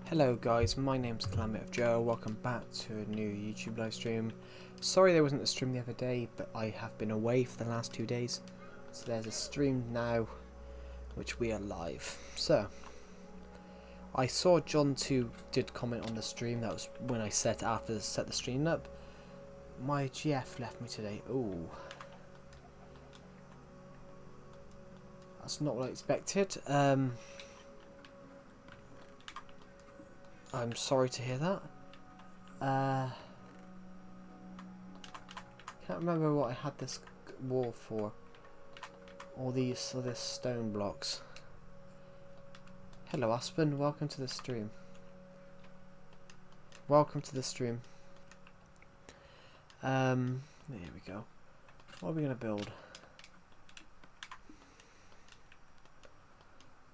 Hello guys, my name's Calamity of Joe. Welcome back to a new YouTube live stream. Sorry there wasn't a stream the other day, but I have been away for the last 2 days. So there's a stream now, which we are live. So, I saw John 2 did comment on the stream. That was when I set the stream up. My GF left me today. Ooh. That's not what I expected. I'm sorry to hear that. Can't remember what I had this wall for. All these stone blocks. Hello Aspen, welcome to the stream. Welcome to the stream. There we go. What are we gonna build?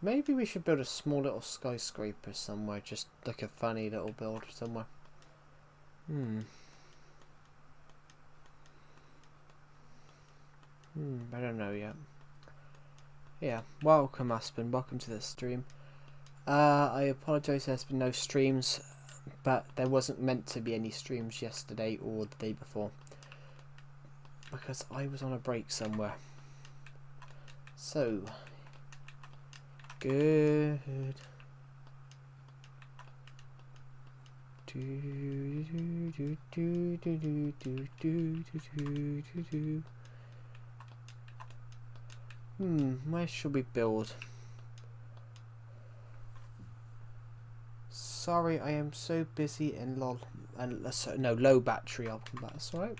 Maybe we should build a small little skyscraper somewhere, just like a funny little build somewhere. I don't know yet. Yeah, welcome Aspen, welcome to the stream. I apologise there's been no streams, but there wasn't meant to be any streams yesterday or the day before. Because I was on a break somewhere. So... good. Where should we build? Sorry, I am so busy and lol. And no, low battery. I'll come back. That's alright.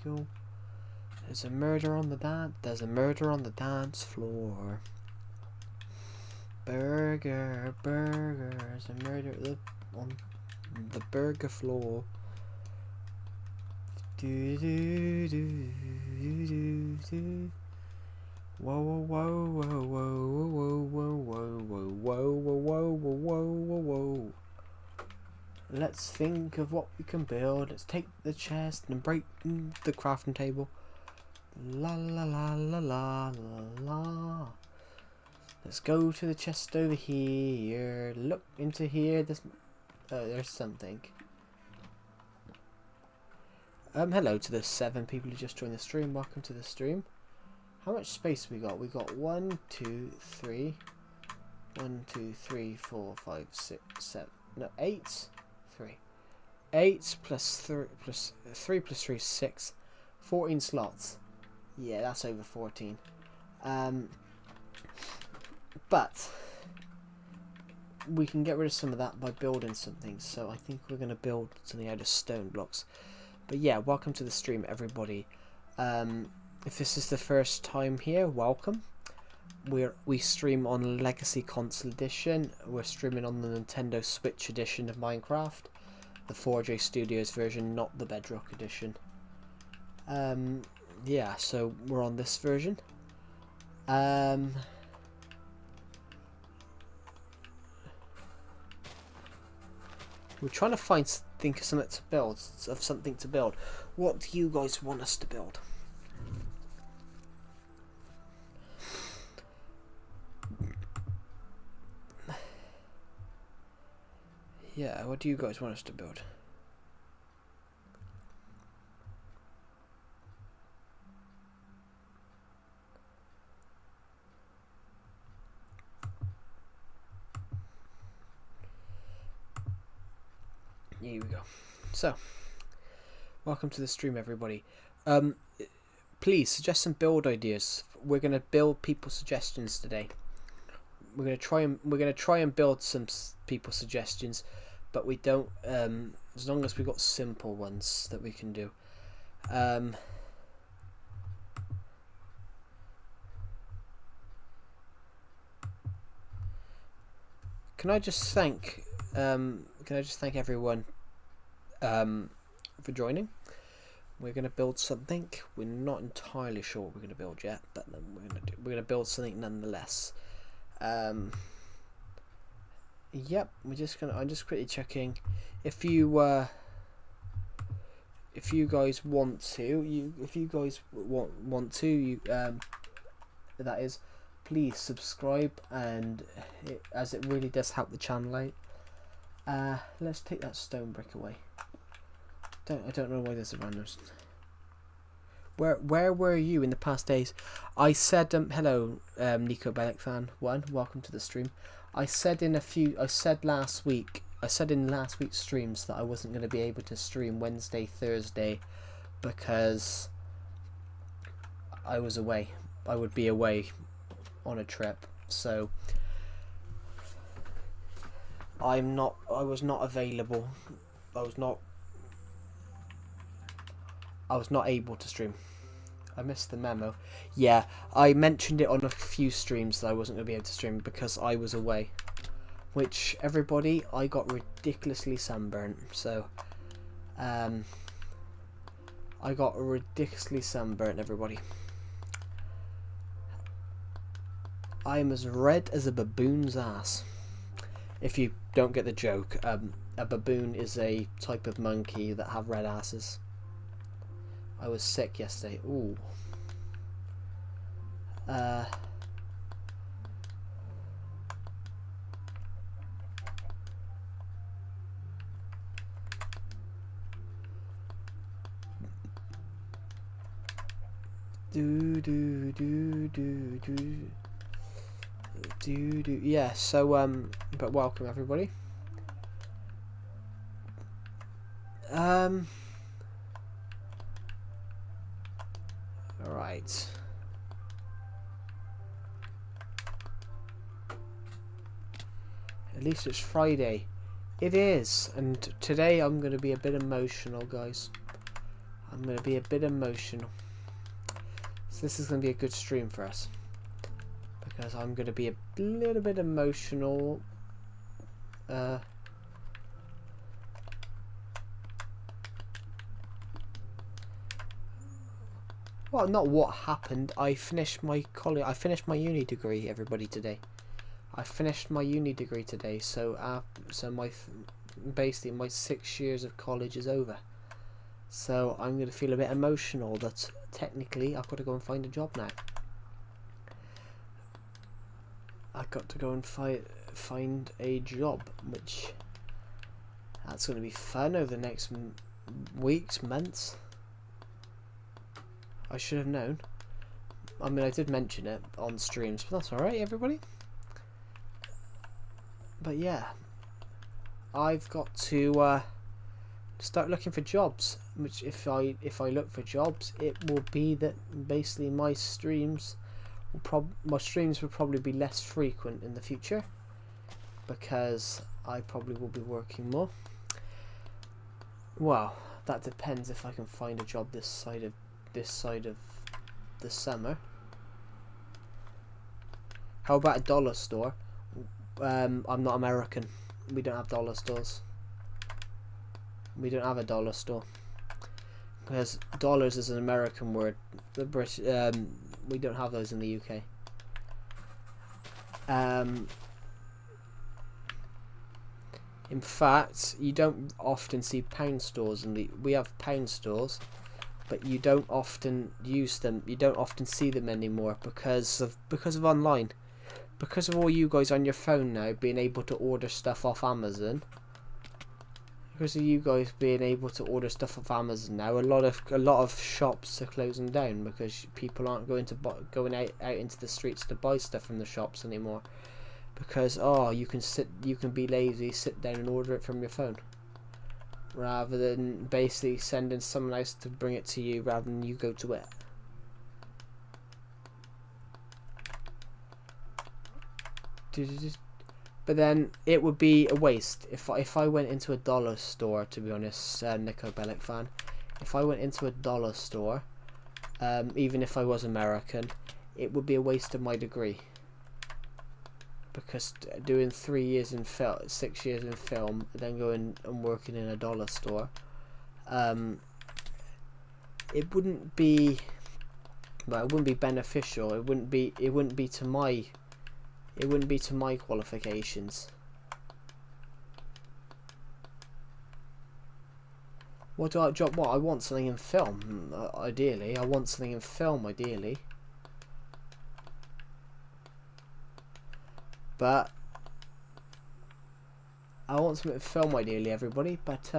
Go. There's a murder on the dance floor. Burger, there's a murder on the burger floor. Do do do do do do. Whoa whoa whoa whoa whoa whoa whoa whoa whoa whoa whoa whoa whoa. Let's think of what we can build. Let's take the chest and break the crafting table. La la la la la la la. Let's go to the chest over here. Look into here. There's something. Hello to the 7 people who just joined the stream. Welcome to the stream. How much space we got? We got 1, 2, 3. 1, 2, 3, 4, 5, 6, 7. No, 8. 8 plus 3 plus 3 plus 3 is 6. 14 slots. Yeah, that's over 14. But we can get rid of some of that by building something. So I think we're going to build something out of stone blocks. But yeah, welcome to the stream, everybody. If this is the first time here, welcome. We stream on Legacy Console Edition. We're streaming on the Nintendo Switch edition of Minecraft, the 4J Studios version, not the Bedrock edition. Yeah, so we're on this version. We're trying to think of something to build. What do you guys want us to build? Yeah, what do you guys want us to build? Here we go. So, welcome to the stream, everybody. Please suggest some build ideas. We're gonna build people's suggestions today. We're gonna try and build some people's suggestions. But we don't, as long as we've got simple ones that we can do. Can I just thank everyone for joining? We're gonna build something. We're not entirely sure what we're gonna build yet, but we're gonna build something nonetheless. Yep, I'm just quickly checking if you guys want to, that is, please subscribe, and as it really does help the channel out. Let's take that stone brick away. I don't know why there's a random. Where were you in the past days? I said hello, Nico Bellic fan 1, welcome to the stream. I said in last week's streams that I wasn't going to be able to stream Wednesday, Thursday, because I was away. I would be away on a trip, so I was not available. I was not able to stream. I missed the memo. Yeah, I mentioned it on a few streams that I wasn't going to be able to stream because I was away. Which, everybody, I got ridiculously sunburnt. So, I got ridiculously sunburnt, everybody. I'm as red as a baboon's ass. If you don't get the joke, a baboon is a type of monkey that have red asses. I was sick yesterday. Ooh. Yeah, so but welcome everybody. Alright. At least it's Friday. It is, and today I'm going to be a bit emotional, guys. I'm going to be a bit emotional. So this is going to be a good stream for us. Because I'm going to be a little bit emotional. Well, not what happened. I finished my college. I finished my uni degree, everybody, today. I finished my uni degree today, so basically my 6 years of college is over. So I'm going to feel a bit emotional that technically I've got to go and find a job now. I've got to go and find a job, which that's going to be fun over the next weeks, months. I should have known. I mean, I did mention it on streams, but that's alright, everybody. But yeah, I've got to start looking for jobs. Which, if I look for jobs, it will be that basically my streams will probably be less frequent in the future because I probably will be working more. Well, that depends if I can find a job this side of the summer. How about a dollar store? I'm not American. We don't have dollar stores. We don't have a dollar store because dollars is an American word. The British, we don't have those in the UK. In fact, you don't often see pound stores, and we have pound stores, but you don't often use them. You don't often see them anymore because of online. Because of all you guys on your phone now being able to order stuff off Amazon. Because of you guys being able to order stuff off Amazon now, a lot of shops are closing down because people aren't going out into the streets to buy stuff from the shops anymore. Because you can be lazy, sit down and order it from your phone, rather than basically sending someone else to bring it to you rather than you go to it. But then it would be a waste if I went into a dollar store, to be honest, Nico Bellic fan. If I went into a dollar store, even if I was American, it would be a waste of my degree. Because doing 3 years in 6 years in film, then going and working in a dollar store, it wouldn't be, well, it wouldn't be beneficial. It wouldn't be to my qualifications. What do I drop? What I want something in film, ideally. I want something in film, ideally. But I want something in film, ideally, everybody. But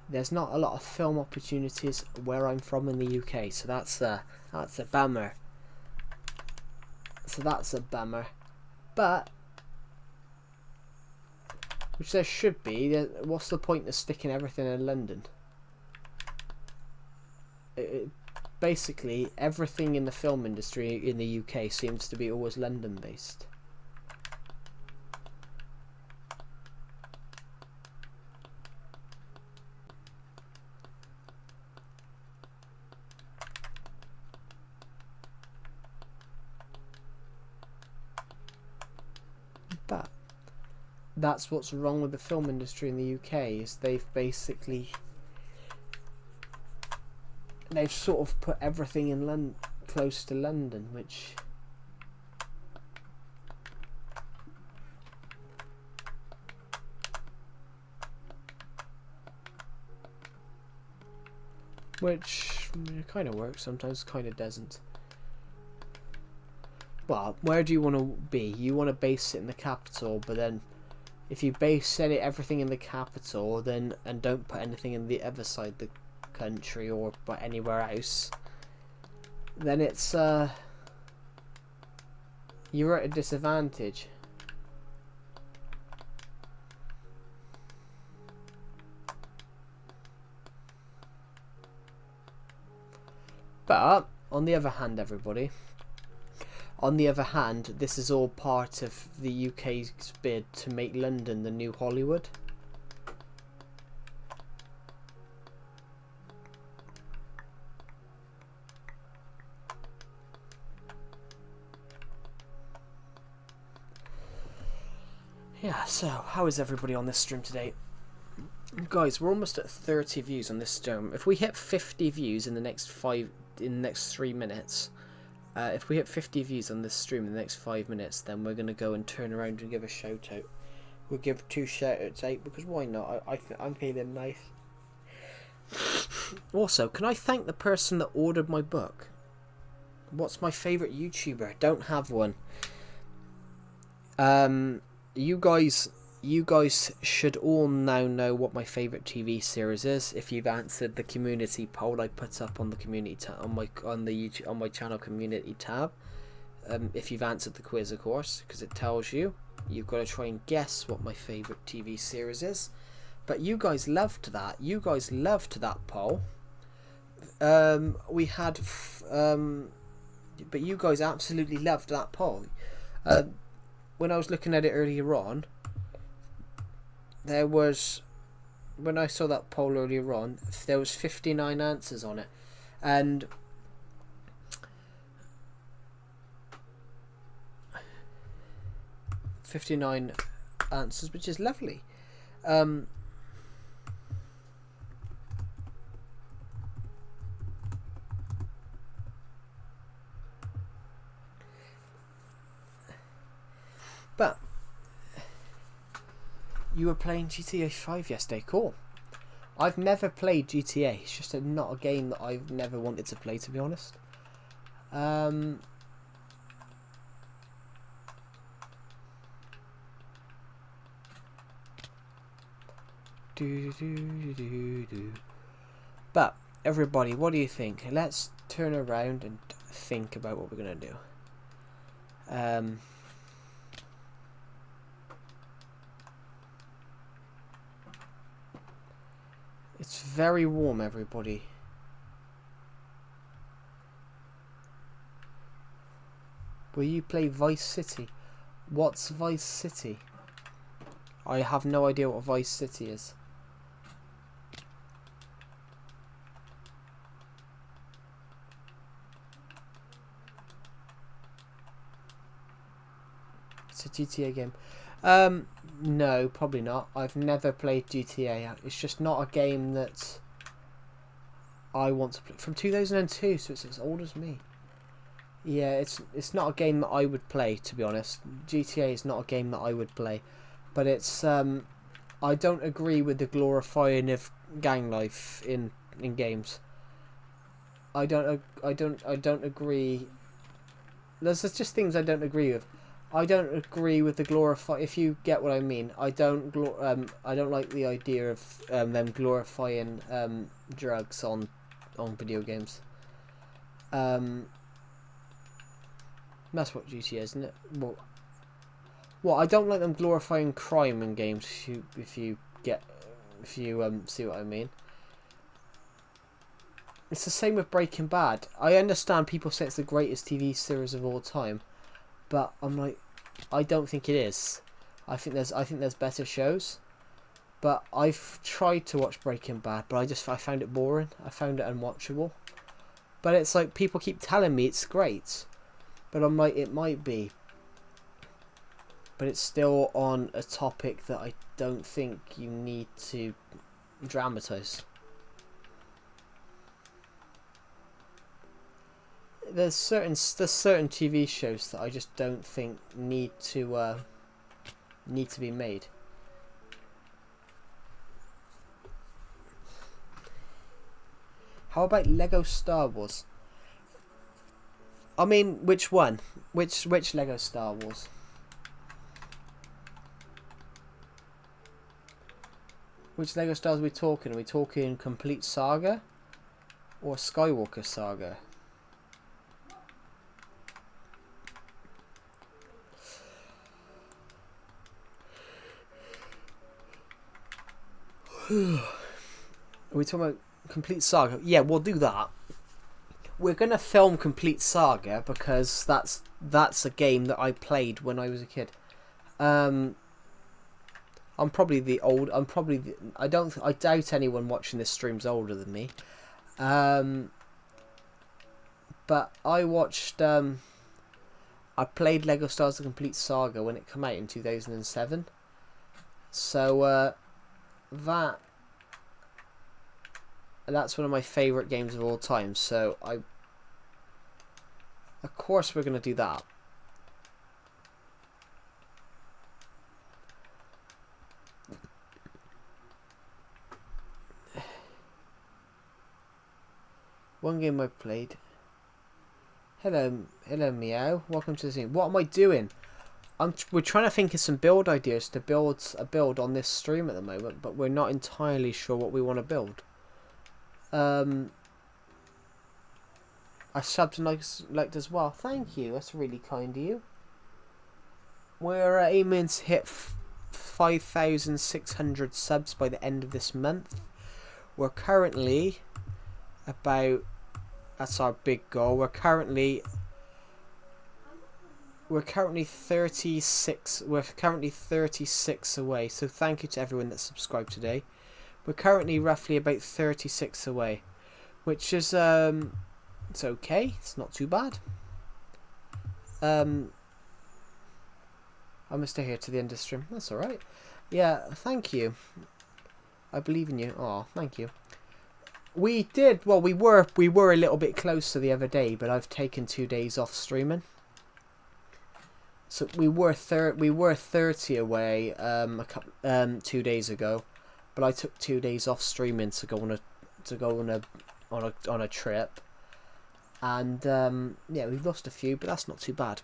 there's not a lot of film opportunities where I'm from in the UK, so that's a bummer. But which there should be. What's the point of sticking everything in London? Basically, everything in the film industry in the UK seems to be always London based. But that's what's wrong with the film industry in the UK, is they've sort of put everything in close to London, which kind of works sometimes, kind of doesn't. Well, where do you want to be? You want to base it in the capital, but then if you set everything in the capital, then and don't put anything in the other side of the country or anywhere else, then it's you're at a disadvantage. But on the other hand, everybody, this is all part of the UK's bid to make London the new Hollywood. Yeah, so how is everybody on this stream today? Guys, we're almost at 30 views on this stream. If we hit 50 views in the next 3 minutes, if we hit 50 views on this stream in the next 5 minutes, then we're going to go and turn around and give a shout out. We'll give 2 shout outs out, because why not? I'm feeling nice. Also, can I thank the person that ordered my book? What's my favourite YouTuber? Don't have one. You guys should all now know what my favourite TV series is if you've answered the community poll I put up on the community on my channel community tab. If you've answered the quiz, of course, because it tells you. You've got to try and guess what my favourite TV series is. But you guys loved that. You guys loved that poll. We had, but you guys absolutely loved that poll. When I was looking at it earlier on, there was, when I saw that poll earlier on, there was 59 answers on it, and answers, which is lovely. But you were playing GTA 5 yesterday. Cool. I've never played GTA. It's just not a game that I've never wanted to play, to be honest. But everybody, what do you think? Let's turn around and think about what we're gonna do. It's very warm, everybody. Will you play Vice City? What's Vice City? I have no idea what Vice City is. It's a GTA game. No, probably not. I've never played GTA. It's just not a game that I want to play from 2002, so it's as old as me. Yeah, it's not a game that I would play, to be honest. GTA is not a game that I would play, but it's I don't agree with the glorifying of gang life in games. I don't agree. There's just things I don't agree with. I don't agree with the glorify. If you get what I mean, I don't like the idea of them glorifying drugs on video games. That's what GTA is, isn't it? Well, I don't like them glorifying crime in games. If you see what I mean. It's the same with Breaking Bad. I understand people say it's the greatest TV series of all time, but I'm like, I don't think it is. I think there's better shows, but I've tried to watch Breaking Bad, but I found it boring. I found it unwatchable. But it's like people keep telling me it's great, but I'm like, it might be, but it's still on a topic that I don't think you need to dramatize. There's certain TV shows that I just don't think need to be made. How about Lego Star Wars? I mean, which one? Which Lego Star Wars? Which Lego Stars are we talking? Are we talking Complete Saga or Skywalker Saga? Are we talking about Complete Saga? Yeah, we'll do that. We're gonna film Complete Saga because that's a game that I played when I was a kid. I doubt anyone watching this stream's older than me. But I watched I played Lego Stars The Complete Saga when it came out in 2007. So that's one of my favourite games of all time, so of course we're going to do that. One game I played. Hello Meow, welcome to the scene. What am I doing? We're trying to think of some build ideas to build a build on this stream at the moment, but we're not entirely sure what we want to build. I subbed and liked as well. Thank you. That's really kind of you. We're aiming to hit 5,600 subs by the end of this month. We're currently about. That's our big goal. We're currently 36. We're currently 36 away. So thank you to everyone that subscribed today. We're currently roughly about 36 away, which is it's okay. It's not too bad. I'm gonna stay here to the end of the stream. That's all right. Yeah, thank you. I believe in you. Oh, thank you. We did well. We were a little bit closer the other day, but I've taken 2 days off streaming. So we were 30 away 2 days ago, but I took 2 days off streaming to go on a trip, and yeah, we've lost a few, but that's not too bad.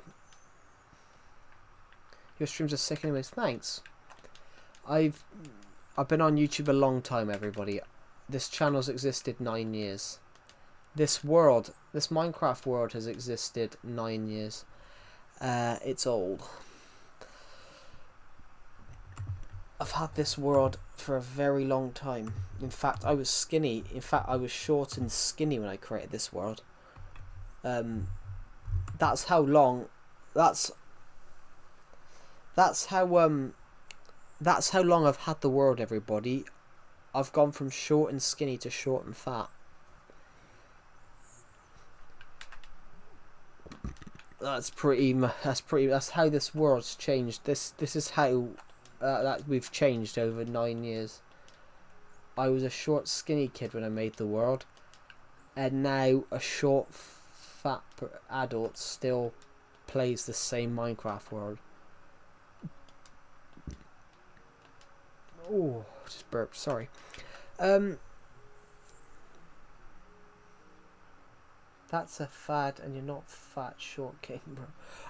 Your streams are sick anyways. Thanks. I've been on YouTube a long time, everybody. This channel's existed 9 years. This Minecraft world has existed 9 years. It's old. I've had this world for a very long time. In fact, I was skinny. In fact, I was short and skinny when I created this world. That's how long. That's how long I've had the world, everybody. I've gone from short and skinny to short and fat. That's how this world's changed. This is how that we've changed over 9 years. I was a short, skinny kid when I made the world, and now a short, fat adult still plays the same Minecraft world. Oh, just burped. Sorry. That's a fad, and you're not fat, short king, bro.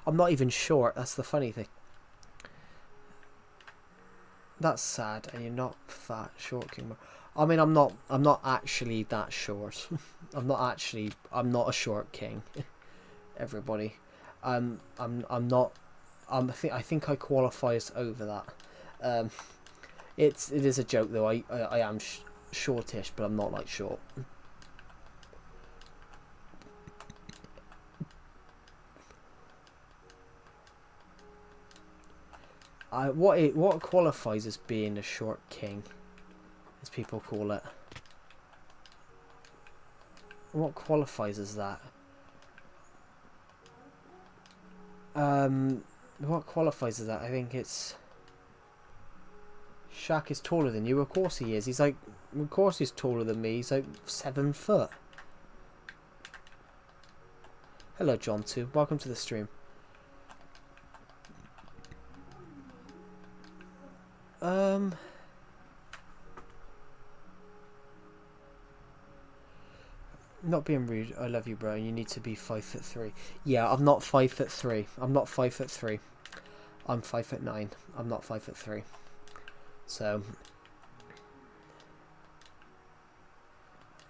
I'm not even short. That's the funny thing. That's sad, and you're not fat, short king, bro. I mean, I'm not actually that short. I'm not a short king. Everybody, I'm not. I think I qualify as over that. It is a joke though. I am shortish, but I'm not like short. What qualifies as being a short king, as people call it? What qualifies as that? What qualifies as that? I think it's Shaq is taller than you. Of course he is. He's like, of course he's taller than me. He's like 7 foot. Hello, John. Too. Welcome to the stream. Not being rude. I love you, bro. You need to be 5'3". Yeah, I'm not 5'3". I'm not 5'3". I'm 5'9". I'm not 5'3". So,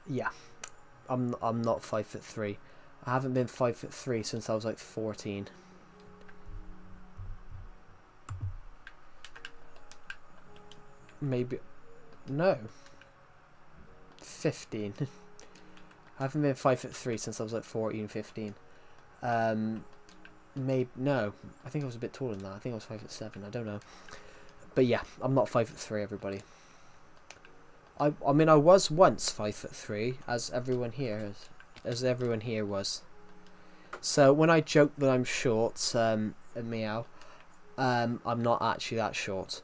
yeah, I'm not 5'3". I haven't been 5'3" since I was like 14. Maybe, no, 15. I haven't been 5'3" since I was like 14, 15. Maybe no. I think I was a bit taller than that. I think I was 5'7". I don't know. But yeah, I'm not 5'3", everybody. I mean, I was once 5'3", as everyone here was. So when I joke that I'm short, meow, I'm not actually that short.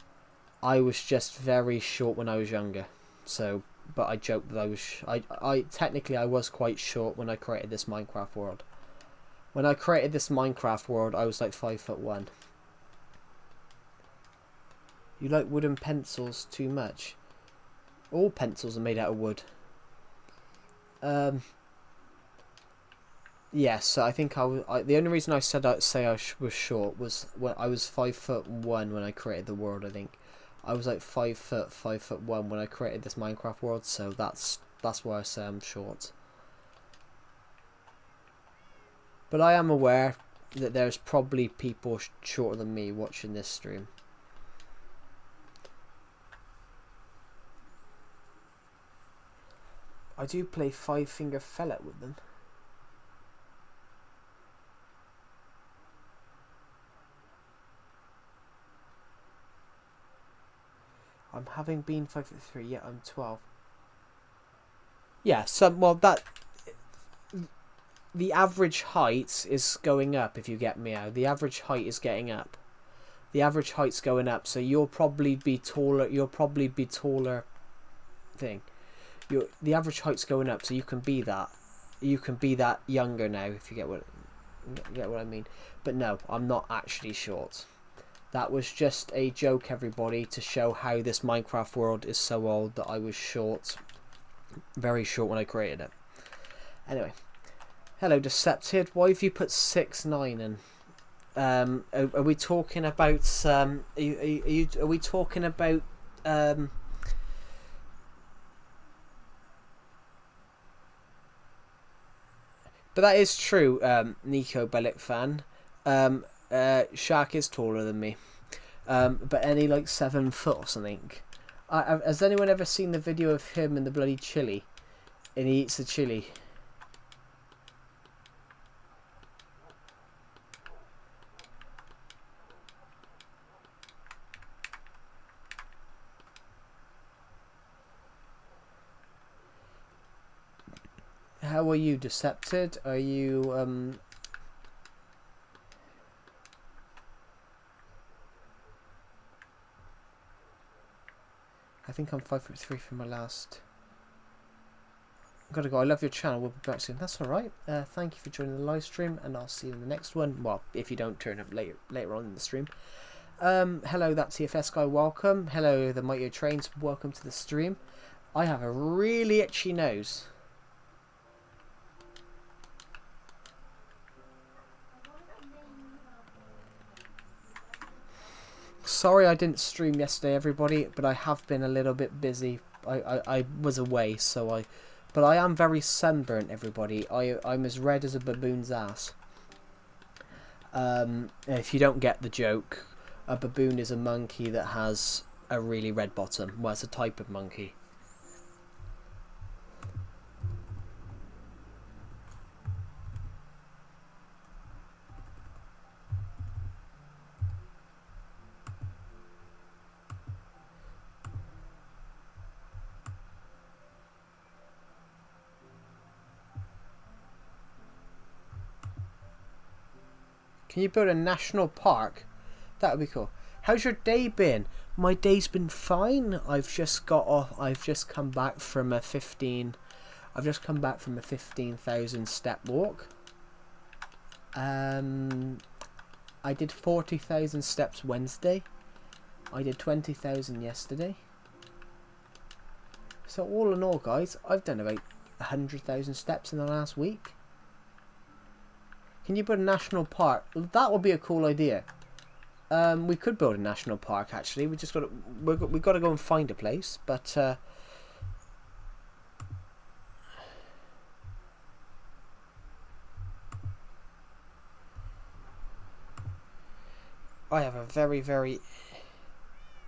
I was just very short when I was younger. So, but I joked that I was. I technically I was quite short when I created this Minecraft world. When I created this Minecraft world, I was like 5'1". You like wooden pencils too much. All pencils are made out of wood. Yeah, so I think the only reason I said I was short was when I was 5'1" when I created the world. I think I was like 5'1" when I created this Minecraft world. So that's why I say I'm short. But I am aware that there's probably people shorter than me watching this stream. I do play 5-finger fellet with them. I'm having been 5'3", yeah, I'm 12. Yeah, so, well, that... The average height is going up, if you get me out. The average height is getting up. The average height's going up, so you'll probably be taller. Thing. The average height's going up, so you can be that. You can be that younger now, if you get what I mean. But no, I'm not actually short. That was just a joke, everybody, to show how this Minecraft world is so old that I was short. Very short when I created it. Anyway. Hello, Decepted. Why have you put 6'9" in? Are we talking about... are we talking about... But that is true, Nico Bellic fan. Shark is taller than me. But only like 7 foot or something. Has anyone ever seen the video of him and the bloody chili? And he eats the chili. How are you, Decepted? Are you, I think I'm 5'3" for my last Gotta go. I love your channel. We'll be back soon. That's alright. Thank you for joining the live stream, and I'll see you in the next one. Well, if you don't turn up later on in the stream. Hello, that TFS guy. Welcome. Hello, the Mighty Trains. Welcome to the stream. I have a really itchy nose. Sorry I didn't stream yesterday, everybody, but I have been a little bit busy. I was away, but I am very sunburnt, everybody. I'm as red as a baboon's ass. If you don't get the joke, a baboon is a monkey that has a really red bottom. Well, it's a type of monkey. Can you build a national park? That would be cool. How's your day been? My day's been fine. I've just got off. I've just come back from a 15,000 step walk. I did 40,000 steps Wednesday. I did 20,000 yesterday. So all in all, guys, I've done about 100,000 steps in the last week. Can you build a national park? That would be a cool idea. We could build a national park. Actually, we got to go and find a place. But I have a very.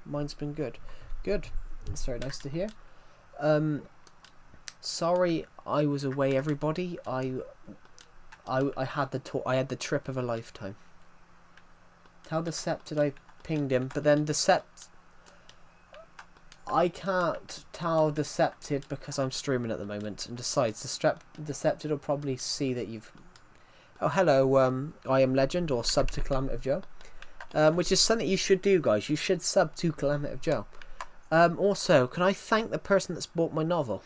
Mine's been good. Good. That's very nice to hear. Sorry, I was away, everybody. I had the trip of a lifetime. Tell the Sept I pinged him, but then the Sept, I can't tell the Septed because I'm streaming at the moment. And besides, the Septed will probably see that you've. Oh, hello. I am Legend or sub to Calamity Joe, which is something you should do, guys. You should sub to Calamity Joe. Also, can I thank the person that's bought my novel?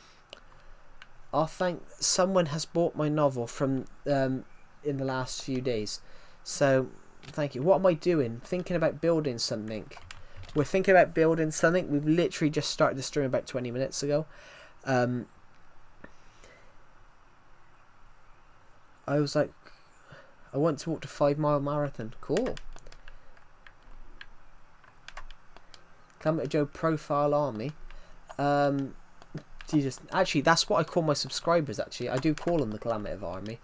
I'll thank someone has bought my novel from in the last few days. So thank you. What am I doing? Thinking about building something. We're thinking about building something. We've literally just started the stream about 20 minutes ago. I was like, I want to walk to 5-mile marathon. Cool. Calamity Joe Profile Army. Actually, that's what I call my subscribers. Actually, I do call them the Calamity Army.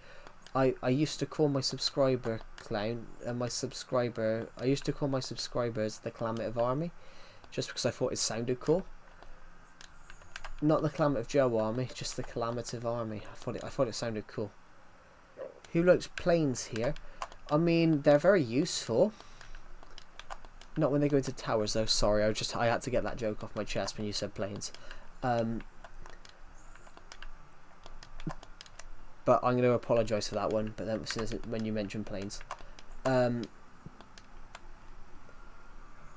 I used to call my subscriber clown and I used to call my subscribers the Calamity Army, just because I thought it sounded cool. Not the Calamity Joe Army, just the Calamity Army. I thought it sounded cool. Who likes planes here? I mean, they're very useful. Not when they go into towers, though. Sorry, I had to get that joke off my chest when you said planes. But I'm going to apologise for that one. But then when you mentioned planes. Oh,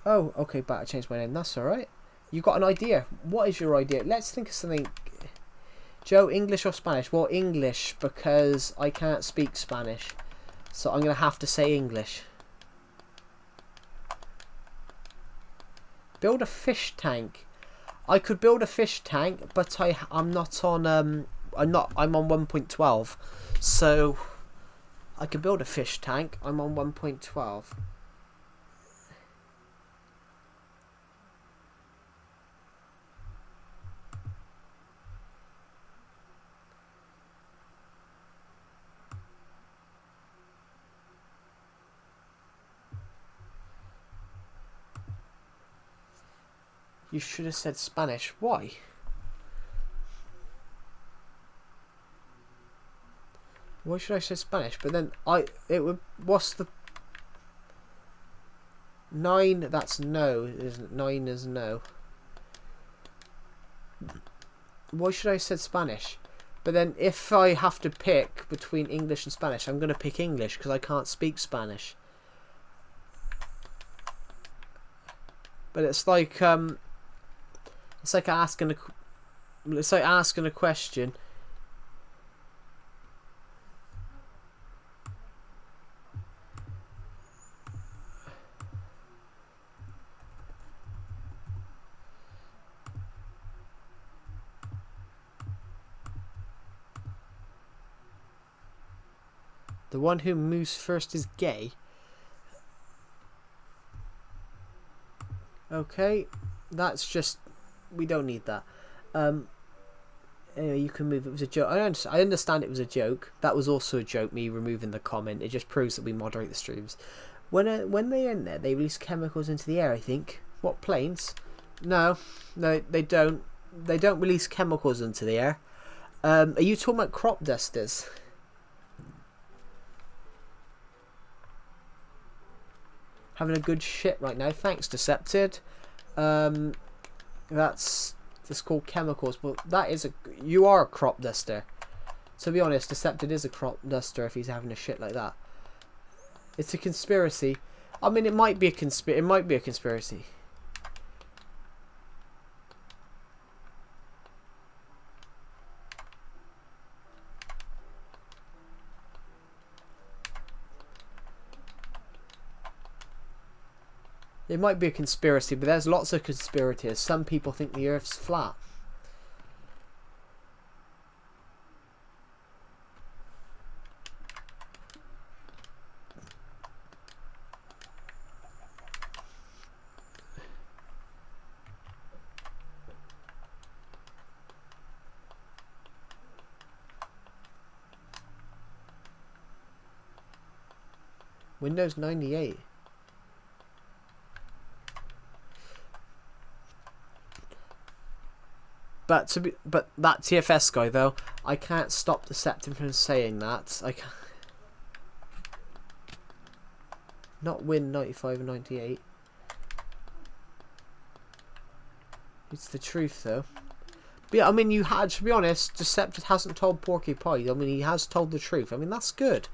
okay, but I changed my name. That's alright. You got an idea. What is your idea? Let's think of something. Joe, English or Spanish? Well, English, because I can't speak Spanish. So I'm going to have to say English. Build a fish tank. I could build a fish tank, but I'm not on I'm on 1.12, so I could build a fish tank. I'm on 1.12. You should have said Spanish. Why? Why should I say Spanish? But then what's the 9? That's no, isn't it? 9 is no. Why should I have said Spanish? But then if I have to pick between English and Spanish, I'm going to pick English because I can't speak Spanish. But it's like asking a question. The one who moves first is gay. Okay, that's just... we don't need that. Anyway, you can move. It was a joke. I understand it was a joke. That was also a joke, me removing the comment. It just proves that we moderate the streams. When they're in there, they release chemicals into the air, I think. What, planes? No, they don't. They don't release chemicals into the air. Are you talking about crop dusters? Having a good shit right now. Thanks, Decepted. That's called chemicals, but that is you are a crop duster. To be honest, Decepted is a crop duster if he's having a shit like that. It's a conspiracy. I mean, it might be a conspiracy. It might be a conspiracy, but there's lots of conspirators. Some people think the Earth's flat. Windows 98. But that TFS guy though, I can't stop Deceptive from saying that. I can't. Not win 95 and 98. It's the truth though. But yeah, I mean, you had to be honest. Deceptive hasn't told Porcupine. I mean, he has told the truth. I mean, that's good.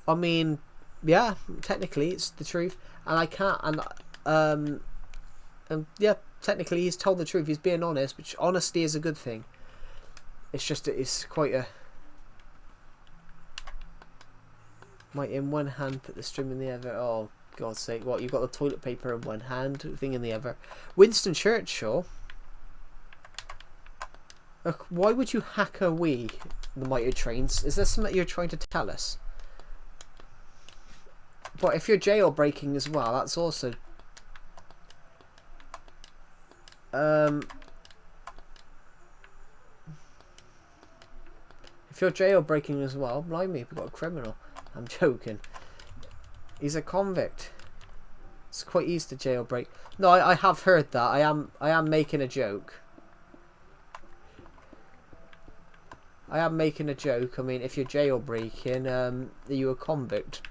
I mean, yeah, technically it's the truth, and I can't. And yeah. Technically, he's told the truth. He's being honest, which honesty is a good thing. It's just it's quite a... Might in one hand put the string in the other. Oh, God's sake. What, you've got the toilet paper in one hand, thing in the other. Winston Churchill. Why would you hack a Wii, the Mighty Trains? Is there something you're trying to tell us? But if you're jailbreaking as well, that's also... if you're jailbreaking as well, blimey, we've got a criminal. I'm joking. He's a convict. It's quite easy to jailbreak. No, I have heard that. I am making a joke. I am making a joke. I mean, if you're jailbreaking, are you a convict?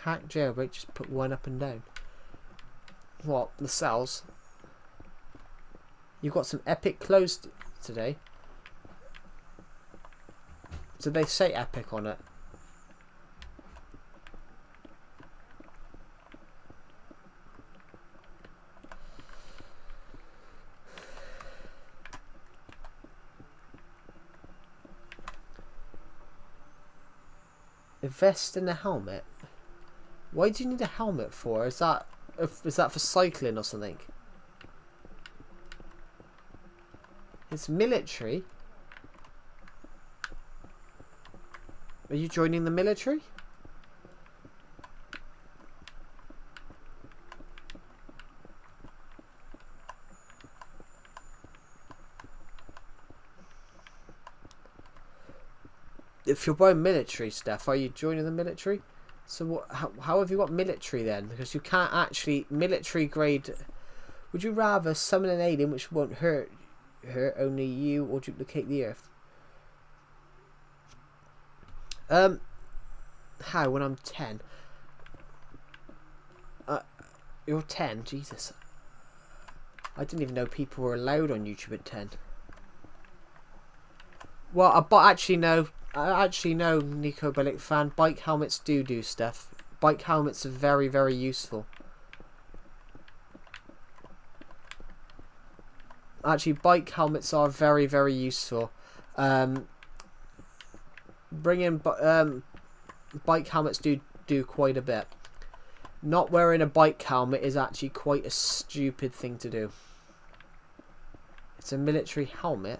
Hack jailbreak, just put one up and down. What? The cells? You've got some epic clothes today. Did they say epic on it? A vest and a helmet? Why do you need a helmet for? Is that for cycling or something? It's military. Are you joining the military? If you're buying military stuff, are you joining the military? So what? How have you got military then? Because you can't actually military grade. Would you rather summon an alien which won't hurt only you, or duplicate the Earth? How when I'm 10? You're 10, Jesus. I didn't even know people were allowed on YouTube at 10. Well, but actually no. I actually know, Nico Bellic fan, bike helmets do stuff. Bike helmets are very, very useful. Actually, bike helmets are very, very useful. Bringing bike helmets do quite a bit. Not wearing a bike helmet is actually quite a stupid thing to do. It's a military helmet.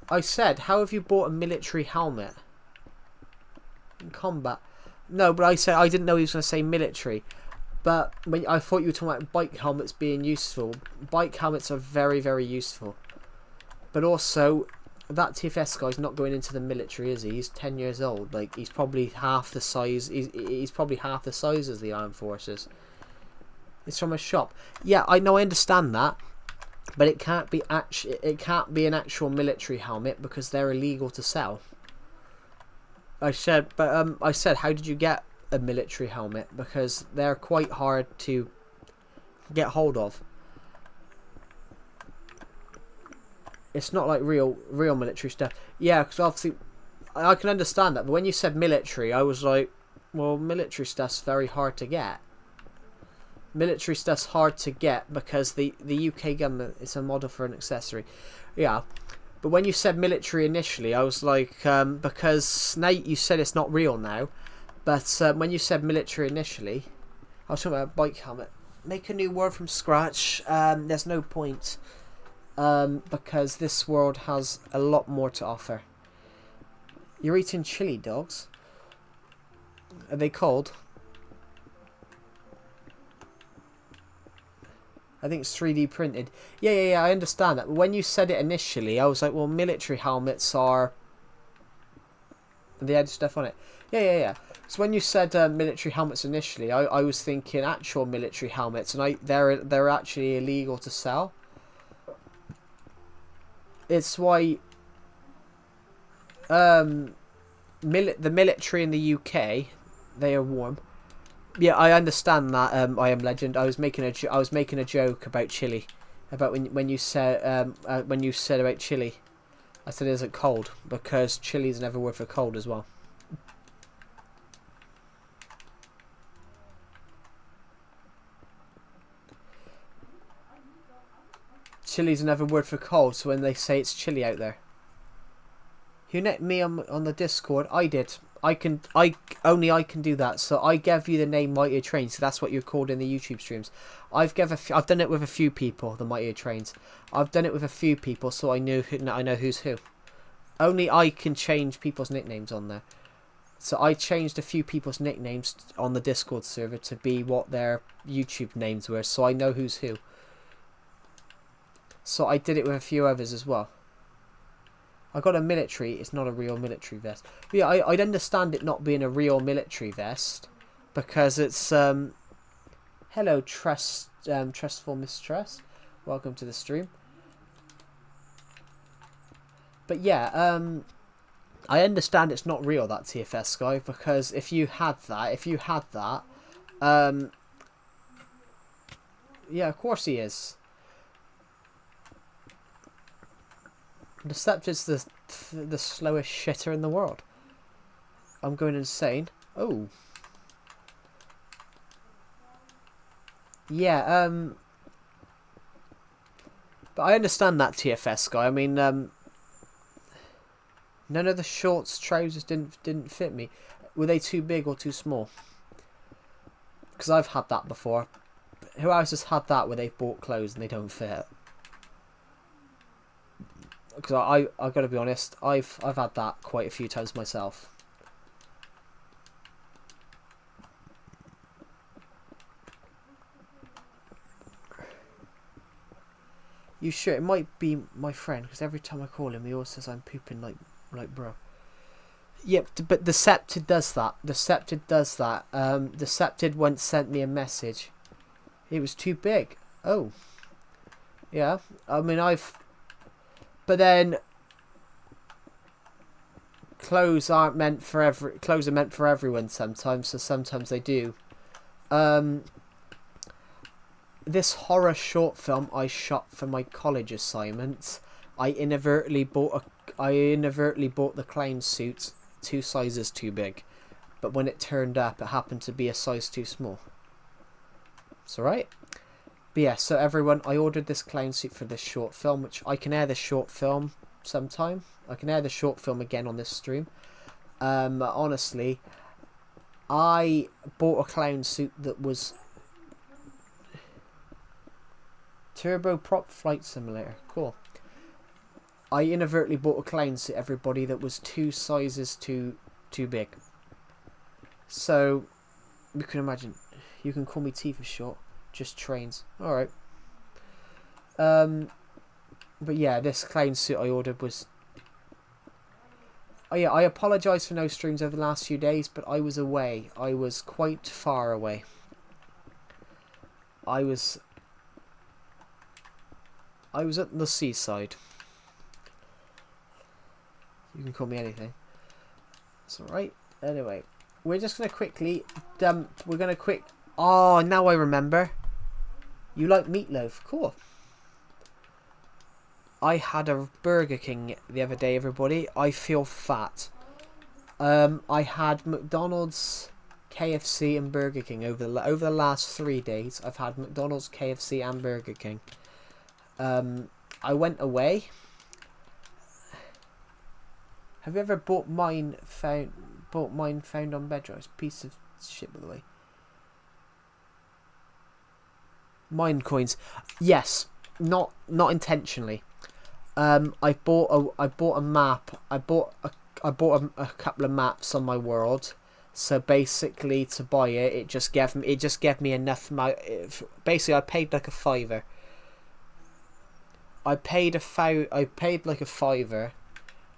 I said, how have you bought a military helmet? In combat. No, but I said I didn't know he was going to say military. But when I thought you were talking about bike helmets being useful. Bike helmets are very, very useful. But also, that TFS guy's not going into the military, is he? He's 10 years old. Like, he's probably half the size. He's probably half the size as the armed forces. It's from a shop. Yeah, I know. I understand that, but it can't be an actual military helmet because they're illegal to sell. I said, how did you get a military helmet? Because they're quite hard to get hold of. It's not like real military stuff. Yeah, because obviously I can understand that. But when you said military, I was like, well, military stuff's very hard to get. Military stuff's hard to get because the UK government is a model for an accessory. Yeah. But when you said military initially, I was like, because now you said it's not real now. But when you said military initially, I was talking about a bike helmet. Make a new word from scratch. There's no point. Because this world has a lot more to offer. You're eating chili dogs? Are they cold? I think it's 3D printed. Yeah, I understand that. But when you said it initially, I was like, well, military helmets are... They had stuff on it. Yeah. So when you said military helmets initially, I was thinking actual military helmets. And they're actually illegal to sell. It's why... the military in the UK, they are warm. Yeah, I understand that. I Am Legend. I was making a joke about chili, about when you said about chili. I said it isn't cold because chili is another word for cold as well. Chili's another word for cold. So when they say it's chilly out there, you met me on the Discord. I did. I can do that. So I gave you the name Mightier Trains. So that's what you're called in the YouTube streams. I've done it with a few people. The Mightier Trains. I've done it with a few people, so I know who's who. Only I can change people's nicknames on there. So I changed a few people's nicknames on the Discord server to be what their YouTube names were, so I know who's who. So I did it with a few others as well. I got a military. It's not a real military vest. But yeah, I'd understand it not being a real military vest because it's hello, trustful mistress. Welcome to the stream. But yeah, I understand it's not real, that TFS guy, because if you had that, yeah, of course he is. Deceptive's the slowest shitter in the world. I'm going insane. Oh. Yeah, but I understand that TFS guy. I mean, none of the shorts trousers didn't fit me. Were they too big or too small? Because I've had that before. Who else has had that where they've bought clothes and they don't fit? Because I got to be honest, I've had that quite a few times myself. You sure it might be my friend? Because every time I call him, he always says I'm pooping like bro. Yep, but Decepted does that. Decepted does that. Decepted once sent me a message. It was too big. Oh. Yeah. I mean, but then clothes are meant for everyone sometimes, so sometimes they do. This horror short film I shot for my college assignment, I inadvertently bought the clown suit 2 sizes too big, but when it turned up, it happened to be a size too small. It's alright. But yeah, so everyone, I ordered this clown suit for this short film, which I can air the short film sometime. I can air the short film again on this stream. Honestly, I bought a clown suit that was... Turbo Prop Flight Simulator. Cool. I inadvertently bought a clown suit, everybody, that was 2 sizes too big. So, you can imagine. You can call me T for short. Just trains. Alright. But yeah, this clown suit I ordered was... Oh yeah, I apologise for no streams over the last few days, but I was away. I was quite far away. I was at the seaside. You can call me anything. It's alright. Anyway, we're just going to quickly dump... We're going to quick... Oh, now I remember. You like meatloaf. Cool. I had a Burger King the other day, everybody. I feel fat. I had McDonald's, KFC and Burger King over the last 3 days. I've had McDonald's, KFC and Burger King. I went away. Have you ever bought mine found on Bedros? Piece of shit, by the way. Mine coins. Yes, not intentionally. I bought a map. I bought a couple of maps on my world. So basically, to buy it, it just gave me enough. Basically, I paid like a $5. I paid like a $5.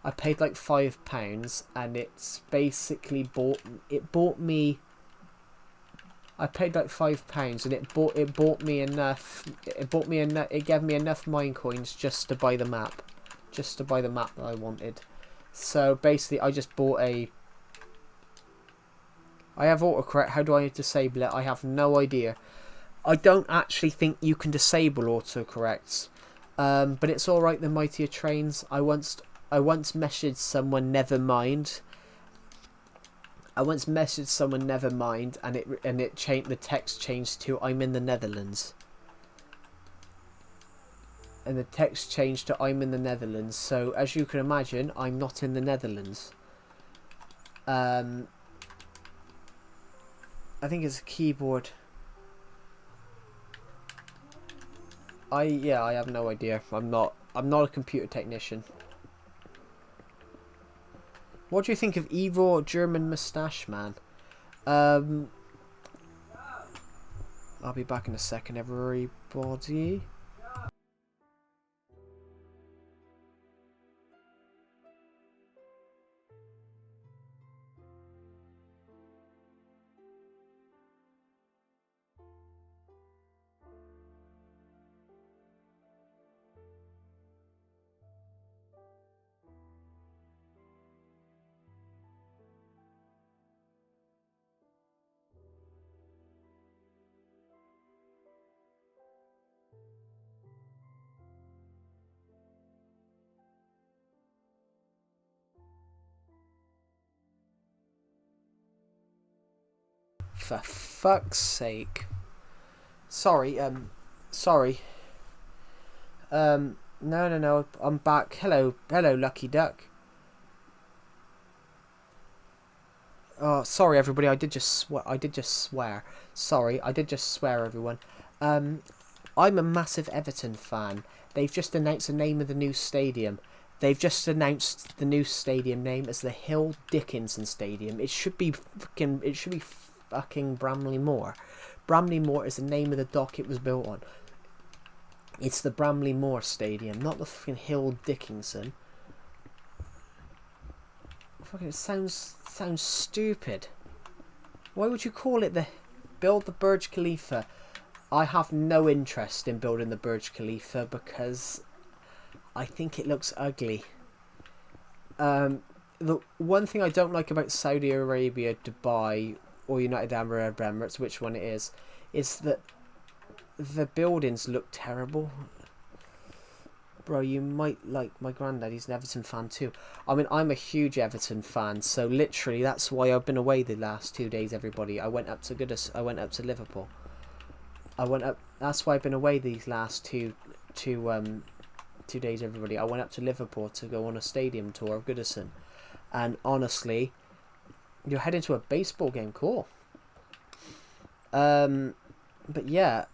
I paid like £5, and it's basically bought me. I paid like £5, and it bought me enough. It gave me enough mine coins just to buy the map, that I wanted. So basically, I just bought a. I have autocorrect. How do I disable it? I have no idea. I don't actually think you can disable autocorrects, but it's all right. The mightier trains. I once messaged someone. Never mind. I once messaged someone, never mind, and it changed. The text changed to "I'm in the Netherlands," and the text changed to "I'm in the Netherlands." So as you can imagine, I'm not in the Netherlands. I think it's a keyboard. I have no idea. I'm not a computer technician. What do you think of evil German mustache man? I'll be back in a second, everybody. For fuck's sake. Sorry. No. I'm back. Hello, Lucky Duck. Oh, sorry, everybody. I did just swear. Sorry, I did just swear, everyone. I'm a massive Everton fan. They've just announced the name of the new stadium. They've just announced the new stadium name as the Hill Dickinson Stadium. It should be fucking Bramley Moor. Bramley Moor is the name of the dock it was built on. It's the Bramley Moor Stadium, not the fucking Hill Dickinson. Fucking, it sounds stupid. Why would you call it build the Burj Khalifa? I have no interest in building the Burj Khalifa because I think it looks ugly. The one thing I don't like about Saudi Arabia, Dubai, or United Arab Emirates, which one it is that the buildings look terrible. Bro, you might like my granddad. He's an Everton fan too. I mean, I'm a huge Everton fan, so literally that's why I've been away the last 2 days. Everybody, I went up to Liverpool. That's why I've been away these last two days. Everybody, I went up to Liverpool to go on a stadium tour of Goodison, and honestly, you're heading to a baseball game. Cool. But yeah,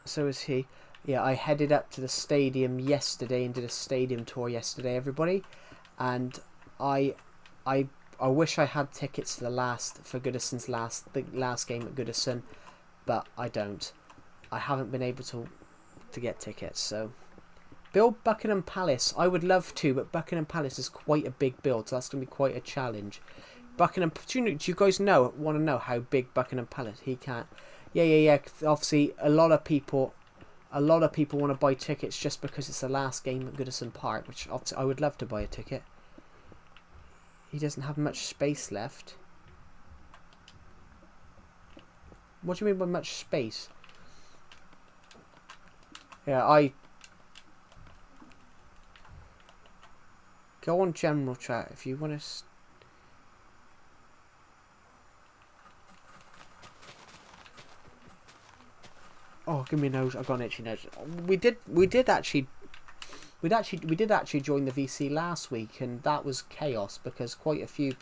so is he. Yeah, I headed up to the stadium yesterday and did a stadium tour yesterday, everybody. And I I I wish I had tickets for Goodison's last game at Goodison, but I don't. I haven't been able to get tickets, so build Buckingham Palace. I would love to, but Buckingham Palace is quite a big build, so that's going to be quite a challenge. Buckingham, do you guys want to know how big Buckingham Palace? He can't. Yeah. Obviously, a lot of people want to buy tickets just because it's the last game at Goodison Park, which obviously I would love to buy a ticket. He doesn't have much space left. What do you mean by much space? Yeah, go on general chat if you want to. Oh, give me a nose! I've got an itchy nose. We did actually join the VC last week, and that was chaos because quite a few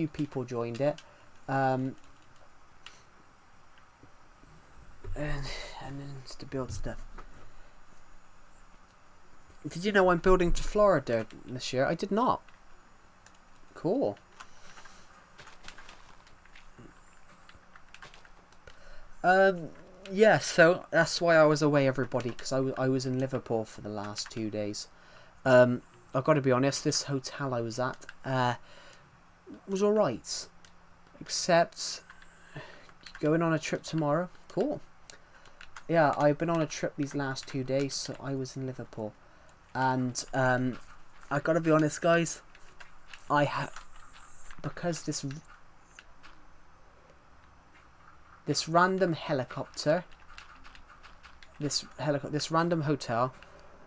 people joined it, and then to build stuff. Did you know I'm building to Florida this year? I did not. Cool. Yeah, so that's why I was away, everybody, because I was in Liverpool for the last 2 days. I've got to be honest, this hotel I was at was alright. Except going on a trip tomorrow. Cool. Yeah, I've been on a trip these last 2 days, so I was in Liverpool. And I got to be honest, guys, because this random helicopter, this random hotel,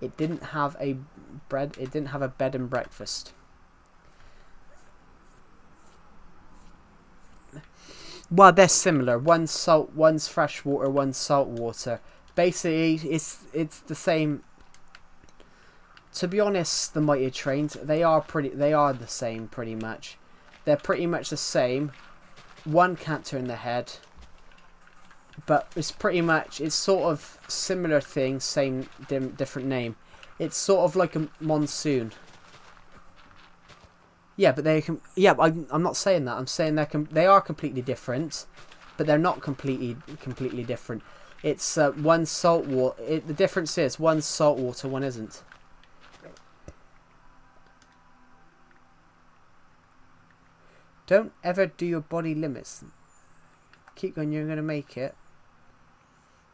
it didn't have a bed and breakfast. Well, they're similar. One's salt, one's fresh water, one's salt water. Basically, it's the same. To be honest, the Mighty Trains, they are the same pretty much. They're pretty much the same. One can't turn the head. But it's sort of similar thing, same different name. It's sort of like a monsoon. Yeah, but I'm not saying that. I'm saying they are completely different, but they're not completely different. It's one salt water. The difference is one's salt water, one isn't. Don't ever do your body limits. Keep going. You're gonna make it.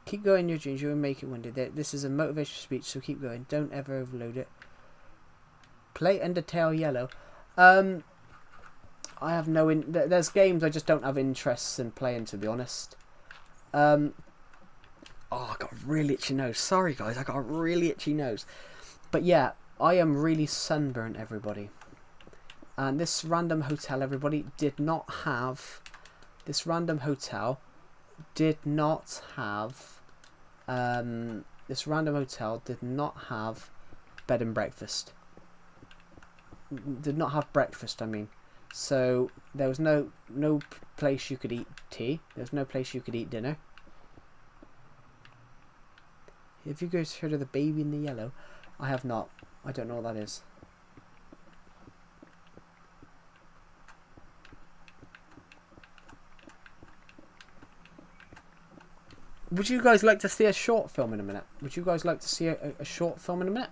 Keep going your dreams, you'll make it one day. This is a motivational speech, so keep going. Don't ever overload it. Play Undertale Yellow. I have no... There's games I just don't have interests in playing, to be honest. Oh, I got a really itchy nose. Sorry, guys, I got a really itchy nose. But yeah, I am really sunburnt, everybody. And this random hotel, everybody, did not have... This random hotel... did not have bed and breakfast. Did not have breakfast, I mean. So there was no place you could eat tea. There was no place you could eat dinner. Have you guys heard of the baby in the yellow? I have not. I don't know what that is. Would you guys like to see a short film in a minute? Would you guys like to see a short film in a minute?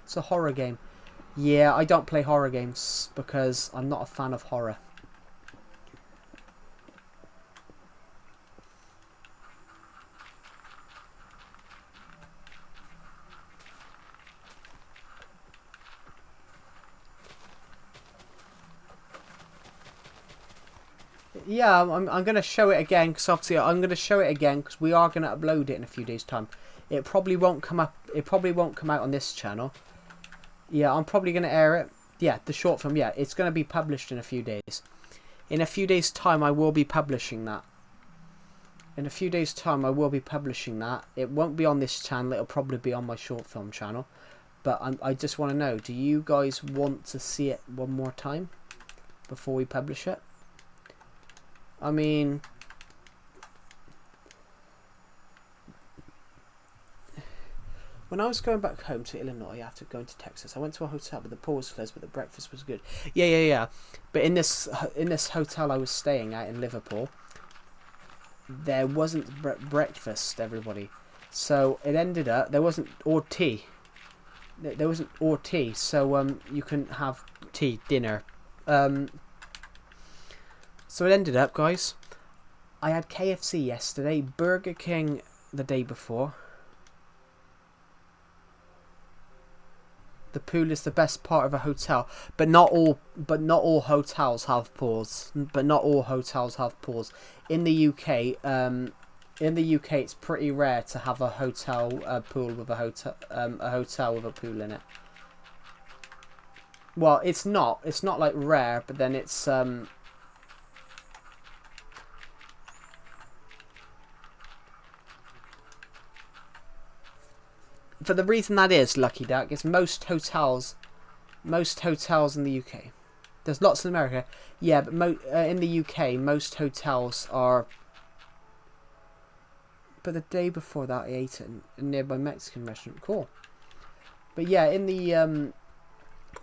It's a horror game. Yeah, I don't play horror games because I'm not a fan of horror. Yeah, I'm going to show it again because obviously I'm going to show it again because we are going to upload it in a few days' time. It probably won't come up. It probably won't come out on this channel. Yeah, I'm probably going to air it. Yeah, the short film. Yeah, it's going to be published in a few days. In a few days' time, I will be publishing that. In a few days' time, I will be publishing that. It won't be on this channel. It'll probably be on my short film channel. But I just want to know, do you guys want to see it one more time before we publish it? I mean, When I was going back home to Illinois after going to Texas, I went to a hotel, but the pool was closed, but the breakfast was good. Yeah. But in this hotel I was staying at in Liverpool, there wasn't breakfast, everybody. So it ended up there wasn't or tea. There wasn't or tea, so you couldn't have tea dinner. So it ended up, guys, I had KFC yesterday, Burger King the day before. The pool is the best part of a hotel, but not all hotels have pools. In the UK, it's pretty rare to have a hotel pool with a hotel with a pool in it. Well, it's not like rare, but then it's for the reason that is, Lucky Duck, is most hotels in the UK. There's lots in America, yeah, but in the UK, most hotels are. But the day before that, I ate at a nearby Mexican restaurant. Cool. But yeah, in the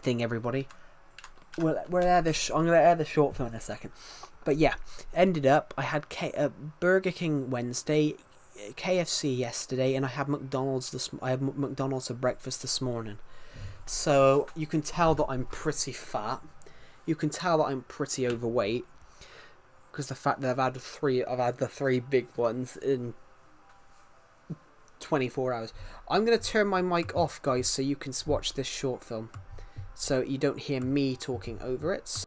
thing, everybody. I'm gonna air the short film in a second. But yeah, ended up I had Burger King Wednesday, KFC yesterday, and I had McDonald's for breakfast this morning. So you can tell that I'm pretty fat. You can tell that I'm pretty overweight because the fact that I've had the three big ones in 24 hours. I'm gonna turn my mic off, guys, so you can watch this short film, so you don't hear me talking over it.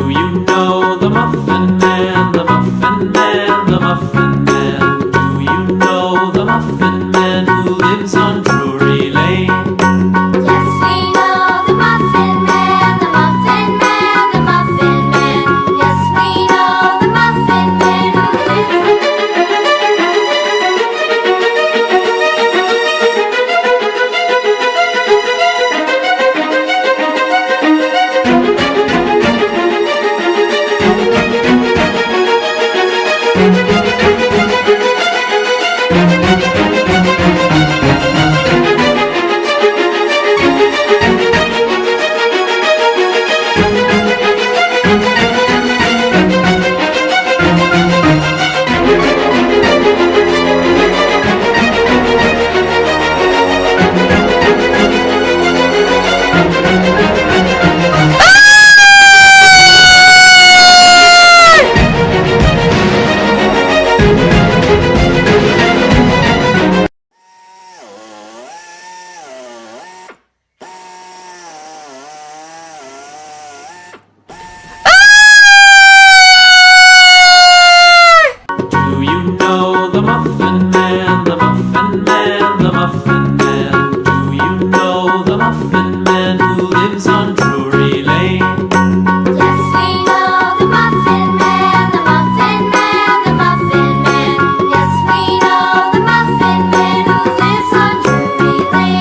Do you know the Muffin Man, the Muffin Man, the Muffin Man? Do you know the Muffin Man who lives on Drury Lane? Yes, we know the Muffin Man, the Muffin Man, the Muffin Man. Yes, we know the Muffin Man Do you know the Muffin Man, the Muffin Man, the Muffin Man? Do you know the Muffin Man who lives on Drury Lane? Yes, we know the Muffin Man, the Muffin Man, the Muffin Man. Yes, we know the Muffin Man who lives on Drury Lane.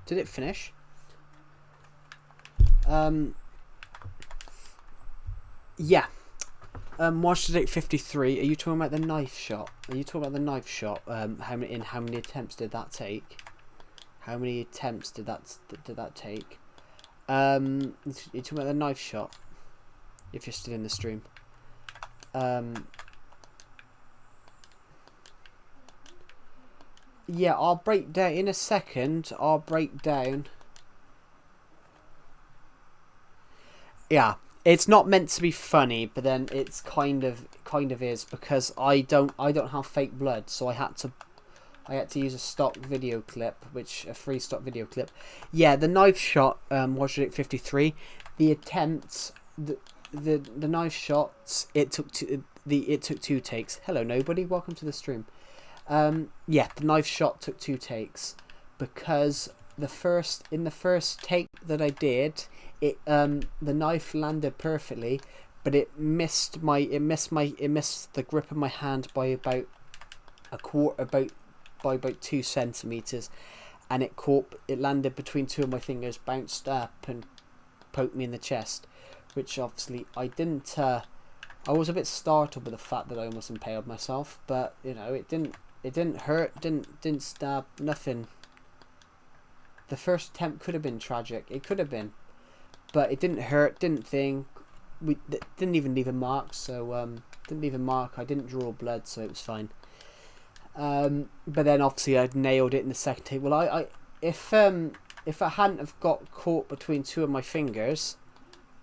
Did it finish? Yeah. Watch the date 53. Are you talking about the knife shot? Are you talking about the knife shot? How many attempts did that take? How many attempts did that take? You talking about the knife shot? If you're still in the stream. Yeah, I'll break down in a second. I'll break down. Yeah, it's not meant to be funny, but then it's kind of is, because I don't have fake blood, so I had to use a stock video clip, a free stock video clip. Yeah, the knife shot. Watched it 53. The attempts, the knife shots. It took two takes. Hello, nobody. Welcome to the stream. Yeah, the knife shot took 2 takes, because the first take that I did, the knife landed perfectly, but it missed the grip of my hand by about about 2 centimeters, and it landed between 2 of my fingers, bounced up and poked me in the chest, which obviously I didn't. I was a bit startled with the fact that I almost impaled myself, but you know, it didn't hurt, didn't stab, nothing. The first attempt could have been tragic. It could have been, but it didn't hurt, didn't think. We didn't even leave a mark, so didn't leave a mark. I didn't draw blood, so it was fine. But then obviously I nailed it in the second take. Well, if I hadn't have got caught between 2 of my fingers,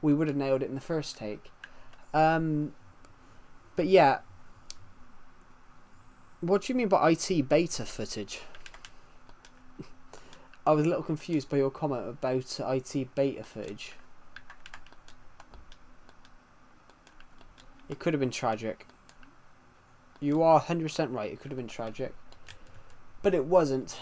we would have nailed it in the first take. But yeah. What do you mean by IT beta footage? I was a little confused by your comment about IT beta footage. It could have been tragic. You are 100% right, it could have been tragic. But it wasn't.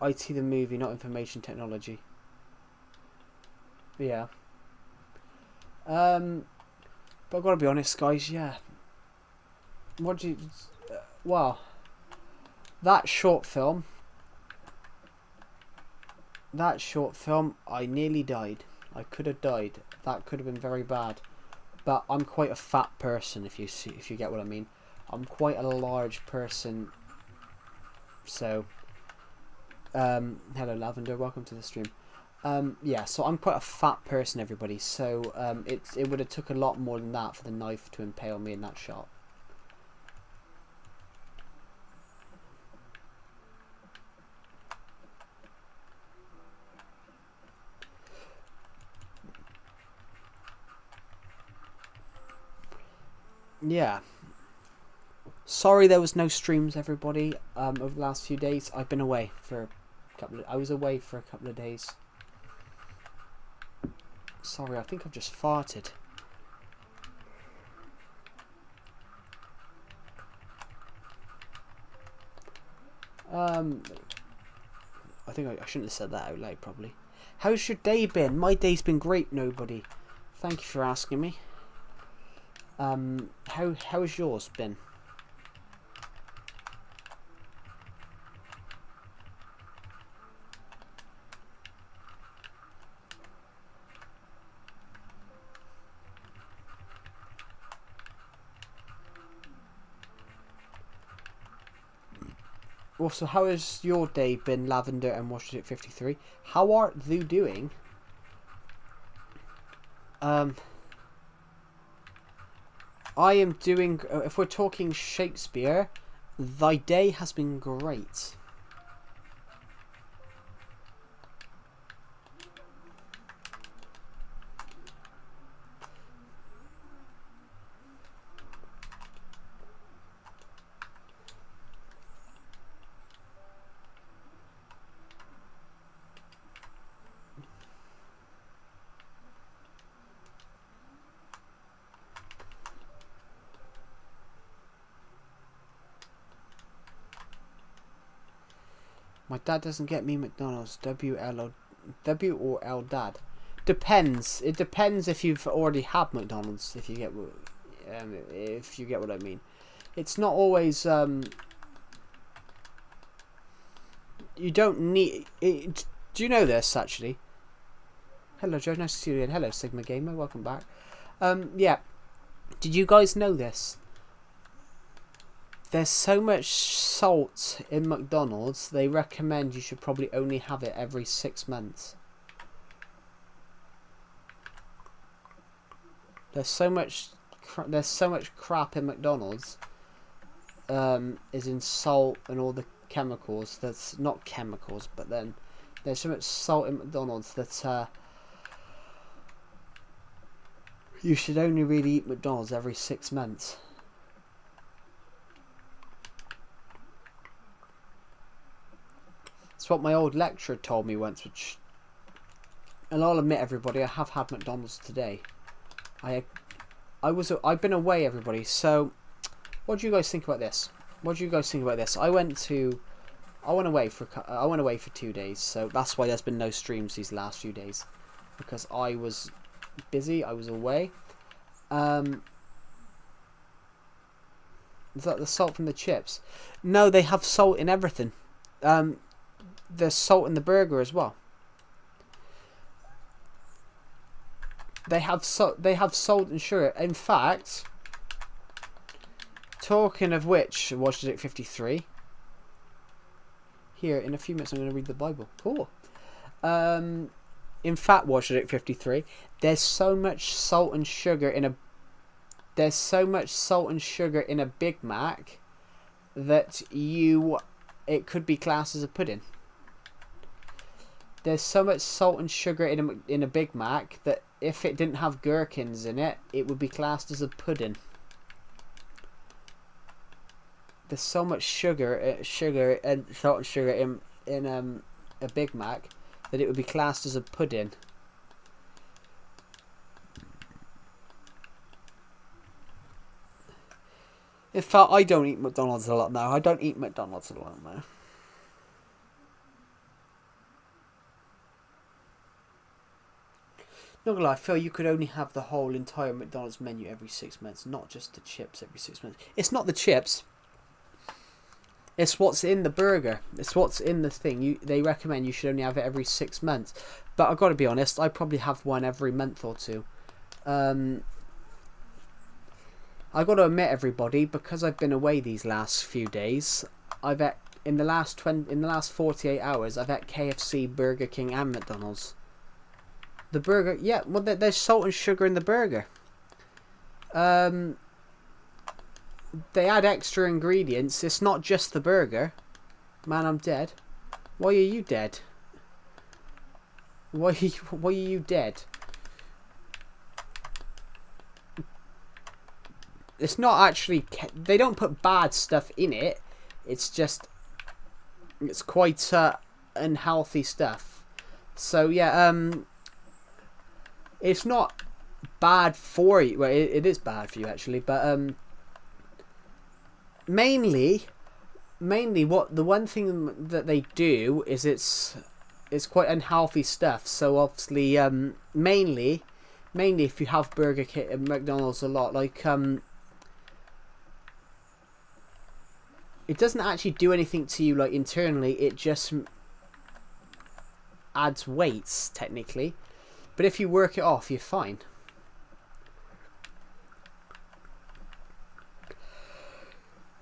IT the movie, not information technology. Yeah. But I've got to be honest, guys, yeah. What do you... well, that short film, I nearly died. I could have died. That could have been very bad. But I'm quite a fat person, if you get what I mean. I'm quite a large person. So, hello Lavender, welcome to the stream. Yeah, so I'm quite a fat person, everybody. So it would have took a lot more than that for the knife to impale me in that shot. Yeah. Sorry there was no streams, everybody. Over the last few days, I've been away for a couple. I was away for a couple of days. Sorry, I think I've just farted. I think I shouldn't have said that out loud, probably. How's your day been? My day's been great, nobody. Thank you for asking me. How's yours been? Also, how has your day been, Lavender and Washington 53? How are you doing? I am doing. If we're talking Shakespeare, thy day has been great. My dad doesn't get me McDonald's. W or L dad. Depends. It depends if you've already had McDonald's. If you get what I mean. It's not always. You don't need. Do you know this actually? Hello Joe, nice to see you again. Hello Sigma Gamer, welcome back. Yeah. Did you guys know this? There's so much salt in McDonald's, they recommend you should probably only have it every 6 months. There's so much crap in McDonald's, is in salt and all the chemicals. That's not chemicals, but then there's so much salt in McDonald's that you should only really eat McDonald's every 6 months. It's what my old lecturer told me once, which, and I'll admit, everybody, I have had McDonald's today. I've been away, everybody. So, what do you guys think about this? I went away for 2 days, so that's why there's been no streams these last few days, because I was busy. I was away. Is that the salt from the chips? No, they have salt in everything. There's salt in the burger as well. They have salt and sugar. In fact, talking of which, watch it 53. Here in a few minutes, I'm going to read the Bible. Cool. In fact, watch it 53. There's so much salt and sugar in a. There's so much salt and sugar in a Big Mac that it could be classed as a pudding. There's so much salt and sugar in a Big Mac that if it didn't have gherkins in it, it would be classed as a pudding. There's so much sugar and salt and sugar in a Big Mac that it would be classed as a pudding. In fact, I don't eat McDonald's a lot now. Not gonna lie, Phil, you could only have the whole entire McDonald's menu every 6 months, not just the chips every 6 months. It's not the chips. It's what's in the burger. It's what's in the thing. They recommend you should only have it every 6 months. But I've got to be honest, I probably have one every month or two. I've got to admit, everybody, because I've been away these last few days, in the last 48 hours, I've had KFC, Burger King, and McDonald's. The burger, yeah. Well, there's salt and sugar in the burger. They add extra ingredients. It's not just the burger. Man, I'm dead. Why are you dead? Why are you dead? It's not actually... They don't put bad stuff in it. It's just... It's quite unhealthy stuff. So, yeah, it's not bad for you. Well, it is bad for you, actually. But, mainly what the one thing that they do is it's quite unhealthy stuff. So obviously mainly if you have Burger King and McDonald's a lot, like it doesn't actually do anything to you like internally, it just adds weights technically, but if you work it off you're fine.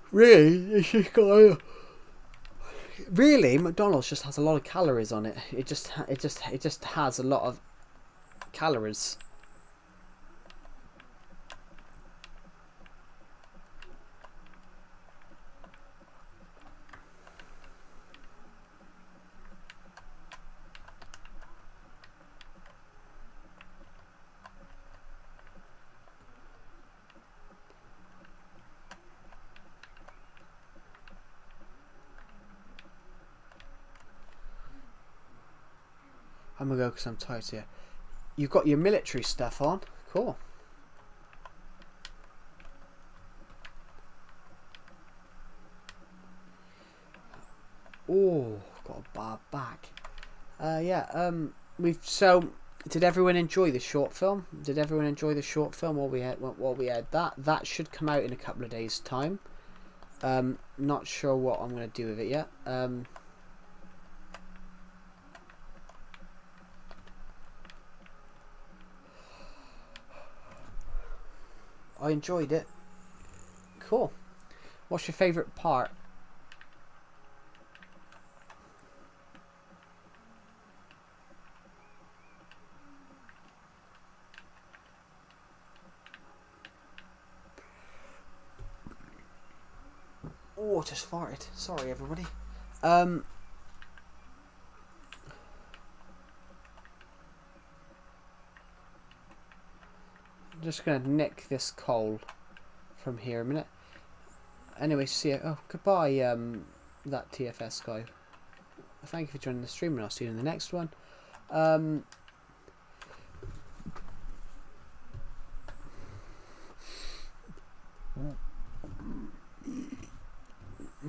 Really, it's just got really, McDonald's just has a lot of calories on it. It just has a lot of calories. I'm gonna go because I'm tired here. You've got your military stuff on. Cool. Oh, got a bad back. Yeah. Did everyone enjoy the short film? Did everyone enjoy the short film? While we had that should come out in a couple of days' time. Not sure what I'm gonna do with it yet. I enjoyed it. Cool. What's your favourite part? Oh, just farted. Sorry, everybody. I'm just going to nick this coal from here a minute. Anyway, see you. Oh, goodbye, that TFS guy. Thank you for joining the stream, and I'll see you in the next one.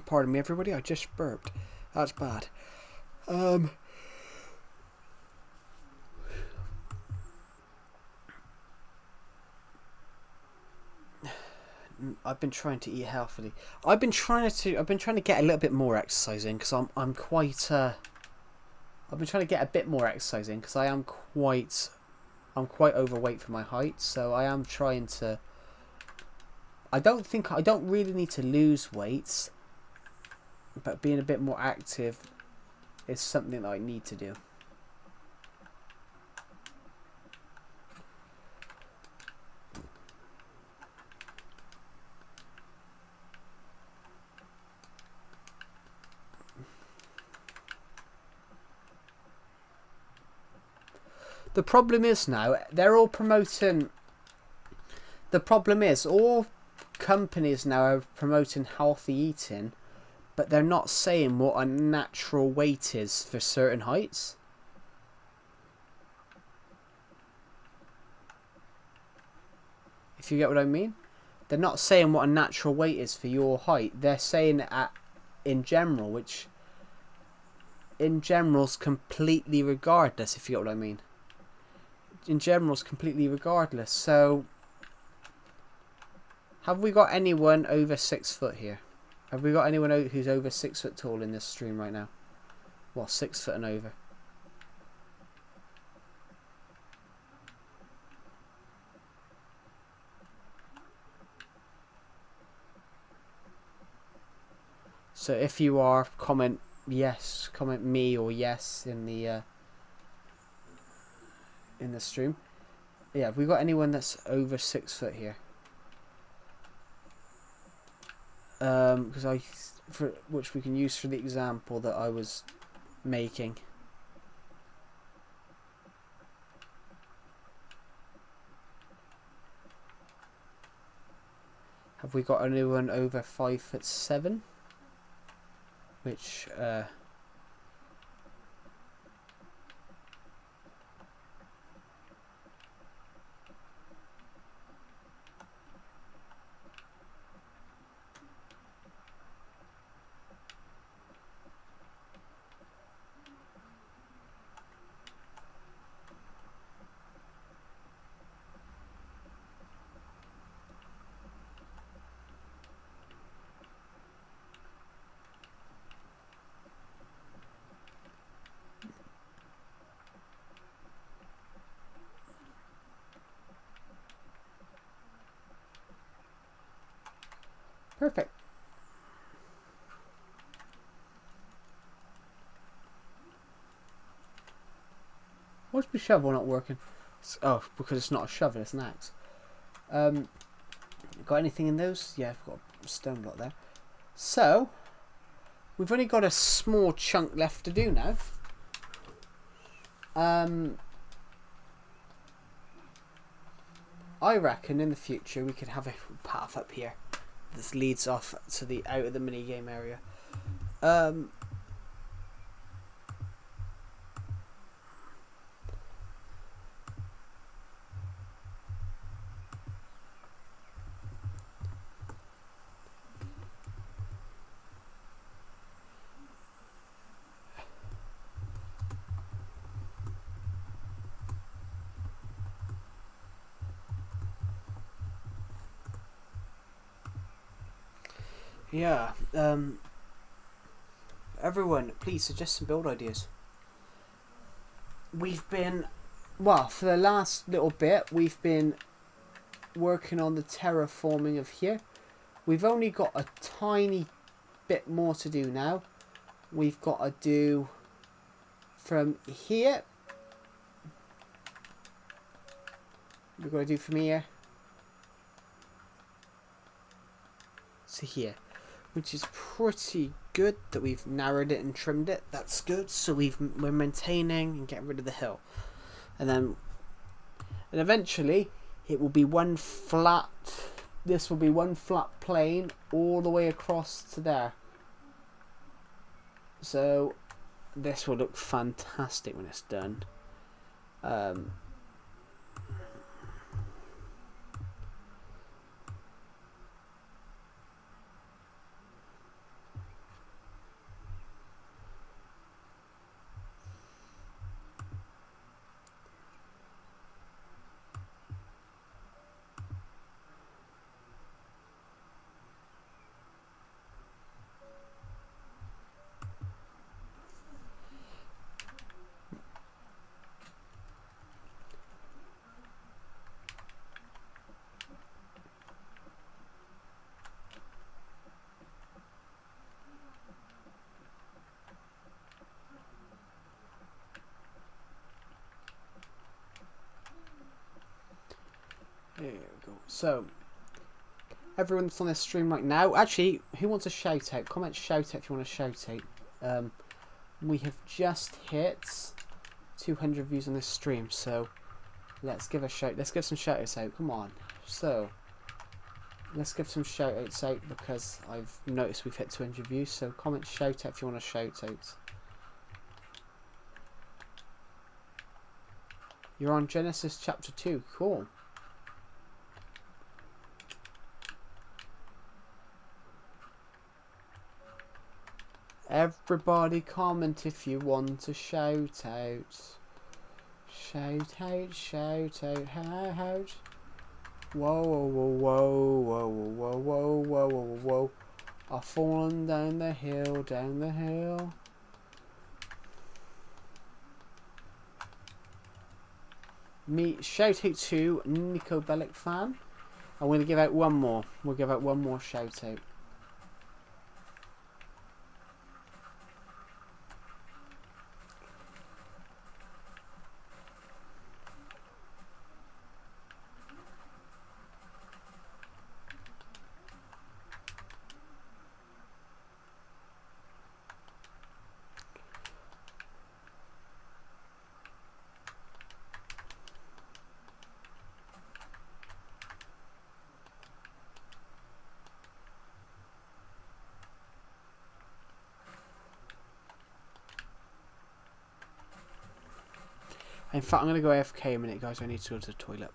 Pardon me, everybody. I just burped. That's bad. I've been trying to eat healthily. I've been trying to get a little bit more exercise in because I'm quite I've been trying to get a bit more exercise in because I'm quite overweight for my height, so I am trying to. I don't really need to lose weight, but being a bit more active is something that I need to do. The problem is now they're all promoting. The problem is all companies now are promoting healthy eating, but they're not saying what a natural weight is for certain heights. If you get what I mean, they're not saying what a natural weight is for your height. They're saying it in general, which in general's completely regardless. If you get what I mean. In general is completely regardless. So have we got anyone over 6 foot here? Have we got anyone who's over 6 foot tall in this stream right now? Well, 6 foot and over. So if you are, comment yes, comment me or yes in the in the stream. Yeah, have we got anyone that's over 6 foot here? Because which we can use for the example that I was making. Have we got anyone over 5'7"? Which perfect. Why's my shovel not working? Oh, because it's not a shovel, it's an axe. Got anything in those? Yeah, I've got a stone block there. So, we've only got a small chunk left to do now. I reckon in the future we could have a path up here. This leads off to the out of the minigame area. Yeah, everyone, please suggest some build ideas. We've been, well, for the last little bit, we've been working on the terraforming of here. We've only got a tiny bit more to do now. We've got to do from here. We've got to do from here to here. Which is pretty good that we've narrowed it and trimmed it. That's good. So we're maintaining and getting rid of the hill, and eventually it will be one flat. This will be one flat plane all the way across to there. So this will look fantastic when it's done. There we go. So, everyone that's on this stream right now, actually, who wants a shout out? Comment shout out if you want a shout out. We have just hit 200 views on this stream, so let's give a shout. Let's give some shout outs out. Come on. So, let's give some shout outs out because I've noticed we've hit 200 views. So, comment shout out if you want a shout out. You're on Genesis chapter 2. Cool. Everybody comment if you want a shout out. Shout out, shout out, shout. Whoa, whoa, whoa, whoa, whoa, whoa, whoa, whoa, whoa. I've fallen down the hill, down the hill. Shout out to Nico Bellic fan. I'm going to give out one more. We'll give out one more shout out. In fact, I'm going to go AFK a minute, guys. I need to go to the toilet.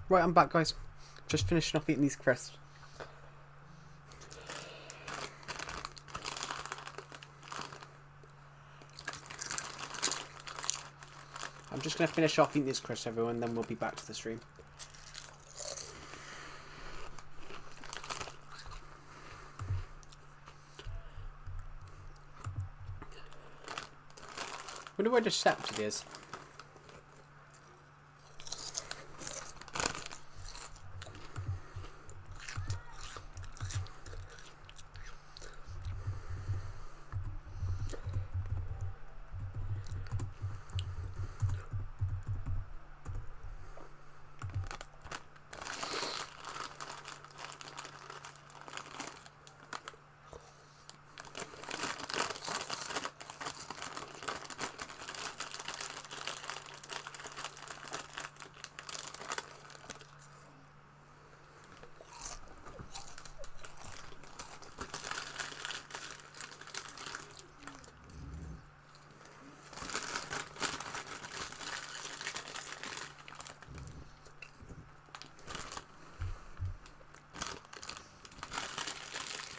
Right, I'm back, guys. Just finishing off eating these crisps. I'm just going to finish off eating these crisps, everyone, then we'll be back to the stream. I wonder where Decepted is.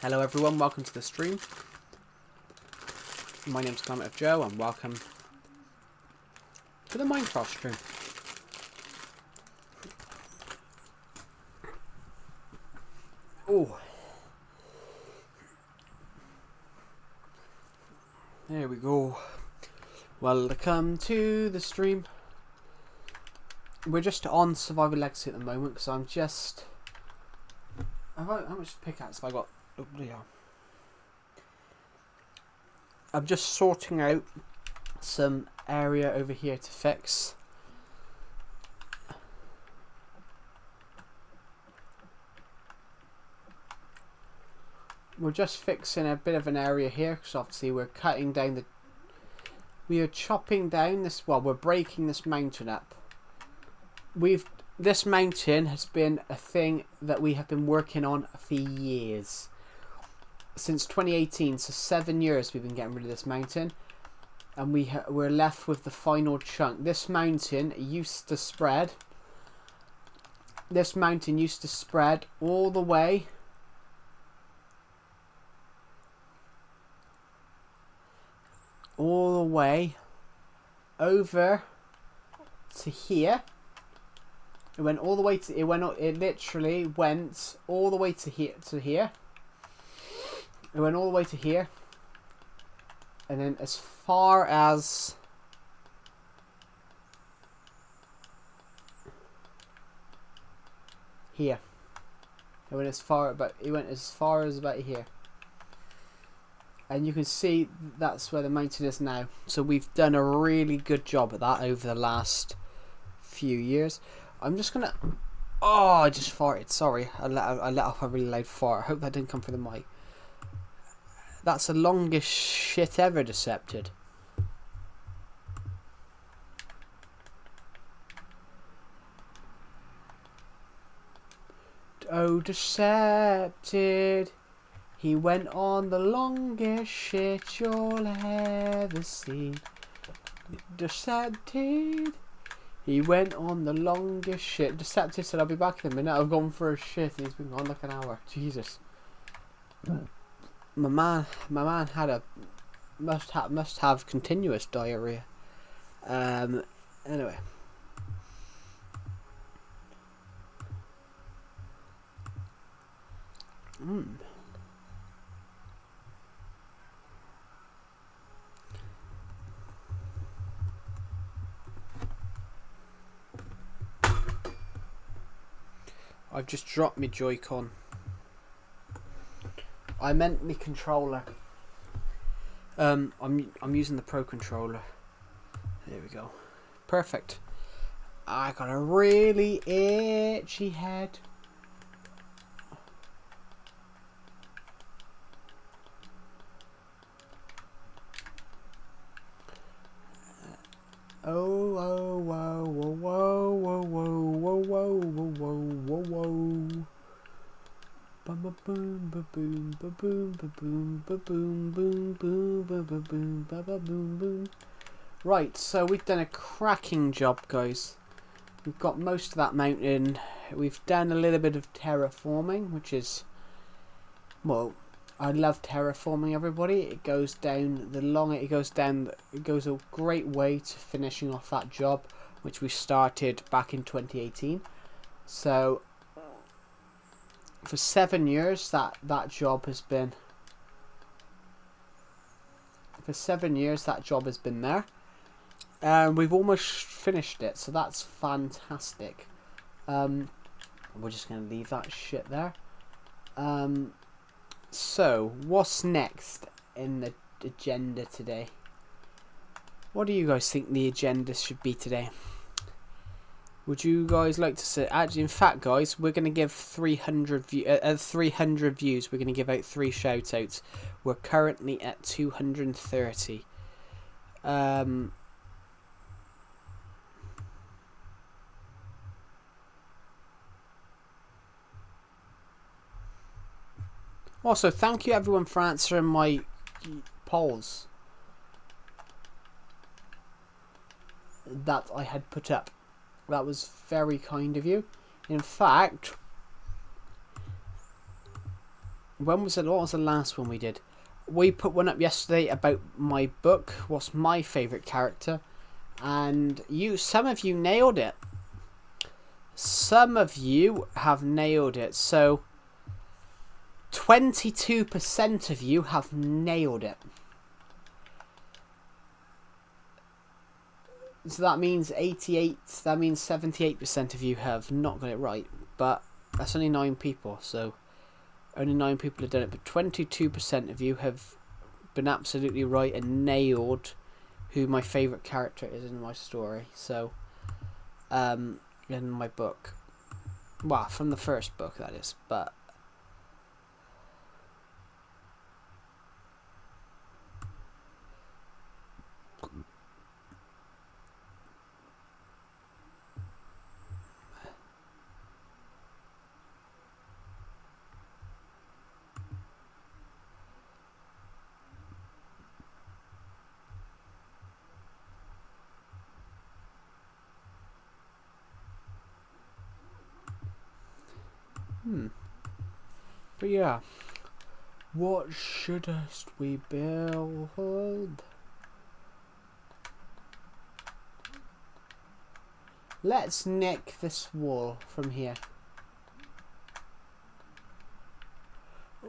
Hello everyone, welcome to the stream. My name's Climate of Joe and welcome to the Minecraft stream. Oh. There we go. Welcome to the stream. We're just on Survival Legacy at the moment because I'm just... How much pickaxe have I got? Oh, yeah. I'm just sorting out some area over here to fix. We're just fixing a bit of an area here because obviously we're cutting down the... We are chopping down this... Well, we're breaking this mountain up. This mountain has been a thing that we have been working on for years. Since 2018, so 7 years we've been getting rid of this mountain, and we're left with the final chunk. This mountain used to spread. This mountain used to spread all the way over to here. It went all the way to it literally went all the way to here. It went all the way to here, and then as far as here. It went as far as about here, and you can see that's where the mountain is now. So we've done a really good job at that over the last few years. I'm just gonna... Oh, I just farted. Sorry, I let off a really loud fart. I hope that didn't come through the mic. That's the longest shit ever, Decepted. Oh, Decepted. He went on the longest shit you'll ever seen. Decepted. He went on the longest shit. Decepted said, I'll be back in a minute. I've gone for a shit and he's been gone like an hour. Jesus. My man had a must have continuous diarrhea. Anyway. I've just dropped my Joy-Con. I meant my controller. I'm using the Pro controller. There we go. Perfect. I got a really itchy head. Oh, whoa, whoa, whoa, whoa, whoa, whoa, whoa, whoa, whoa, whoa. Boom, boom, boom, boom, boom, boom, boom, boom, boom, boom, boom, boom, boom. Right, so we've done a cracking job, guys. we've got most of that mountain. We've done a little bit of terraforming, which is, well, I love terraforming, everybody. It goes down, the longer it goes down, it goes a great way to finishing off that job, which we started back in 2018. So for 7 years that job has been, there, and we've almost finished it, so that's fantastic. We're just going to leave that shit there. So what's next in the agenda today? What do you guys think the agenda should be today? Would you guys like to say? Actually, in fact, guys, we're going to give 300 views. We're going to give out 3 shout outs. We're currently at 230. Also, thank you everyone for answering my polls that I had put up. That was very kind of you. In fact, what was the last one we did? We put one up yesterday about my book. What's my favourite character? And some of you nailed it. Some of you have nailed it. So 22% of you have nailed it. So that means 78% of you have not got it right. But that's only 9 people, so only 9 people have done it. But 22% of you have been absolutely right and nailed who my favourite character is in my story. So, in my book. Well, from the first book, that is. But But yeah, what shouldest we build? Let's nick this wall from here.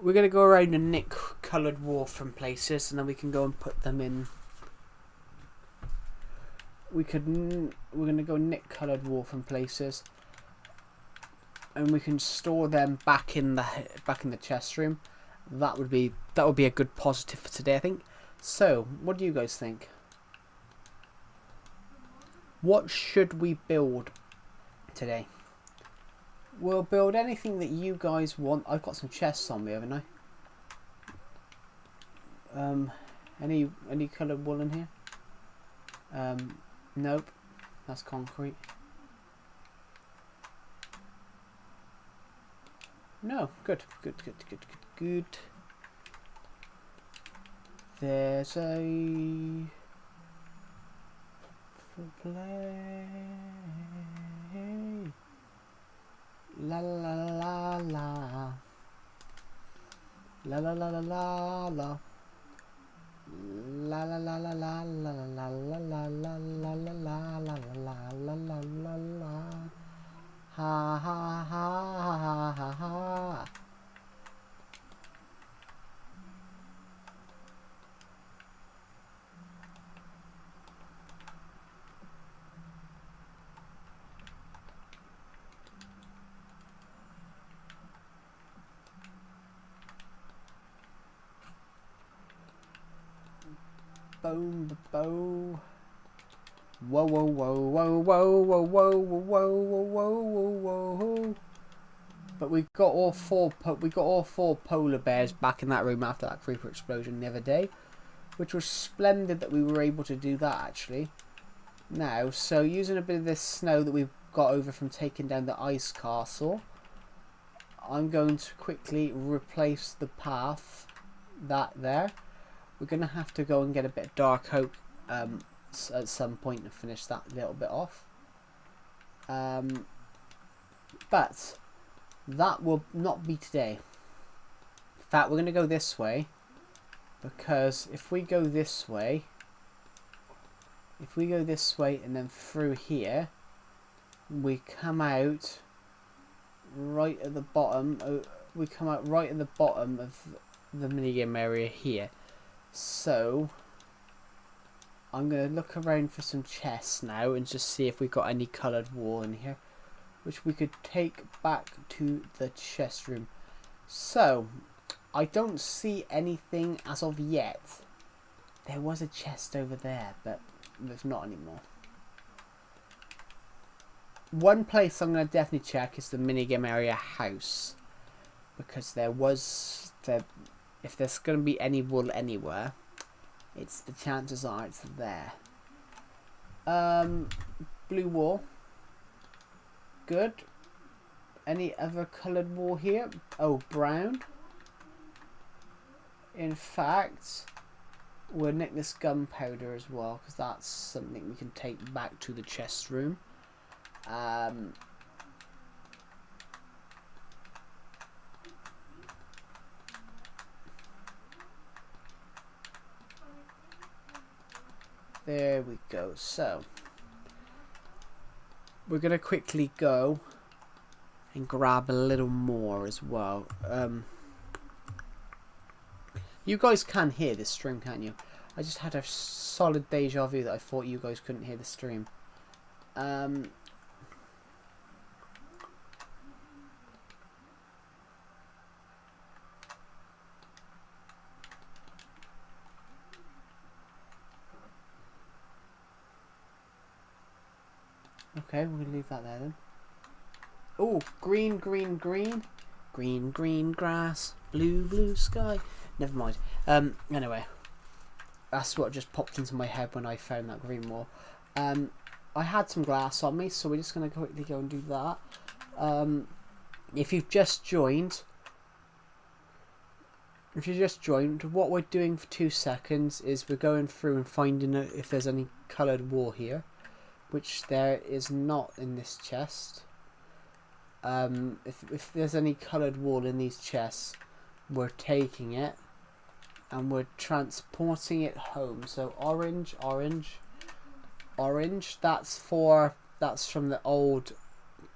We're going to go around and nick coloured wall from places, and then we can go and put them in. We're going to go nick coloured wall from places, and we can store them back in the chest room. That would be a good positive for today, I think. So, what do you guys think? What should we build today? We'll build anything that you guys want. I've got some chests on me, haven't I? Any coloured wool in here? Nope. That's concrete. No, good. There's a play. La la la la. La la la la la la. La la la la la la la la la la la la la la la la la. Ha ha ha ha ha ha. Boom, bow. Whoa, whoa, whoa, whoa, whoa, whoa, whoa, whoa, whoa, whoa, whoa. But we got all four polar bears back in that room after that creeper explosion the other day, which was splendid that we were able to do that actually. Now, so using a bit of this snow that we've got over from taking down the ice castle, I'm going to quickly replace the path there. We're going to have to go and get a bit of dark oak at some point and finish that little bit off. But that will not be today. In fact, we're going to go this way, because if we go this way, and then through here, we come out right at the bottom. We come out right at the bottom of the minigame area here. So I'm going to look around for some chests now and just see if we've got any coloured wool in here, which we could take back to the chest room. So I don't see anything as of yet. There was a chest over there, but there's not anymore. One place I'm going to definitely check is the minigame area house, because if there's going to be any wool anywhere, the chances are it's there. Blue wool. Good. Any other coloured wool here? Oh, brown. In fact, we'll nick this gunpowder as well, because that's something we can take back to the chest room. There we go. So we're gonna quickly go and grab a little more as well. You guys can hear this stream, can't you? I just had a solid deja vu that I thought you guys couldn't hear the stream. Okay, we're gonna leave that there then. Oh, green, green, green. Green, green grass. Blue, blue sky. Never mind. Anyway. That's what just popped into my head when I found that green wall. I had some glass on me, so we're just gonna quickly go and do that. If you've just joined, what we're doing for 2 seconds is we're going through and finding if there's any coloured wool here, which there is not in this chest. If there's any coloured wool in these chests, we're taking it and we're transporting it home. So orange, orange, orange. That's from the old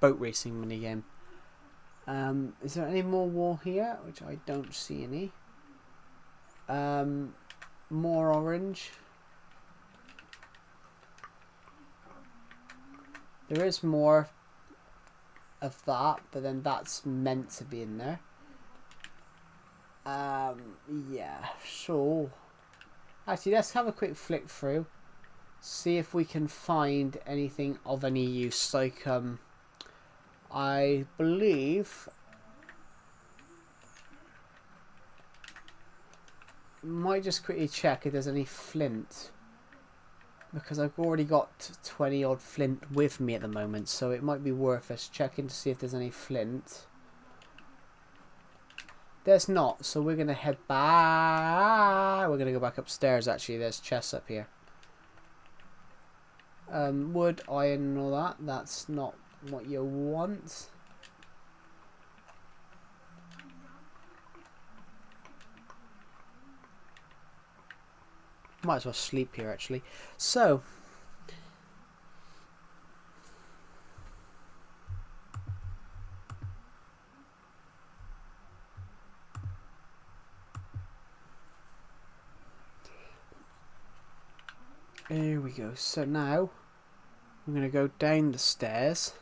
boat racing minigame. Is there any more wool here? Which I don't see any. More orange. There is more of that, but then that's meant to be in there. Yeah, so actually let's have a quick flick through, see if we can find anything of any use. Like I believe might just quickly check if there's any flint, because I've already got 20 odd flint with me at the moment, so it might be worth us checking to see if there's any flint. There's not, so we're going to head back. We're going to go back upstairs, actually. There's chests up here. Wood, iron and all that. That's not what you want. Might as well sleep here, actually. So there we go. So now I'm going to go down the stairs.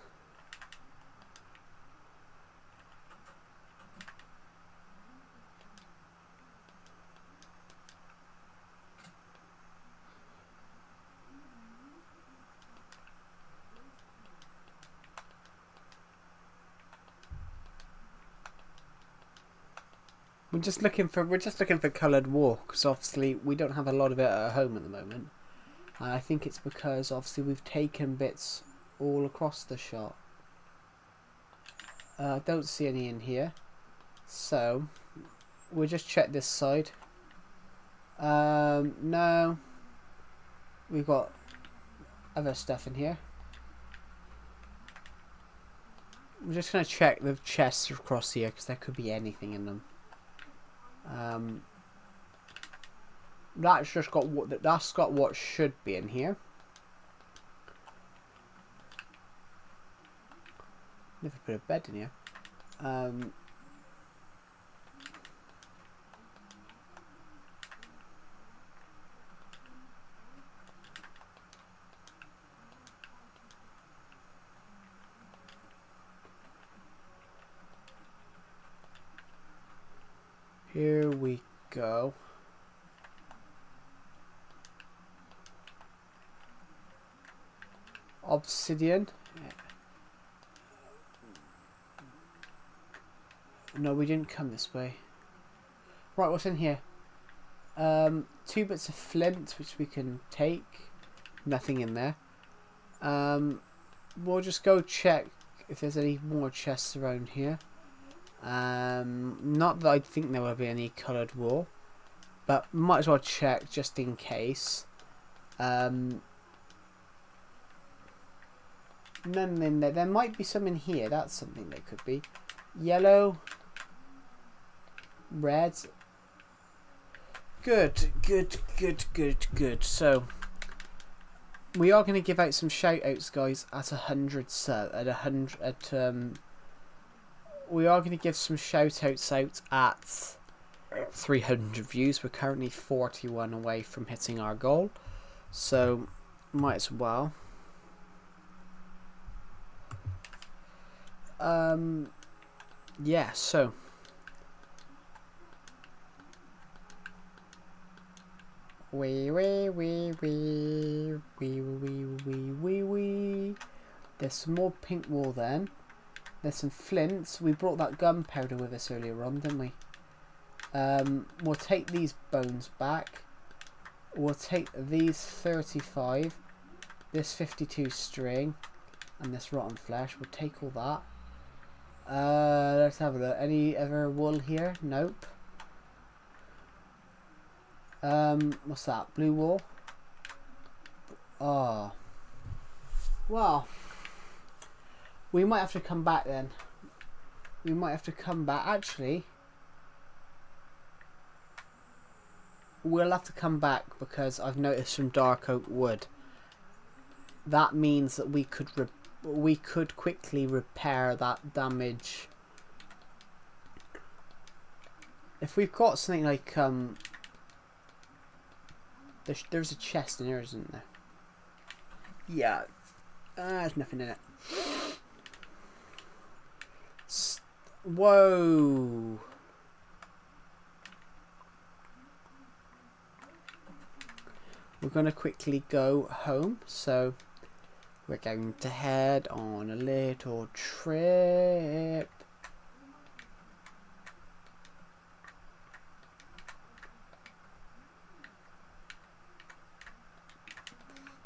We're just looking for coloured wool, because obviously we don't have a lot of it at home at the moment. And I think it's because obviously we've taken bits all across the shop. I don't see any in here, so we'll just check this side. No, we've got other stuff in here. I'm just going to check the chests across here because there could be anything in them. That's just got what should be in here. Never put a bed in here. Here we go. Obsidian. No, we didn't come this way. Right, what's in here? 2 bits of flint, which we can take. Nothing in there. We'll just go check if there's any more chests around here. Not that I think there will be any coloured wool, but might as well check just in case. None in there. There might be some in here. That's something that could be. Yellow. Red. Good. So we are going to give out some shout outs, guys, at 100 we are going to give some shout outs out at 300 views. We're currently 41 away from hitting our goal, so might as well. Yeah, so wee. There's some more pink wool then. There's some flints. We brought that gunpowder with us earlier on, didn't we? We'll take these bones back. We'll take these 35, this 52 string, and this rotten flesh. We'll take all that. Let's have a look. Any other wool here? Nope. What's that? Blue wool? Oh. Well, we might have to come back then. We might have to come back. Actually, we'll have to come back because I've noticed some dark oak wood. That means that we could quickly repair that damage. If we've got something like there's a chest in there, isn't there? Yeah, there's nothing in it. Whoa. We're going to quickly go home, so we're going to head on a little trip.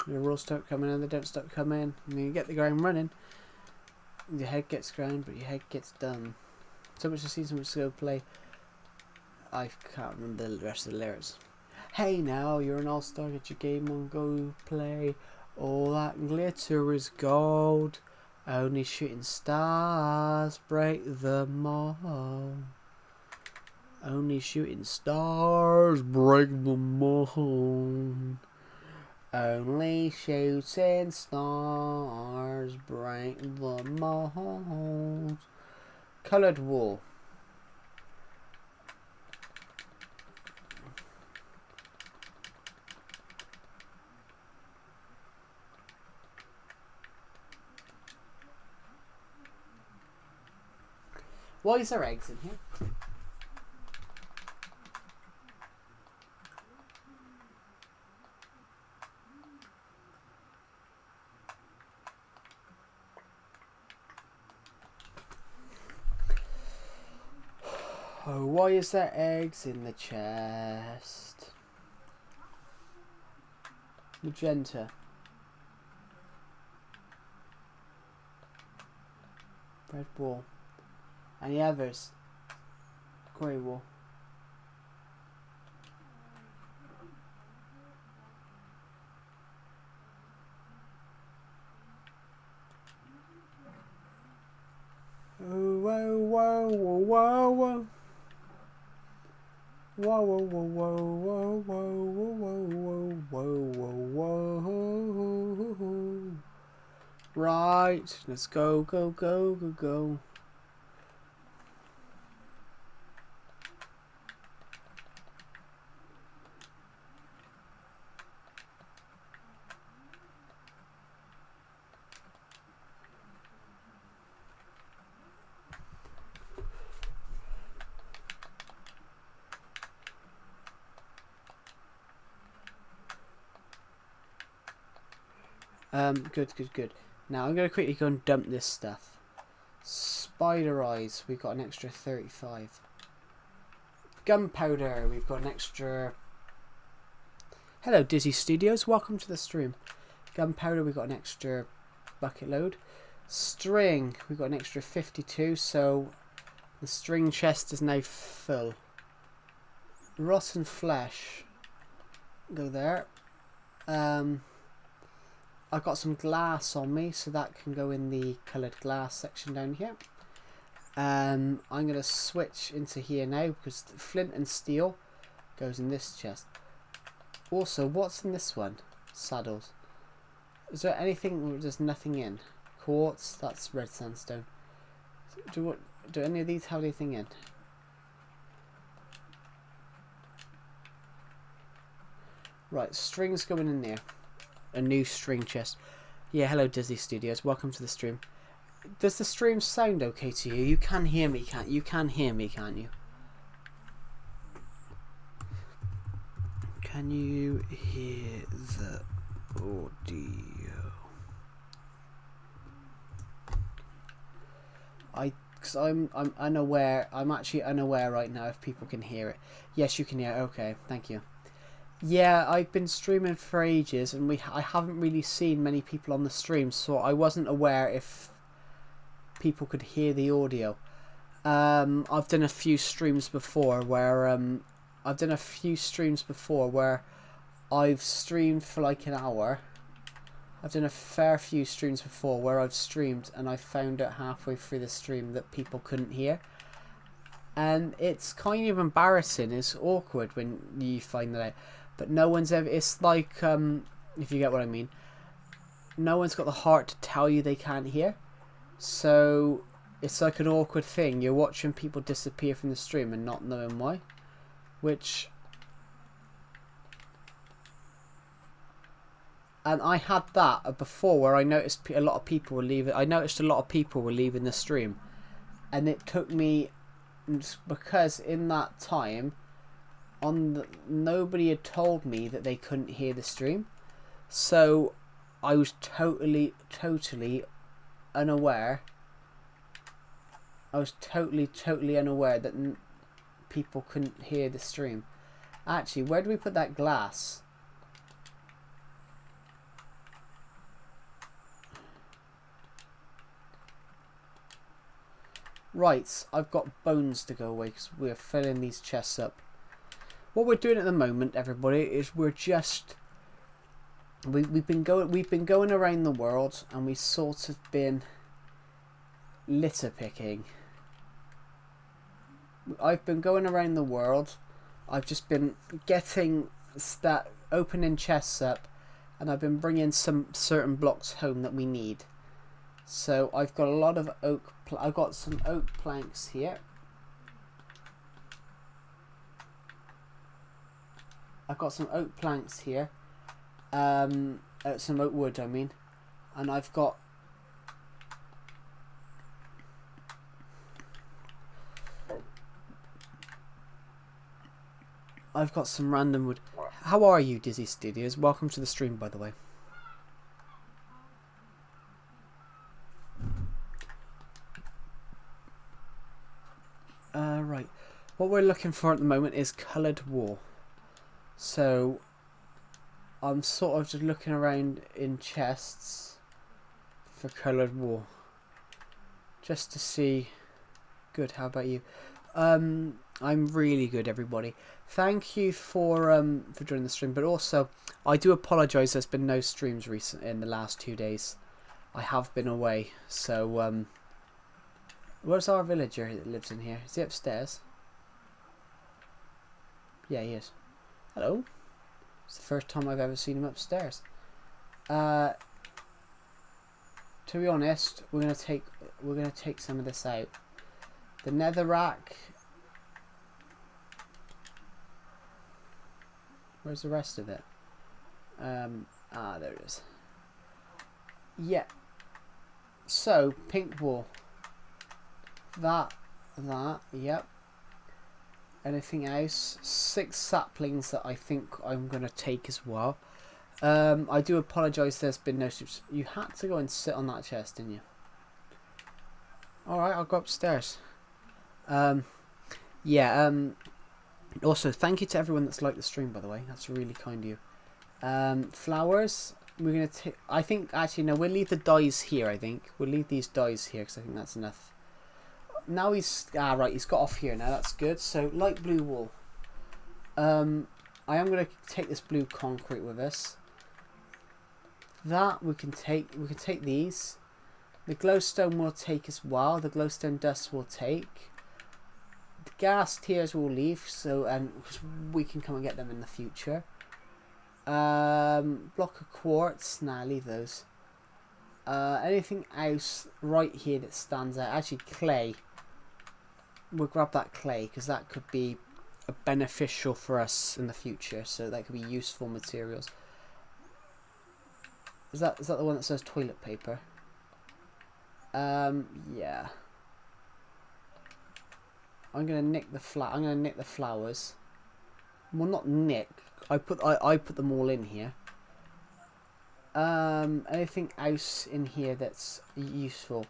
The rules start coming in, they don't stop coming. And you get the ground running. Your head gets ground, but your head gets done. So much to see, so much to go play. I can't remember the rest of the lyrics. Hey now, you're an all-star, get your game on, go play. All that glitter is gold. Only shooting stars break the mold. Only shooting stars break the mold. Only shooting stars break the mold. Coloured wool. Why is there eggs in here? Oh, why is there eggs in the chest? Magenta. Red wool. Any others? Grey wool. Whoa, whoa, whoa, whoa, whoa, whoa, whoa, whoa, whoa, whoa. Right, let's go, go, go, go, go. Good, good, good. Now I'm going to quickly go and dump this stuff. Spider eyes, we've got an extra 35. Gunpowder, we've got an extra... Hello Dizzy Studios, welcome to the stream. Gunpowder, we've got an extra bucket load. String, we've got an extra 52, so the string chest is now full. Rotten flesh, go there. I've got some glass on me, so that can go in the coloured glass section down here. I'm going to switch into here now because flint and steel goes in this chest. Also, what's in this one? Saddles. Is there anything? There's nothing in. Quartz, that's red sandstone. Do any of these have anything in? Right, strings going in there. A new string chest. Yeah, hello Disney Studios, welcome to the stream. Does the stream sound okay to you? You can hear me, can't you? You can hear me, can't you? Can you hear the audio? Because I'm unaware. I'm actually unaware right now if people can hear it. Yes, you can hear it. Okay, thank you. Yeah, I've been streaming for ages and I haven't really seen many people on the stream, so I wasn't aware if people could hear the audio. I've done a few streams before where I've streamed for like an hour. I've done a fair few streams before where I've streamed and I found out halfway through the stream that people couldn't hear. And it's kind of embarrassing, it's awkward when you find that out. But no one's ever, it's like, if you get what I mean, no one's got the heart to tell you they can't hear. So it's like an awkward thing. You're watching people disappear from the stream and not knowing why. Which, and I had that before where I noticed a lot of people were leaving. I noticed a lot of people were leaving the stream. And it took me, because in that time, nobody had told me that they couldn't hear the stream, so I was totally unaware. I was totally unaware that people couldn't hear the stream. Actually, where do we put that glass? Right, I've got bones to go away because we're filling these chests up. What we're doing at the moment, everybody, is we're just we've been going around the world and we've sort of been litter picking. I've been going around the world. I've just been opening chests up, and I've been bringing some certain blocks home that we need. So I've got a lot of oak. I've got some oak planks here. I've got some oak planks here, some oak wood I mean, and I've got some random wood. How are you, Dizzy Studios? Welcome to the stream, by the way. Right, what we're looking for at the moment is coloured wool. So I'm sort of just looking around in chests for coloured wool, just to see. Good, how about you? I'm really good, everybody. Thank you for joining the stream, but also I do apologise. There's been no streams in the last 2 days. I have been away, so where's our villager that lives in here? Is he upstairs? Yeah, he is. Hello. It's the first time I've ever seen him upstairs. To be honest, we're gonna take some of this out. The netherrack. Where's the rest of it? There it is. Yeah. So pink wool. That. Yep. Anything else? 6 saplings that I think I'm gonna take as well. I do apologise. There's been no. You had to go and sit on that chest, didn't you? All right, I'll go upstairs. Yeah. Also, thank you to everyone that's liked the stream. By the way, that's really kind of you. Flowers. We're gonna take. I think actually no. We'll leave the dyes here. I think we'll leave these dyes here because I think that's enough. Now he's right. He's got off here now. That's good. So light blue wool. I am gonna take this blue concrete with us. That we can take. We can take these. The glowstone we'll take as well. The glowstone dust we'll take. The gas tiers we'll leave. So because we can come and get them in the future. Block of quartz. Nah, leave those. Anything else right here that stands out? Actually, clay. We'll grab that clay because that could be beneficial for us in the future. So that could be useful materials. Is that the one that says toilet paper? Yeah. I'm gonna nick the flowers. Well, not nick. I put them all in here. Anything else in here that's useful?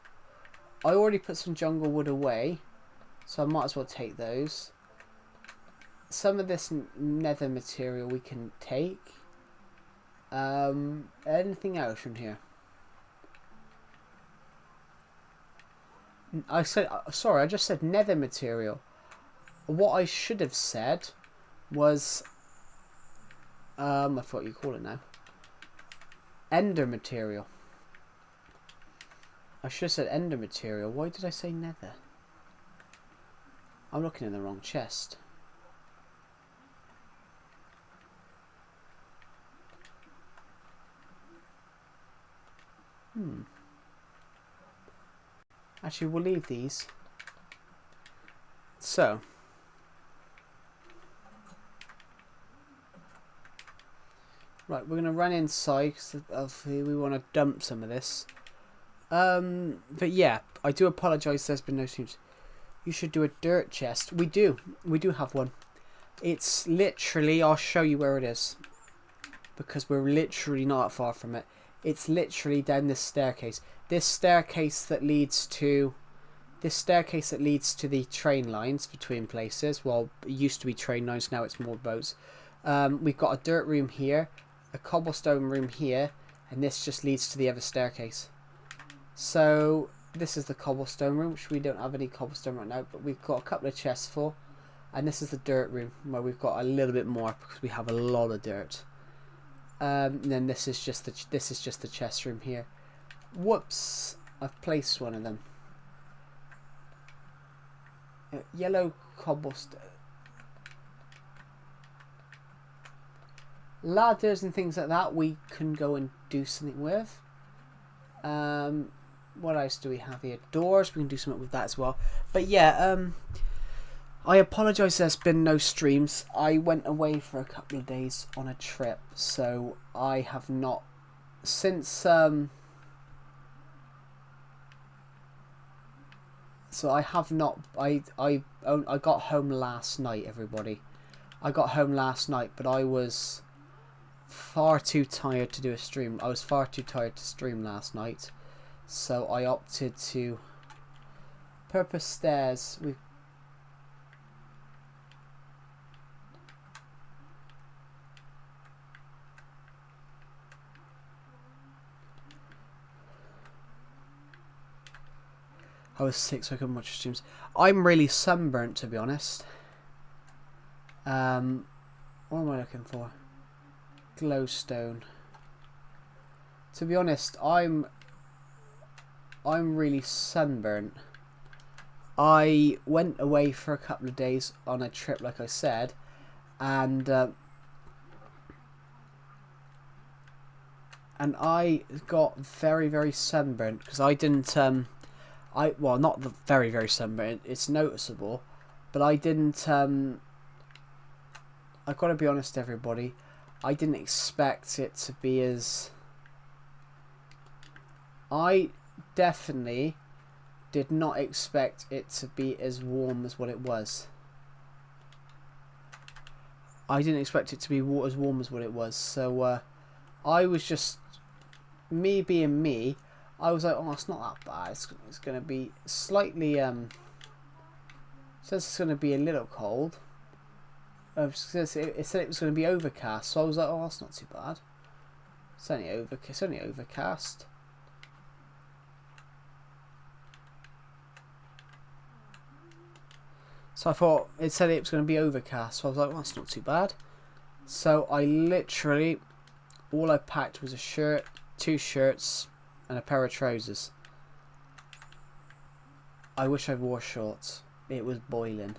I already put some jungle wood away, so I might as well take those. Some of this nether material we can take. Anything else from here? I said sorry. I just said nether material. What I should have said was I forgot what you call it now. Ender material. I should have said ender material. Why did I say nether? I'm looking in the wrong chest. Actually, we'll leave these. So. Right, we're going to run inside because we want to dump some of this. But yeah, I do apologise there's been no streams. You should do a dirt chest. We do have one. It's literally, I'll show you where it is. Because we're literally not that far from it. It's literally down this staircase. This staircase that leads to the train lines between places. Well, it used to be train lines, now it's more boats. We've got a dirt room here, a cobblestone room here, and this just leads to the other staircase. So this is the cobblestone room, which we don't have any cobblestone right now, but we've got a couple of chests full. And this is the dirt room, where we've got a little bit more because we have a lot of dirt. And then this is just the chest room here. Whoops! I've placed one of them. Yellow cobblestone. Ladders and things like that we can go and do something with. What else do we have here? Doors, we can do something with that as well. But yeah, I apologise there's been no streams. I went away for a couple of days on a trip, so I have not since so I have not I got home last night, everybody. I got home last night, but I was far too tired to do a stream. I was far too tired to stream last night, so I opted to purpose stairs. I was sick, so I couldn't watch streams. I'm really sunburnt, to be honest. What am I looking for? Glowstone. To be honest, I'm really sunburnt. I went away for a couple of days on a trip, like I said, and I got very, very sunburned because I didn't well, not the very, very sunburned, it's noticeable, but I didn't I've got to be honest, everybody, I didn't expect it to be as... I definitely did not expect it to be as warm as what it was. I didn't expect it to be as warm as what it was. So I was just, me being me, I was like, oh, it's not that bad. It's going to be slightly, says it's going to be a little cold. It said it was going to be overcast. So I was like, oh, that's not too bad. It's only overcast. So I thought, it said it was going to be overcast, so I was like, well, that's not too bad. So I literally, all I packed was a shirt, 2 shirts, and a pair of trousers. I wish I'd wore shorts. It was boiling.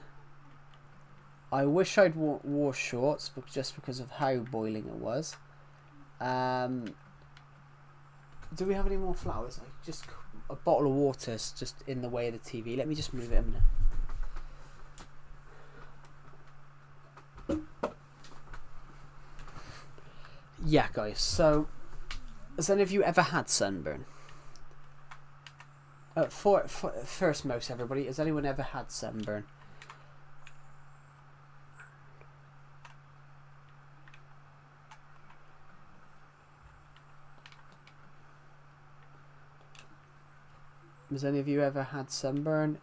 I wish I'd wore shorts, but just because of how boiling it was. Do we have any more flowers? Just a bottle of water's just in the way of the TV. Let me just move it a minute. Yeah, guys, so has any of you ever had sunburn? First most, everybody, has anyone ever had sunburn? Has any of you ever had sunburn?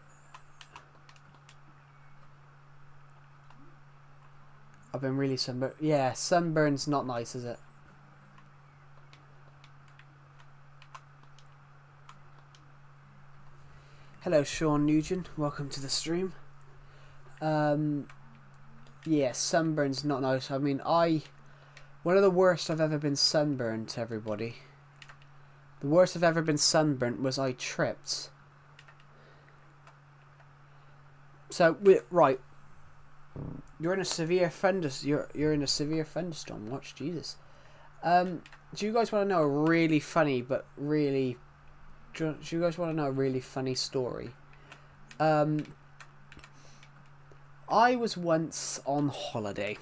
I've been really sunburned. Yeah, sunburn's not nice, is it? Hello, Sean Nugent. Welcome to the stream. Yeah, sunburn's not nice. I mean, one of the worst I've ever been sunburned, to everybody. The worst I've ever been sunburnt was I tripped. So, right. You're in a severe You're in a severe thunderstorm. Watch, Jesus. Do you guys want to know a really funny but really... Do you guys want to know a really funny story? I was once on holiday.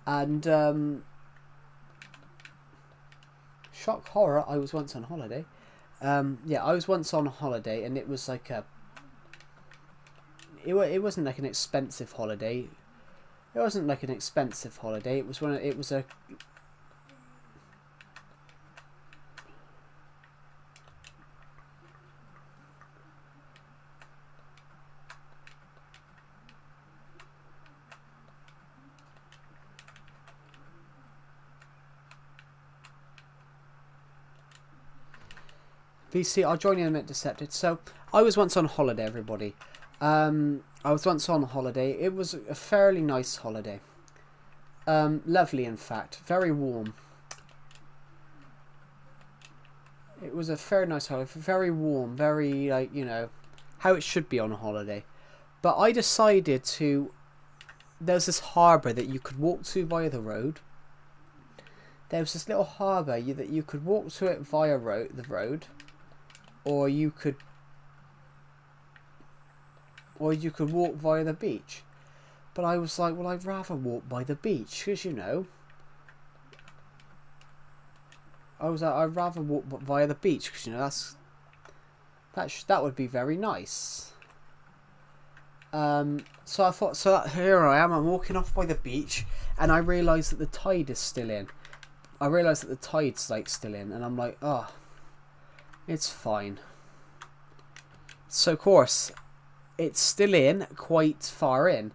And shock horror, I was once on holiday. Yeah, I was once on holiday, and it was like a... It wasn't like an expensive holiday. It wasn't like an expensive holiday. It was a... VC, I'll join you in a minute, Decepted. So, I was once on holiday, everybody. I was once on holiday. It was a fairly nice holiday. Lovely, in fact. Very warm. It was a very nice holiday. Very warm. Very, like, you know, how it should be on a holiday. But I decided to... There's this harbour that you could walk to via the road. There was this little harbour that you could walk to it via the road. Or you could walk via the beach. But I was like, well, I'd rather walk by the beach, because, you know, I was like, I'd rather walk via the beach, because, you know, that would be very nice. So I thought, here I am, I'm walking off by the beach, and I realised that the tide is still in. Still in, and I'm like, oh, it's fine. So, of course, it's still in, quite far in.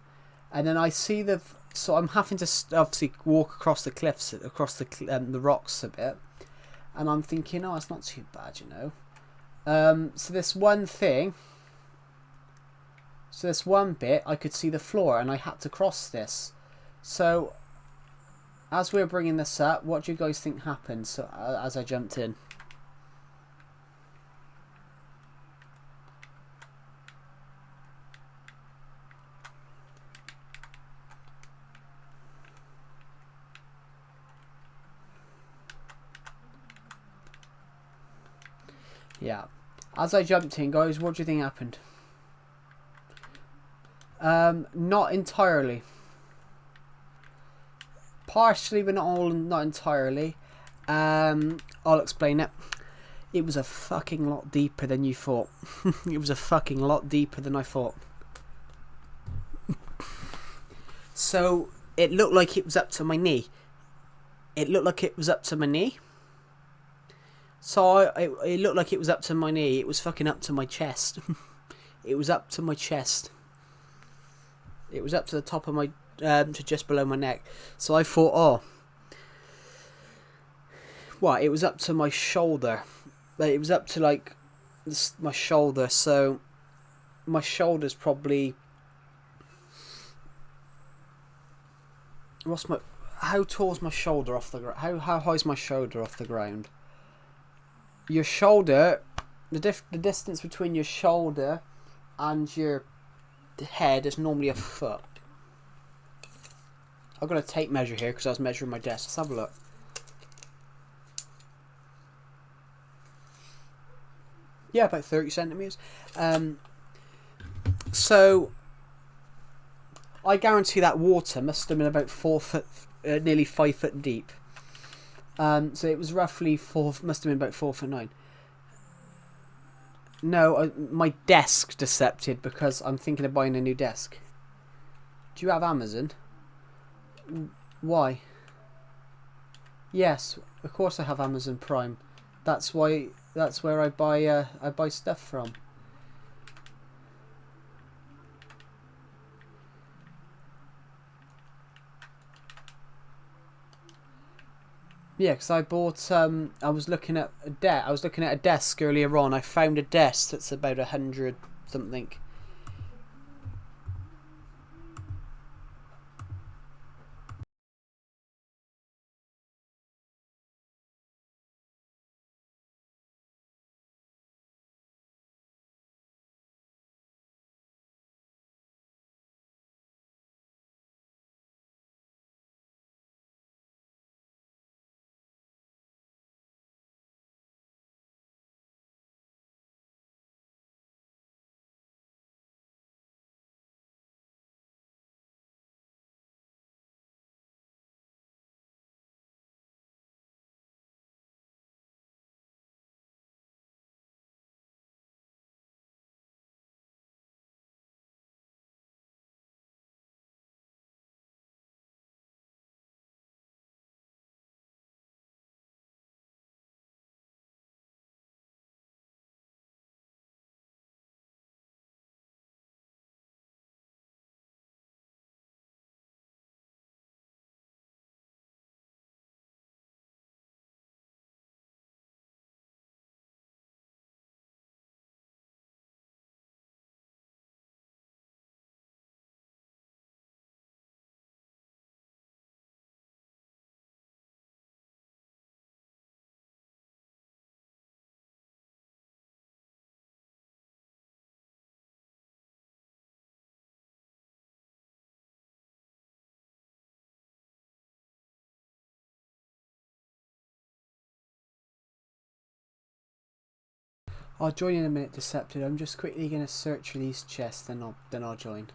And then I see so I'm having to obviously walk across the cliffs, across the rocks a bit. And I'm thinking, oh, it's not too bad, you know. So this one bit, I could see the floor, and I had to cross this. So, as we're bringing this up, what do you guys think happened as I jumped in? Yeah. As I jumped in, guys, what do you think happened? Not entirely. Partially, but not entirely. I'll explain it. It was a fucking lot deeper than you thought. It was a fucking lot deeper than I thought. So, it looked like it was up to my knee. It looked like it was up to my knee. So, it looked like it was up to my knee. It was fucking up to my chest. It was up to my chest. It was up to the top of my... to just below my neck. So I thought, oh... What? It was up to my shoulder. It was up to, like, my shoulder. So, my shoulder's probably... What's my... How tall's my shoulder off the ground? How high's my shoulder off the ground? Your shoulder... The distance between your shoulder and your head is normally a foot. I've got a tape measure here because I was measuring my desk. Let's have a look. Yeah, about 30 centimetres. So, I guarantee that water must have been about 4 foot, nearly 5 foot deep. So it was roughly must have been about 4'9". No, my desk decepted because I'm thinking of buying a new desk. Do you have Amazon? Why? Yes, of course I have Amazon Prime. That's why. That's where I buy stuff from. Yeah, because I bought. I was looking at a desk earlier on. I found a desk that's about 100 something. I'll join in a minute, Decepted. I'm just quickly gonna search for these chests, then I'll join.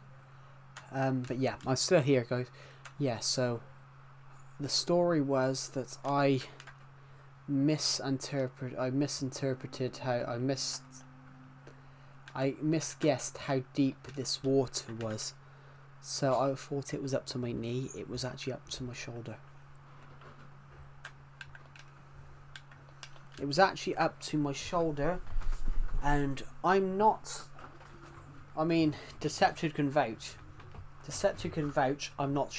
But yeah, I'm still here, guys. Yeah, so the story was that I misguessed how deep this water was. So I thought it was up to my knee. It was actually up to my shoulder. It was actually up to my shoulder. And I'm not... I mean, Decepted can vouch. Decepted can vouch. I'm not...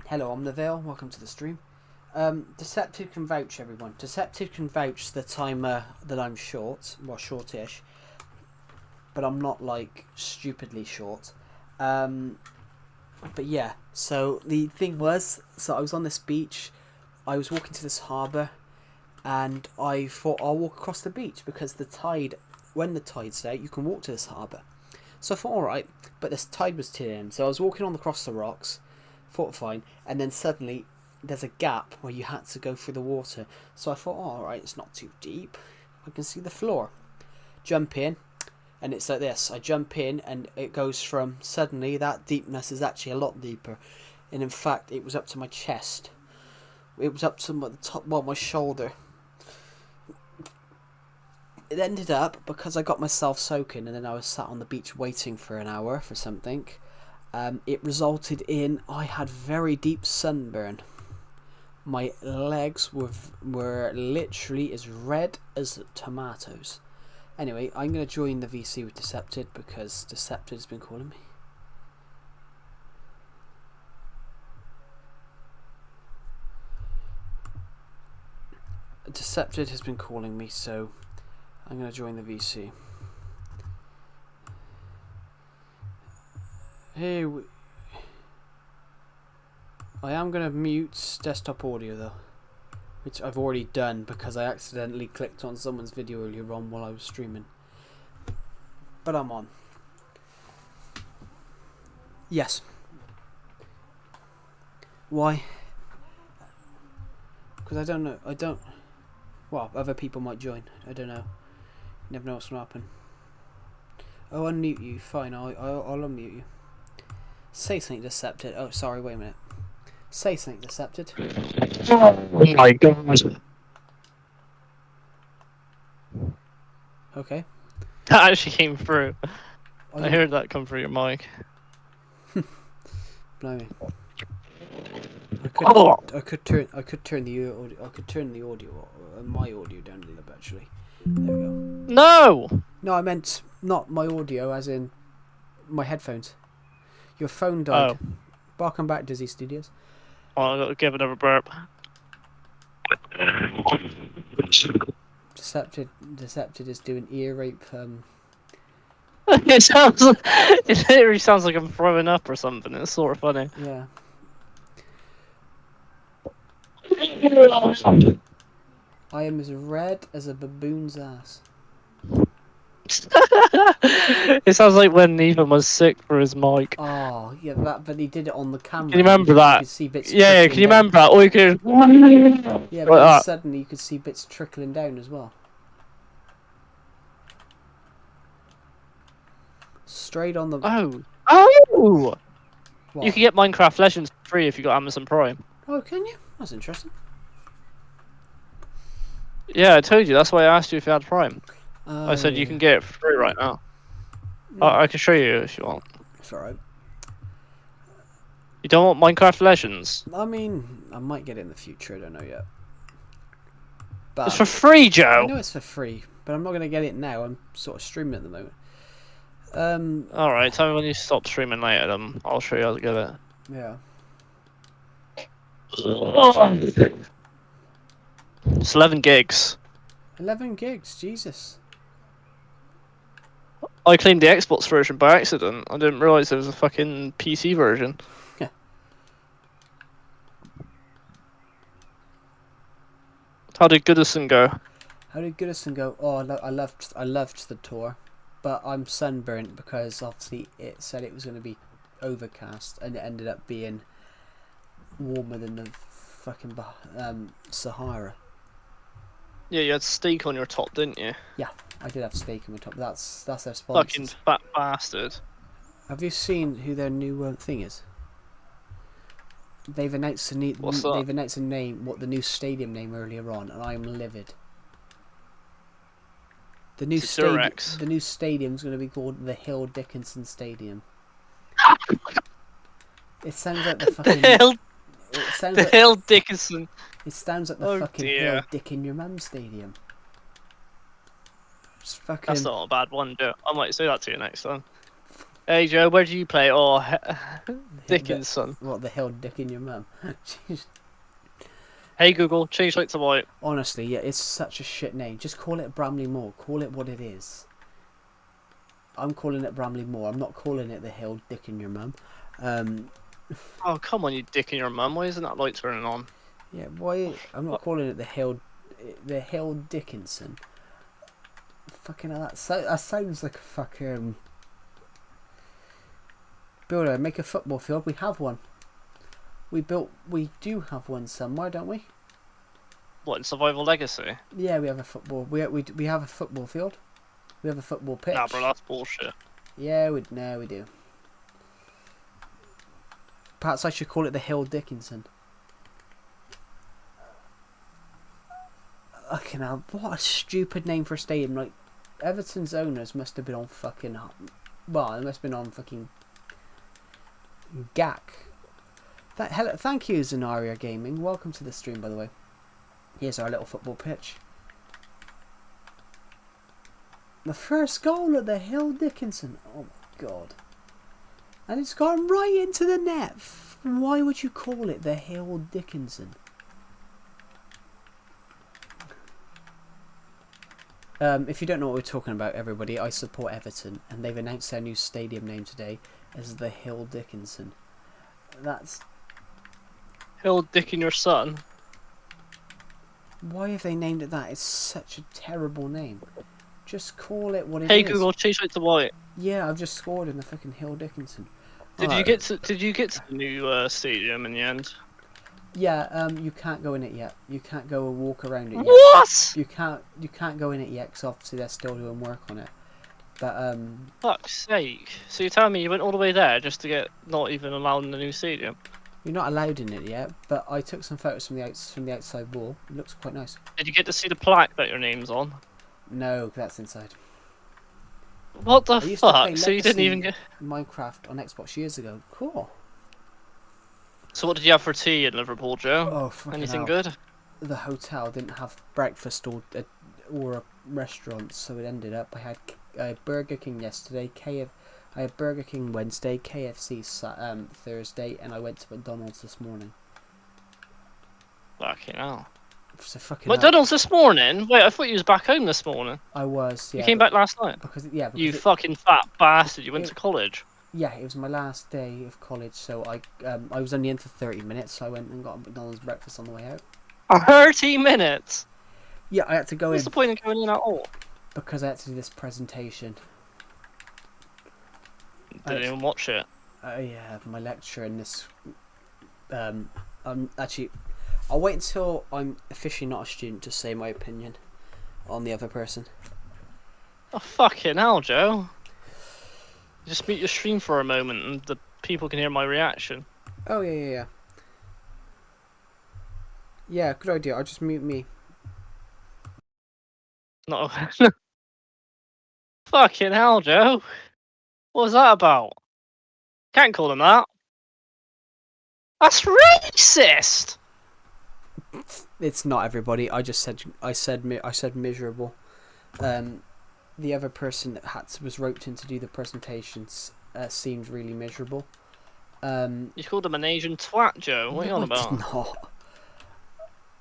Hello, I'm Neville. Welcome to the stream. Decepted can vouch, everyone. Decepted can vouch that I'm short. Well, shortish. But I'm not, like, stupidly short. But yeah, so the thing was... So I was on this beach. I was walking to this harbour. And I thought I'll walk across the beach because the tide, when the tide's out, you can walk to this harbour. So I thought, alright, but this tide was still in. So I was walking on across the rocks, thought fine, and then suddenly there's a gap where you had to go through the water. So I thought, oh, alright, it's not too deep. I can see the floor. Jump in, and it's like this. I jump in, and it goes from suddenly that deepness is actually a lot deeper, and in fact, it was up to my chest. It was up to the top, well, my shoulder. It ended up because I got myself soaking, and then I was sat on the beach waiting for an hour for something. It resulted in I had very deep sunburn. My legs were literally as red as tomatoes. Anyway, I'm going to join the VC with Decepted because Decepted has been calling me. Decepted has been calling me, so I'm going to join the VC. Hey, I am going to mute desktop audio though, which I've already done because I accidentally clicked on someone's video earlier on while I was streaming. But I'm on. Yes. Why? Because I don't know. Well, other people might join. I don't know. You never know what's going to happen. Oh, unmute you. Fine, I'll unmute you. Say something, Decepted. Oh, sorry, wait a minute. Say something, Decepted. Oh my god. Okay. That actually came through. Oh, I heard that come through your mic. Blimey. Oh. I could turn the audio, my audio down a little bit actually. There we go. No! No, I meant not my audio, as in my headphones. Your phone died. Oh. Welcome back, Dizzy Studios. Oh, I gotta give another burp. Decepted is doing ear rape. It literally sounds like I'm throwing up or something. It's sort of funny. Yeah. I am as red as a baboon's ass. It sounds like when Ethan was sick for his mic. Oh, yeah, but he did it on the camera. Can you remember You that? could see bits Yeah, trickling can you down. remember that? Or you could... Yeah, like but that. suddenly you could see bits trickling down as well. Straight on the... Oh! Oh! What? You can get Minecraft Legends free if you got Amazon Prime. Oh, can you? That's interesting. Yeah, I told you. That's why I asked you if you had Prime. I said you yeah. can get it free right now. I can show you if you want. It's alright. You don't want Minecraft Legends? I mean, I might get it in the future, I don't know yet. But It's for free, I Joe! know it's for free, but I'm not going to get it now. I'm sort of streaming at the moment. Alright, tell me when you stop streaming later, then I'll show you how to get it. Yeah. It's 11 gigs. 11 gigs, Jesus. I claimed the Xbox version by accident. I didn't realise there was a fucking PC version. Yeah. How did Goodison go? How did Goodison go? Oh, I loved the tour, but I'm sunburnt because obviously it said it was going to be overcast, and it ended up being warmer than the fucking Sahara. Yeah, you had steak on your top, didn't you? Yeah, I did have steak on my top. That's their sponsors. Fucking fat bastard. Have you seen who their new thing is? They've announced What's that? They've announced a name, what the new stadium name earlier on, and I'm livid. The new Durex. The new stadium's going to be called the Hill Dickinson Stadium. It sounds like the fucking. It sounds The like, Hill Dickinson. It sounds like the Oh, fucking dear. Hill Dick in your mum stadium. It's fucking. That's not a bad one, Joe. I might say that to you next time. Hey, Joe, where do you play? Oh, Dickinson. What, the Hill Dick in your mum? Jeez. Hey, Google, change light to white. Honestly, yeah, it's such a shit name. Just call it Bramley Moor. Call it what it is. I'm calling it Bramley Moor. I'm not calling it the Hill Dick in your mum. Oh, come on, you dick in your mum. Why isn't that light turning on? Yeah, why? I'm not calling it the Hill Dickinson. Fucking hell, that sounds like a fucking builder. Make a football field. We have one. We do have one somewhere, don't we? What, in Survival Legacy? Yeah, we have a football. We have a football field. We have a football pitch. Nah, bro, that's bullshit. Yeah, we do. Perhaps I should call it the Hill Dickinson. Okay, now what a stupid name for a stadium. Like, Everton's owners must have been on fucking. Well, they must have been on fucking. Gack. Thank you, Zenaria Gaming. Welcome to the stream, by the way. Here's our little football pitch. The first goal at the Hill Dickinson. Oh my god. And it's gone right into the net. Why would you call it the Hill Dickinson? If you don't know what we're talking about, everybody, I support Everton, and they've announced their new stadium name today as the Hill Dickinson. That's... Hill Dick and your son. Why have they named it that? It's such a terrible name. Just call it what it is. Hey Google, change it to white. Yeah, I've just scored in the fucking Hill Dickinson. Did you get to the new stadium in the end? Yeah, you can't go in it yet. You can't go and walk around it yet. What? You can't go in it yet because obviously they're still doing work on it. But Fuck's sake! So you're telling me you went all the way there just to get not even allowed in the new stadium? you're not allowed in it yet. But I took some photos from the outside wall. It looks quite nice. Did you get to see the plaque that your name's on? No, that's inside. What the I used to play fuck? So you didn't Legacy even get. Minecraft on Xbox years ago. Cool. So what did you have for tea in Liverpool, Joe? Oh, fucking Anything hell. good? The hotel didn't have breakfast or a restaurant, so it ended up I had Burger King yesterday, I had Burger King Wednesday, KFC Thursday, and I went to McDonald's this morning. Fucking hell. So fucking McDonald's this morning? Wait, I thought you was back home this morning. I was, yeah. You came back last night. because You fucking fat bastard! You went it- to college. yeah, it was my last day of college, so I was only in for 30 minutes, so I went and got a McDonald's breakfast on the way out. 30 minutes. Yeah, I had to go What's in the point in going in at all? because I had to do this presentation. Didn't even watch it. Yeah, my lecture in this. Actually, I'll wait until I'm officially not a student to say my opinion on the other person. Oh fucking hell, Joe! Just mute your stream for a moment, and the people can hear my reaction. Oh yeah. Yeah, good idea. I'll just mute me. No. Fucking hell, Joe! What was that about? Can't call him that. That's racist. It's not everybody. I said miserable. The other person that was roped in to do the presentations seemed really miserable. You called him an Asian twat, Joe. What are you on I about? did not.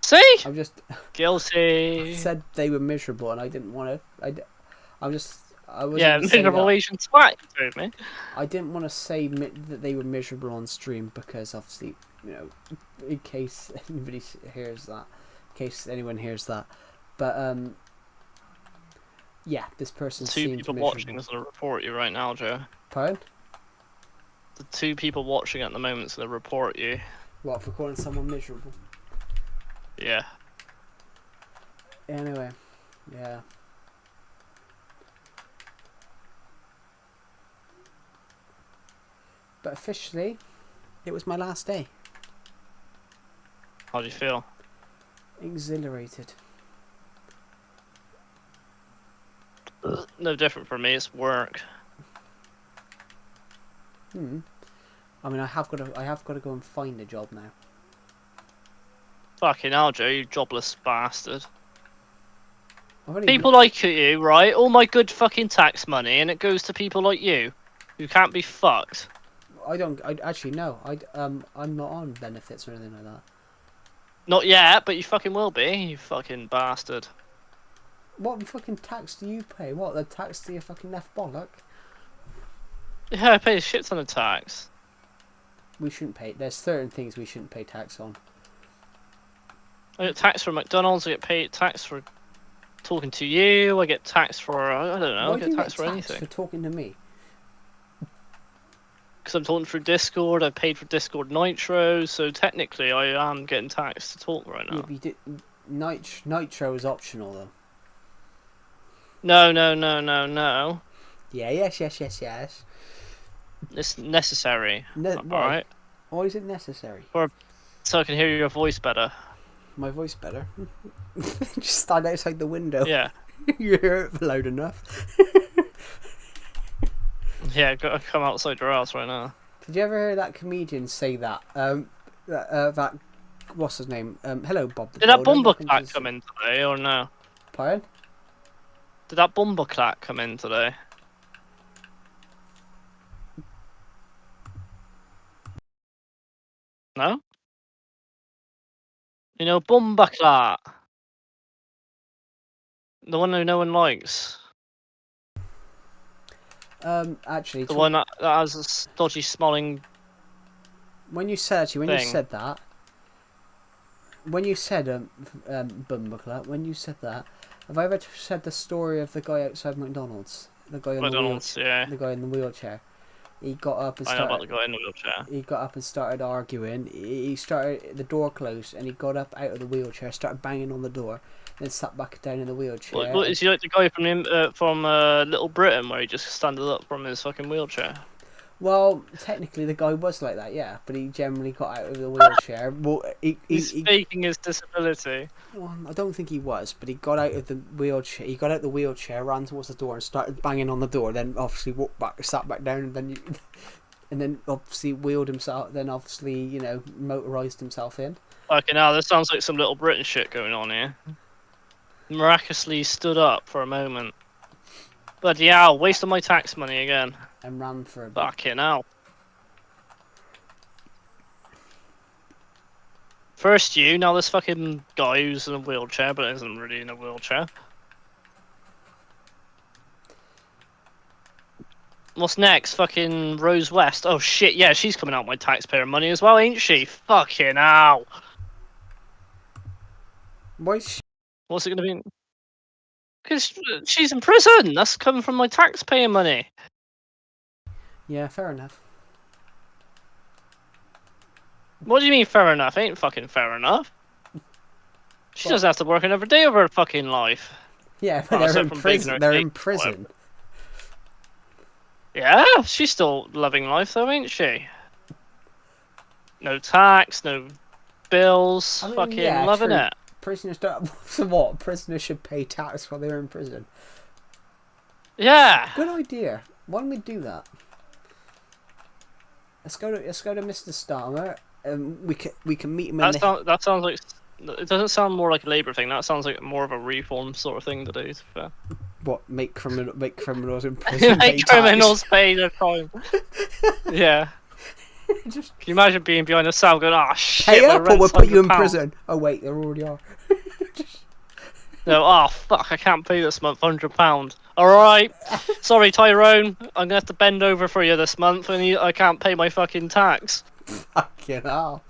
See? I'm just Guilty. said they were miserable, and I didn't want to. I wasn't Yeah, gonna say miserable that. Asian twat, you told me. I didn't want to say that they were miserable on stream because obviously, in case anybody hears that, anyone hears that. But yeah, this person Two seemed people miserable. watching is gonna report you right now, Joe. Pardon? The two people watching at the moment is gonna report you. What, for calling someone miserable? Yeah. Anyway, yeah. But officially, it was my last day. How do you feel? Exhilarated. No different for me. It's work. I mean, I have got to go and find a job now. Fucking hell, Joe, you jobless bastard. I've only People like you, right? All my good fucking tax money, and it goes to people like you, who can't be fucked. I actually no. I'm not on benefits or anything like that. Not yet, but you fucking will be, you fucking bastard. What fucking tax do you pay? What, the tax to your fucking left bollock? Yeah, I pay a shit ton of tax. We shouldn't pay. There's certain things we shouldn't pay tax on. I get tax for McDonald's, I get paid tax for talking to you, I get tax for, I don't know, Why I do get you tax get for taxed anything. for talking to me? Because I'm talking through Discord, I've paid for Discord Nitro, so technically I am getting taxed to talk right now. Yeah, Nitro is optional though. No, no, no, no, no. Yeah, yes. It's necessary. Why? Alright. Why is it necessary? So I can hear your voice better. My voice better. Just stand outside the window. Yeah. You hear it loud enough. Yeah, gotta come outside your house right now. Did you ever hear that comedian say that? That what's his name? Hello, Bob. The Did that Builder, welcome to Bumbleclack the- come in today or no? Pardon? Did that Bumbleclack come in today? No? You know, Bumbleclack. The one who no one likes. Actually, The one that has a dodgy smelling. when you said thing. that, when you said Bumbleclap, when you said that, have I ever said the story of the guy outside McDonald's? The guy on McDonald's, yeah. the guy in the wheelchair. He got up and I know about started. the guy in the wheelchair. He got up and started arguing. He started, the door closed, and he got up out of the wheelchair, started banging on the door, then sat back down in the wheelchair. What, is he like the guy from Little Britain where he just standed up from his fucking wheelchair? Well, technically the guy was like that, yeah, but he generally got out of the wheelchair. Well, He's faking his disability. well, I don't think he was, but he got out of the wheelchair. He got out the wheelchair, ran towards the door, and started banging on the door. Then obviously walked back, sat back down, and then and then obviously wheeled himself. Then obviously motorized himself in. Fucking hell, this sounds like some Little Britain shit going on here. Miraculously stood up for a moment. But yeah, wasting my tax money again. And ran for a bit. Fucking hell. First you, now this fucking guy who's in a wheelchair, but isn't really in a wheelchair. What's next? Fucking Rose West. Oh shit, yeah, she's coming out my taxpayer money as well, ain't she? Fucking hell. Why? Is she... What's it gonna be? Because she's in prison. That's coming from my taxpayer money. Yeah, fair enough. What do you mean fair enough? Ain't fucking fair enough. She doesn't have to work another day of her fucking life. Yeah, but Oh, they're aside in from prison. bathing They're her in cake, prison. Yeah, she's still loving life though, ain't she? No tax, no bills, I mean, fucking yeah, loving true. it. Prisoners don't. So what? Prisoners should pay tax while they're in prison. Yeah. Good idea. Why don't we do that? Let's go to Mr. Starmer. We can meet him in the... That sounds like it doesn't sound more like a labour thing. That sounds like more of a reform sort of thing to do. To be fair. What? Make criminals in prison. Make pay criminals pay their crime. Yeah. Just Can you imagine being behind a cell going, "Ah, shit, pay my up, or rent's we'll put you in £100." prison. Oh wait, there already are. No, oh fuck, I can't pay this month, £100. Alright, sorry Tyrone, I'm gonna have to bend over for you this month and I can't pay my fucking tax. Fucking hell.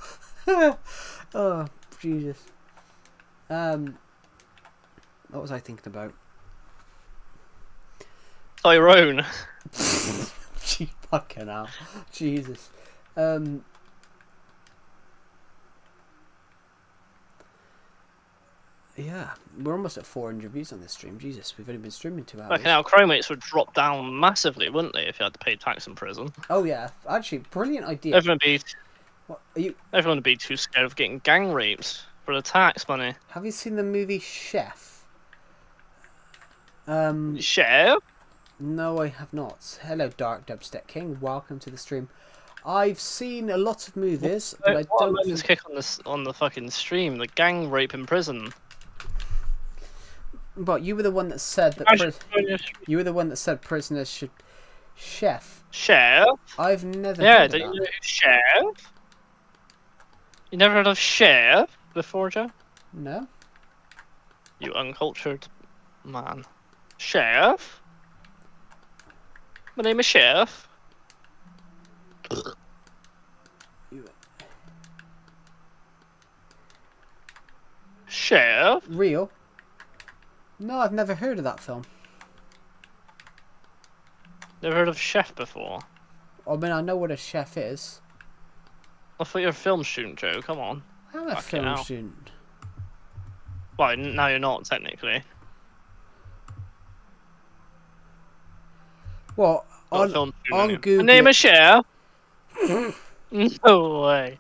Oh Jesus. What was I thinking about? Tyrone. Gee, fucking hell. Jesus. Yeah, we're almost at 400 views on this stream. Jesus, we've only been streaming 2 hours. Fucking hell, crime rates would drop down massively, wouldn't they, if you had to pay tax in prison? Oh yeah, actually, brilliant idea. Everyone would be too scared of getting gang raped for the tax money. Have you seen the movie Chef? Share? No, I have not. Hello, Dark Dubstep King. Welcome to the stream. I've seen a lot of movies, but I What don't. moment's kick on the fucking stream? The gang rape in prison. But you were the one that said that. You were the one that said prisoners should. Chef. Share? I've never. Yeah, heard of don't you that. know who Sheriff? You never heard of Sheriff before, Joe? No. You uncultured man. Sheriff? My name is Sheriff. Sheriff? Real? No, I've never heard of that film. Never heard of Chef before? I mean, I know what a chef is. I thought you were a film student, Joe. Come on. I'm a Fucking film hell. student. Well, now you're not technically. Well, Got a on film on My Google. name is Cher. No way.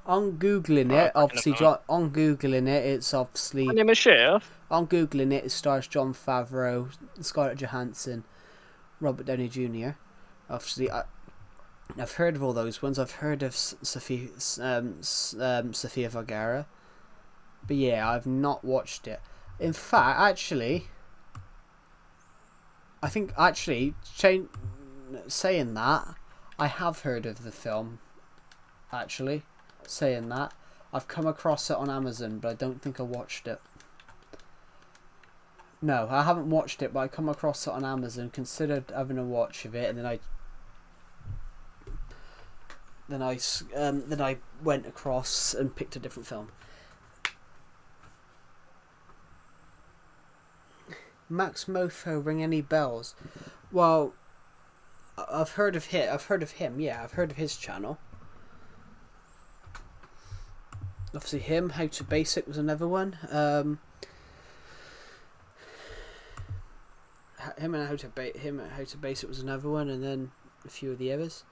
On googling Right, it, obviously, on googling it, it's My obviously name is Cher. on googling it. It stars John Favreau, Scarlett Johansson, Robert Downey Jr. Obviously, I've heard of all those ones. I've heard of Sofia Vergara, but yeah, I've not watched it. In fact, actually, I think saying that, I have heard of the film. Actually, saying that, I've come across it on Amazon, but I don't think I watched it. No, I haven't watched it, but I come across it on Amazon, considered having a watch of it, and then I went across and picked a different film. Max Mofo, ring any bells? Well, I've heard of him. Yeah, I've heard of his channel. Obviously, him. How to Basic was another one. Him and How to Basic was another one, and then a few of the others.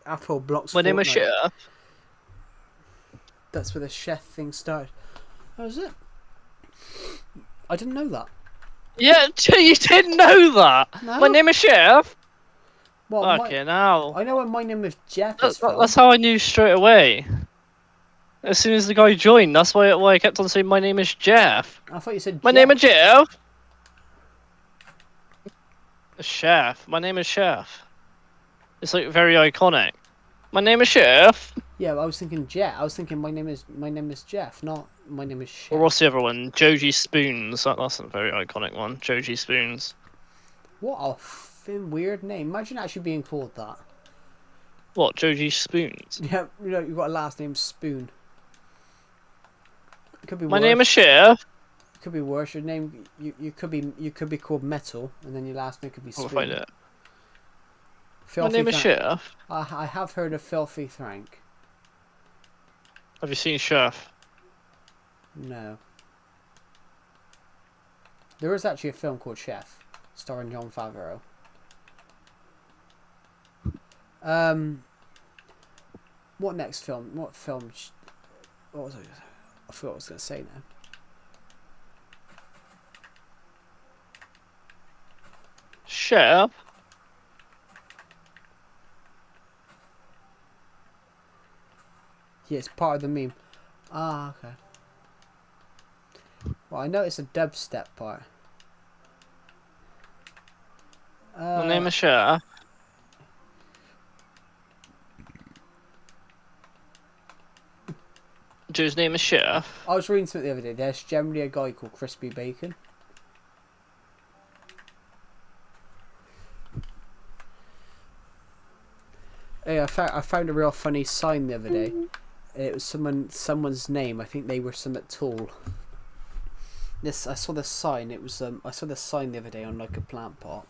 Apple blocks. My name is Fortnite. Cher. That's where the chef thing started. That was it. I didn't know that. Yeah, you didn't know that. No. My name is Chef. Well, Fucking hell. I know when my name is Jeff. Is That's how I knew straight away. As soon as the guy joined, that's why I kept on saying my name is Jeff. I thought you said. My name is Jeff. Chef. My name is Chef. It's like very iconic. My name is Chef. Yeah, I was thinking Jet. I was thinking my name is Jeff, not my name is Chef. Or what's the other one? Joji Spoons. That's a very iconic one. Joji Spoons. What a weird name. Imagine actually being called that. What? Joji Spoons? Yeah, you've got a last name Spoon. It could be. My worse. name is Chef. It could be worse. Your name, you could be called Metal, and then your last name could be Spoon. We'll find it. Filthy My name is Chef. I have heard of Filthy Frank. Have you seen Chef? No. There is actually a film called Chef, starring John Favreau. What next film? What film? What was I forgot what I was going to say now. Chef? Yeah, it's part of the meme. Ah, okay. Well, I know it's a dubstep part. My name is Chef. Dude's name is Chef. I was reading something the other day. There's generally a guy called Crispy Bacon. Hey, I found a real funny sign the other day. It was someone's name. I think they were something tall. I saw this sign. It was I saw this sign the other day on like a plant pot.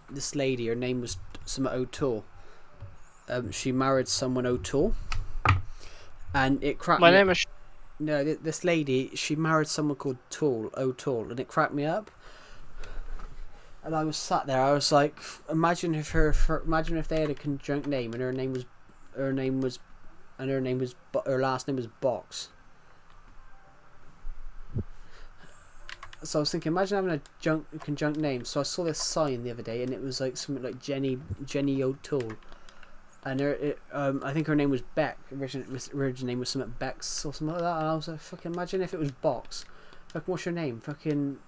This lady, her name was something O'Toole. She married someone O'Toole, and it cracked. My name is. No, this lady, she married someone called O'Toole, and it cracked me up. And I was sat there. I was like, imagine if they had a conjunct name, and her last name was Box. So I was thinking, imagine having a conjunct name. So I saw this sign the other day, and it was like something like Jenny O'Toole, and I think her name was Beck. Original name was something Bex or something like that. And I was like, fucking imagine if it was Box. Fucking what's your name? Fucking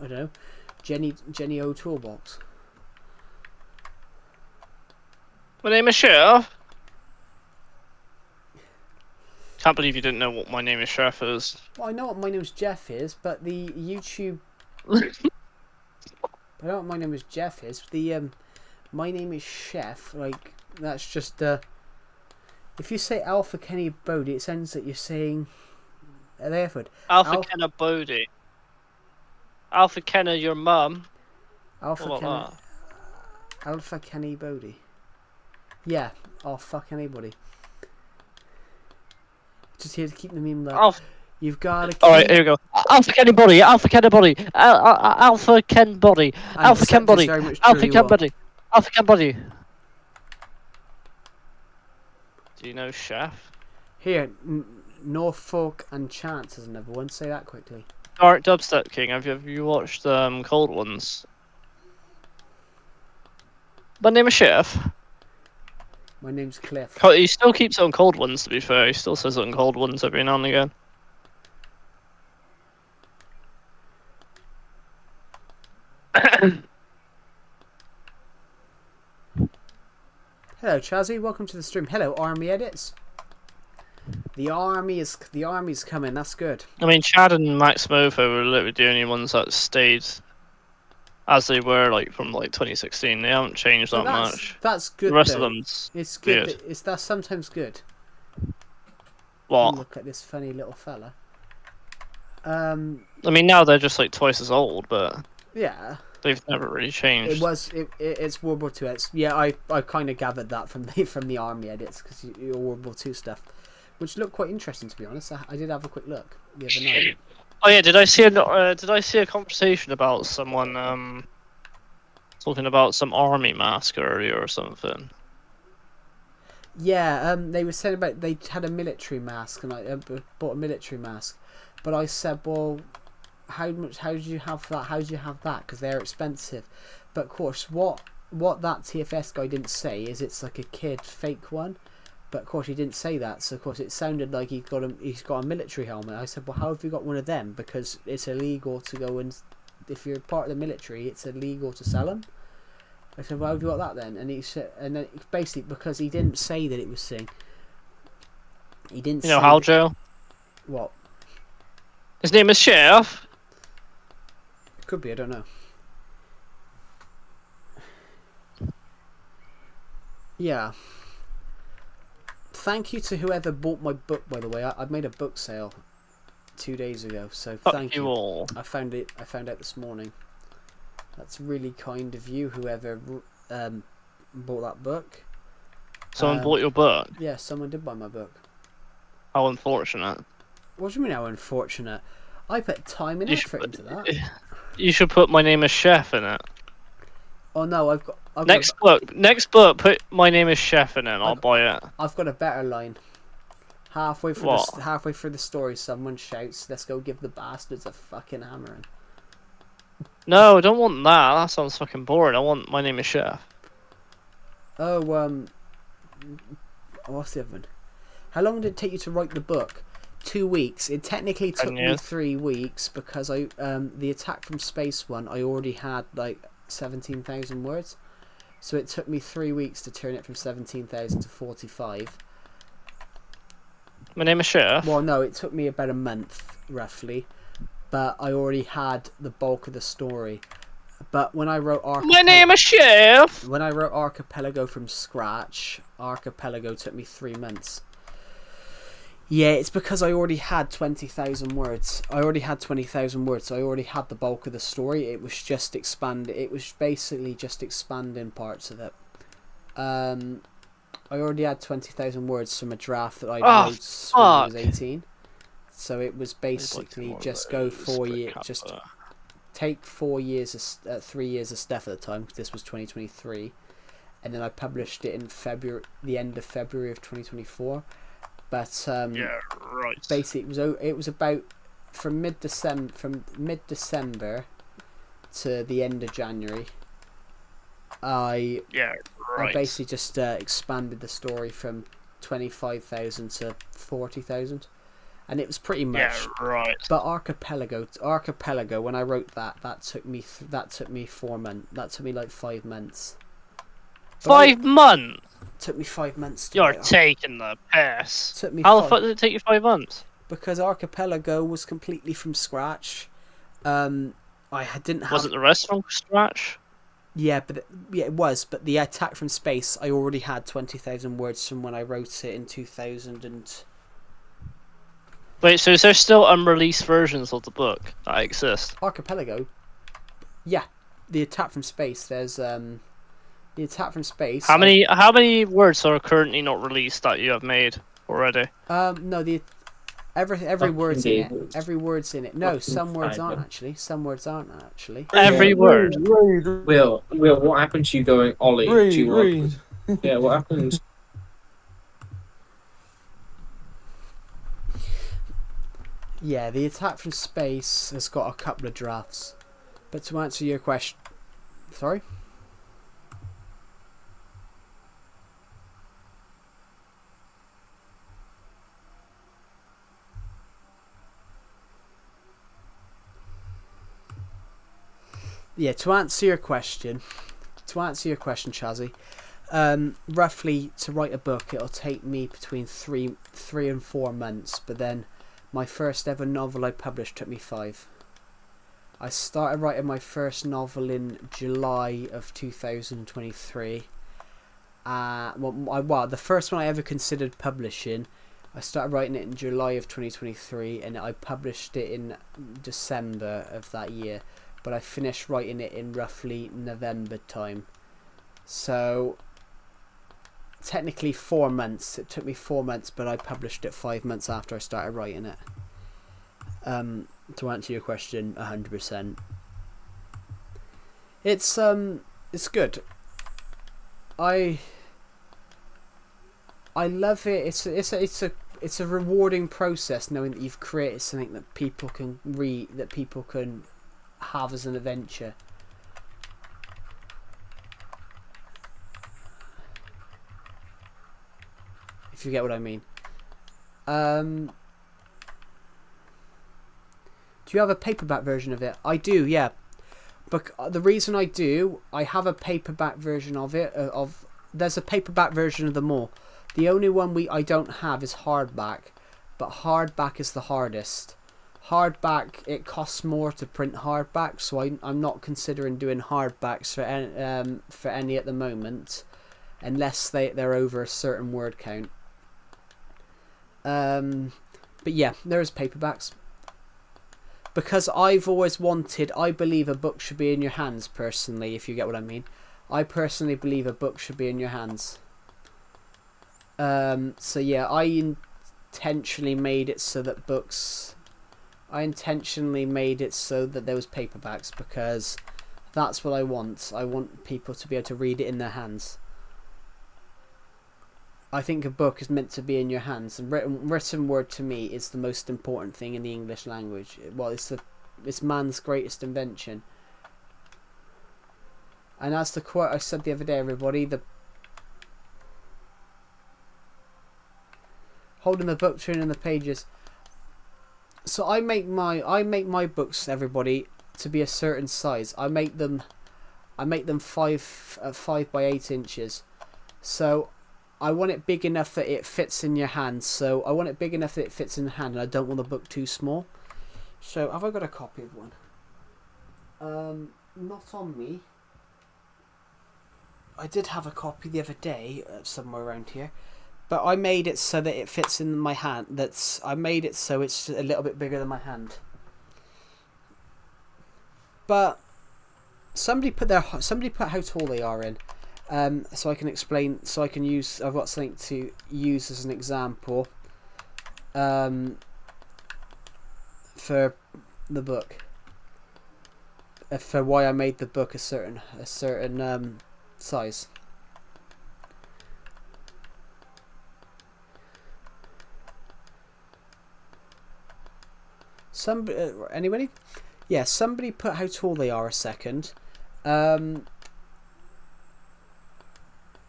I don't know. Jenny O'Toole Box. My name is Chef. Can't believe you didn't know what my name is Chef is. Well, I know what my name's Jeff is, but the YouTube. I know what my name is Jeff is. The my name is Chef. Like that's just if you say Alpha Kenny Bodie, it sounds like you're saying. Alfred. Alpha Kenna Bodie. Alpha Kenner, your mum. Alpha What Kenny. about that? Alpha Kenny Bodie. Yeah, I'll fuck anybody. Just here to keep the meme low. Alpha. You've got to keep. Alright, here we go. Alpha Ken body. Alpha Ken body. Alpha Ken body. And Alpha Ken Deceptive's body. very much Alpha true, Ken what? body. Alpha Ken body. Do you know Chef? Here, Norfolk and Chance is another one. Say that quickly. Dark Dubstep King. Have you watched Cold Ones? My name is Chef. My name's Cliff. He still keeps it on Cold Ones. To be fair, he still says it on Cold Ones every now and again. Hello, Chazzy. Welcome to the stream. Hello, Army Edits. The army's coming. That's good. I mean, Chad and Max Mofo were literally the only ones that stayed as they were, like from like 2016. They haven't changed that Well, much. That's good. The rest though. of them's It's good. weird. That's sometimes good. What? Look at this funny little fella. I mean, now they're just like twice as old, but Yeah. they've never really changed. It's World War II. Yeah, I kind of gathered that from the Army Edits because your World War II stuff, which looked quite interesting to be honest. I did have a quick look the other night. Oh yeah, did I see a conversation about someone talking about some army mask earlier or something? Yeah, they were saying about they had a military mask and I bought a military mask, but I said, well, how did you have that? How did you have that? Because they're expensive. But of course, what that TFS guy didn't say is it's like a kid fake one. But of course he didn't say that, so of course it sounded like he's got a military helmet. I said, well, how have you got one of them? Because it's illegal to go and if you're part of the military, it's illegal to sell them. I said, well, how have you got that then? And he said, and then basically because he didn't say that it was Sing. He didn't. You know say how, that- Joe? What? His name is Chef. Could be. I don't know. Yeah. Thank you to whoever bought my book, by the way. I made a book sale 2 days ago, so Fuck thank you you. all. I found out this morning. That's really kind of you, whoever bought that book. Someone bought your book. Yeah, someone did buy my book. How unfortunate. What do you mean how unfortunate? I put time and You effort should, into that. you should put My Name is Chef in it. Oh no, I've got Next book, put My Name is Chef in it. I'll buy it. I've got a better line. Halfway through What? halfway through the story, someone shouts, "Let's go give the bastards a fucking hammering." No, I don't want that. That sounds fucking boring. I want My Name is Chef. Oh, what's the other one? How long did it take you to write the book? 2 weeks. It technically took 10 me years. 3 weeks because the Attack from Space one I already had like 17,000 words, so it took me 3 weeks to turn it from 17,000 to 45. My Name is Chef. Well, no, it took me about a month roughly, but I already had the bulk of the story. But when I wrote My Name is Chef. When I wrote Archipelago from scratch, Archipelago took me 3 months. Yeah, it's because I already had 20,000 words. I already had 20,000 words, so I already had the bulk of the story. It was just It was basically just expanding parts of it. I already had 20,000 words from a draft that I wrote when I was 18. So it was basically just go 4 years, just take 4 years, 3 years of stuff at the time. 'Cause this was 2023, and then I published it in February, the end of February of 2024. But Yeah, right. basically, it was about from mid December to the end of January. I basically just expanded the story from 25,000 to 40,000, and it was pretty much. Yeah, right. But Archipelago, when I wrote that took me 4 months. That took me like 5 months. But 5 months. Took me 5 months. To You're write. taking the piss. Took me How the five- fuck did it take you 5 months? Because Archipelago was completely from scratch. I didn't have. Was it the rest from scratch? Yeah, it was. But the Attack from Space, I already had 20,000 words from when I wrote it in 2000 and. Wait, so is there still unreleased versions of the book that exist? Archipelago. Yeah, the Attack from Space. There's the Attack from Space. How many words are currently not released that you have made already? No, the every Fucking word's in it. David. Every word's in it. No, Fucking some words aren't Simon. actually. Some words aren't actually. Every word. Will, what happened to you going Ollie? Do you want... Yeah, what happened? Yeah, the Attack from Space has got a couple of drafts. But to answer your question, sorry. Yeah, to answer your question, Chazzy, roughly to write a book, it'll take me between three and 4 months. But then, my first ever novel I published took me 5. I started writing my first novel in July of 2023. Well, the first one I ever considered publishing, I started writing it in July of 2023, and I published it in December of that year. But I finished writing it in roughly November time. So, technically 4 months. It took me 4 months, but I published it 5 months after I started writing it. To answer your question, 100%. It's good. I love it. It's a rewarding process knowing that you've created something that people can read, that people can have as an adventure. If you get what I mean. Do you have a paperback version of it? I do, yeah. But the reason I do, I have a paperback version of it. There's a paperback version of them all. The only one I don't have is hardback, but hardback is the hardest. Hardback, it costs more to print hardback, so I'm not considering doing hardbacks for any at the moment, unless they're over a certain word count. But yeah, there is paperbacks. Because I've always wanted, I believe a book should be in your hands, personally, if you get what I mean. I personally believe a book should be in your hands. So yeah, I intentionally made it so that there was paperbacks, because that's what I want. I want people to be able to read it in their hands. I think a book is meant to be in your hands, and written word to me is the most important thing in the English language. Well, it's man's greatest invention. And as the quote I said the other day, everybody, holding the book, turning the pages. So I make my books, everybody, to be a certain size. I make them 5 by 8 inches. So I want it big enough that it fits in your hand. So I want it big enough that it fits in the hand, and I don't want the book too small. So have I got a copy of one? Not on me. I did have a copy the other day somewhere around here, but I made it so that it fits in my hand. I made it so it's a little bit bigger than my hand. But somebody put how tall they are in. So I can explain. So I can use. I've got something to use as an example. For the book. For why I made the book a certain size. Anybody? Yeah, somebody put how tall they are a second.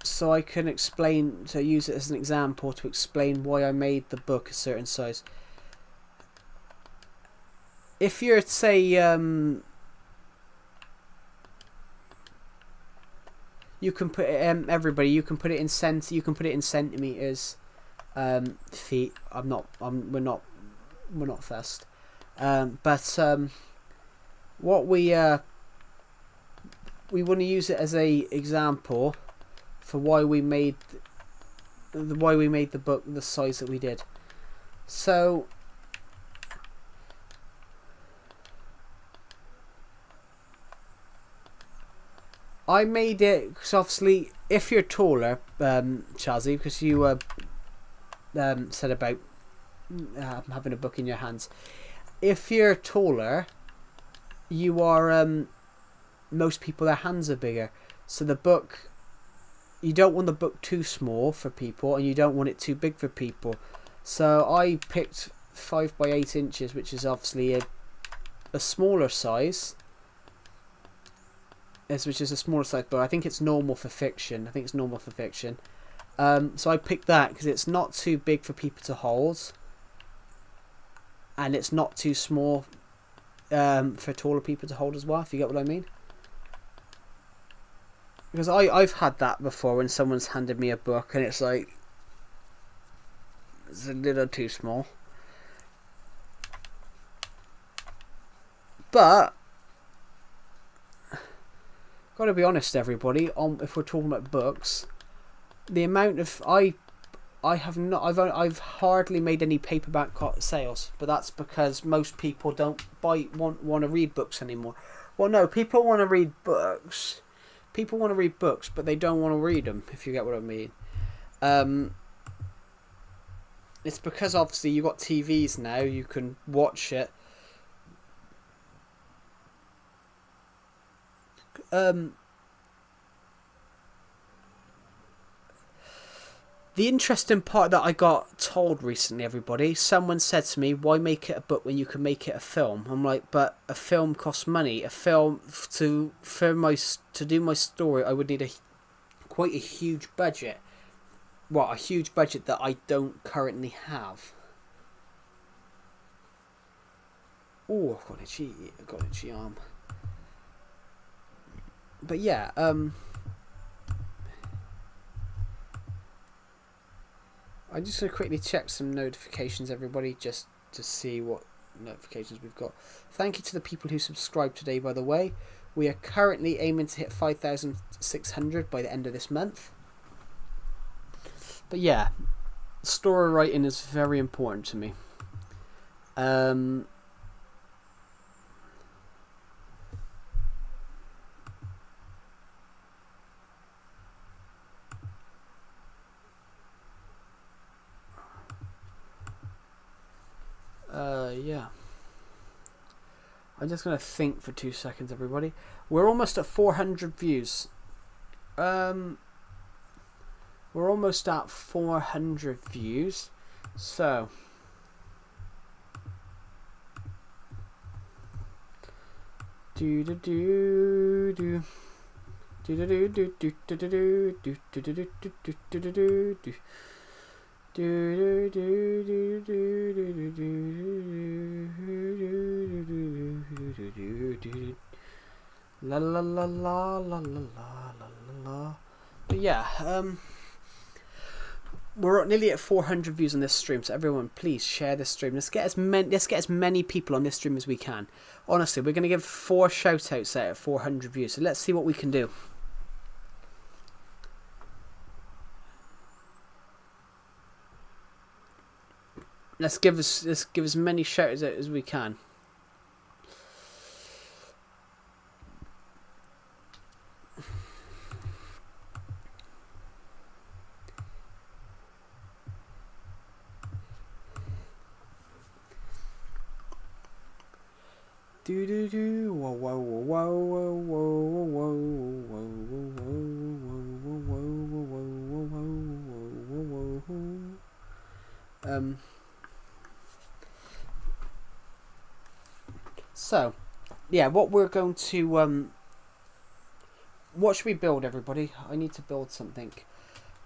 So I can explain, to use it as an example to explain why I made the book a certain size. If you're, say, you can put it, everybody, you can put it in centimeters, feet. We're not fussed. But what we want to use it as a example for why we made the book the size that we did. So I made it because obviously, if you're taller, Chazzy, because you said about having a book in your hands. If you're taller, you are. Most people, their hands are bigger, so the book. You don't want the book too small for people, and you don't want it too big for people. So I picked 5 by 8 inches, which is obviously a smaller size. Which is a smaller size, but I think it's normal for fiction. So I picked that because it's not too big for people to hold, and it's not too small for taller people to hold as well. If you get what I mean. Because I've had that before when someone's handed me a book and it's like it's a little too small. But gotta be honest, everybody. If we're talking about books, the amount of I've hardly made any paperback sales, but that's because most people don't want to read books anymore. Well, no, people want to read books. People want to read books, but they don't want to read them. If you get what I mean. It's because obviously you got TVs now. You can watch it. The interesting part that I got told recently, everybody, someone said to me, why make it a book when you can make it a film? I'm like, but a film costs money. A film, to do my story, I would need quite a huge budget. Well, a huge budget that I don't currently have. Oh, I've got an itchy arm. But yeah, I'm just going to quickly check some notifications, everybody, just to see what notifications we've got. Thank you to the people who subscribed today, by the way. We are currently aiming to hit 5,600 by the end of this month. But yeah, story writing is very important to me. Yeah. I'm just going to think for 2 seconds, everybody. We're almost at 400 views. We're almost at 400 views. So. Do do do do. Do do do do do do do do do do do do do do do. La la la la la la la la. But yeah, we're nearly at 400 views on this stream, so everyone, please share this stream. Let's get as many people on this stream as we can. Honestly, we're gonna give 4 shout outs out at 400 views, so let's see what we can do. Let's give as many shout-outs out as we can. Do do do whoa whoa whoa whoa whoa whoa whoa whoa whoa. So, yeah, what we're going to what should we build, everybody? I need to build something.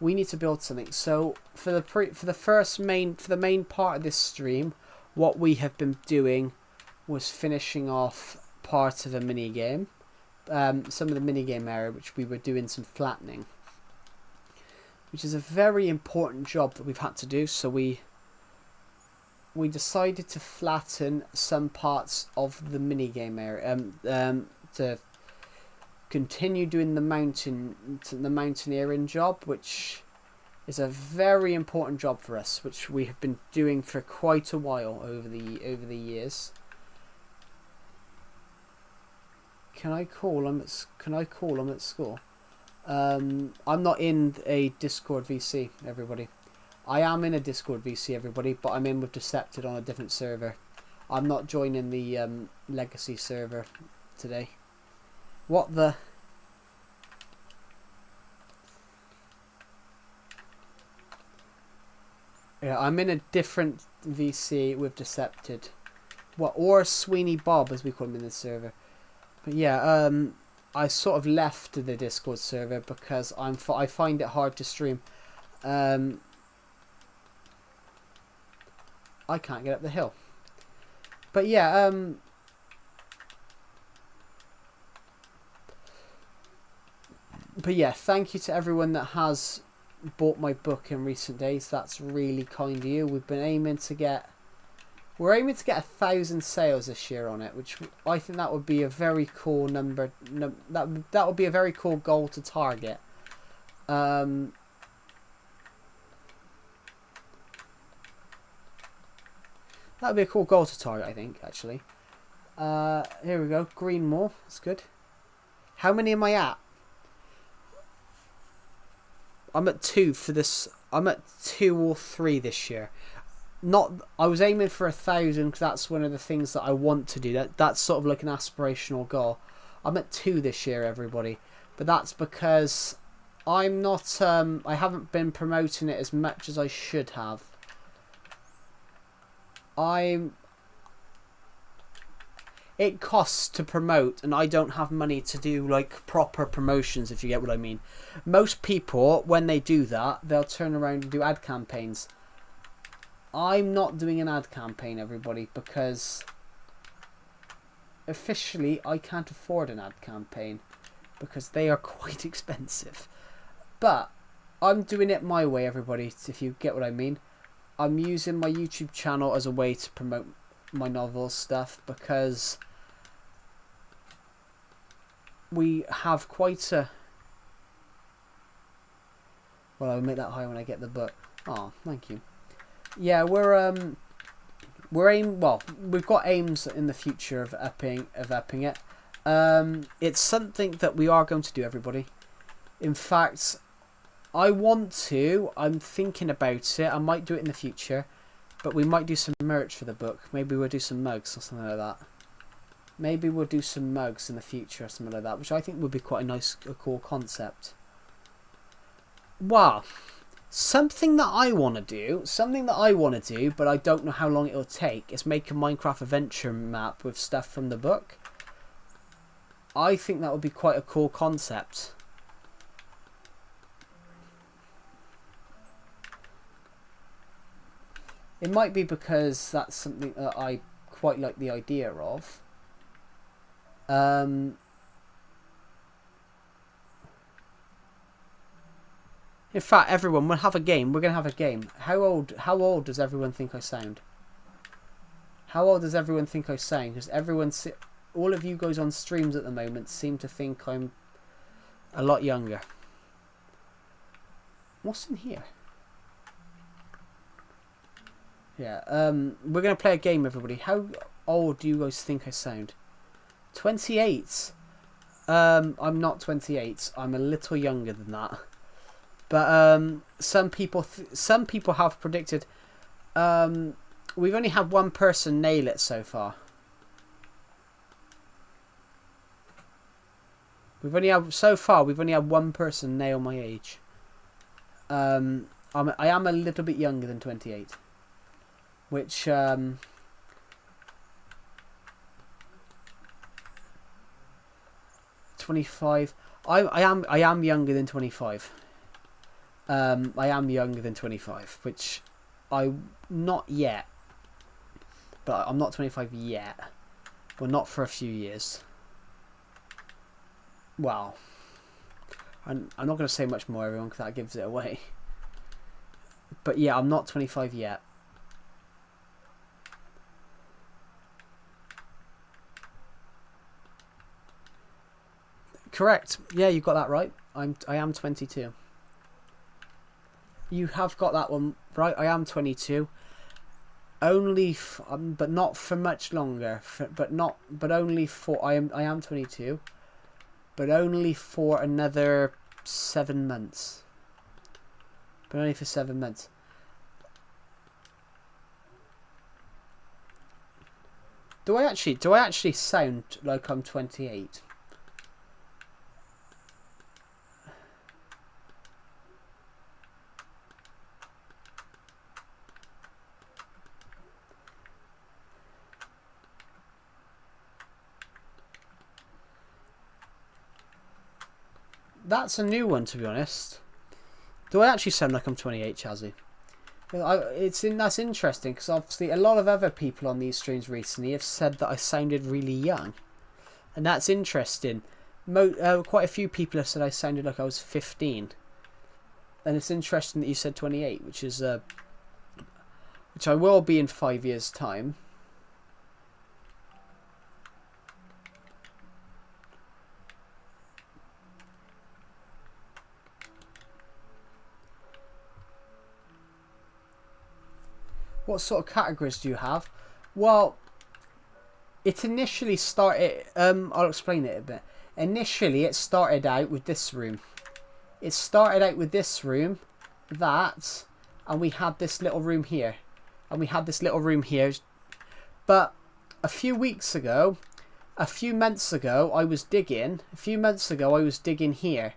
We need to build something. So for the main part of this stream, what we have been doing was finishing off part of a mini game, some of the mini game area, which we were doing some flattening, which is a very important job that we've had to do. So we decided to flatten some parts of the mini game area to continue doing the mountaineering job, which is a very important job for us, which we have been doing for quite a while over the years. Can I call? Can I call? I'm at school. I'm not in a Discord VC, everybody. I am in a Discord VC, everybody, but I'm in with Decepted on a different server. I'm not joining the Legacy server today. What the... Yeah, I'm in a different VC with Decepted. What, or Sweeney Bob, as we call him in this server. But yeah, I sort of left the Discord server because I find it hard to stream. I can't get up the hill. But yeah, thank you to everyone that has bought my book in recent days. That's really kind of you. We're aiming to get 1,000 sales this year on it, which I think that would be a very cool number. That would be a very cool goal to target. That'd be a cool goal to target, I think, actually. Here we go. Green more. That's good. How many am I at? I'm at 2 for this. I'm at 2 or 3 this year. I was aiming for 1,000 because that's one of the things that I want to do. That's sort of like an aspirational goal. I'm at 2 this year, everybody. But that's because I'm not... I haven't been promoting it as much as I should have. It costs to promote, and I don't have money to do like proper promotions, if you get what I mean. Most people, when they do that, they'll turn around and do ad campaigns. I'm not doing an ad campaign, everybody, because officially I can't afford an ad campaign because they are quite expensive. But I'm doing it my way, everybody, if you get what I mean. I'm using my YouTube channel as a way to promote my novel stuff because we have quite a... Well, I'll make that higher when I get the book. Oh, thank you. Yeah, we're we've got aims in the future of upping it. It's something that we are going to do, everybody. In fact, I'm thinking about it. I might do it in the future, but we might do some merch for the book. Maybe we'll do some mugs or something like that. Maybe we'll do some mugs in the future or something like that, which I think would be quite a cool concept. Wow. Something that I want to do, but I don't know how long it'll take, is make a Minecraft adventure map with stuff from the book. I think that would be quite a cool concept. It might be because that's something that I quite like the idea of. In fact, everyone, we'll have a game. We're going to have a game. How old does everyone think I sound? How old does everyone think I sound? Because all of you guys on streams at the moment seem to think I'm a lot younger. What's in here? Yeah, we're going to play a game, everybody. How old do you guys think I sound? 28. I'm not 28. I'm a little younger than that. But some people have predicted. We've only had one person nail it so far. We've only had one person nail my age. I am a little bit younger than 28, which 25. I am younger than 25. I am younger than 25, which I'm not yet. But I'm not 25 yet. Well, not for a few years. Well, I'm not going to say much more, everyone, because that gives it away. But yeah, I'm not 25 yet. Correct. Yeah, you got that right. I am 22. You have got that one right. I am 22. only, but not for much longer. But only for I am 22, but only for another 7 months. But only for 7 months. Do I actually sound like I'm 28? That's a new one, to be honest. Do I actually sound like I'm 28, Chazzy? That's interesting, because obviously a lot of other people on these streams recently have said that I sounded really young. And that's interesting. Quite a few people have said I sounded like I was 15. And it's interesting that you said 28, which I will be in 5 years' time. What sort of categories do you have? Well, it initially started... I'll explain it a bit. Initially, it started out with this room. It started out with this room, that, and we had this little room here. And we had this little room here. But a few months ago, I was digging. A few months ago, I was digging here.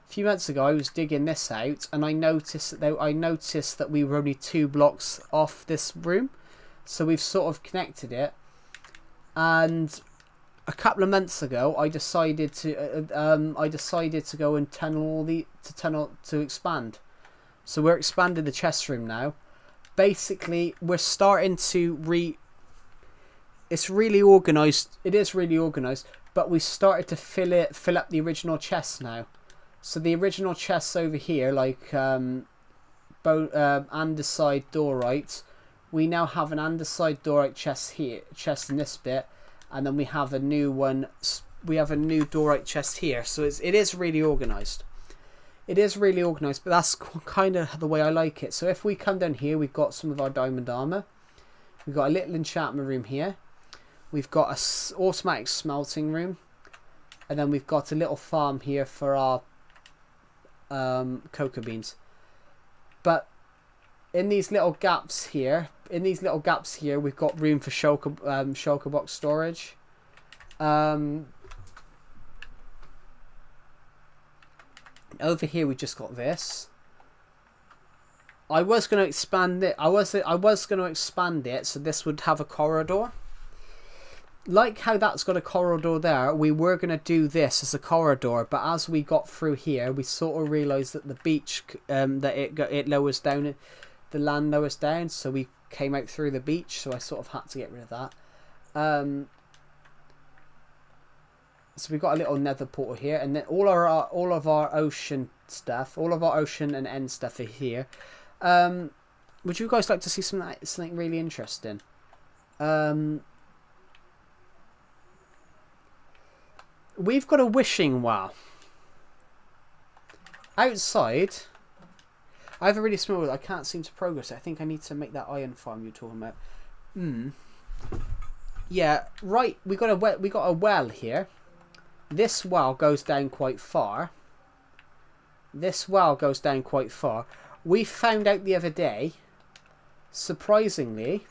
A few months ago, I was digging this out, and I noticed that we were only 2 blocks off this room, so we've sort of connected it. And a couple of months ago, I decided to go and to expand. So we're expanding the chest room now. Basically, we're starting to It's really organised. It is really organised, but we started to fill up the original chests now. So the original chests over here, like andesite diorite, we now have an andesite diorite chest in this bit, and then we have a new one. We have a new diorite chest here. So it is really organised. It is really organised, but that's kind of the way I like it. So if we come down here, we've got some of our diamond armour. We've got a little enchantment room here. We've got a automatic smelting room, and then we've got a little farm here for our cocoa beans. But in these little gaps here, we've got room for shulker box storage. Over here we just got this. I was going to expand it. I was going to expand it so this would have a corridor. Like how that's got a corridor there, we were going to do this as a corridor, but as we got through here, we sort of realised that the beach, it lowers down, the land lowers down, so we came out through the beach, so I sort of had to get rid of that. So we've got a little nether portal here, and then all of our ocean stuff, all of our ocean and end stuff is here. Would you guys like to see something really interesting? We've got a wishing well. Outside, I have a really small... I can't seem to progress it. I think I need to make that iron farm you're talking about. Yeah, right. We got a well here. This well goes down quite far. We found out the other day, surprisingly,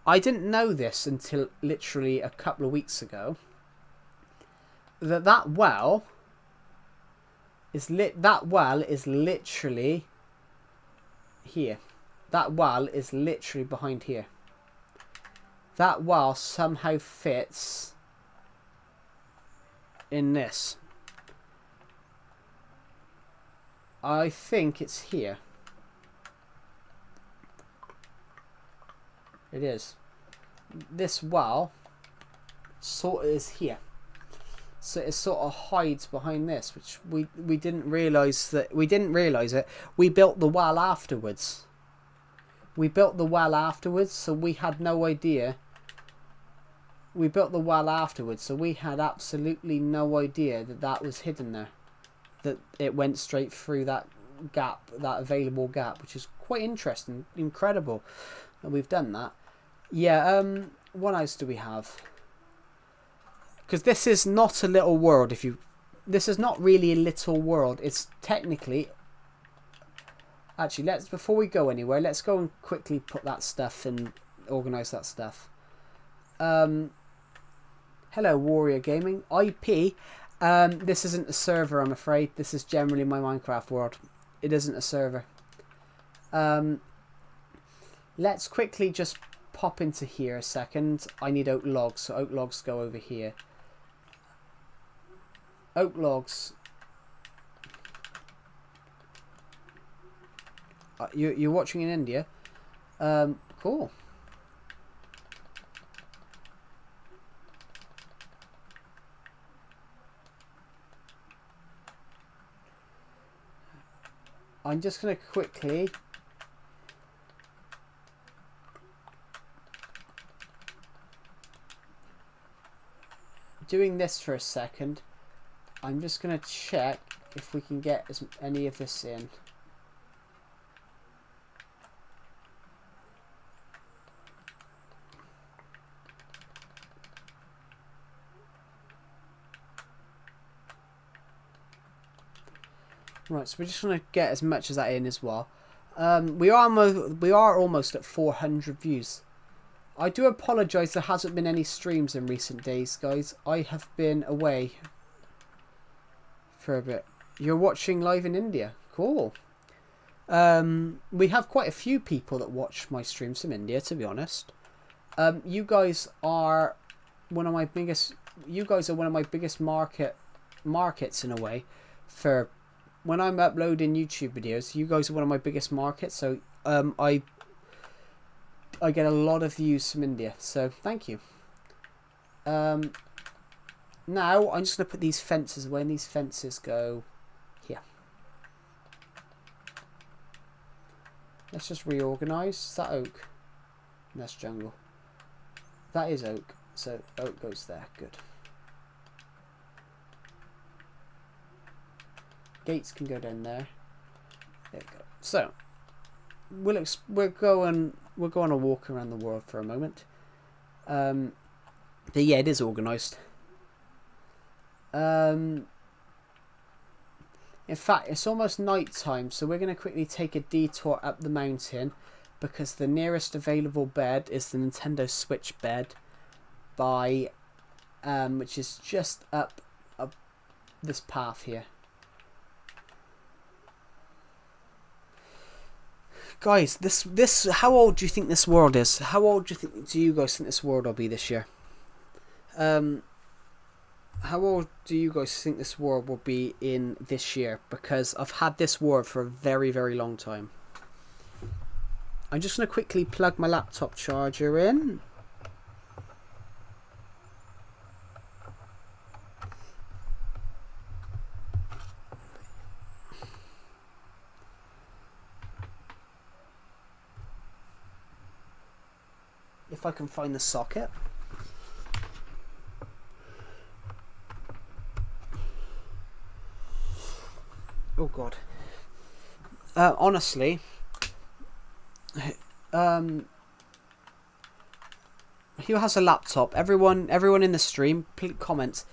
I didn't know this until literally a couple of weeks ago, that well is literally here. That well is literally behind here. That well somehow fits in this. I think it's here. It is. This well sort of is here. So it sort of hides behind this, which we didn't realise that we didn't realise it. We built the well afterwards. So we had no idea. We built the well afterwards, so we had absolutely no idea that that was hidden there. That it went straight through that gap, that available gap, which is quite interesting, incredible that we've done that. Yeah, what else do we have? Because this is not a little world. This is not really a little world. It's technically... Actually, before we go anywhere, let's go and quickly put that stuff and organise that stuff. Hello, Warrior Gaming. IP. This isn't a server, I'm afraid. This is generally my Minecraft world. It isn't a server. Let's quickly just pop into here a second. I need oak logs, so oak logs go over here. Oak logs. You're watching in India? Cool. I'm just going to quickly... doing this for a second. I'm just going to check if we can get any of this in. Right, so we're just going to get as much as that in as well. We are almost at 400 views. I do apologise there hasn't been any streams in recent days, guys. I have been away for a bit. You're watching live in India. Cool. We have quite a few people that watch my streams from India, to be honest. You guys are one of my biggest... You guys are one of my biggest markets in a way. For when I'm uploading YouTube videos, you guys are one of my biggest markets. So I get a lot of views from India, so thank you. Now I'm just going to put these fences away, and these fences go here. Let's just reorganise. Is that oak? And that's jungle. That is oak, so oak goes there. Good. Gates can go down there. There we go. So we're going a walk around the world for a moment. But yeah, it is organised. In fact, it's almost night time, so we're going to quickly take a detour up the mountain because the nearest available bed is the Nintendo Switch bed by which is just up this path here. Guys, this how old do you think this world is? How old do you guys think this world will be this year? How old do you guys think this world will be in this year? Because I've had this world for a very, very long time. I'm just going to quickly plug my laptop charger in. If I can find the socket. Oh god. Honestly, who has a laptop? Everyone in the stream, please comment.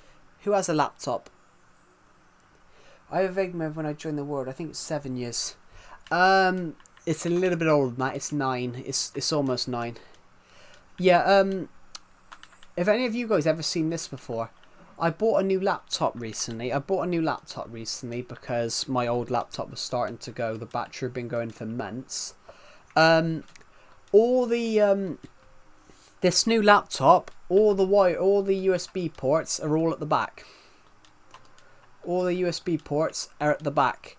Who has a laptop? I have a vague memory when I joined the world. I think it's 7 years. It's a little bit older than that. It's 9. It's almost 9. Yeah, if any of you guys ever seen this before, I bought a new laptop recently. Because my old laptop was starting to go. The battery had been going for months. All the this new laptop, all the USB ports are all at the back. All the USB ports are at the back.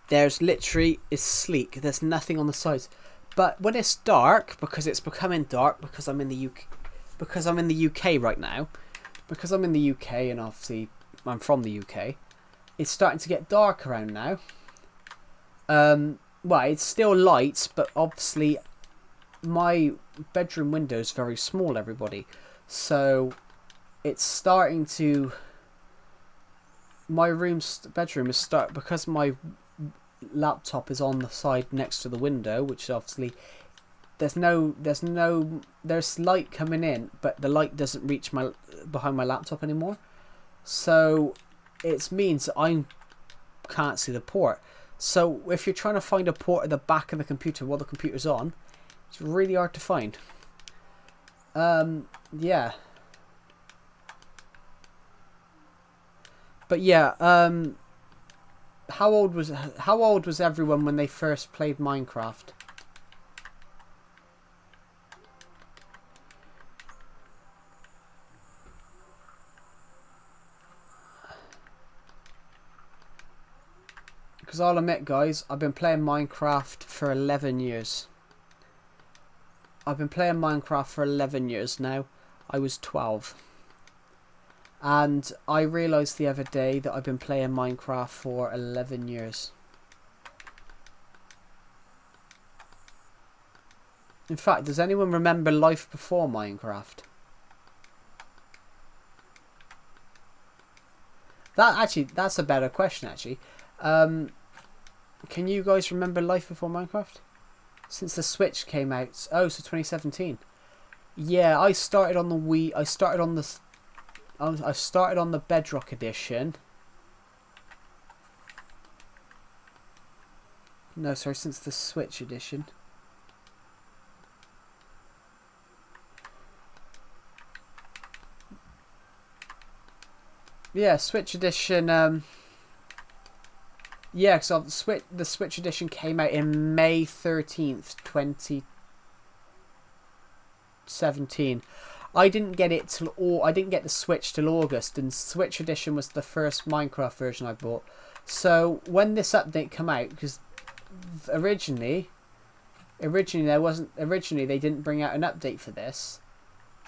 There's literally, it's sleek. There's nothing on the sides. But when it's dark, because it's becoming dark, because I'm in the UK right now, because I'm in the UK and obviously I'm from the UK, it's starting to get dark around now. Well, it's still light, but obviously my bedroom window is very small, everybody. So it's starting to... My bedroom is because my laptop is on the side next to the window, which obviously there's light coming in, but the light doesn't reach behind my laptop anymore. So it means I can't see the port. So if you're trying to find a port at the back of the computer while the computer's on, it's really hard to find. Yeah. But yeah, how old was everyone when they first played Minecraft? Because I'll admit, guys, I've been playing Minecraft for 11 years. I've been playing Minecraft for 11 years now. I was 12. And I realised the other day that I've been playing Minecraft for 11 years. In fact, does anyone remember life before Minecraft? That's a better question, actually. Can you guys remember life before Minecraft? Since the Switch came out. Oh, so 2017. Yeah, I started on the Wii. I started on the Bedrock edition. No, sorry, since the Switch edition. Yeah, Switch edition. Yeah, so the Switch edition came out in May 13th, 2017. I didn't get the Switch till August, and Switch edition was the first Minecraft version I bought. So when this update came out, because originally they didn't bring out an update for this.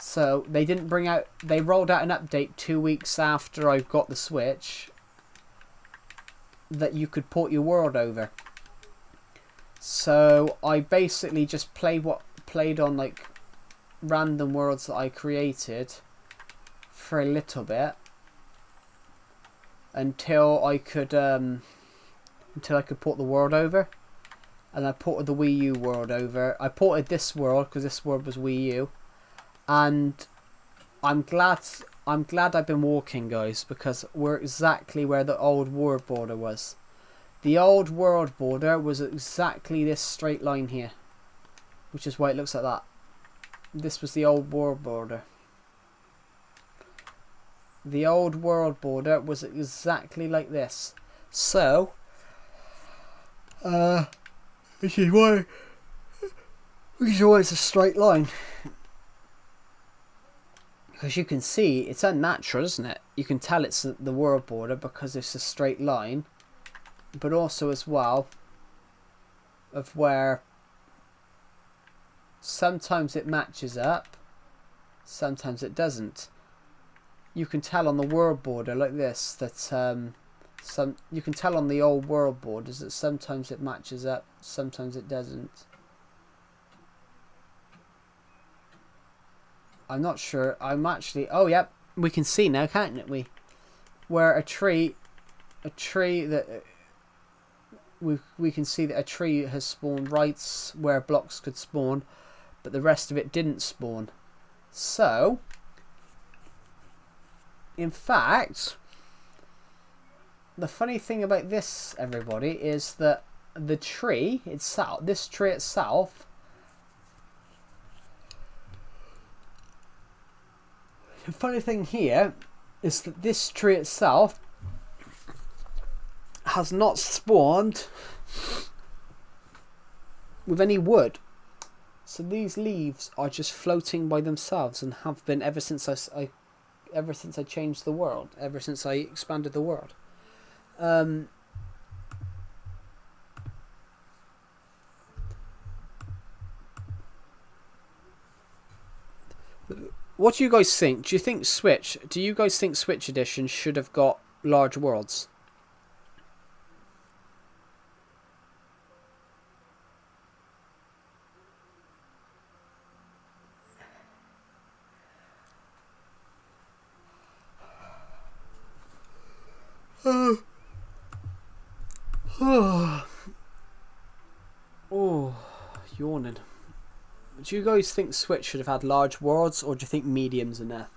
So they rolled out an update 2 weeks after I got the Switch, that you could port your world over. So I basically just played on like random worlds that I created for a little bit until I could port the world over. And I ported the Wii U world over. I ported this world because this world was Wii U, and I'm glad I've been walking, guys, because we're exactly where the old world border was. The old world border was exactly this straight line here, which is why it looks like that. This was the old world border. The old world border was exactly like this. So, which is why it's a straight line. Because you can see, it's unnatural, isn't it? You can tell it's the world border because it's a straight line. But also as well, of where sometimes it matches up, sometimes it doesn't. You can tell on the world border like this that you can tell on the old world borders that sometimes it matches up, sometimes it doesn't. I'm not sure. Oh, yep. We can see now, can't we? Where a tree that we can see that a tree has spawned right where blocks could spawn, but the rest of it didn't spawn. So, in fact, the funny thing about this, everybody, is that the tree itself, the funny thing here is that this tree itself has not spawned with any wood. So these leaves are just floating by themselves and have been ever since I changed the world, ever since I expanded the world. What do you guys think? Do you guys think Switch Edition should have got large worlds? Yawning. Do you guys think Switch should have had large worlds, or do you think medium's enough?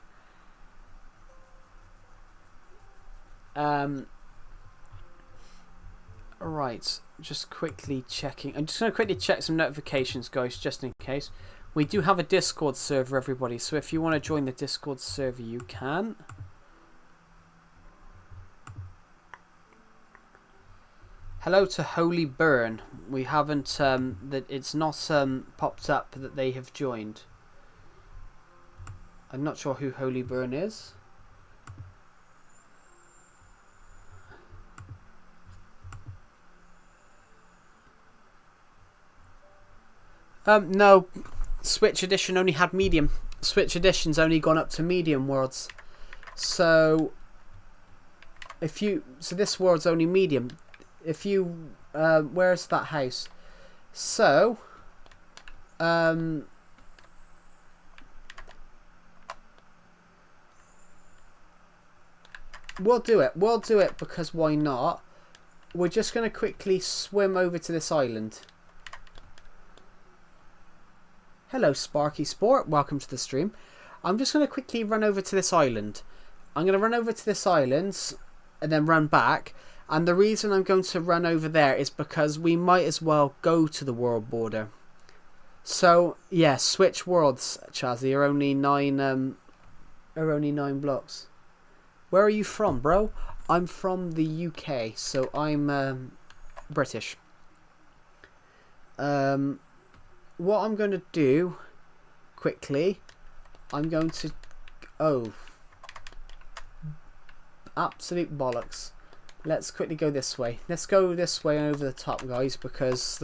Right, just quickly checking. I'm just going to quickly check some notifications, guys, just in case. We do have a Discord server, everybody, so if you want to join the Discord server, you can. Hello to Holy Burn. We haven't, that it's not popped up that they have joined. I'm not sure who Holy Burn is. No, Switch Edition only had medium. Switch Edition's only gone up to medium worlds. So, this world's only medium. If you, where's that house? So, we'll do it. We'll do it because why not? We're just going to quickly swim over to this island. Hello, Sparky Sport. Welcome to the stream. I'm just going to quickly run over to this island. I'm going to run over to this island and then run back. And the reason I'm going to run over there is because we might as well go to the world border. So, yeah, switch worlds, Chazzy. Are only 9 blocks. Where are you from, bro? I'm from the UK, so I'm British. What I'm going to do quickly, I'm going to... Oh. Absolute bollocks. Let's quickly go this way. Let's go this way over the top, guys, because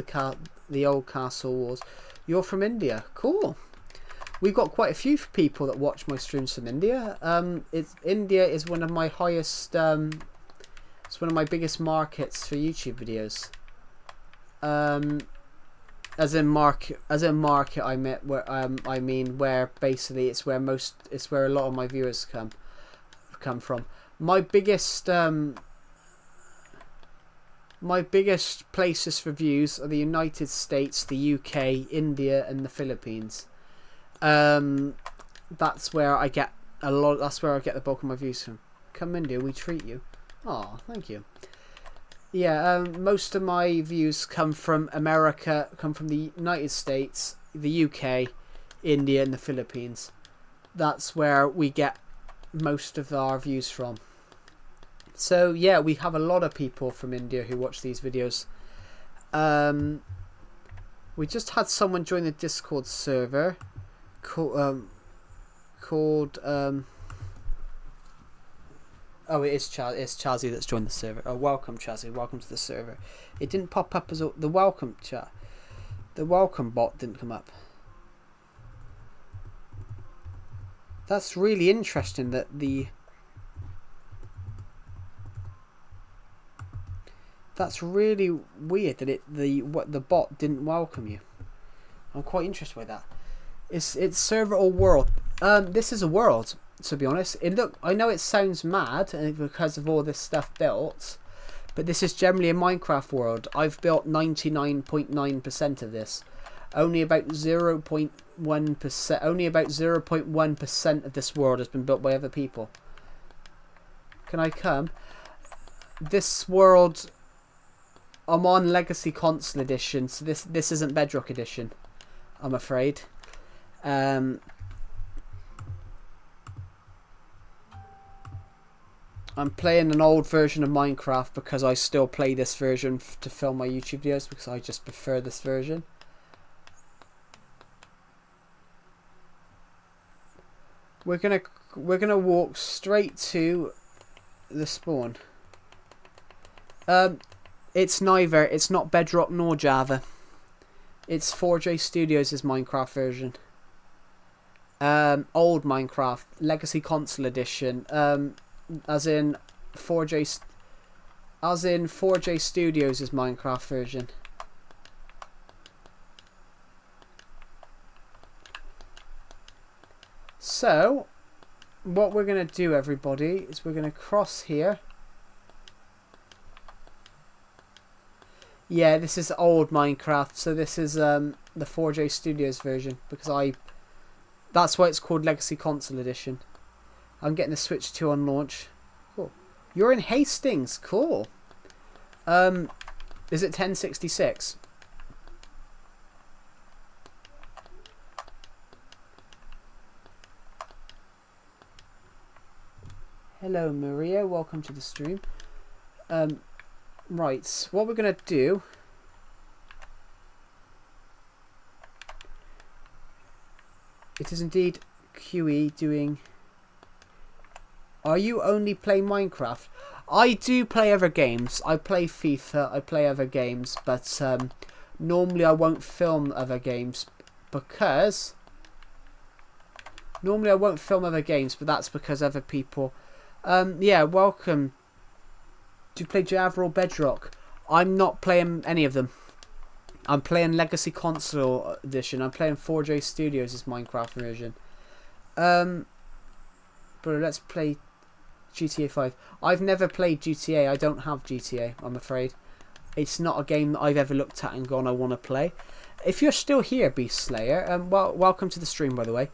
the old castle walls. You're from India. Cool. We've got quite a few people that watch my streams from India. India is one of my highest... it's one of my biggest markets for YouTube videos. As in market, I mean where basically it's where a lot of my viewers come from. My biggest places for views are the United States, the UK, India, and the Philippines. That's where I get a lot. That's where I get the bulk of my views from. Come India, we treat you. Oh, thank you. Yeah, most of my views come from America, come from the United States, the UK, India, and the Philippines. That's where we get most of our views from. So yeah, we have a lot of people from India who watch these videos. We just had someone join the Discord server called oh, it's Chazzy that's joined the server. Oh, welcome, Chazzy. Welcome to the server. It didn't pop up as the welcome chat. The welcome bot didn't come up. That's really interesting that that's really weird that the bot didn't welcome you. I'm quite interested by that. It's server or world. This is a world. To be honest, I know it sounds mad because of all this stuff built, but this is generally a Minecraft world. I've built 99.9% of this. Only about 0.1%. Only about 0.1% of this world has been built by other people. Can I come? This world, I'm on Legacy Console Edition, so this isn't Bedrock Edition, I'm afraid. I'm playing an old version of Minecraft because I still play this version to film my YouTube videos because I just prefer this version. We're gonna walk straight to the spawn. It's neither. It's not Bedrock nor Java. It's 4J Studios' Minecraft version. Old Minecraft, Legacy Console Edition. As in 4J Studios' Minecraft version. So, what we're going to do, everybody, is we're going to cross here. Yeah, this is old Minecraft, so this is the 4J Studios version because that's why it's called Legacy Console Edition. I'm getting the Switch 2 on launch. Cool. You're in Hastings. Cool. Is it 1066? Hello, Maria. Welcome to the stream. Right. What we're gonna do. It is indeed QE doing. Are you only playing Minecraft? I do play other games. I play FIFA. I play other games, but normally I won't film other games because. Normally I won't film other games, but that's because other people. Yeah, welcome. Do you play Java or Bedrock? I'm not playing any of them. I'm playing Legacy Console Edition. I'm playing 4J Studios' Minecraft version. But let's play GTA 5. I've never played GTA. I don't have GTA, I'm afraid. It's not a game that I've ever looked at and gone, I want to play. If you're still here, Beast Slayer, welcome to the stream, by the way.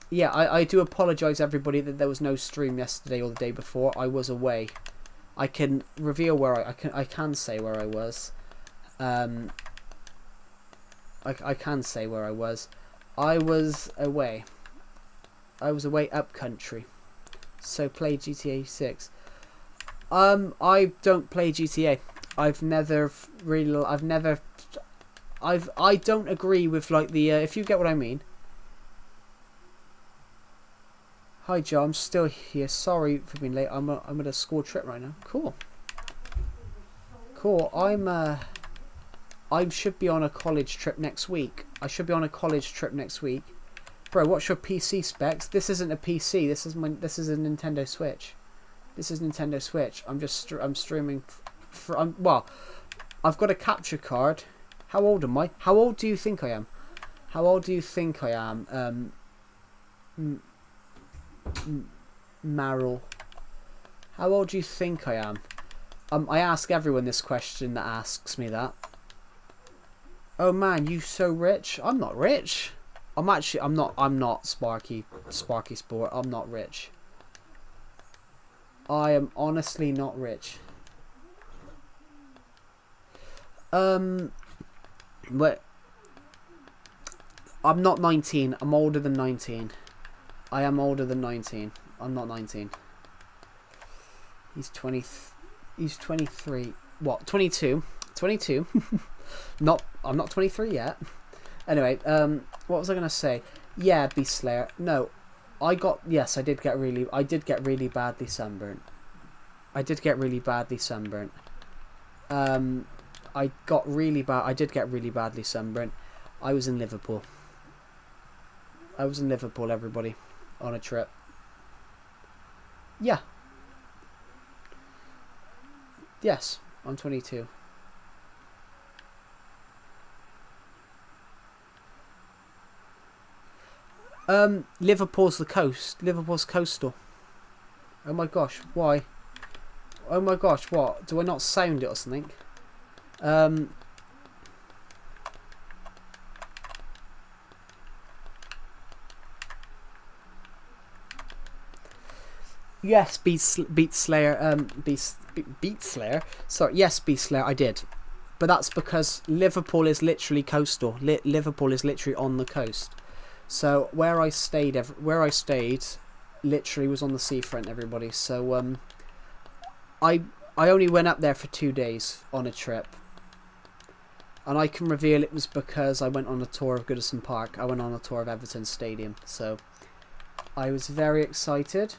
Yeah, I do apologise, everybody, that there was no stream yesterday or the day before. I was away. I can reveal where I can say where I was. I can say where I was. I was away. I was away up country. So play GTA 6. I don't play GTA. I don't agree with like the if you get what I mean. Hi Joe, I'm still here. Sorry for being late. I'm at a school trip right now. Cool. Cool. I should be on a college trip next week. I should be on a college trip next week. Bro, what's your PC specs? This isn't a PC. This is a Nintendo Switch. This is Nintendo Switch. I'm streaming. Well, I've got a capture card. How old am I? How old do you think I am? How old do you think I am? Meryl. How old do you think I am? I ask everyone this question that asks me that. Oh man, you so rich? I'm not rich. I'm not Sparky Sport. I'm not rich. I am honestly not rich. But I'm not 19. I'm older than 19. I am older than 19. I'm not 19. He's 20. He's 23. What? 22. 22. I'm not 23 yet. Anyway, what was I gonna say? Yeah, Beast Slayer. No, yes, I did get really badly sunburnt. I did get really badly sunburnt. I did get really badly sunburnt. I was in Liverpool. Everybody, on a trip. Yeah. Yes, I'm 22. Liverpool's the coast. Liverpool's coastal. Oh my gosh, why? Oh my gosh, what? Do I not sound it or something? Yes, Beat Slayer. Beat Slayer. Sorry, yes, Beat Slayer. I did, but that's because Liverpool is literally coastal. Liverpool is literally on the coast. So where I stayed, literally was on the seafront. Everybody. So I only went up there for 2 days on a trip, and I can reveal it was because I went on a tour of Goodison Park. I went on a tour of Everton Stadium. So I was very excited.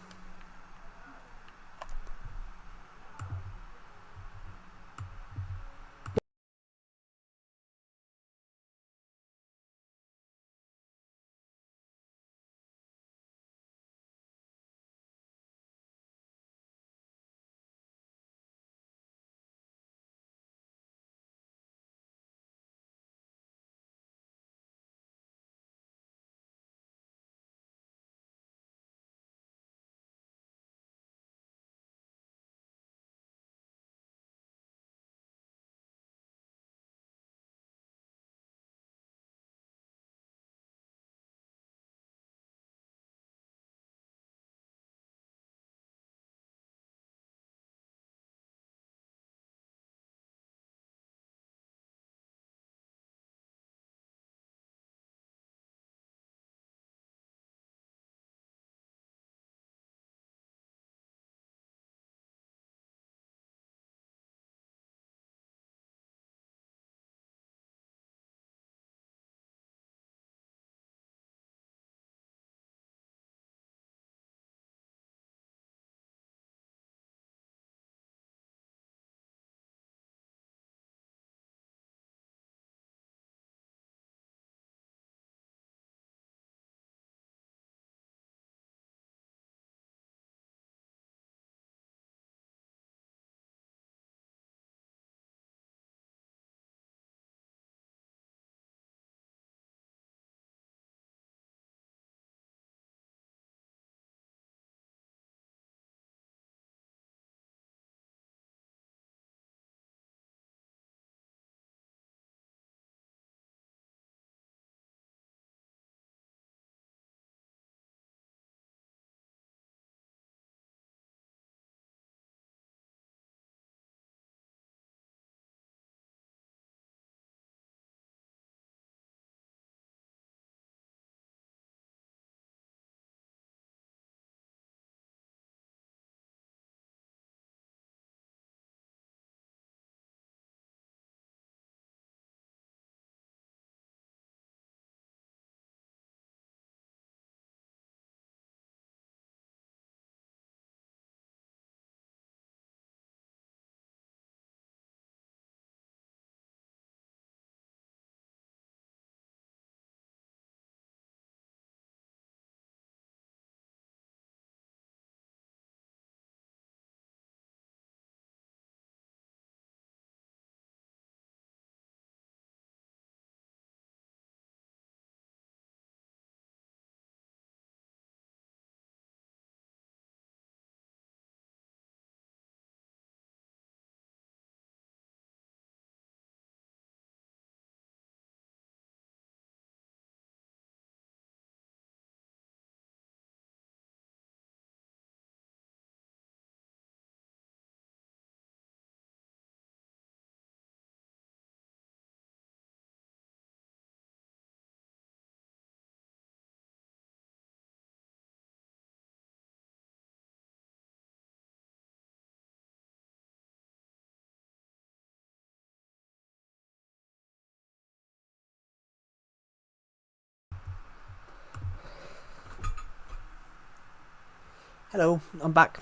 Hello, I'm back.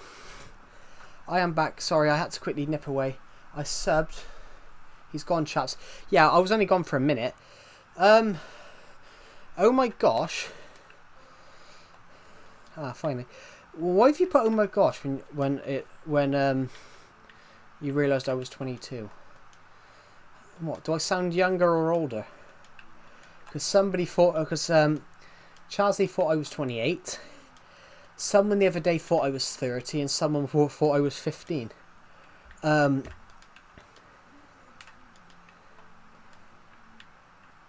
I am back. Sorry, I had to quickly nip away. I subbed. He's gone, chaps. Yeah, I was only gone for a minute. Oh my gosh. Ah, finally. Well, why have you put oh my gosh when you realised I was 22? What, do I sound younger or older? Because somebody thought, Charlie thought I was 28. Someone the other day thought I was 30, and someone thought I was 15. You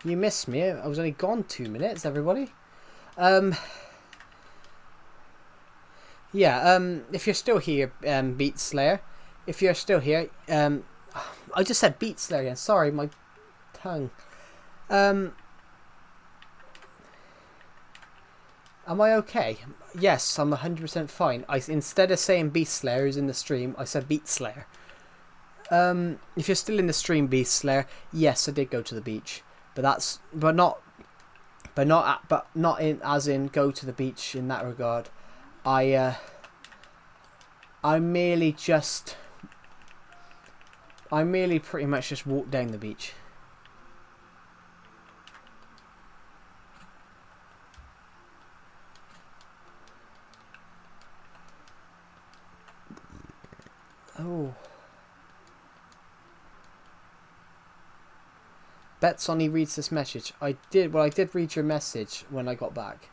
missed me. I was only gone 2 minutes, everybody. Yeah, if you're still here, Beat Slayer. If you're still here, I just said Beat Slayer again. Sorry, my tongue. Am I okay? Yes, I'm 100% fine. Instead of saying Beast Slayer who's in the stream, I said Beat Slayer. If you're still in the stream, Beast Slayer, yes, I did go to the beach, but not in as in go to the beach in that regard. I merely pretty much just walked down the beach. Oh. Bet Sonny reads this message. I did read your message when I got back.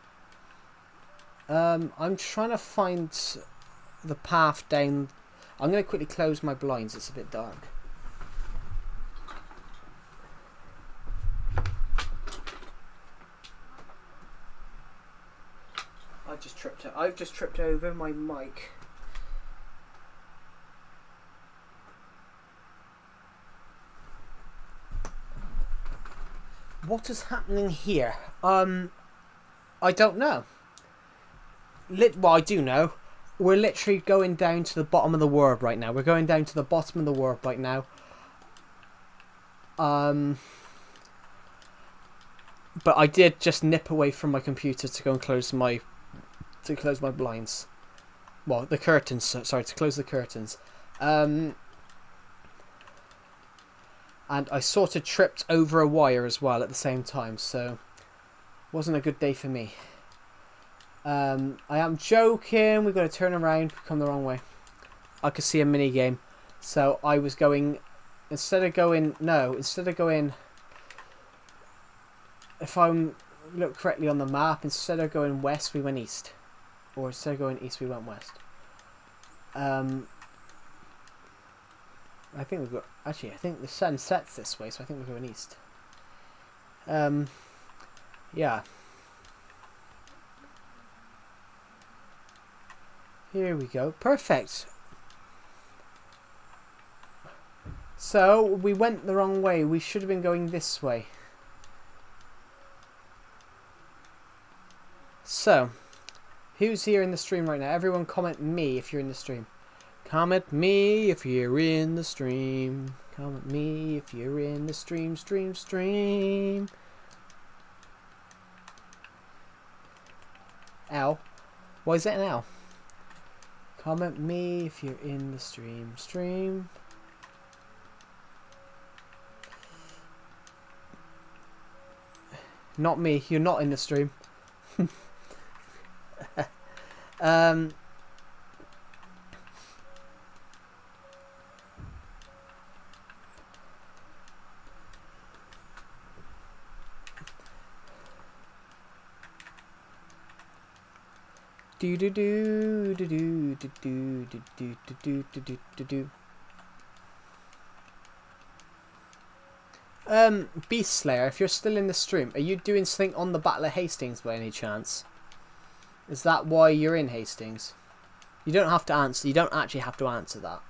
I'm trying to find the path down. I'm going to quickly close my blinds. It's a bit dark. I've just tripped over my mic. What is happening here? I don't know. Well, I do know. We're literally going down to the bottom of the world right now. We're going down to the bottom of the world right now. But I did just nip away from my computer to go and close my blinds. Well, the curtains. Sorry, to close the curtains. And I sort of tripped over a wire as well at the same time, so wasn't a good day for me. I am joking. We've got to turn around. We've come the wrong way. I could see a mini game, so I was going instead of going. If I look correctly on the map, instead of going west, we went east, or instead of going east, we went west. I think we've got. Actually, I think the sun sets this way, so I think we're going east. Yeah. Here we go. Perfect. So, we went the wrong way. We should have been going this way. So, who's here in the stream right now? Everyone comment me if you're in the stream. Comment me if you're in the stream. Comment me if you're in the stream. Ow. Why is that an ow? Comment me if you're in the stream. Not me. You're not in the stream. Do do do do do do do do do do do do do. Beast Slayer, if you're still in the stream, are you doing something on the Battle of Hastings by any chance? Is that why you're in Hastings? You don't have to answer. You don't actually have to answer that.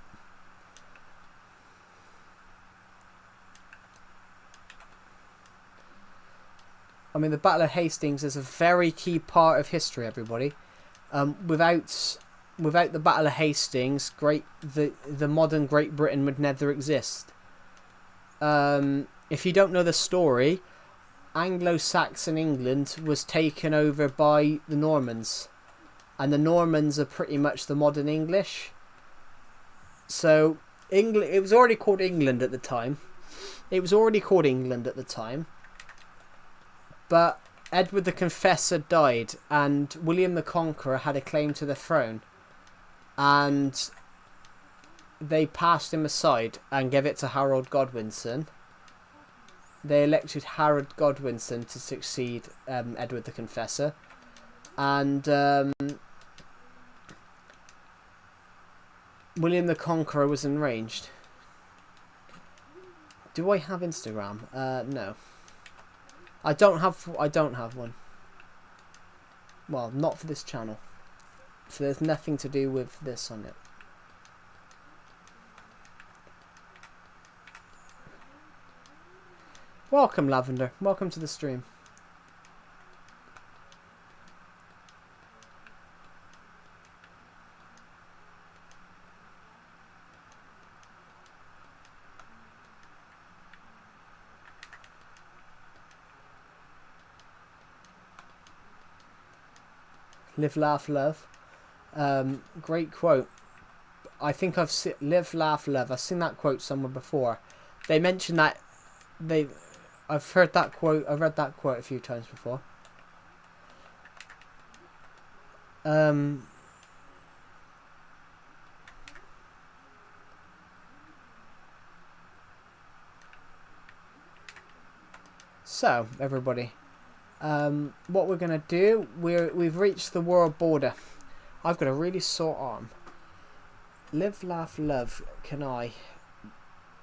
I mean, the Battle of Hastings is a very key part of history, everybody. Without the Battle of Hastings, the modern Great Britain would never exist. If you don't know the story, Anglo-Saxon England was taken over by the Normans, and the Normans are pretty much the modern English. So England, it was already called England at the time. But Edward the Confessor died, and William the Conqueror had a claim to the throne, and they passed him aside and gave it to Harold Godwinson. They elected Harold Godwinson to succeed Edward the Confessor, and William the Conqueror was enraged. Do I have Instagram? No. I don't have one. Well, not for this channel. So there's nothing to do with this on it. Welcome, Lavender. Welcome to the stream. Live, laugh, love. Great quote. I think I've seen live, laugh, love. I've seen that quote somewhere before. They mentioned that I've heard that quote. I've read that quote a few times before. So everybody. What we're gonna do? We've reached the world border. I've got a really sore arm. Live, laugh, love. Can I?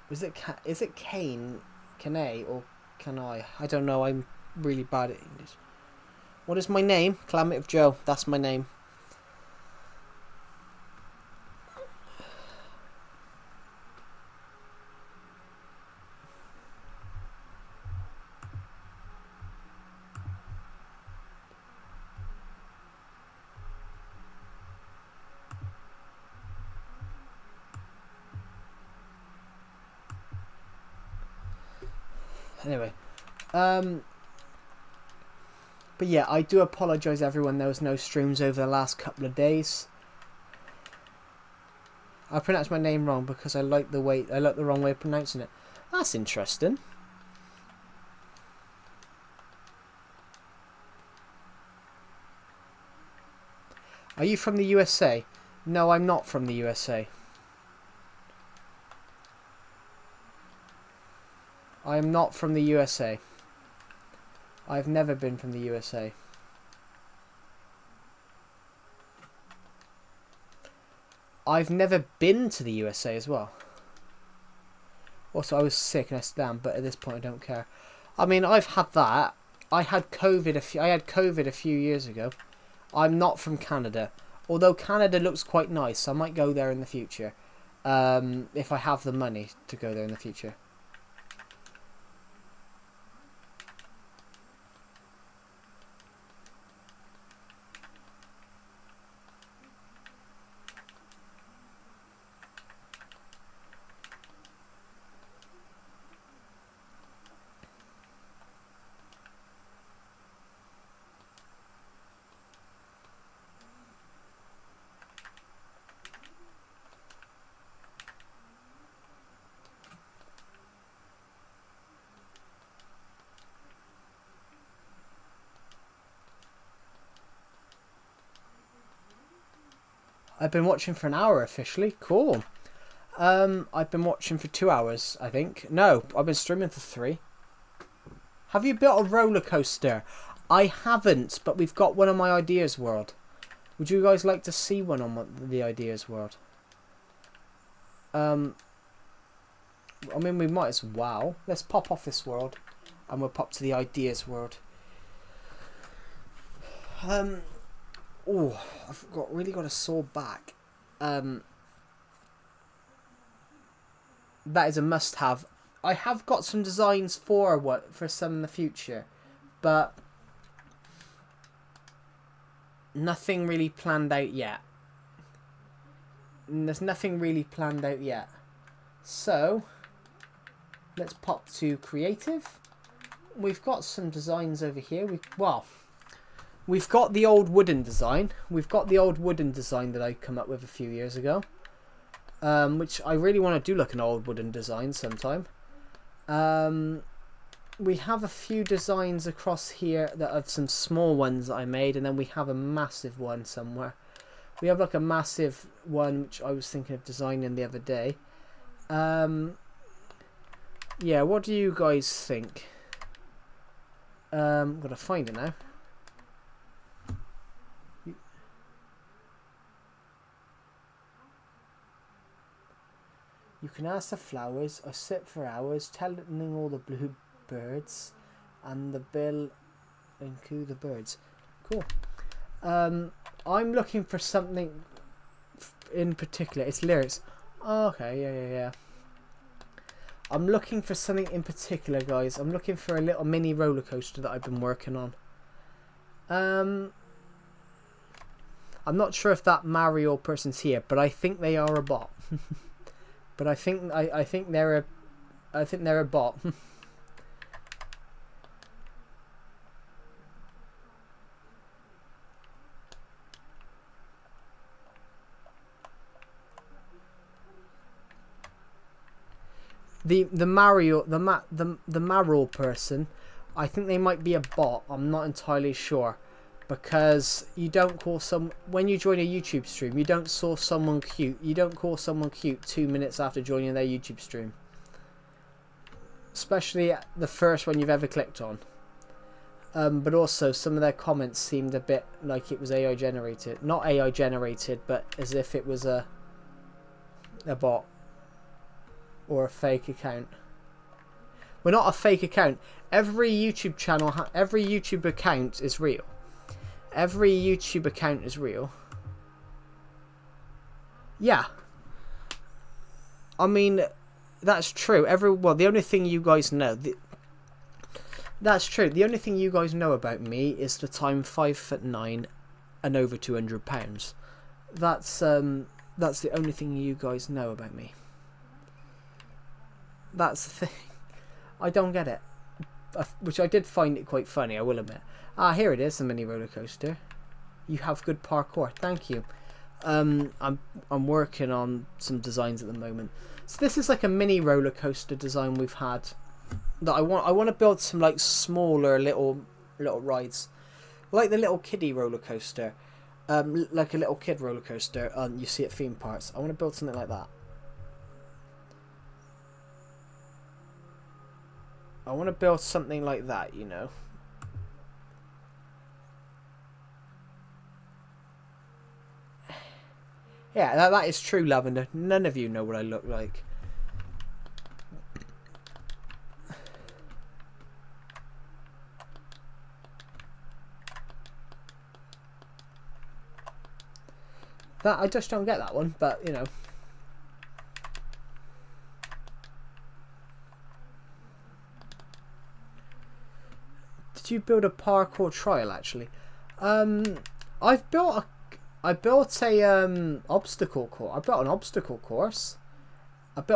Is it Kane? Can I or can I? I don't know. I'm really bad at English. What is my name? Calamity of Joe. That's my name. Anyway, but yeah, I do apologise everyone, there was no streams over the last couple of days. I pronounced my name wrong because I like the wrong way of pronouncing it. That's interesting. Are you from the USA? No, I'm not from the USA. I am not from the USA. I've never been from the USA. I've never been to the USA as well. Also, I was sick and I stammed, but at this point I don't care. I mean, I've had that. I had COVID a few years ago. I'm not from Canada. Although Canada looks quite nice, I might go there in the future. If I have the money to go there in the future. I've been watching for an hour officially. Cool. I've been watching for 2 hours, I think. No, I've been streaming for 3. Have you built a roller coaster? I haven't, but we've got one on my Ideas World. Would you guys like to see one on the Ideas World? I mean, we might as well. Let's pop off this world, and we'll pop to the Ideas World. Oh, I've really got a sore back. That is a must-have. I have got some designs for some in the future, but nothing really planned out yet. There's nothing really planned out yet. So let's pop to creative. We've got some designs over here. we've got the old wooden design. We've got the old wooden design that I come up with a few years ago. Which I really want to do like an old wooden design sometime. We have a few designs across here that are some small ones that I made, and then we have a massive one somewhere. We have like a massive one which I was thinking of designing the other day. Yeah, what do you guys think? I'm gonna find it now. You can ask the flowers, or sit for hours, telling all the bluebirds, and the bill and coo the birds. Cool. I'm looking for something in particular. It's lyrics. Oh, okay, yeah. I'm looking for something in particular, guys. I'm looking for a little mini roller coaster that I've been working on. I'm not sure if that Mario person's here, but I think they are a bot. But I think they're a bot. The Mario person, I think they might be a bot. I'm not entirely sure, because you don't call when you join a YouTube stream, you don't call someone cute. You don't call someone cute 2 minutes after joining their YouTube stream, especially the first one you've ever clicked on. But also some of their comments seemed a bit like it was AI generated, not AI generated, but as if it was a bot. Or a fake account. Well, not a fake account. Every YouTube channel, every YouTube account is real. Every YouTube account is real. Yeah. I mean, that's true. Well, the only thing you guys know. That's true. The only thing you guys know about me is that I'm 5'9" and over 200 pounds. That's the only thing you guys know about me. That's the thing. I don't get it. Which I did find it quite funny, I will admit. Ah, here it is, a mini roller coaster. You have good parkour. Thank you. I'm working on some designs at the moment. So this is like a mini roller coaster design we've had. That I want to build some like smaller little rides. Like the little kiddie roller coaster. Like a little kid roller coaster you see at theme parks. I want to build something like that. I want to build something like that, you know. Yeah, that is true, Lavender. None of you know what I look like. I just don't get that one, but, you know. Did you build a parkour trial actually? I built a obstacle course. I built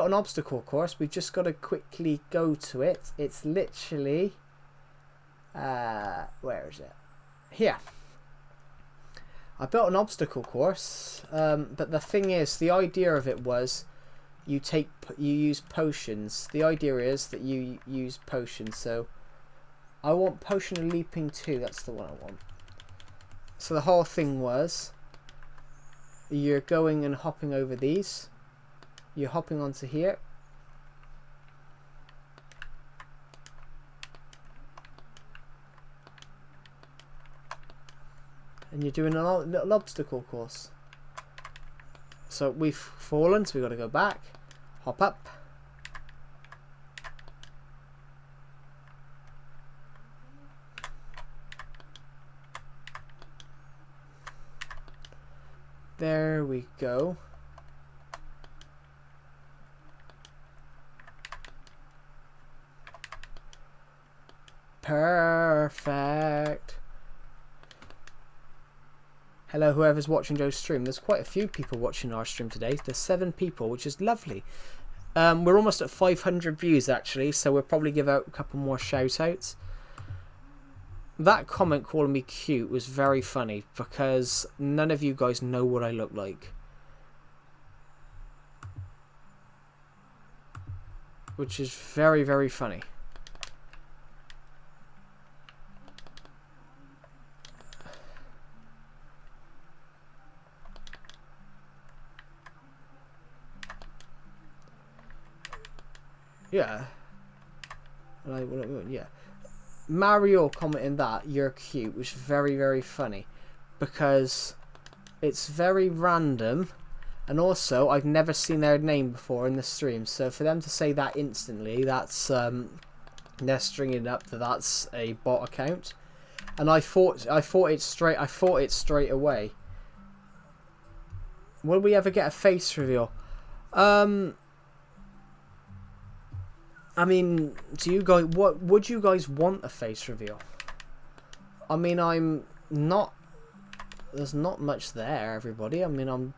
an obstacle course. We've just got to quickly go to it. It's literally where is it? Here. I built an obstacle course, but the thing is, the idea of it was you use potions. The idea is that you use potions, so I want Potion of Leaping 2, that's the one I want. So the whole thing was, you're going and hopping over these. You're hopping onto here. And you're doing a little obstacle course. So we've fallen, so we've got to go back. Hop up. There we go. Perfect. Hello, whoever's watching Joe's stream. There's quite a few people watching our stream today. There's 7 people, which is lovely. We're almost at 500 views actually, so we'll probably give out a couple more shout outs. that comment calling me cute was very funny because none of you guys know what I look like. Which is very, very funny. Yeah. Yeah. Mario commenting that you're cute was very, very funny because it's very random, and also I've never seen their name before in the stream, so for them to say that instantly, that's they're stringing up that that's a bot account, and I thought it straight away. Will we ever get a face reveal? I mean, do you guys, what would you guys want a face reveal? I mean, I'm not, there's not much there, everybody. I mean,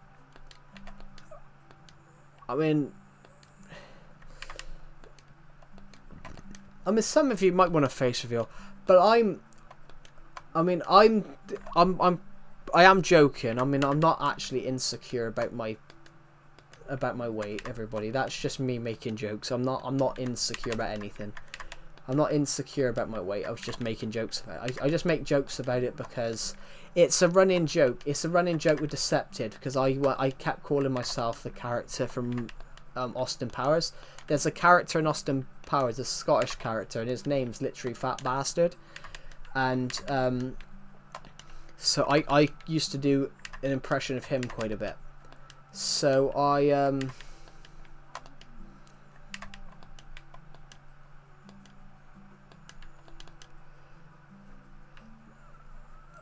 some of you might want a face reveal, but I am joking. I mean, I'm not actually insecure about my weight, everybody. That's just me making jokes. I'm not insecure about anything. I'm not insecure about my weight. I was just making jokes about it. I just make jokes about it because it's a running joke. It's a running joke with Decepted because I kept calling myself the character from Austin Powers. There's a character in Austin Powers, a Scottish character, and his name's literally Fat Bastard. And so I used to do an impression of him quite a bit. So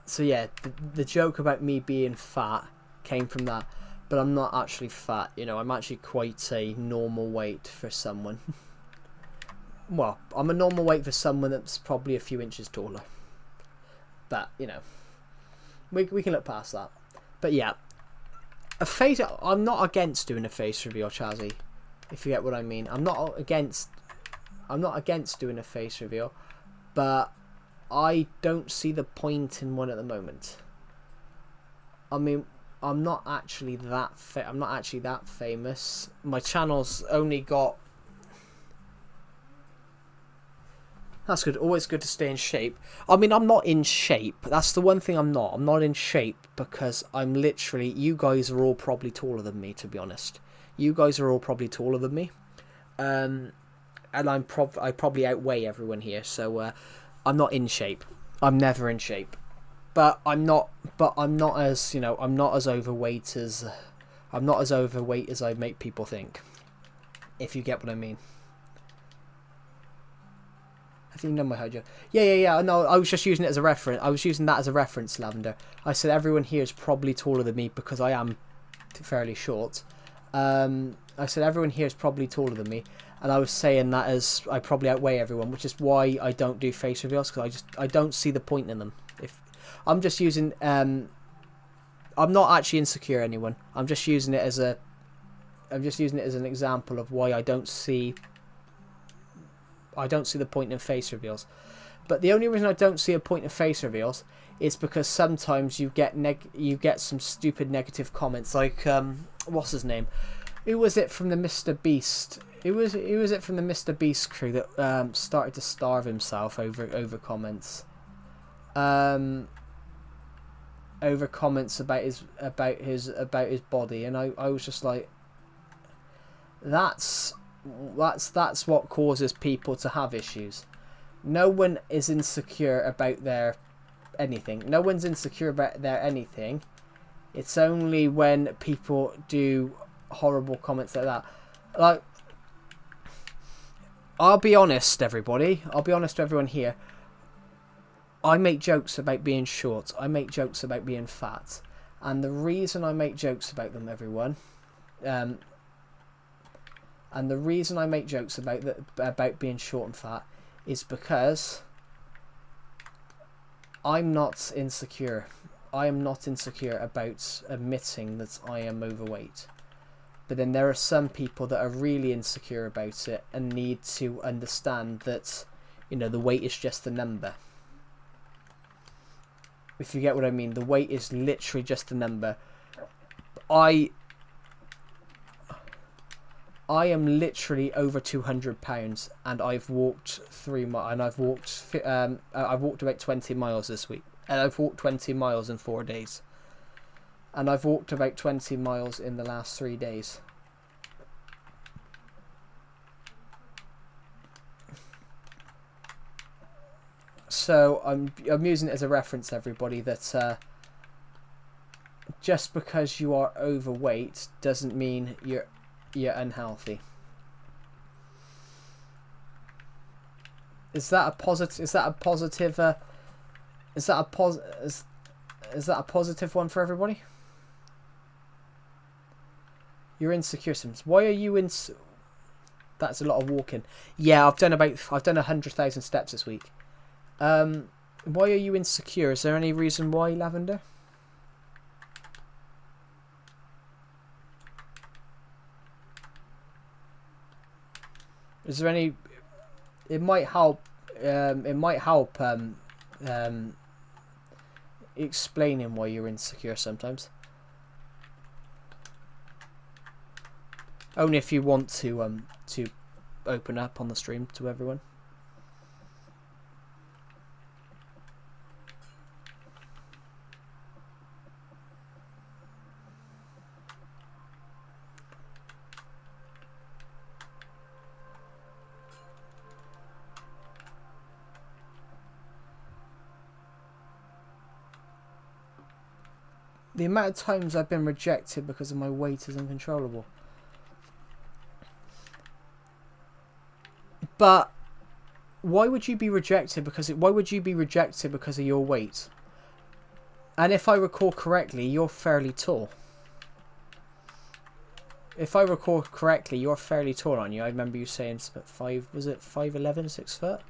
so yeah, the joke about me being fat came from that, but I'm not actually fat, you know. I'm actually quite a normal weight for someone. Well, I'm a normal weight for someone that's probably a few inches taller, but you know, we can look past that. But yeah, a face. I'm not against doing a face reveal, Chazzy, if you get what I mean. I'm not against doing a face reveal, but I don't see the point in one at the moment. I mean, I'm not actually that famous. My channel's only got. That's good. Always good to stay in shape. I mean, I'm not in shape. That's the one thing I'm not. I'm not in shape because I'm literally... You guys are all probably taller than me, to be honest. You guys are all probably taller than me. And I probably outweigh everyone here. So I'm not in shape. I'm never in shape. But I'm not as, you know, I'm not as overweight as I make people think. If you get what I mean. I think you know my Hojo. Yeah. No, I was just using it as a reference. I was using that as a reference, Lavender. I said everyone here is probably taller than me because I am fairly short. I said everyone here is probably taller than me, and I was saying that as I probably outweigh everyone, which is why I don't do face reveals because I don't see the point in them. If I'm just using, I'm not actually insecure anyone. I'm just using it as an example of why I don't see the point in face reveals. But the only reason I don't see a point in face reveals is because sometimes you get some stupid negative comments like what's his name? Who was it from the Mr. Beast? Who was it from the Mr. Beast crew that started to starve himself over comments? Over comments about his body, and I was just like, that's what causes people to have issues. No one is insecure about their anything. No one's insecure about their anything. It's only when people do horrible comments like that. Like, I'll be honest, everybody. I'll be honest to everyone here. I make jokes about being short. I make jokes about being fat. And the reason I make jokes about them, everyone, and the reason I make jokes about being short and fat is because I'm not insecure. I am not insecure about admitting that I am overweight. But then there are some people that are really insecure about it and need to understand that, you know, the weight is just a number. If you get what I mean, the weight is literally just a number. I am literally over 200 pounds, and I've walked 3 miles, and I've walked about 20 miles this week, and I've walked 20 miles in 4 days, and I've walked about 20 miles in the last 3 days. So I'm using it as a reference, everybody, that just because you are overweight doesn't mean you're unhealthy. Is that a positive? Is that a positive? Is that a positive one for everybody? You're insecure, Sims. Why are you in? That's a lot of walking. Yeah, I've done 100,000 steps this week. Why are you insecure? Is there any reason why, Lavender? Is there any? It might help. It might help. Explaining why you're insecure sometimes. Only if you want to open up on the stream to everyone. The amount of times I've been rejected because of my weight is uncontrollable. But why would you be rejected why would you be rejected because of your weight? And if I recall correctly, you're fairly tall. If I recall correctly, you're fairly tall, aren't you? I remember you saying 5'11", 6 foot?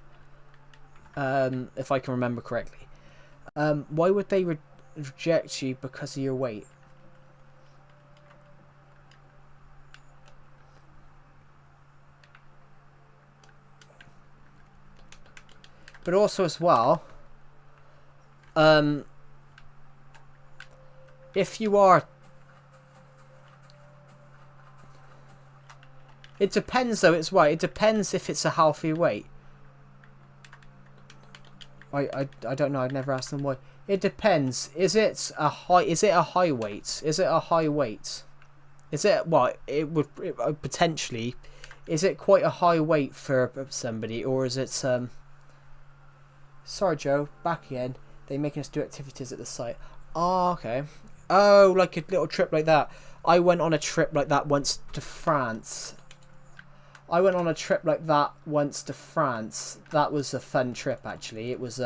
If I can remember correctly. Why would they reject you because of your weight? But also as well, if you are, it depends though. It's right. It depends if it's a healthy weight. I don't know. I'd never asked them why. It depends. Is it a high? Is it a high weight? Is it a high weight? Is it what? It would potentially. Is it quite a high weight for somebody, or is it Sorry, Joe. Back again. They're making us do activities at the site. Oh, okay. Oh, like a little trip like that. I went on a trip like that once to France. That was a fun trip, actually. It was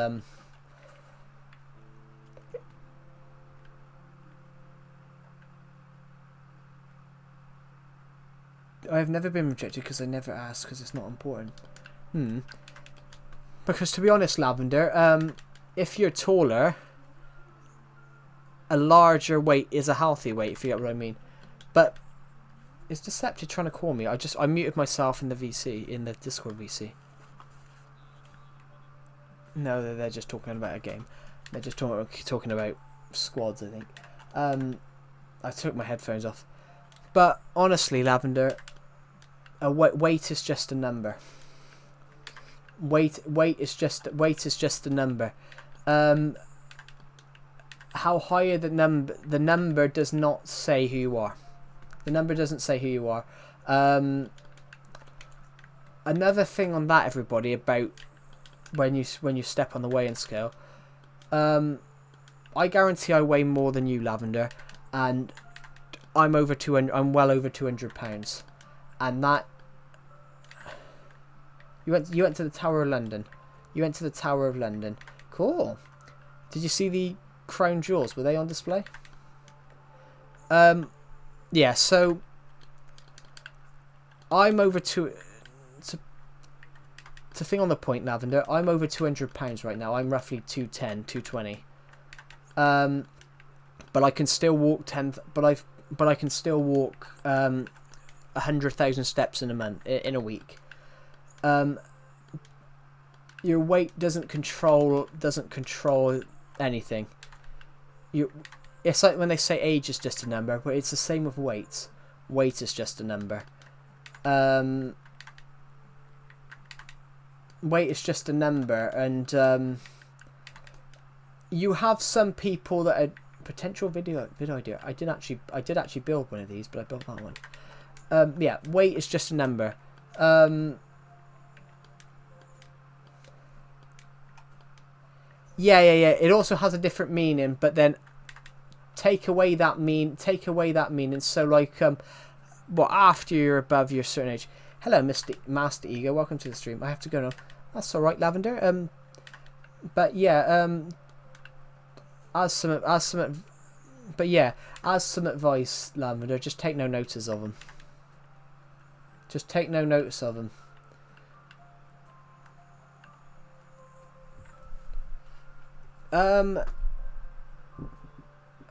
I've never been rejected because I never asked because it's not important. Because to be honest, Lavender, if you're taller, a larger weight is a healthy weight, if you get what I mean. But is Deceptive trying to call me? I muted myself in the VC, in the Discord VC. No, they're just talking about a game. They're just talking about squads, I think. I took my headphones off. But honestly, Lavender, weight is just a number. Weight is just a number. How higher the number does not say who you are. The number doesn't say who you are. Another thing on that, everybody, about when you step on the weighing scale, I guarantee I weigh more than you, Lavender, and I'm over 200. I'm well over 200 pounds, and that. You went to the Tower of London. Cool. Did you see the crown jewels? Were they on display? Yeah. So I'm over to thing on the point, Lavender. I'm over 200 pounds right now. I'm roughly 210, 220. But I can still walk 10. But I can still walk 100,000 steps in a week. Your weight doesn't control anything. It's like when they say age is just a number, but it's the same with weight. Weight is just a number. Weight is just a number, and you have some people that are potential video idea. I did actually build one of these, but I built that one. Yeah, weight is just a number. Yeah. It also has a different meaning, but then take away that meaning. So like, well, after you're above your certain age. Hello, Master Ego. Welcome to the stream. I have to go now. That's all right, Lavender. But yeah, as some advice, Lavender, just take no notice of them. Just take no notice of them.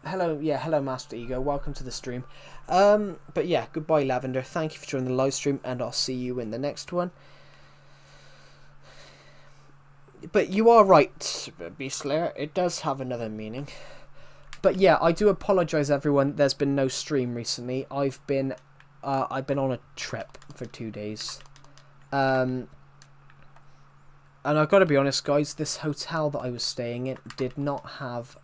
Hello, Master Ego. Welcome to the stream. But yeah, goodbye, Lavender. Thank you for joining the live stream, and I'll see you in the next one. But you are right, Beastlayer. It does have another meaning. But yeah, I do apologise, everyone. There's been no stream recently. I've been on a trip for 2 days. And I've got to be honest, guys. This hotel that I was staying in did not have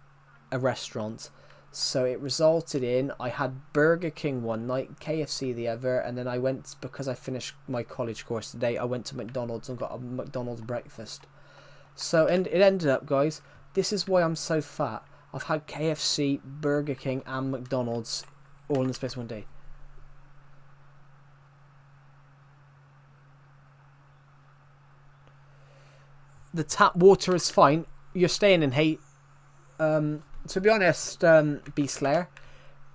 a restaurant. So it resulted in I had Burger King one night, KFC the other, and then I went, because I finished my college course today, I went to McDonald's and got a McDonald's breakfast. So and it ended up, guys, this is why I'm so fat. I've had KFC, Burger King and McDonald's all in the space of one day. The tap water is fine. You're staying in to be honest, Beastlayer,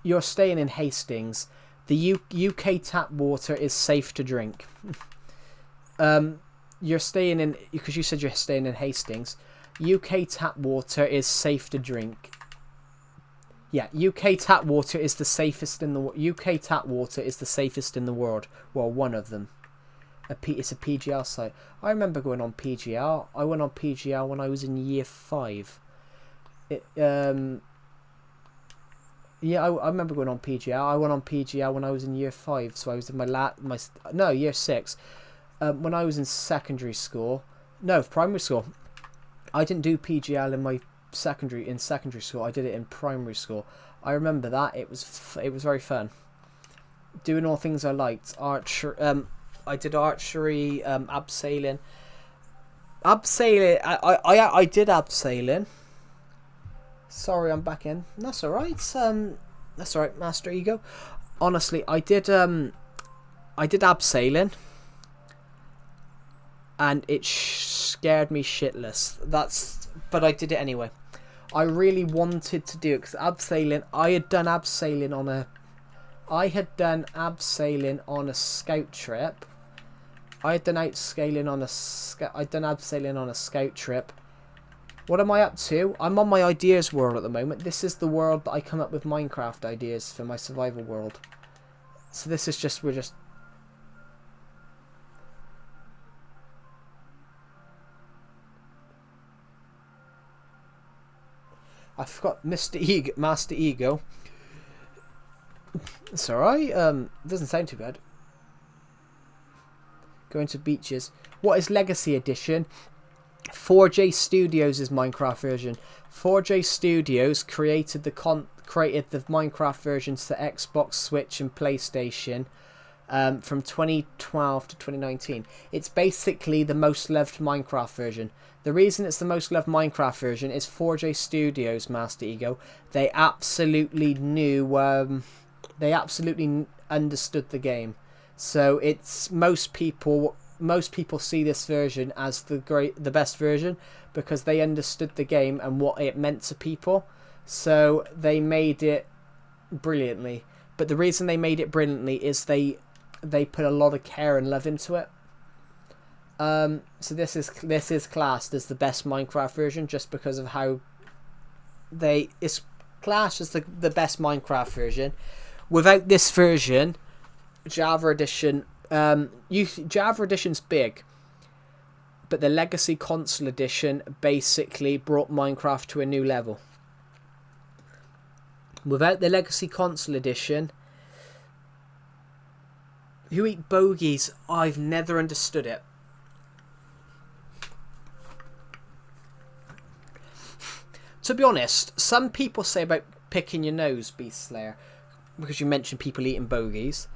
you're staying in Hastings. The UK tap water is safe to drink. You're staying in, because you said you're staying in Hastings. UK tap water is safe to drink. Yeah, UK tap water is the safest in the UK tap water is the safest in the world. Well, one of them. It's a PGL site. I remember going on PGL. I went on PGL when I was in year 5. Yeah, I remember going on PGL. I went on PGL when I was in year 5, so I was in year 6. When I was in secondary school, primary school. I didn't do PGL in my secondary school. I did it in primary school. I remember that it was very fun. Doing all things I liked. I did archery, abseiling. I did abseiling. Sorry, I'm back in. That's all right. That's all right, Master Ego. Honestly, I did abseiling, and it scared me shitless. But I did it anyway. I really wanted to do it because abseiling. I had done abseiling on a scout trip. I'd done abseiling on a scout trip. What am I up to? I'm on my ideas world at the moment. This is the world that I come up with Minecraft ideas for my survival world. So this is just, I forgot Master Ego. It's alright. It doesn't sound too bad. Going to beaches. What is Legacy Edition? 4J Studios' Minecraft version. 4J Studios created the Minecraft versions to Xbox, Switch, and PlayStation from 2012 to 2019. It's basically the most loved Minecraft version. The reason it's the most loved Minecraft version is 4J Studios, Master Ego. They absolutely knew. They absolutely understood the game. So it's most people see this version as the best version because they understood the game and what it meant to people. So they made it brilliantly. But the reason they made it brilliantly is they put a lot of care and love into it. So this is classed as the best Minecraft version just because of how it's classed as the best Minecraft version. Without this version, Java Edition, Java Edition's big, but the Legacy Console Edition basically brought Minecraft to a new level. Without the Legacy Console Edition, who eat bogies? I've never understood it. To be honest, some people say about picking your nose, Beast Slayer, because you mentioned people eating bogies.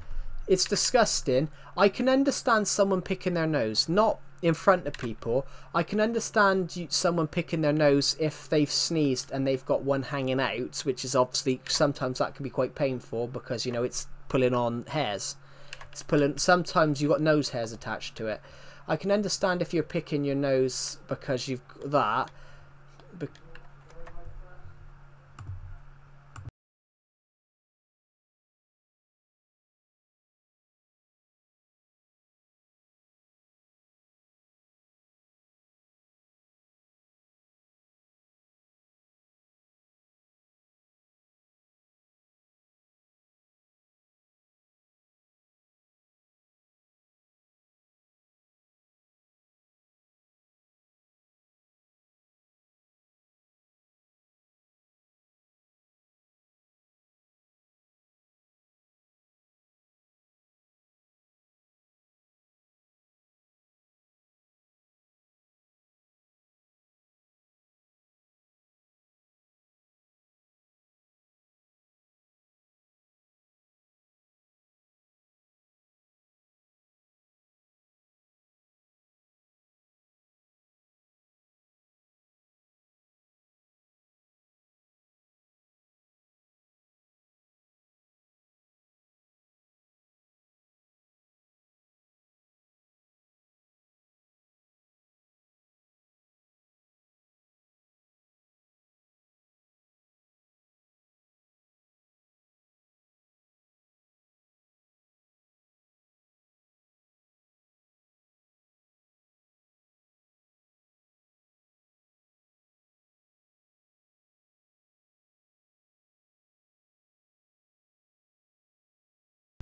It's disgusting. I can understand someone picking their nose, not in front of people. I can understand someone picking their nose if they've sneezed and they've got one hanging out, which is obviously, sometimes that can be quite painful because, you know, it's pulling on hairs. It's pulling. Sometimes you've got nose hairs attached to it. I can understand if you're picking your nose because you've got that.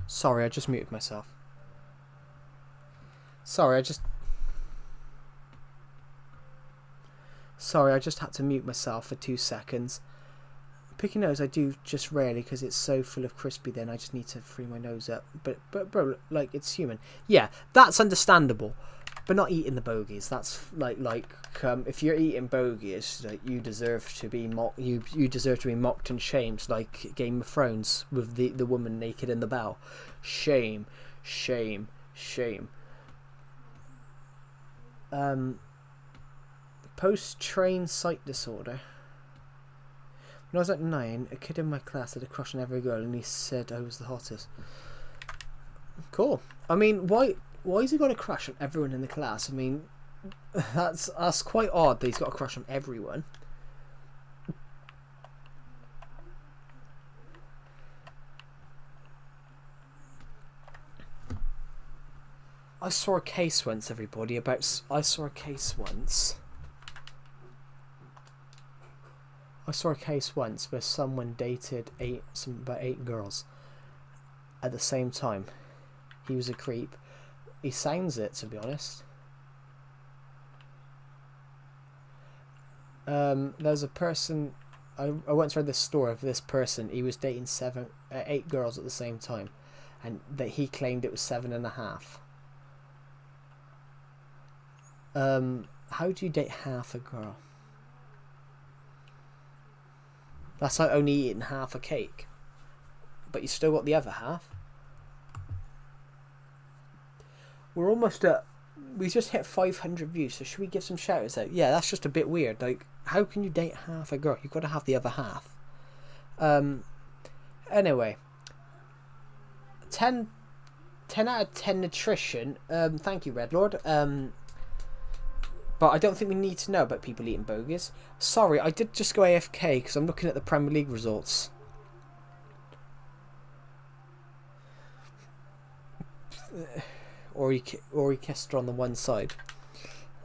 Sorry, I just muted myself. Sorry, I just had to mute myself for 2 seconds. Picking nose I do just rarely because it's so full of crispy, then I just need to free my nose up. But bro, like, it's human. Yeah, that's understandable. But not eating the bogies. That's if you're eating bogies, like, you deserve to be you deserve to be mocked and shamed, like Game of Thrones with the woman naked in the bow. Shame, shame, shame. Post-train sight disorder. When I was at 9, a kid in my class had a crush on every girl, and he said I was the hottest. Cool. I mean, why has he got a crush on everyone in the class? I mean, that's quite odd that he's got a crush on everyone. I saw a case once, everybody, I saw a case once where someone dated about 8 girls at the same time. He was a creep. He sounds it, to be honest. There's a person. I once read this story of this person. He was dating 8 girls at the same time, and that he claimed it was 7.5. How do you date half a girl? That's like only eating half a cake, but you still got the other half. We're almost at. We just hit 500 views, so should we give some shout-outs out? Yeah, that's just a bit weird. Like, how can you date half a girl? You've got to have the other half. Anyway, 10 out of 10 nutrition. Thank you, Red Lord. But I don't think we need to know about people eating bogies. Sorry, I did just go AFK because I'm looking at the Premier League results. Or he kissed her on the one side.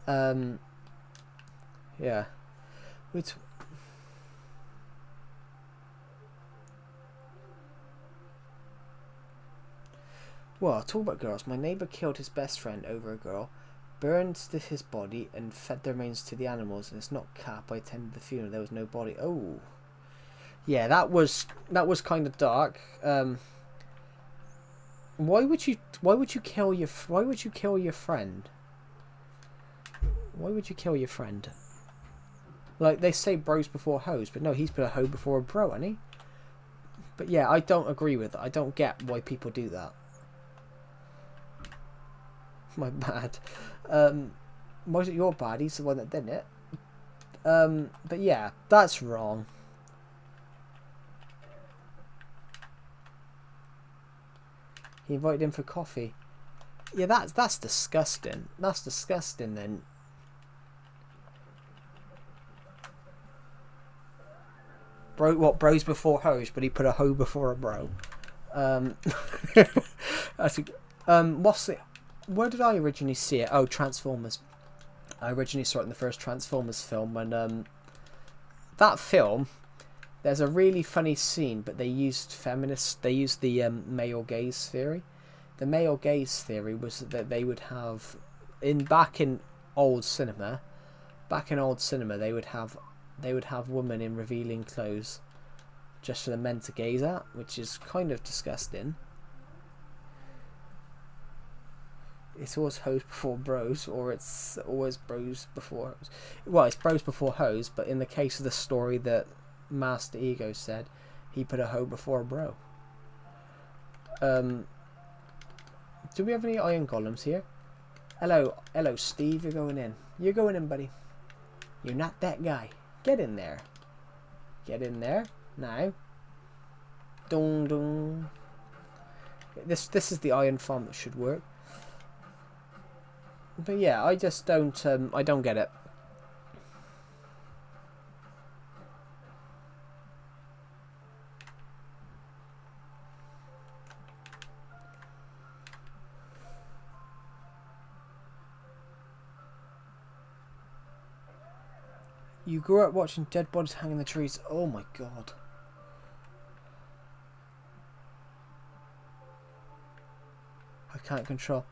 Yeah. Well, talk about girls. My neighbour killed his best friend over a girl, burned his body, and fed the remains to the animals. And it's not cap. I attended the funeral. There was no body. Oh. Yeah, that was kind of dark. Why would you kill your friend? Why would you kill your friend? Like, they say bros before hoes, but no, he's put a hoe before a bro, hasn't he? But yeah, I don't agree with that. I don't get why people do that. My bad. Was it your bad? He's the one that did it. But yeah, that's wrong. He invited him for coffee. Yeah, that's disgusting. That's disgusting then. Bro, what, bros before hoes, but he put a hoe before a bro. That's what's it? Where did I originally see it? Oh, Transformers. I originally saw it in the first Transformers film, and that film, there's a really funny scene, but they used the male gaze theory. The male gaze theory was that they would have back in old cinema, they would have women in revealing clothes just for the men to gaze at, which is kind of disgusting. It's always hoes before bros, or it's always bros before hoes. Well, it's bros before hoes, but in the case of the story that Master Ego said, he put a hoe before a bro. Do we have any iron golems here? Hello, Steve, you're going in. You're going in, buddy. You're not that guy. Get in there. Get in there. Now. Dong dong. This is the iron farm that should work. But yeah, I just don't get it. You grew up watching dead bodies hanging in the trees. Oh my god. I can't control.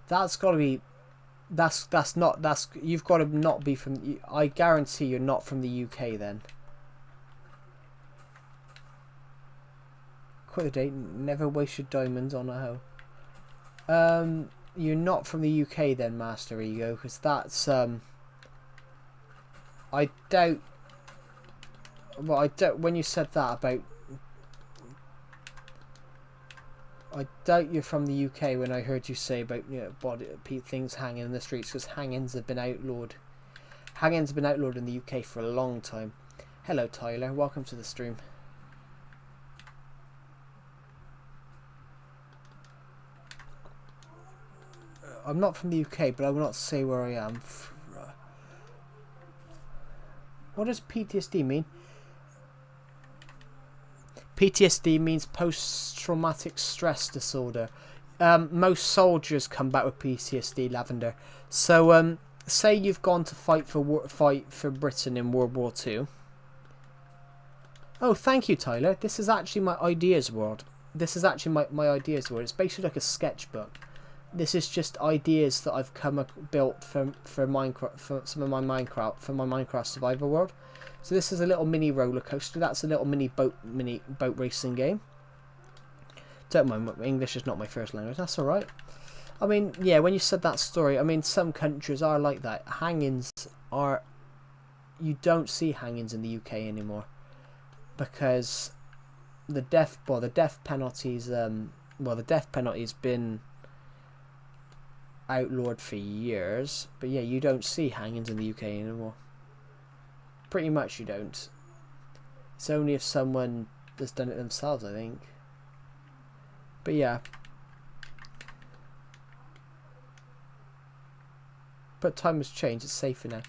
That's got to be. You've got to not be from. I guarantee you're not from the UK then. Quit the date. Never waste your diamonds on a hoe. You're not from the UK then, Master Ego, because that's I doubt. Well, I doubt when you said that about. I doubt you're from the UK when I heard you say about things hanging in the streets, because hangings have been outlawed. Hangings have been outlawed in the UK for a long time. Hello, Tyler. Welcome to the stream. I'm not from the UK, but I will not say where I am. What does PTSD mean? PTSD means post-traumatic stress disorder. Most soldiers come back with PTSD, Lavender. So, say you've gone to fight for Britain in World War II. Oh, thank you, Tyler. This is actually my ideas world. This is actually my ideas world. It's basically like a sketchbook. This is just ideas that I've built for Minecraft, for my Minecraft survival world. So this is a little mini roller coaster. That's a little mini boat racing game. Don't mind, English is not my first language. That's all right. I mean, yeah, when you said that story, I mean, some countries are like that. Hangings are. You don't see hangings in the UK anymore because the death penalty's the death penalty's been outlawed for years, but yeah, you don't see hangings in the UK anymore. Pretty much you don't. It's only if someone has done it themselves, I think. But yeah. But time has changed, it's safer now.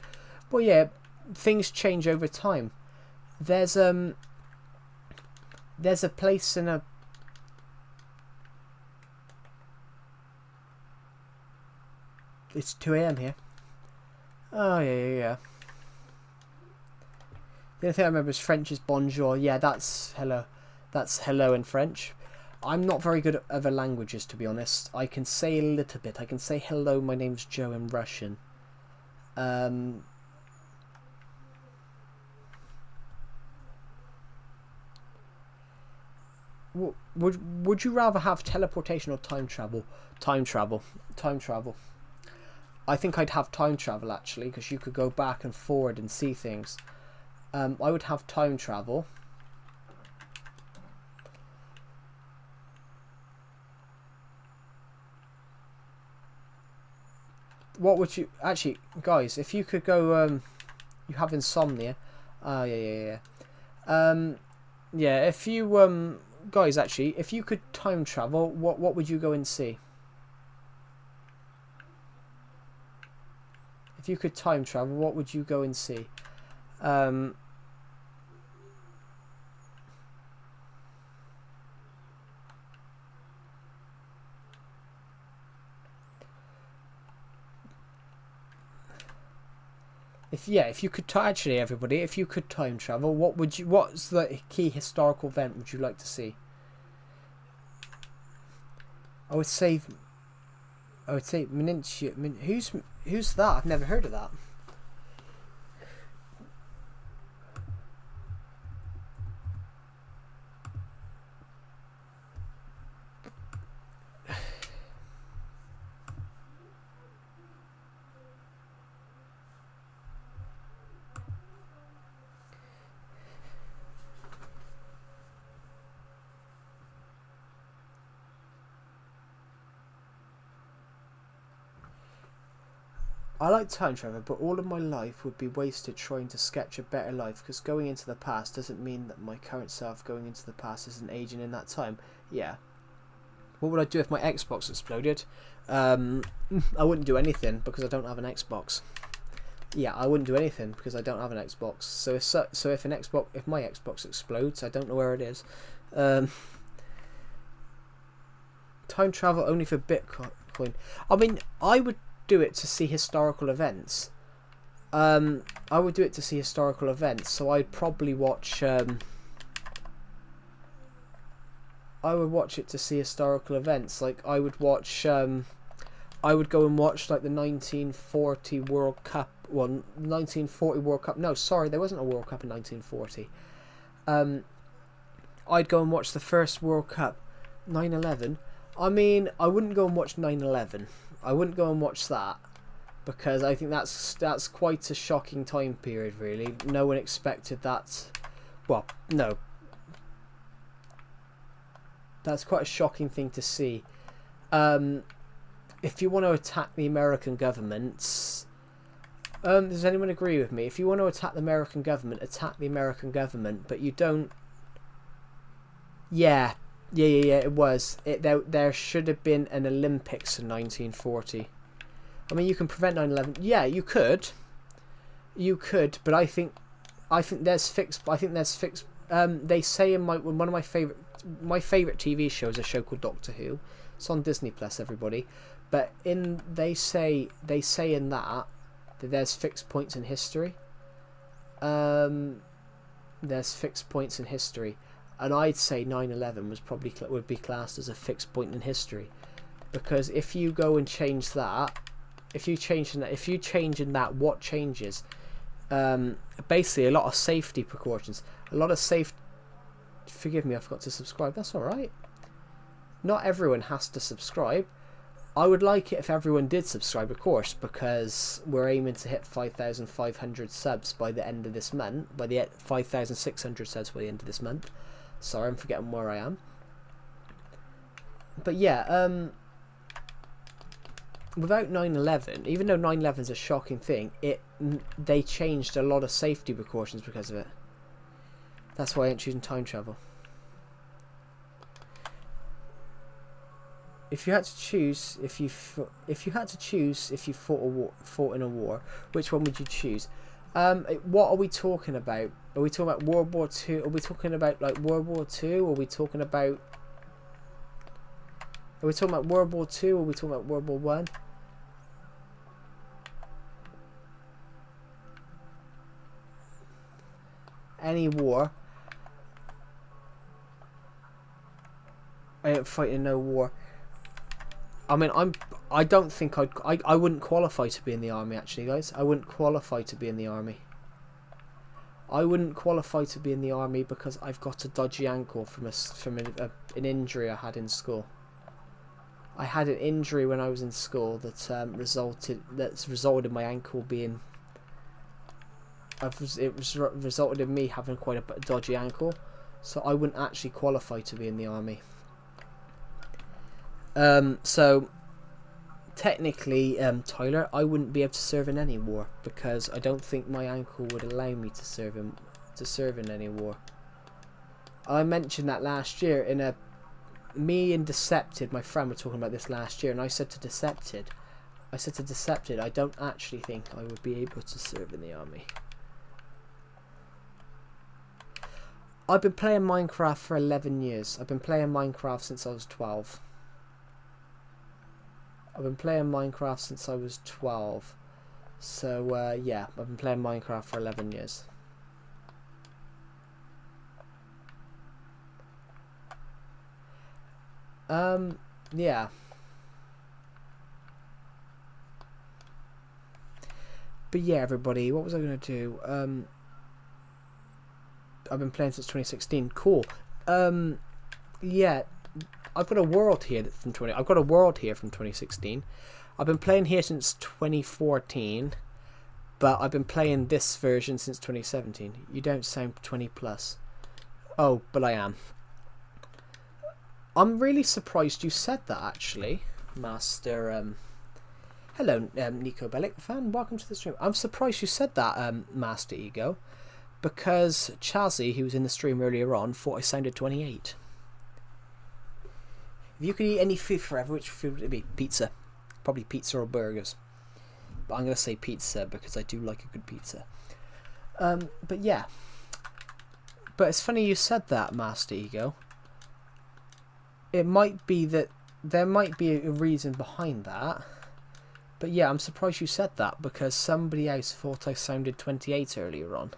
Well, yeah, things change over time. There's a place in a It's 2 AM here. Oh, yeah. The only thing I remember is French is bonjour. Yeah, that's hello. That's hello in French. I'm not very good at other languages, to be honest. I can say a little bit. I can say hello, my name's Joe in Russian. would you rather have teleportation or time travel? Time travel. I think I'd have time travel actually, because you could go back and forward and see things. I would have time travel. What would you actually, guys? If you could go, you have insomnia. Yeah. Yeah. If you, guys, actually, if you could time travel, what would you go and see? If you could time travel, what would you go and see? If you could actually, everybody, if you could time travel, what's the key historical event would you like to see? I would say Miniature. Who's that? I've never heard of that. I like time travel, but all of my life would be wasted trying to sketch a better life, because going into the past doesn't mean that my current self going into the past isn't aging in that time. Yeah. What would I do if my Xbox exploded? I wouldn't do anything because I don't have an Xbox. Yeah, I wouldn't do anything because I don't have an Xbox. So if my Xbox explodes, I don't know where it is. Time travel only for Bitcoin. I mean, I would do it to see historical events. I would do it to see historical events. So I'd probably watch. I would watch it to see historical events. Like I would watch. I would go and watch like the 1940 World Cup. Well, 1940 World Cup. No, sorry, there wasn't a World Cup in 1940. I'd go and watch the first World Cup, 9/11. I mean, I wouldn't go and watch 9/11. I wouldn't go and watch that because I think that's quite a shocking time period. Really, no one expected that. Well, no. That's quite a shocking thing to see. If you want to attack the American governments, does anyone agree with me? If you want to attack the American government, attack the American government, but you don't. Yeah, it was. There should have been an Olympics in 1940. I mean, you can prevent 9/11. Yeah, you could. You could, but I think there's fixed. They say in one of my favorite TV shows, a show called Doctor Who. It's on Disney Plus, everybody. But they say in that there's fixed points in history. There's fixed points in history, and I'd say 9/11 would be classed as a fixed point in history, because if you go and change that, if you change in that, what changes? Basically, a lot of safety precautions, a lot of safe. Forgive me, I forgot to subscribe. That's all right. Not everyone has to subscribe. I would like it if everyone did subscribe, of course, because we're aiming to hit 5,500 subs by the end of this month. By the 5,600 subs by the end of this month. Sorry, I'm forgetting where I am. But yeah, without 9/11, even though 9/11 is a shocking thing, they changed a lot of safety precautions because of it. That's why I ain't choosing time travel. If you had to choose, if you fought in a war, which one would you choose? What are we talking about? Are we talking about World War II? Are we talking about like World War II? Or are we talking about? Are we talking about World War II? Or are we talking about World War One? Any war. I ain't fighting no war. I mean, I don't think I wouldn't qualify to be in the army, actually, guys. I wouldn't qualify to be in the army. I wouldn't qualify to be in the army because I've got a dodgy ankle from an injury I had in school. I had an injury when I was in school that resulted in my ankle being. Resulted in me having quite a dodgy ankle, so I wouldn't actually qualify to be in the army. So technically, Tyler, I wouldn't be able to serve in any war because I don't think my ankle would allow me to serve in any war. I mentioned that last year me and Decepted, my friend, were talking about this last year, and I said to Decepted, I don't actually think I would be able to serve in the army. I've been playing Minecraft for 11 years. I've been playing Minecraft since I was 12. So, yeah, I've been playing Minecraft for 11 years. Yeah. But yeah, everybody, what was I going to do? I've been playing since 2016. Cool. Yeah, I've got a world here from 2016. I've been playing here since 2014, but I've been playing this version since 2017. You don't sound 20 plus. Oh, but I am. I'm really surprised you said that, actually, Master. Hello, Nico Bellic fan. Welcome to the stream. I'm surprised you said that, Master Ego, because Chazzy, who was in the stream earlier on, thought I sounded 28. If you could eat any food forever, which food would it be? Pizza. Probably pizza or burgers. But I'm going to say pizza because I do like a good pizza. But yeah. But it's funny you said that, Master Ego. It might be that there might be a reason behind that. But yeah, I'm surprised you said that because somebody else thought I sounded 28 earlier on.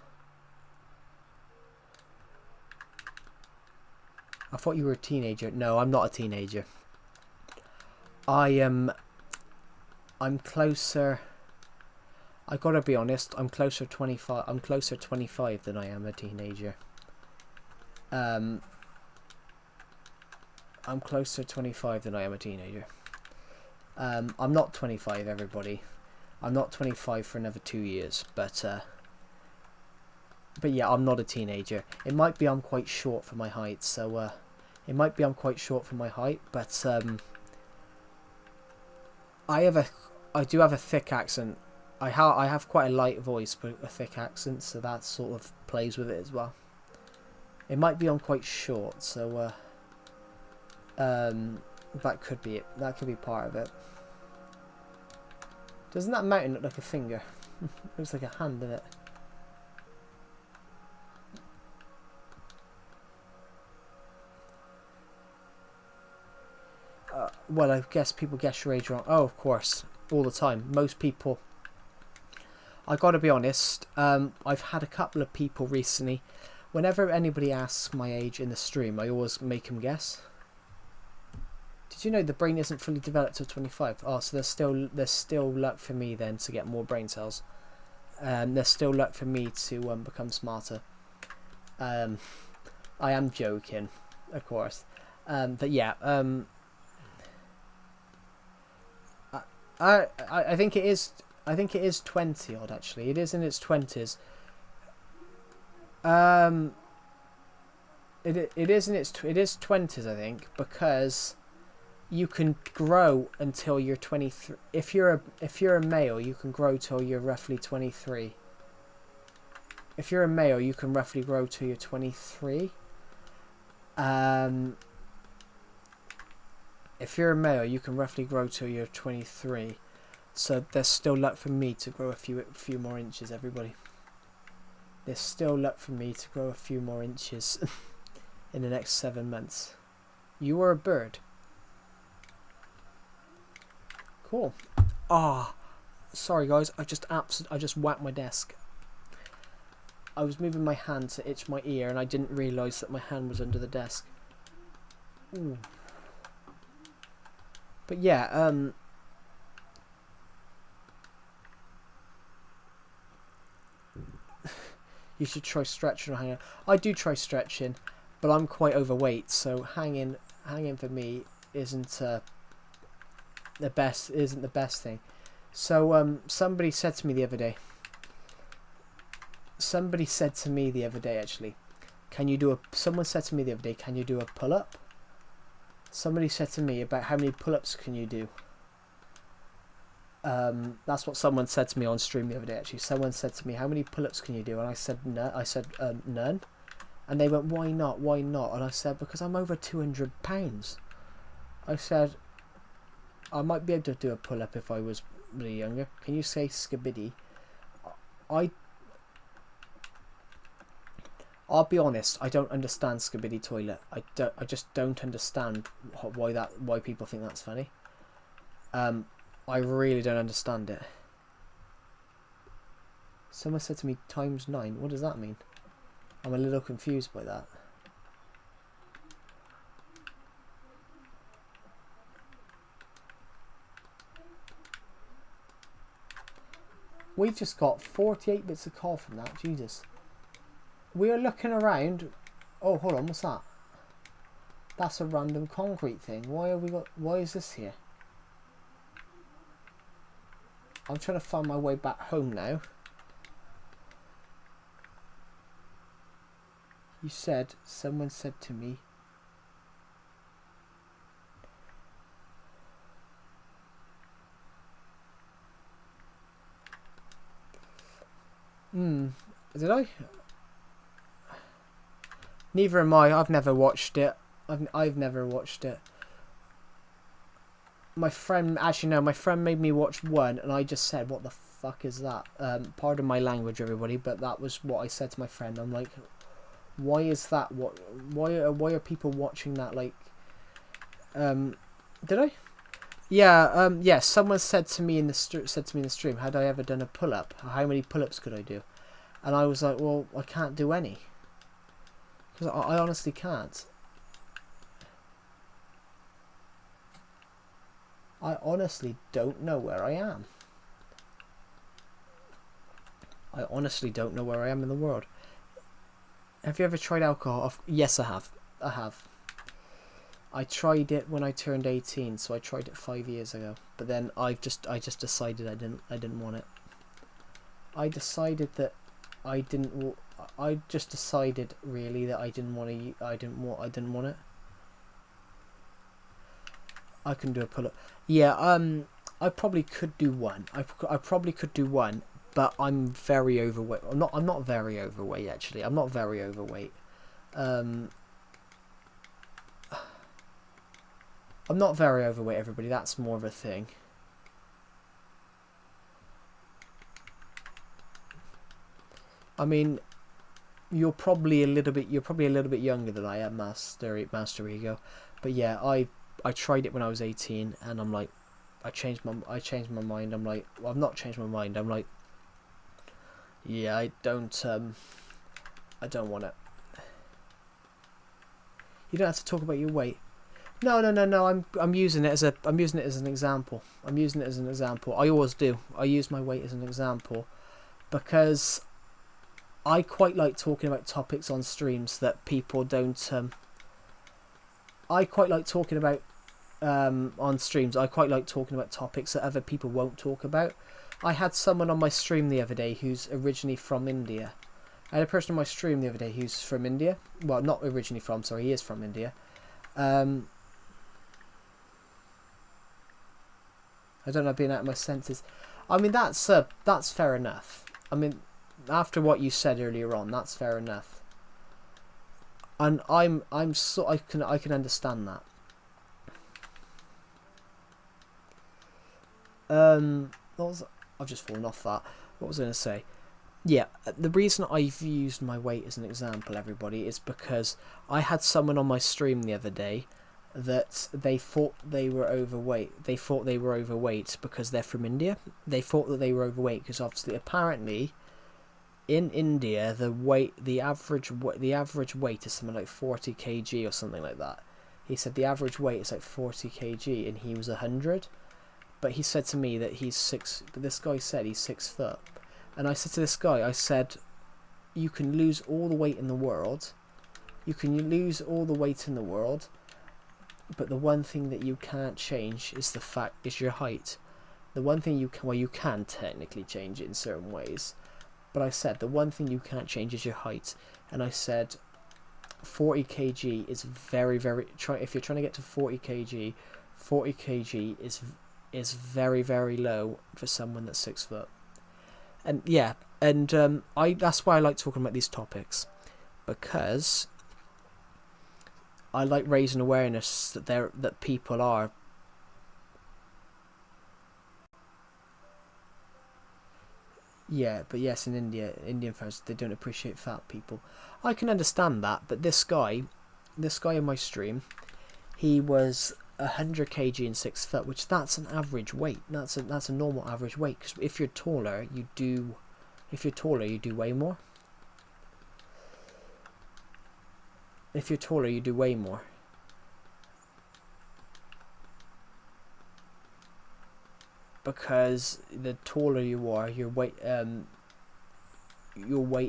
I thought you were a teenager. No, I'm not a teenager. I'm closer. I gotta be honest. I'm closer 25. I'm closer 25 than I am a teenager. I'm closer 25 than I am a teenager. I'm not 25, everybody. I'm not 25 for another 2 years, but yeah, I'm not a teenager. It might be I'm quite short for my height, so it might be I'm quite short for my height, but I do have a thick accent. I have quite a light voice, but a thick accent, so that sort of plays with it as well. It might be I'm quite short, so that could be it. That could be part of it. Doesn't that mountain look like a finger? Looks like a hand in it. Well, I guess people guess your age wrong. Oh, of course, all the time. Most people. I gotta be honest. I've had a couple of people recently. Whenever anybody asks my age in the stream, I always make them guess. Did you know the brain isn't fully developed till 25? Oh, so there's still luck for me then to get more brain cells. There's still luck for me to become smarter. I am joking, of course. But yeah. I think it is. I think it is 20 odd. Actually, it is in its 20s. It is 20s. I think because you can grow until you're 23. If you're a male, you can grow till you're roughly 23. If you're a male, you can roughly grow till you're 23. If you're a male, you can roughly grow till you're 23. So there's still luck for me to grow a few more inches, everybody. There's still luck for me to grow a few more inches in the next 7 months. You are a bird. Cool. Ah, sorry guys. I just whacked my desk. I was moving my hand to itch my ear, and I didn't realise that my hand was under the desk. Ooh. But yeah, You should try stretching or hanging. I do try stretching, but I'm quite overweight, so hanging for me isn't the best thing. So somebody said to me the other day. Actually, can you do a? Someone said to me the other day, can you do a pull up? Somebody said to me about how many pull ups can you do. That's what someone said to me on stream the other day. Actually, someone said to me, how many pull ups can you do? And I said no. I said none. And they went, why not? Why not? And I said, because I'm over 200 pounds. I said, I might be able to do a pull up if I was really younger. Can you say skibidi? I'll be honest, I don't understand skibidi toilet. I just don't understand why people think that's funny. I really don't understand it. Someone said to me ×9. What does that mean? I'm a little confused by that. We've just got 48 bits of coal from that. Jesus. We are looking around. Oh, hold on. What's that? That's a random concrete thing. Why is this here? I'm trying to find my way back home now. Someone said to me. Did I? Neither am I. I've never watched it. I've never watched it. My friend, actually no, my friend made me watch one, and I just said, "What the fuck is that?" Pardon my language, everybody, but that was what I said to my friend. I'm like, "Why is that? Why are people watching that?" Like, did I? Yeah. Yeah. Someone said to me in the stream, "Had I ever done a pull up? How many pull ups could I do?" And I was like, "Well, I can't do any, because I honestly can't." I honestly don't know where I am. I honestly don't know where I am in the world. Have you ever tried alcohol? Yes, I have. I have. I tried it when I turned 18, so I tried it 5 years ago. But then I just decided I didn't want it. I decided that I didn't. I just decided really that I didn't want to. I didn't want it. I can do a pull up. Yeah, I probably could do one. I probably could do one, but I'm very overweight. I'm not very overweight actually. I'm not very overweight. I'm not very overweight, everybody. That's more of a thing. I mean, you're probably a little bit younger than I am, Master Ego. But yeah, I tried it when I was 18, and I'm like, I changed my mind. I'm like, well, I've not changed my mind. I'm like, yeah, I don't want it. You don't have to talk about your weight. No. I'm using it as an example. I always do. I use my weight as an example because I quite like talking about topics on streams that people don't. I quite like talking about on streams. I quite like talking about topics that other people won't talk about. I had someone on my stream the other day who's originally from India. I had a person on my stream the other day who's from India. Well, not originally from. Sorry, he is from India. I don't know, being out of my senses. I mean, that's fair enough. I mean, after what you said earlier on, that's fair enough. And I can understand that. I've just fallen off that. What was I going to say? Yeah, the reason I've used my weight as an example, everybody, is because I had someone on my stream the other day that they thought they were overweight. They thought they were overweight because they're from India. They thought that they were overweight because obviously, apparently, in India, the average weight is something like 40 kg or something like that. He said the average weight is like 40 kg, and he was 100. But he said to me that he's 6. But this guy said he's 6 foot. And I said to this guy, I said, you can lose all the weight in the world. You can lose all the weight in the world, but the one thing that you can't change is your height. The one thing you can technically change it in certain ways, but I said the one thing you can't change is your height, and I said 40 kg is very, very. If you're trying to get to 40 kg, 40 kg is very, very low for someone that's 6 foot. And yeah, and that's why I like talking about these topics, because I like raising awareness that people are. Yeah, but yes, in India, Indian folks, they don't appreciate fat people. I can understand that, but this guy in my stream, he was 100 kg and 6 foot, which that's an average weight. That's a normal average weight. Because if you're taller, you do way more. If you're taller, you do way more. Because the taller you are, your weight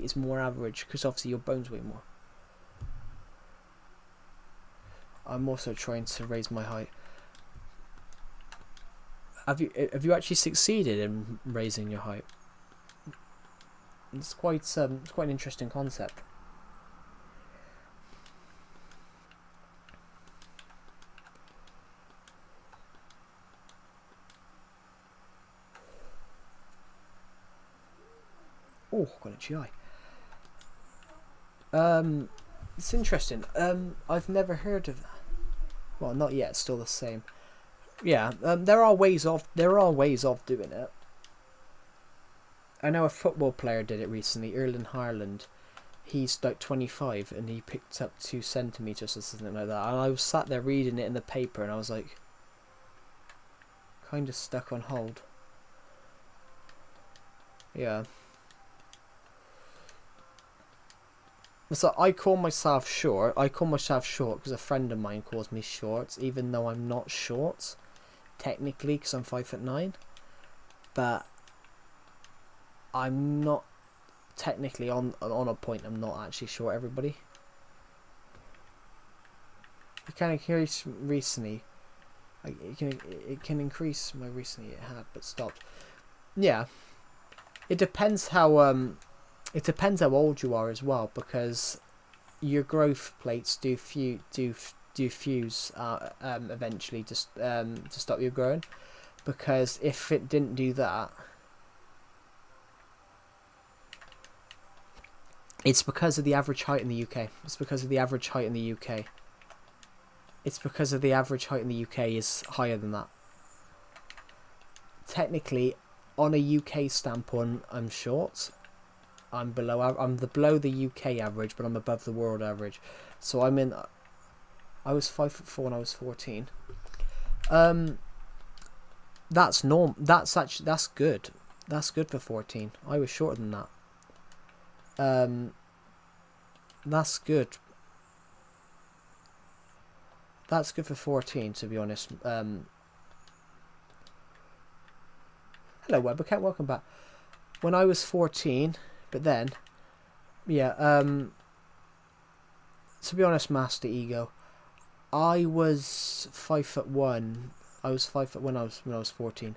is more average, because obviously your bones weigh more. I'm also trying to raise my height. Have you actually succeeded in raising your height? It's quite an interesting concept. Oh, got a GI. It's interesting. I've never heard of that. Well, not yet. It's still the same. Yeah. There are ways of doing it. I know a football player did it recently. Erling Haaland. He's like 25 and he picked up 2 centimeters or something like that. And I was sat there reading it in the paper and I was like, kind of stuck on hold. Yeah. So I call myself short. Because a friend of mine calls me short, even though I'm not short, technically, because I'm 5'9". But I'm not technically on a point. I'm not actually short. Everybody. It can increase recently. It can increase my recently. It had, but stopped. Yeah. It depends how It depends how old you are as well, because your growth plates do fuse eventually to stop you growing. Because if it didn't do that, it's because of the average height in the UK. It's because of the average height in the UK. It's because of the average height in the UK is higher than that. Technically, on a UK standpoint, I'm short. I'm below the UK average, but I'm above the world average. So I was 5'4" when I was 14. That's good. That's good for 14. I was shorter than that. That's good. That's good for 14, to be honest. Hello, Webbercat, welcome back. When I was 14, but then, yeah, to be honest, Master Ego, I was 5'1". I was 5 foot when I was 14.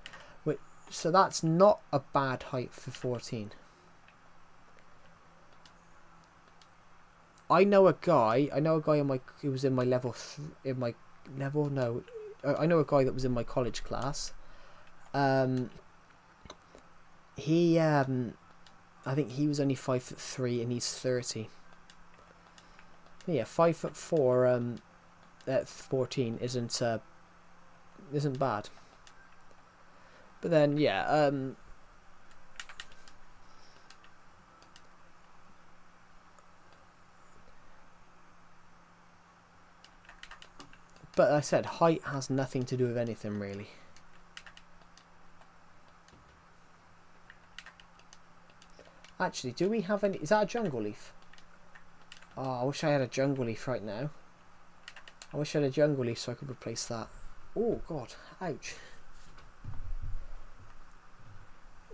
So that's not a bad height for 14. I know a guy who was in my level I know a guy that was in my college class. He I think he was only 5'3" and he's 30. Yeah, 5'4" at 14 isn't bad. But then yeah, but I said height has nothing to do with anything really. Actually, do we have any? Is that a jungle leaf? Oh, I wish I had a jungle leaf right now. I wish I had a jungle leaf so I could replace that. Oh god, ouch.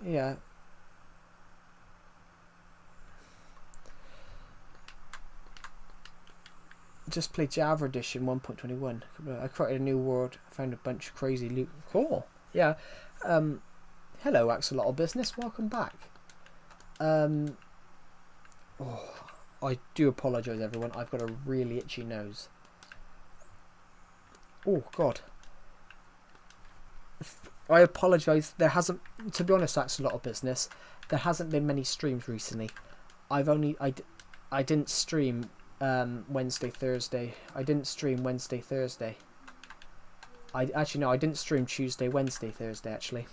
Yeah. Just played Java Edition 1.21. I created a new world. Found a bunch of crazy loot. Cool. Yeah. Hello, Axolotl Business. Welcome back. Oh, I do apologise, everyone. I've got a really itchy nose. Oh, God. I apologise. There hasn't, to be honest, Axolotl Business, there hasn't been many streams recently. I didn't stream Wednesday, Thursday. I didn't stream Wednesday, Thursday. I didn't stream Tuesday, Wednesday, Thursday, actually.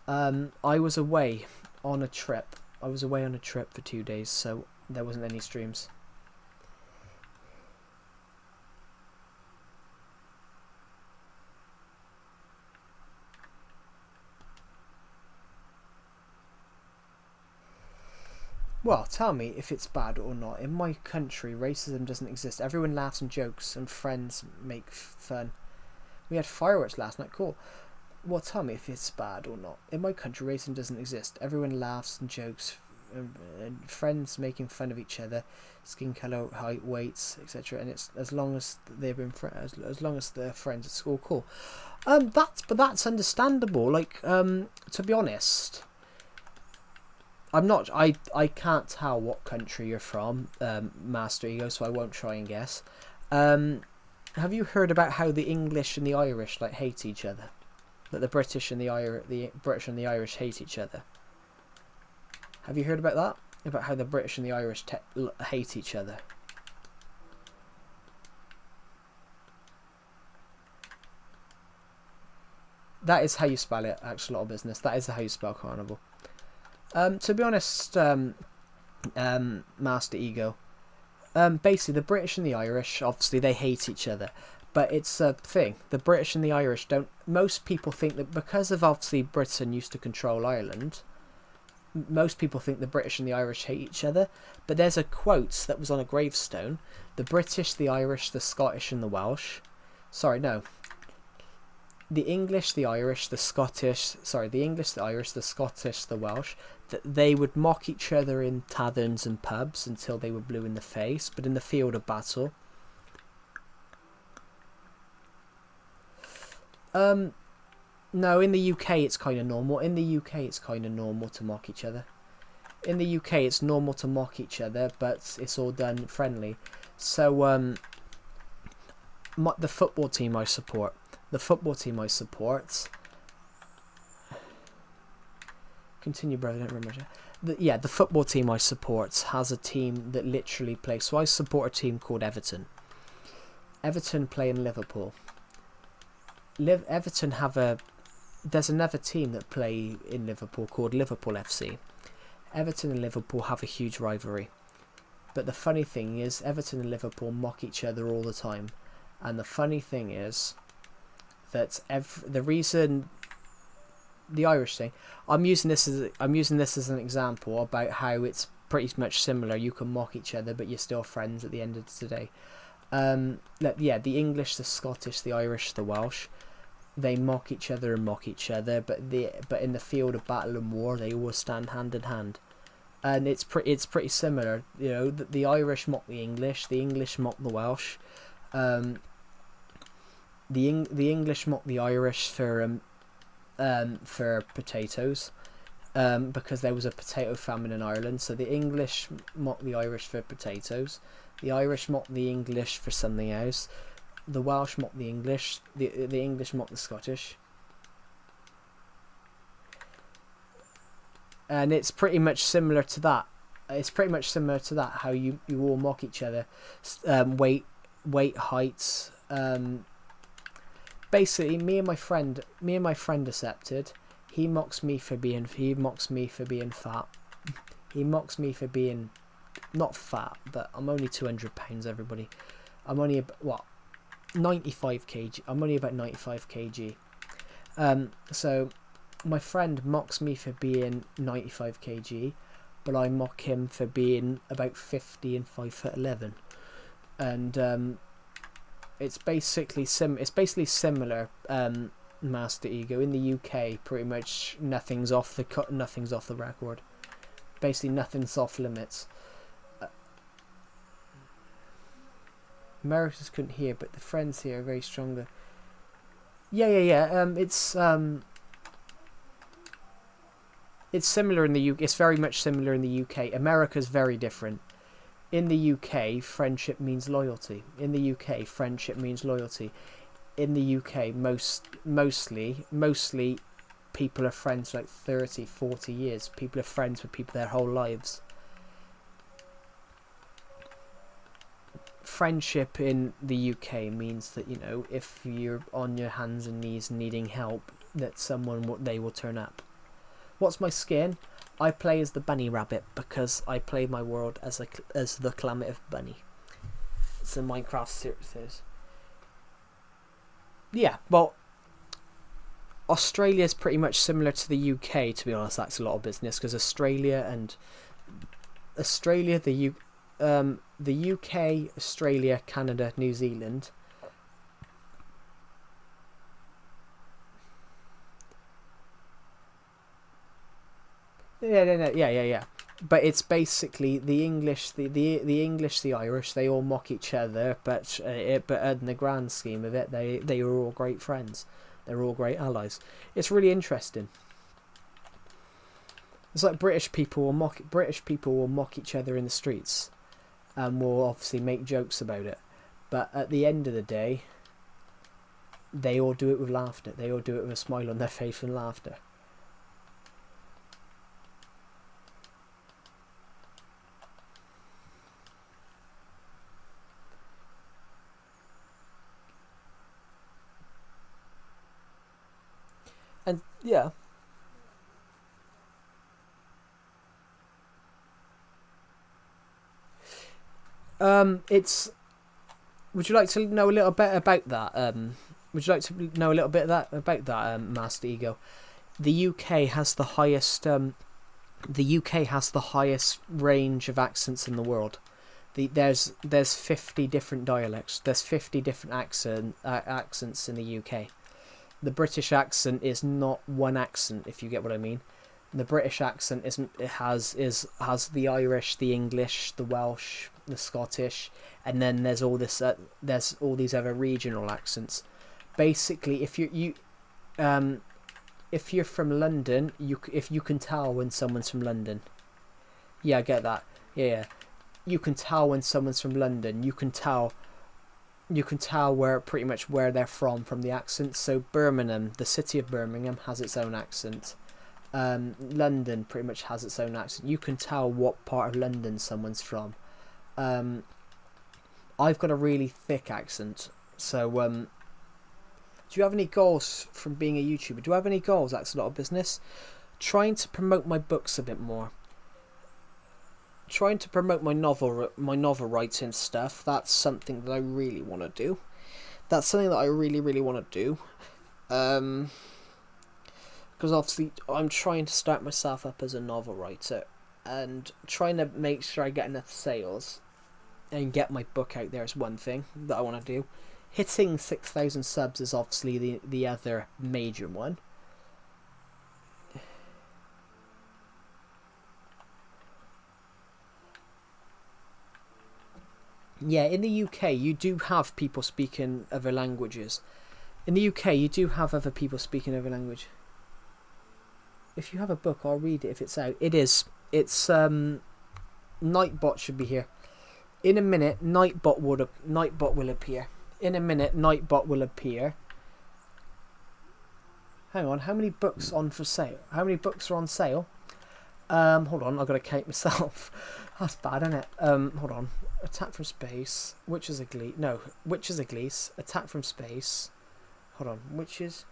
I was away on a trip. I was away on a trip for 2 days, so there wasn't any streams. Well, tell me if it's bad or not. In my country, racism doesn't exist. Everyone laughs and jokes, and friends make fun. We had fireworks last night. Cool. Well, tell me if it's bad or not. In my country, racism doesn't exist. Everyone laughs and jokes, and friends making fun of each other, skin color, height, weights, etc. And it's as long as they've been as long as they're friends at school. Cool. That's understandable. Like, to be honest, I'm not. I can't tell what country you're from, Master Ego, so I won't try and guess. Have you heard about how the English and the Irish like hate each other? That the British and the British and the Irish hate each other. Have you heard about that? About how the British and the Irish hate each other? That is how you spell it, Axolotl Business. That is how you spell carnival. To be honest, Master Ego, basically the British and the Irish, obviously they hate each other. But it's a thing. The British and the Irish don't... Most people think that because of obviously Britain used to control Ireland, most people think the British and the Irish hate each other. But there's a quote that was on a gravestone. The British, the Irish, the Scottish and the Welsh... Sorry, no. The English, the Irish, the Scottish... Sorry, the English, the Irish, the Scottish, the Welsh... That they would mock each other in taverns and pubs until they were blue in the face. But in the field of battle... No, in the UK it's kind of normal. In the UK it's kind of normal to mock each other. In the UK it's normal to mock each other, but it's all done friendly. So, the football team I support. Continue, brother, don't remember. The football team I support has a team that literally plays. So I support a team called Everton. Everton play in Liverpool. Everton have there's another team that play in Liverpool called Liverpool FC. Everton and Liverpool have a huge rivalry. But the funny thing is, Everton and Liverpool mock each other all the time. And the funny thing is that the reason the Irish thing, I'm using this as an example about how it's pretty much similar. You can mock each other, but you're still friends at the end of the day. The English, the Scottish, the Irish, the Welsh, they mock each other, but in the field of battle and war, they always stand hand in hand, and it's pretty similar. You know, the Irish mock the English mock the Welsh, the English mock the Irish for potatoes, because there was a potato famine in Ireland, so the English mock the Irish for potatoes. The Irish mock the English for something else. The Welsh mock the English. The English mock the Scottish. And it's pretty much similar to that. How you all mock each other. Weight, heights. Basically, me and my friend accepted. He mocks me for being fat. He mocks me for being not fat, but I'm only 200 pounds, everybody. I'm only 95 kg. I'm only about 95 kg. So my friend mocks me for being 95 kg, but I mock him for being about 50 and 5'11". And it's basically similar. Master Ego in the UK, pretty much nothing's off the record. Basically, nothing's off limits. Americans couldn't hear, but the friends here are very stronger. Yeah. It's similar in the UK. It's very much similar in the UK. America's very different. In the UK, friendship means loyalty. In the UK, friendship means loyalty. In the UK, mostly people are friends for like 30, 40 years. People are friends with people their whole lives. Friendship in the UK means that, you know, if you're on your hands and knees needing help, that they will turn up. What's my skin? I play as the bunny rabbit because I play my world as the Calamity Bunny. It's a Minecraft series. Yeah, well, Australia is pretty much similar to the UK, to be honest. That's a lot of business because the UK, Australia, Canada, New Zealand. Yeah. But it's basically the English, the English, the Irish. They all mock each other, but in the grand scheme of it, they are all great friends. They're all great allies. It's really interesting. It's like British people will mock each other in the streets, and will obviously make jokes about it. But at the end of the day, they all do it with laughter. They all do it with a smile on their face and laughter. And yeah. It's. Would you like to know a little bit about that? Would you like to know a little bit about that, Master Ego? The UK has the highest. The UK has the highest range of accents in the world. There's 50 different dialects. There's 50 different accents in the UK. The British accent is not one accent, if you get what I mean. The British accent has the Irish, the English, the Welsh, the Scottish, and then there's all these other regional accents. Basically, if you're from London, if you can tell when someone's from London. Yeah, I get that. Yeah. You can tell when someone's from London. You can tell pretty much where they're from the accent. So Birmingham, the city of Birmingham, has its own accent. London pretty much has its own accent. You can tell what part of London someone's from. I've got a really thick accent. So do you have any goals from being a YouTuber? Do I have any goals? That's a lot of business. Trying to promote my books a bit more. Trying to promote my novel writing stuff. That's something that I really want to do. That's something that I really, really want to do. Because obviously I'm trying to start myself up as a novel writer, and trying to make sure I get enough sales and get my book out there is one thing that I want to do. Hitting 6,000 subs is obviously the other major one. Yeah, in the UK, you do have people speaking other languages. In the UK, you do have other people speaking other language. If you have a book, I'll read it if it's out. It is. It's, Nightbot should be here. In a minute, Nightbot will appear. In a minute, Nightbot will appear. Hang on, how many books on for sale? How many books are on sale? Hold on, I've got to count myself. That's bad, isn't it? Hold on. Attack from Space. Witches of Glees. No, Witches of Glees. Attack from Space. Hold on. Witches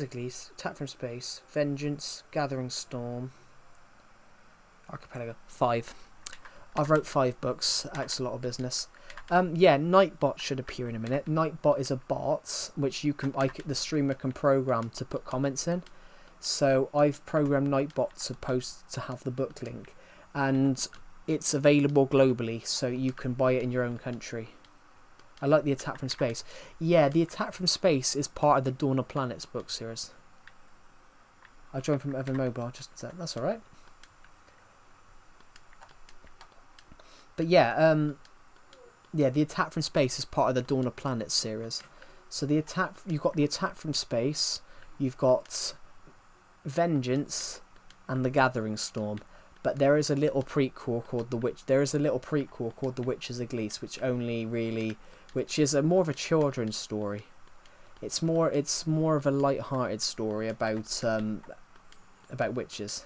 of Glees. Attack from Space. Vengeance. Gathering Storm. Archipelago. 5. I've wrote 5 books. That's a lot of business. Yeah, Nightbot should appear in a minute. Nightbot is a bot which the streamer can program to put comments in. So I've programmed Nightbot to have the book link, and it's available globally, so you can buy it in your own country. I like the Attack from Space. Yeah, the Attack from Space is part of the Dawn of Planets book series. I joined from Evan Mobile, just a sec. That's alright. But yeah, yeah, the attack from space is part of the Dawn of Planets series. So you've got the attack from space, you've got Vengeance, and the Gathering Storm. But there is a little prequel called The Witch. There is a little prequel called The Witches of Glees, which is more of a children's story. It's more of a light-hearted story about witches.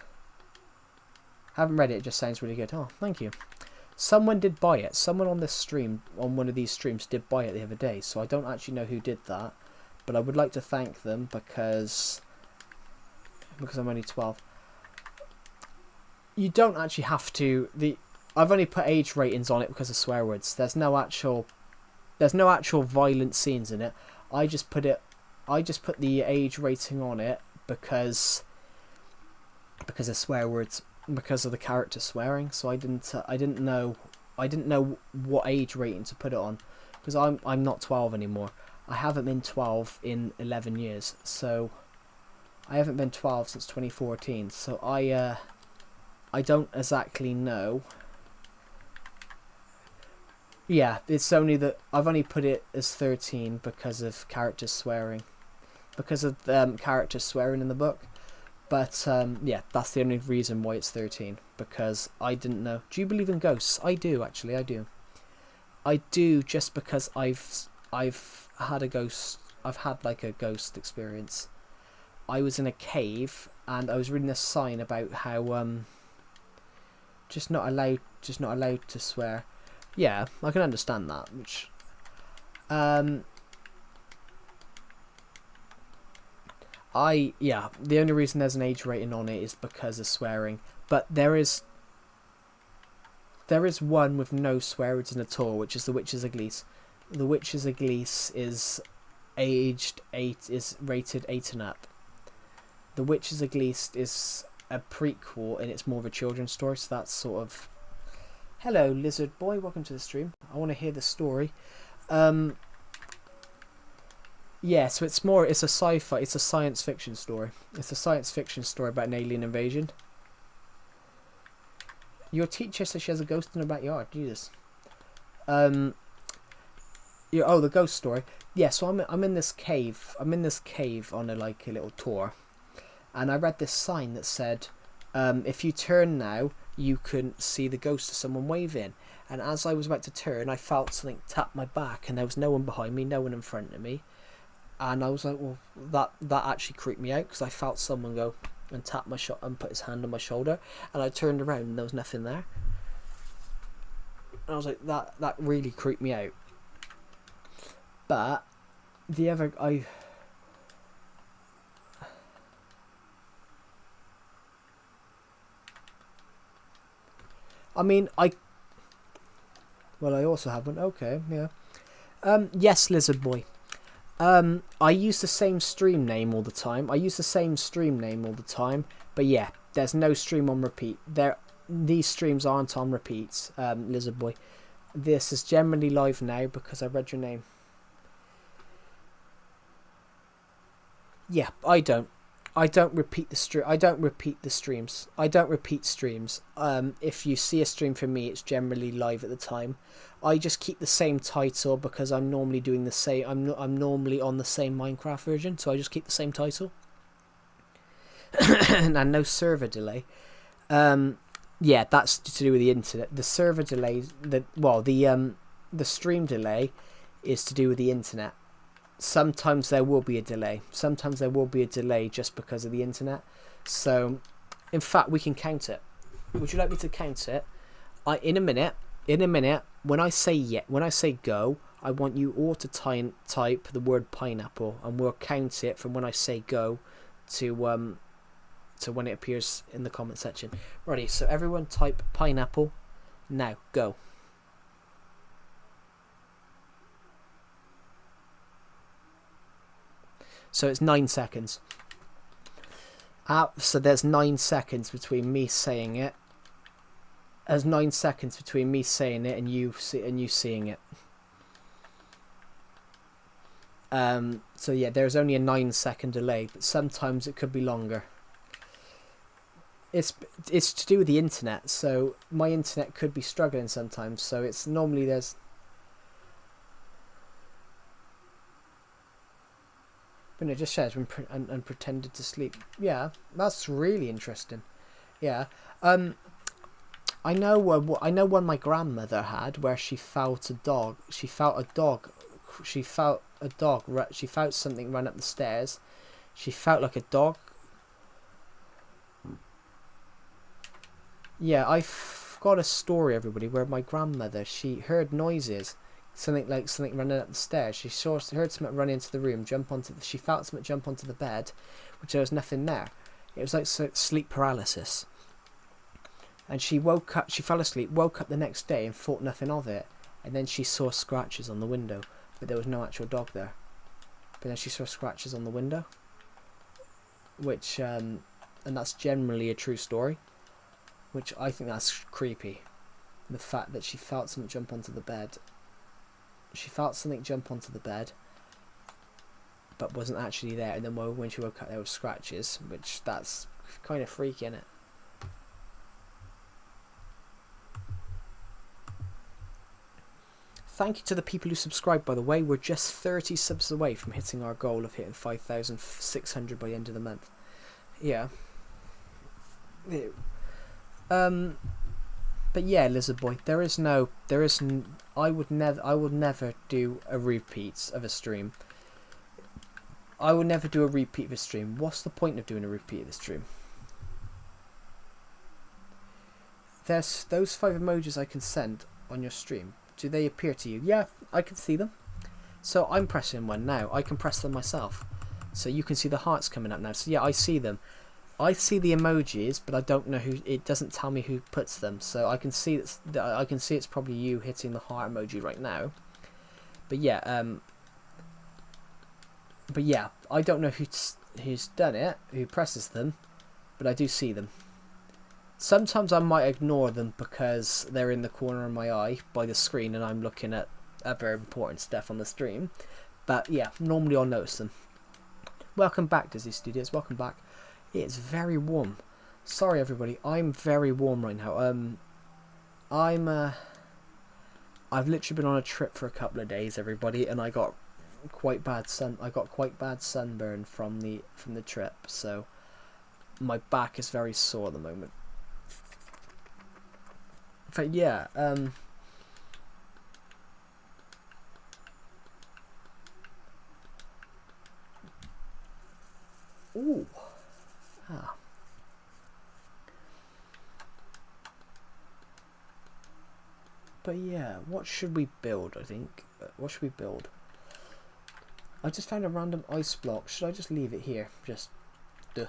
Haven't read it. It just sounds really good. Oh, thank you. Someone did buy it. Someone on this stream, on one of these streams, did buy it the other day. So I don't actually know who did that, but I would like to thank them because I'm only 12. You don't actually have to. I've only put age ratings on it because of swear words. There's no actual violent scenes in it. I just put the age rating on it because of swear words, because of the character swearing. So I didn't know what age rating to put it on, because I'm not 12 anymore. I haven't been 12 in 11 years. So I haven't been 12 since 2014. So I don't exactly know. Yeah, it's only that I've only put it as 13 because of characters swearing. Because of characters swearing in the book. But yeah, that's the only reason why it's 13. Because I didn't know. Do you believe in ghosts? I do, actually, I do. I do, just because I've had a ghost. I've had like a ghost experience. I was in a cave and I was reading a sign about how just not allowed to swear. Yeah, I can understand that. Which, the only reason there's an age rating on it is because of swearing. But there is one with no swear words in at all, which is The Witches of Glees. The Witches of Glees is rated 8 and up. The Witches of Glees is a prequel and it's more of a children's story, so that's sort of... Hello, Lizard Boy, welcome to the stream. I want to hear the story. Yeah, so it's a sci-fi, it's a science fiction story. It's a science fiction story about an alien invasion. Your teacher says she has a ghost in her backyard, Jesus. The ghost story. Yeah, so I'm in this cave. I'm in this cave on a little tour. And I read this sign that said, if you turn now, you can see the ghost of someone waving. And as I was about to turn, I felt something tap my back, and there was no one behind me, no one in front of me. And I was like, well, that actually creeped me out, because I felt someone go and tap my and put his hand on my shoulder, and I turned around and there was nothing there. And I was like, that really creeped me out. But the other I also have one. Okay, yeah. Yes, Lizard Boy. I use the same stream name all the time. But yeah, there's no stream on repeat. These streams aren't on repeats, Lizard Boy. This is generally live now because I read your name. Yeah, I don't repeat the stream. I don't repeat the streams. I don't repeat streams. If you see a stream from me, it's generally live at the time. I just keep the same title because I'm normally doing the same. I'm normally on the same Minecraft version, so I just keep the same title. And no server delay. Yeah, that's to do with the internet. The server delay, the stream delay is to do with the internet. Sometimes there will be a delay. Sometimes there will be a delay just because of the internet. So, in fact, we can count it. Would you like me to count it? In a minute, when I say go, I want you all to type the word pineapple, and we'll count it from when I say go to when it appears in the comment section. Ready? So everyone type pineapple. Now, go. So it's 9 seconds. So there's 9 seconds between me saying it. There's 9 seconds between me saying it and you seeing it. So yeah, there's only a 9-second delay, but sometimes it could be longer. It's to do with the internet, so my internet could be struggling sometimes. So it's normally there's But it just says and pretended to sleep. Yeah, that's really interesting. Yeah. I know. I know one my grandmother had where she felt a dog. She felt a dog. She felt a dog. She felt something run up the stairs. She felt like a dog. Yeah, I've got a story, everybody, where my grandmother, she heard noises, something running up the stairs. She heard something run into the room, she felt something jump onto the bed, which there was nothing there. It was like sleep paralysis. And she woke up, she fell asleep, woke up the next day and thought nothing of it. And then she saw scratches on the window, but there was no actual dog there. But then she saw scratches on the window, which, and that's generally a true story. Which I think that's creepy. The fact that she felt something jump onto the bed. She felt something jump onto the bed, but wasn't actually there. And then when she woke up, there were scratches, which that's kind of freaky, isn't it? Thank you to the people who subscribed, by the way. We're just 30 subs away from hitting our goal of hitting 5,600 by the end of the month. Yeah. But yeah, Lizard Boy, I would never do a repeat of a stream. I would never do a repeat of a stream. What's the point of doing a repeat of the stream? There's those 5 emojis I can send on your stream. Do they appear to you? Yeah, I can see them. So I'm pressing one now. I can press them myself. So you can see the hearts coming up now. So yeah, I see them. I see the emojis, but I don't know who. It doesn't tell me who puts them, so I can see it's probably you hitting the heart emoji right now. But yeah, I don't know who's done it, who presses them, but I do see them. Sometimes I might ignore them because they're in the corner of my eye by the screen, and I'm looking at other important stuff on the stream. But yeah, normally I'll notice them. Welcome back, Disney Studios. Welcome back. It's very warm. Sorry everybody, I'm very warm right now. I've literally been on a trip for a couple of days, everybody, and I got quite bad sunburn from the trip, so my back is very sore at the moment. But yeah, ooh. Ah. But yeah, what should we build, I think? What should we build? I just found a random ice block. Should I just leave it here? Just... Duh.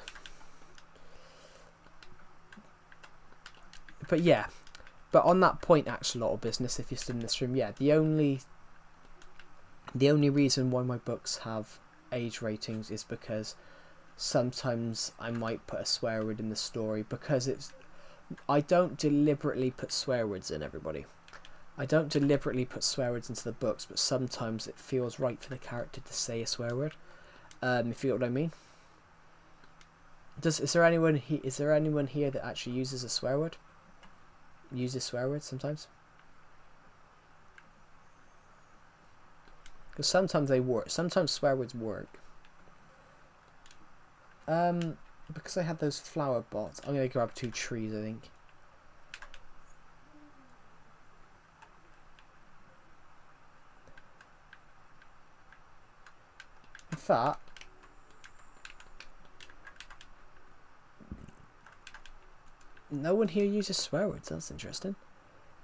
But yeah. But on that point, Axolotl business, if you're still in this room, yeah, the only reason why my books have age ratings is because sometimes I might put a swear word in the story, because I don't deliberately put swear words in, everybody. I don't deliberately put swear words into the books, but sometimes it feels right for the character to say a swear word. If you know what I mean. Is there anyone here that actually uses a swear word? Uses swear words sometimes? Because sometimes they work. Sometimes swear words work. Because I had those flower bots, I'm gonna grab 2 trees, I think. In fact, no one here uses swear words. That's interesting.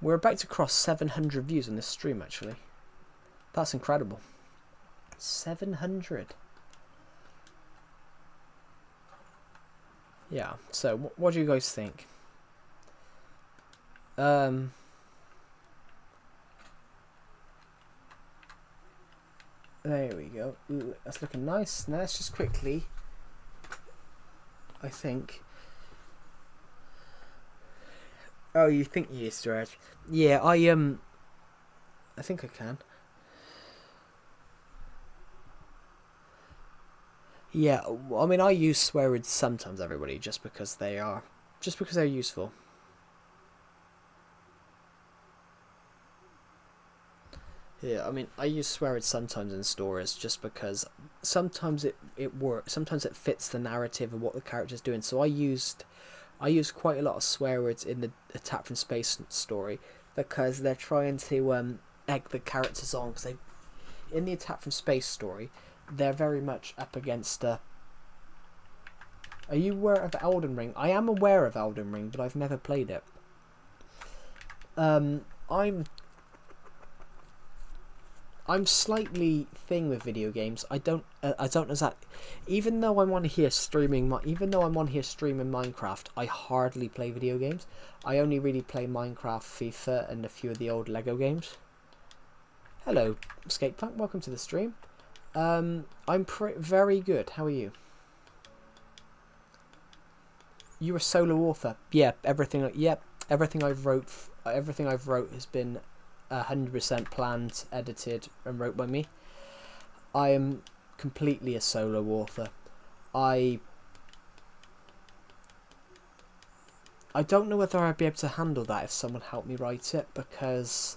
We're about to cross 700 views on this stream, actually. That's incredible. 700. Yeah, so what do you guys think? There we go. Ooh, that's looking nice. Now let's just quickly, I think. Oh, you think you used to it? Yeah, I think I can. Yeah, I mean, I use swear words sometimes, everybody, just because they're useful. Yeah, I mean, I use swear words sometimes in stories just because sometimes it works. Sometimes it fits the narrative of what the character's doing. So I used quite a lot of swear words in the Attack from Space story because they're trying to egg the characters on. Because in the Attack from Space story, they're very much up against. Are you aware of Elden Ring? I am aware of Elden Ring, but I've never played it. I'm slightly thing with video games. I don't exactly. Even though I'm on here streaming Minecraft, I hardly play video games. I only really play Minecraft, FIFA, and a few of the old Lego games. Hello, Skatepunk. Welcome to the stream. I'm very good. How are you? You a solo author? Yeah. Everything I've wrote has been 100% planned, edited, and wrote by me. I am completely a solo author. I don't know whether I'd be able to handle that if someone helped me write it, because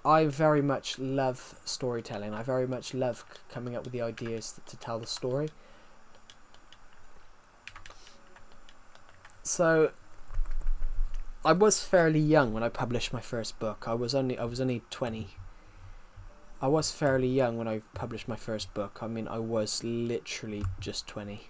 I very much love storytelling. I very much love coming up with the ideas to tell the story. So I was fairly young when I published my first book. I was only 20. I was fairly young when I published my first book. I mean, I was literally just 20.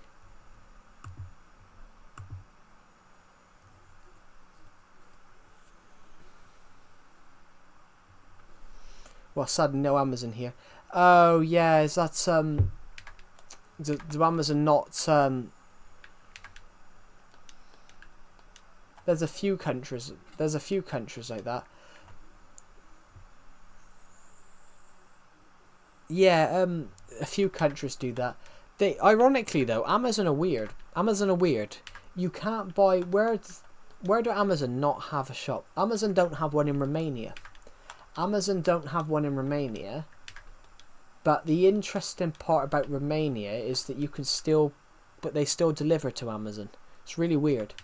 Well, suddenly no Amazon here. Oh yeah, is that do Amazon not There's a few countries like that. Yeah, a few countries do that. They ironically though, Amazon are weird. You can't buy where do Amazon not have a shop? Amazon don't have one in Romania. But the interesting part about Romania is that they still deliver to Amazon. It's really weird.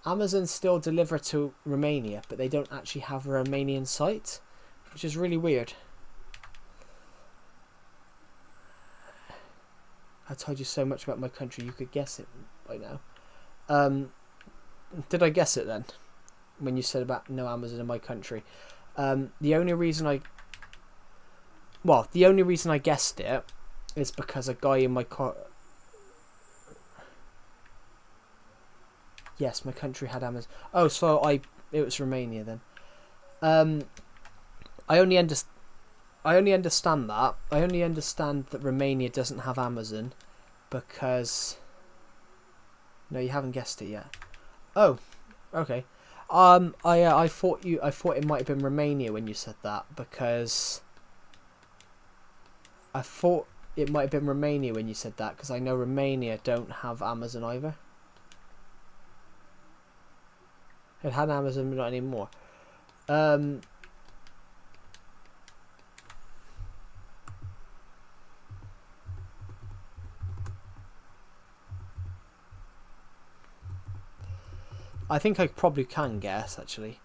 Amazon still deliver to Romania, but they don't actually have a Romanian site, which is really weird. I told you so much about my country, you could guess it by now. Did I guess it then? When you said about no Amazon in my country. The only reason I guessed it is because a guy in my car. Yes, my country had Amazon. Oh, so it was Romania then. I only understand that. I only understand that Romania doesn't have Amazon because. No, you haven't guessed it yet. Oh, okay. I thought it might have been Romania when you said that, because I thought it might have been Romania when you said that, because I know Romania don't have Amazon either. It had Amazon, but not anymore. I think I probably can guess, actually.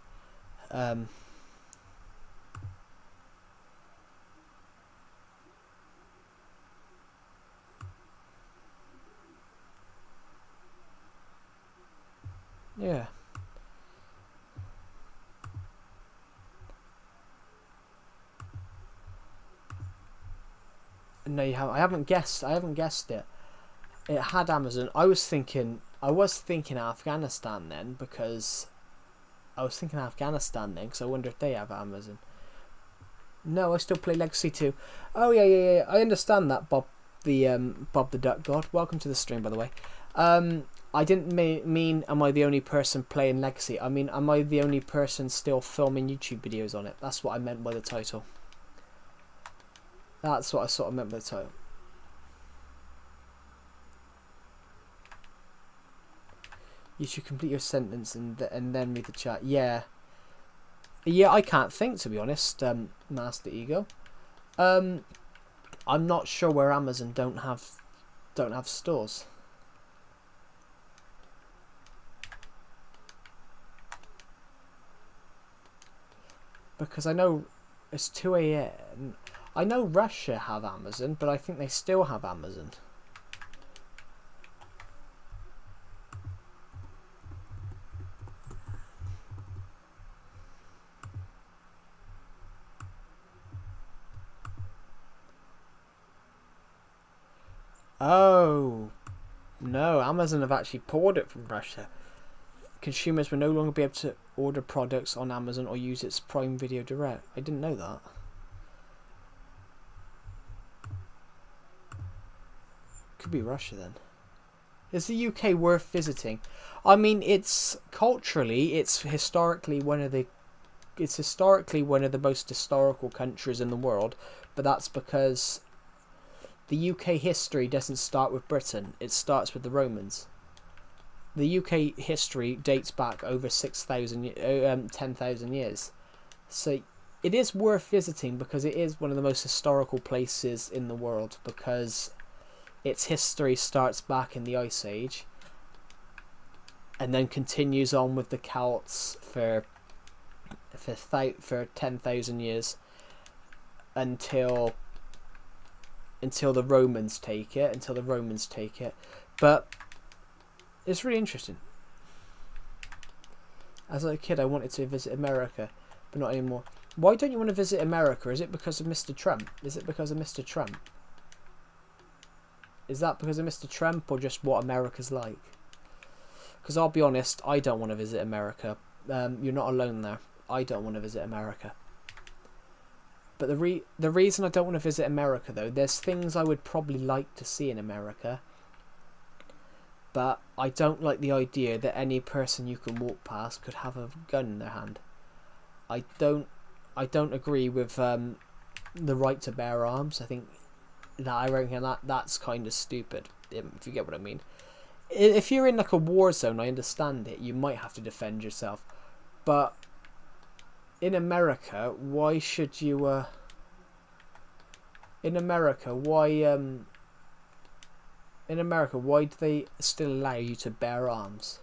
Yeah. No, you haven't. I haven't guessed it. It had Amazon. I was thinking Afghanistan then, because I wonder if they have Amazon. No, I still play Legacy 2. Oh yeah. I understand that, Bob the Duck God. Welcome to the stream, by the way. I didn't mean am I the only person playing Legacy? I mean, am I the only person still filming YouTube videos on it? That's what I meant by the title. That's what I sort of meant by the title. You should complete your sentence and then read the chat. Yeah, I can't think, to be honest, Master Ego. I'm not sure where Amazon don't have stores. Because I know it's 2 a.m. I know Russia have Amazon, but I think they still have Amazon. Oh, no, Amazon have actually pulled it from Russia. Consumers will no longer be able to order products on Amazon or use its Prime Video Direct. I didn't know that. Could be Russia then. Is the UK worth visiting? I mean, it's culturally, it's historically one of the most historical countries in the world, but that's because the UK history doesn't start with Britain, it starts with the Romans. The UK history dates back over 10,000 years. So it is worth visiting because it is one of the most historical places in the world, because its history starts back in the Ice Age and then continues on with the Celts for 10,000 years until the Romans take it. But it's really interesting. As a kid, I wanted to visit America, but not anymore. Why don't you want to visit America? Is it because of Mr. Trump? Is that because of Mr. Trump, or just what America's like? Because I'll be honest, I don't want to visit America. You're not alone there. I don't want to visit America. But the reason I don't want to visit America, though, there's things I would probably like to see in America. But I don't like the idea that any person you can walk past could have a gun in their hand. I don't agree with the right to bear arms. I reckon that's kind of stupid, if you get what I mean. If you're in like a war zone, I understand it. You might have to defend yourself, but in America, why should you? In America, why do they still allow you to bear arms?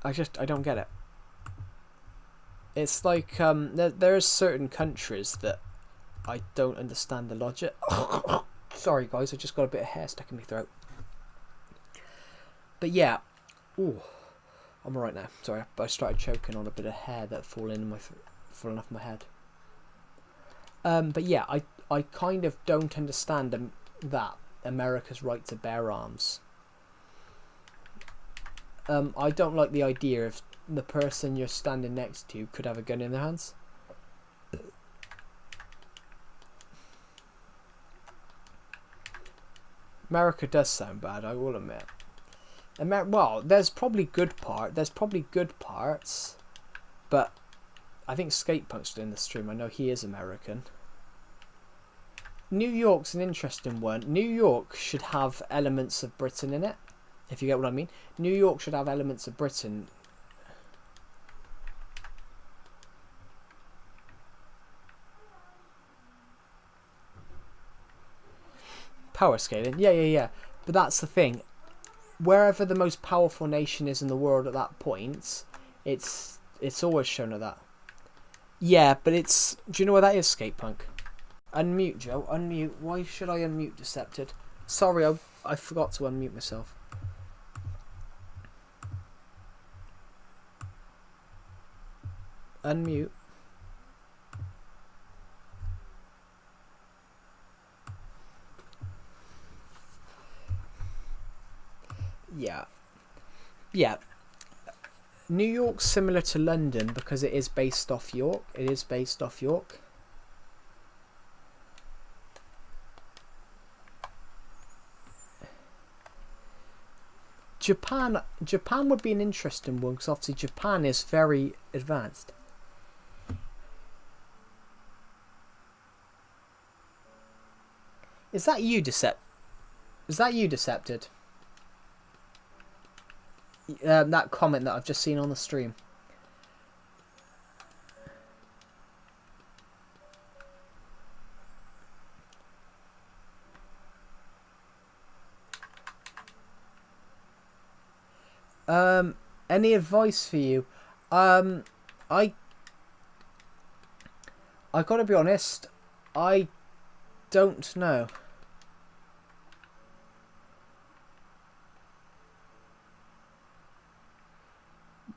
I don't get it. It's like there's certain countries that I don't understand the logic. Sorry guys, I just got a bit of hair stuck in my throat. But yeah, ooh, I'm alright now. Sorry, I started choking on a bit of hair that falling off my head. But yeah, I kind of don't understand that America's right to bear arms. I don't like the idea of the person you're standing next to could have a gun in their hands. America does sound bad, I will admit. Well, there's probably good parts, but I think Skatepunk's in the stream. I know he is American. New York's an interesting one. New York should have elements of Britain in it, if you get what I mean. New York should have elements of Britain. Power scaling, yeah. But that's the thing. Wherever the most powerful nation is in the world at that point, it's always shown at that. Yeah, but it's... Do you know where that is, Skatepunk? Unmute, Joe. Unmute. Why should I unmute Decepted? Sorry, I forgot to unmute myself. Unmute. Yeah. New York's similar to London because it is based off York. Japan would be an interesting one because obviously Japan is very advanced. Is that you, Decepted? That comment that I've just seen on the stream. Any advice for you? I I gotta be honest, I don't know.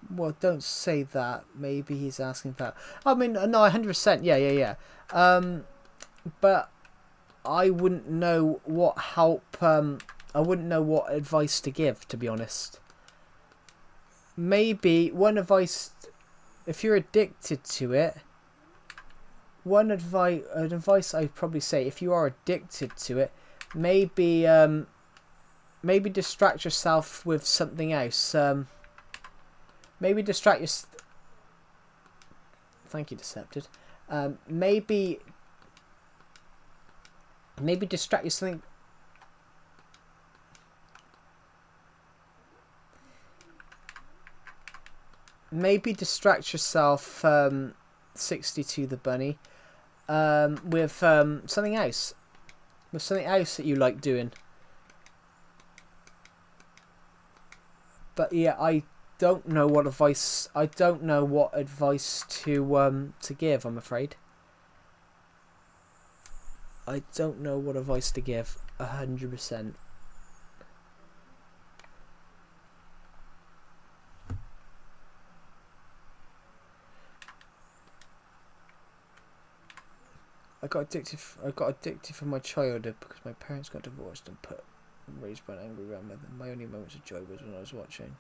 Well, don't say that. Maybe he's asking that. I mean, no, 100%. Yeah. But I wouldn't know what help. I wouldn't know what advice to give, to be honest. Maybe one advice, if you're addicted to it. Advice I'd probably say, if you are addicted to it, maybe maybe distract yourself with something else. Maybe distract your. Thank you, Decepted. Maybe distract you something. Maybe distract yourself. 62 the bunny. With something else. With something else that you like doing. But yeah, I don't know what advice. I don't know what advice to give. I'm afraid. I don't know what advice to give. 100%. I got addicted from my childhood because my parents got divorced and raised by an angry grandmother. My only moments of joy was when I was watching.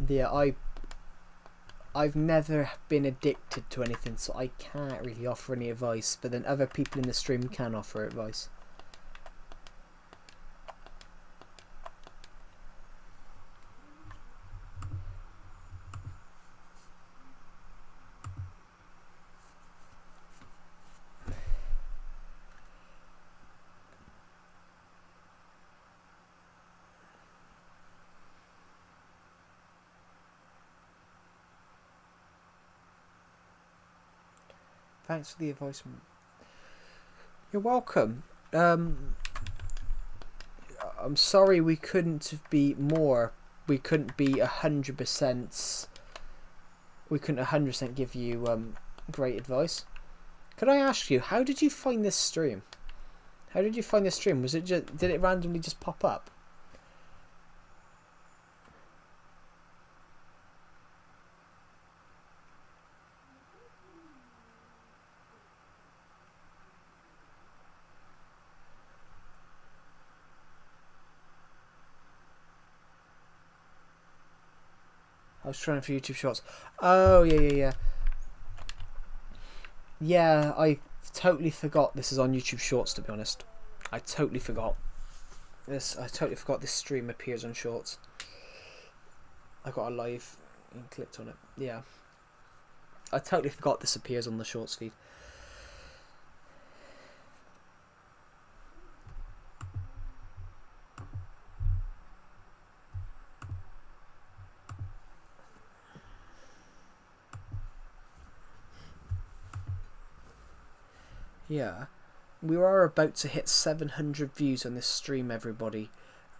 Yeah, I've never been addicted to anything, so I can't really offer any advice, but then other people in the stream can offer advice. Thanks for the advice. You're welcome. I'm sorry we couldn't be more. We couldn't be 100%. We couldn't 100% give you great advice. Could I ask you, how did you find this stream? How did you find this stream? Was it just, did it randomly just pop up? I was trying for YouTube Shorts. Oh, yeah. Yeah, I totally forgot this is on YouTube Shorts, to be honest. I totally forgot. I totally forgot this stream appears on Shorts. I got a live and clicked on it. Yeah. I totally forgot this appears on the Shorts feed. Yeah, we are about to hit 700 views on this stream, everybody.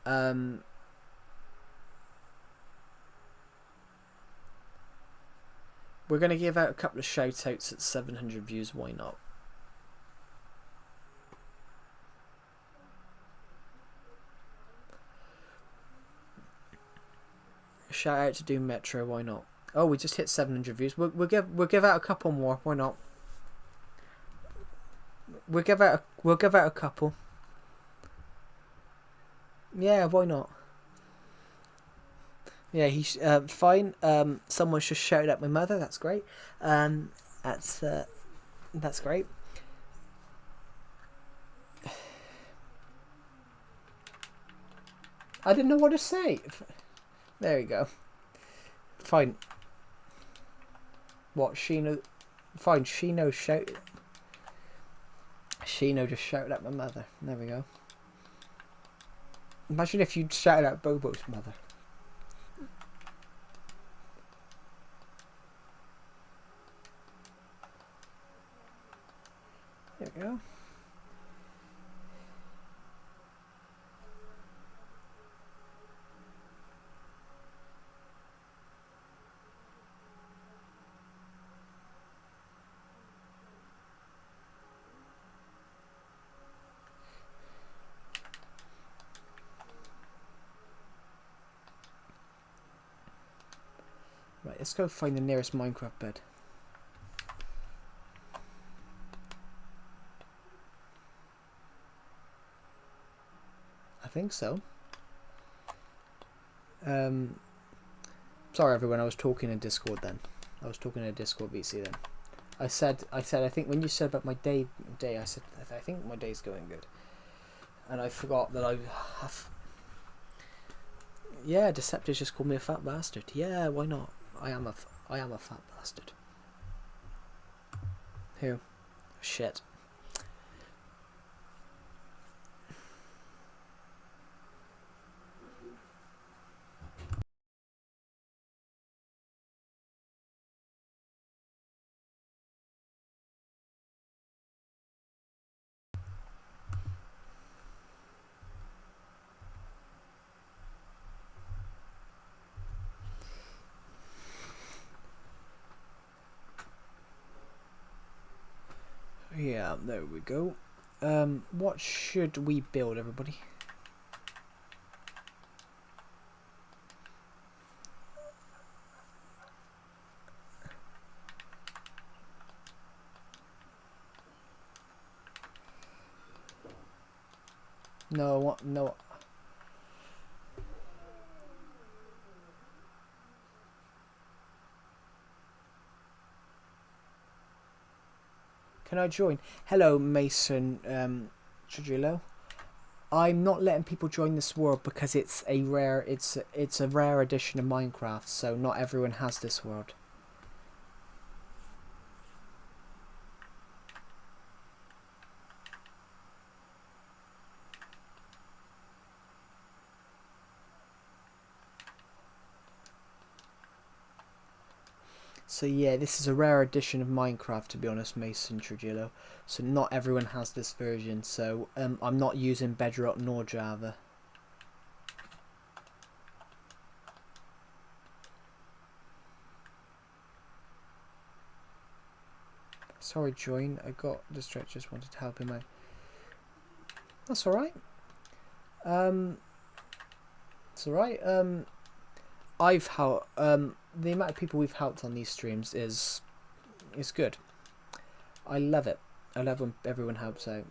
We're going to give out a couple of shout outs at 700 views, why not? Shout out to Doom Metro, why not? Oh, we just hit 700 views. We'll give out a couple more, why not? We'll give out a couple. Yeah, why not? Yeah, he's fine. Someone just shouted at my mother. That's great. That's great. I didn't know what to say. There you go. Fine. What, Sheena? Fine, Sheeno shout. Sheeno just shouted at my mother. There we go. Imagine if you'd shouted at Bobo's mother. There we go. Right, let's go find the nearest Minecraft bed. I think so. Sorry everyone, I was talking in Discord then. I was talking in Discord VC then. I said I think when you said about my day I said I think my day's going good. And I forgot that I have. Yeah, Deceptors just called me a fat bastard. Yeah, why not? I am a fat bastard. Who? Shit. Yeah, there we go. What should we build, everybody? No, what? No. Can I join? Hello, Mason Trujillo. I'm not letting people join this world because it's a rare edition of Minecraft, so not everyone has this world. So yeah, this is a rare edition of Minecraft, to be honest, Mason Trujillo. So not everyone has this version, so I'm not using Bedrock nor Java. Sorry, join. I got distracted, just wanted to help him out. That's alright. It's alright. I've helped, the amount of people we've helped on these streams is good. I love it. I love when everyone helps out.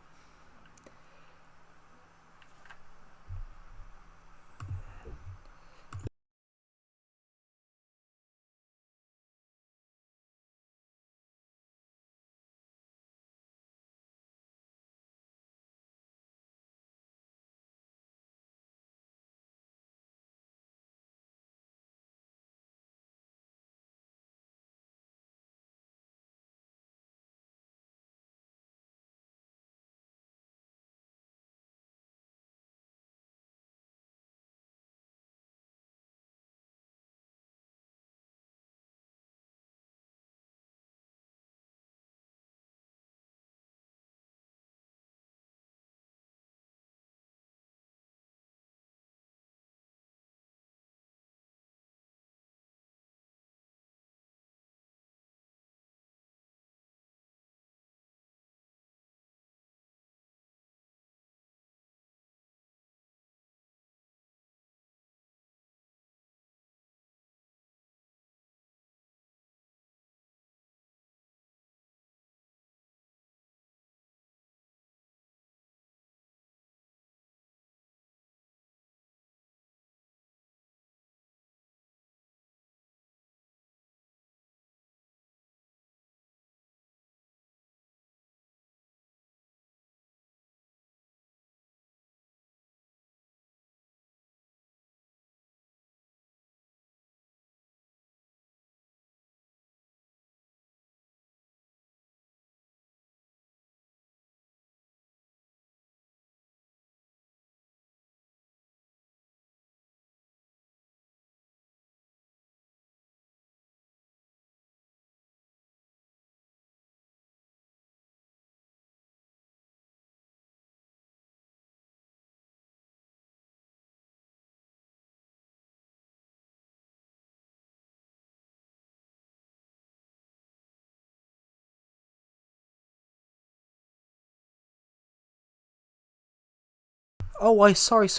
Oh, sorry.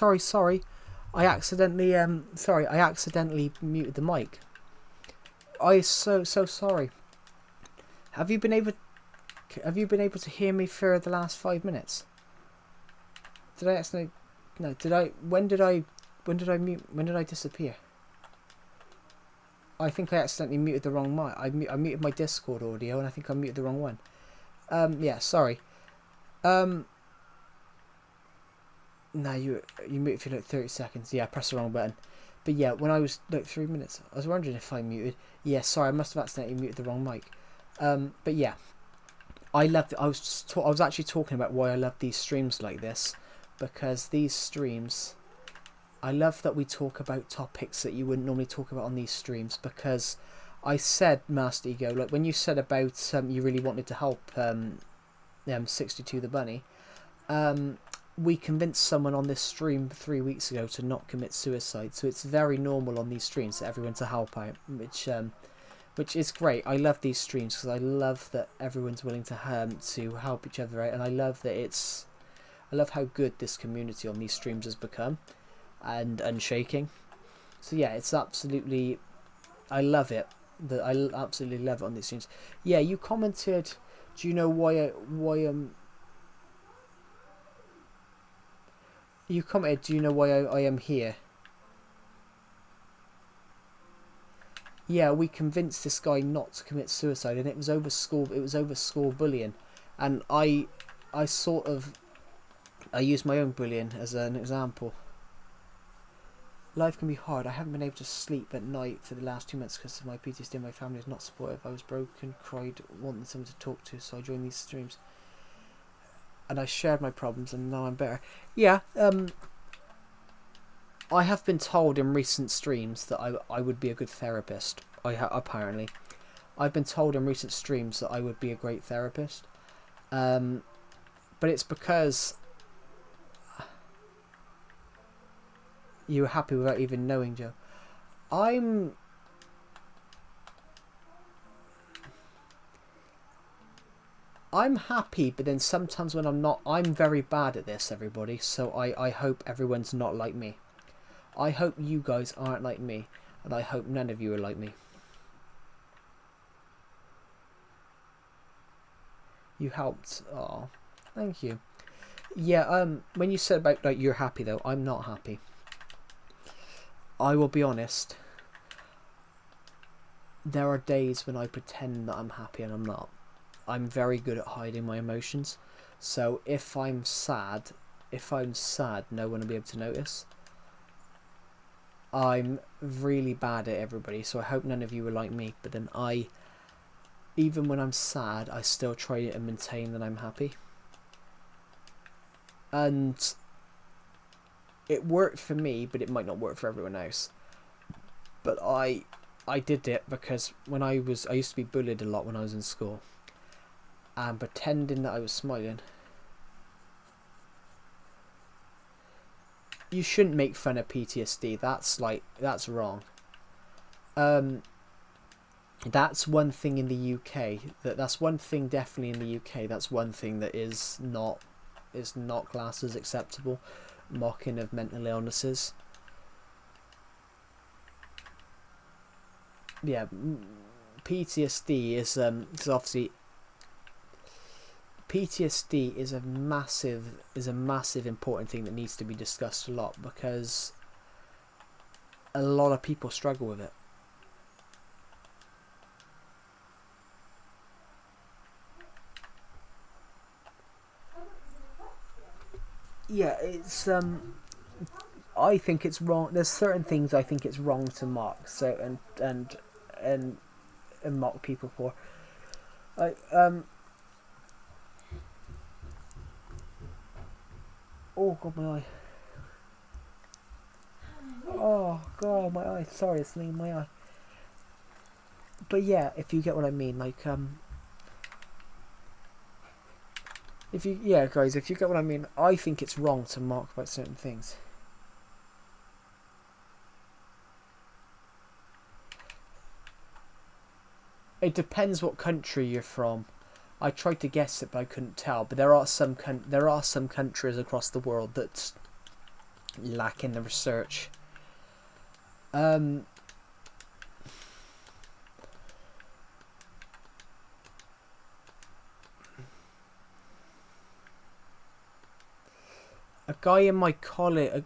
I accidentally I accidentally muted the mic. So sorry. Have you been able to hear me for the last 5 minutes? Did I accidentally? No. Did I? When did I mute? When did I disappear? I think I accidentally muted the wrong mic. I muted my Discord audio, and I think I muted the wrong one. Yeah. Sorry. No, you muted for like 30 seconds. Yeah, I pressed the wrong button. But yeah, when I was like 3 minutes, I was wondering if I muted. Yeah, sorry, I must have accidentally muted the wrong mic. But yeah, I loved it. I was actually talking about why I love these streams like this, because these streams, I love that we talk about topics that you wouldn't normally talk about on these streams. Because I said, Master Ego, like when you said about you really wanted to help 62 the bunny, we convinced someone on this stream 3 weeks ago to not commit suicide. So it's very normal on these streams for everyone to help out, which is great. I love these streams because I love that everyone's willing to help each other out, and I love how good this community on these streams has become, and unshaking. So yeah, it's absolutely, I love it. I absolutely love it on these streams. Yeah, you commented. Do you know why you commented? Do you know why I am here? Yeah, we convinced this guy not to commit suicide, and it was over school bullying, and I used my own bullying as an example. Life can be hard. I haven't been able to sleep at night for the last 2 months because of my PTSD. My family is not supportive. I was broken, cried, wanted someone to talk to, so I joined these streams. And I shared my problems, and now I'm better. Yeah, I have been told in recent streams that I would be a good therapist. Apparently. I've been told in recent streams that I would be a great therapist. But it's because you were happy without even knowing, Joe. I'm happy, but then sometimes when I'm not, I'm very bad at this, everybody. So I hope everyone's not like me. I hope you guys aren't like me, and I hope none of you are like me. You helped. Oh, thank you. Yeah, when you said about like you're happy though, I'm not happy. I will be honest. There are days when I pretend that I'm happy and I'm not. I'm very good at hiding my emotions. So if I'm sad, no one will be able to notice. I'm really bad at everybody, so I hope none of you are like me. But then even when I'm sad, I still try to maintain that I'm happy. And it worked for me, but it might not work for everyone else. But I did it because when I used to be bullied a lot when I was in school. And pretending that I was smiling. You shouldn't make fun of PTSD. That's wrong. That's one thing in the UK. That's one thing definitely in the UK. That's one thing that is not classed as acceptable. Mocking of mental illnesses. Yeah, PTSD is obviously. PTSD is a massive important thing that needs to be discussed a lot because a lot of people struggle with it. Yeah, it's I think it's wrong. There's certain things I think it's wrong to mock. So and mock people for. Oh god, my eye. Oh god, my eye. Sorry, it's leaving my eye. But yeah, if you get what I mean, like if you get what I mean, I think it's wrong to mock about certain things. It depends what country you're from. I tried to guess it, but I couldn't tell. But there are some countries across the world that lacking the research. A guy in my college,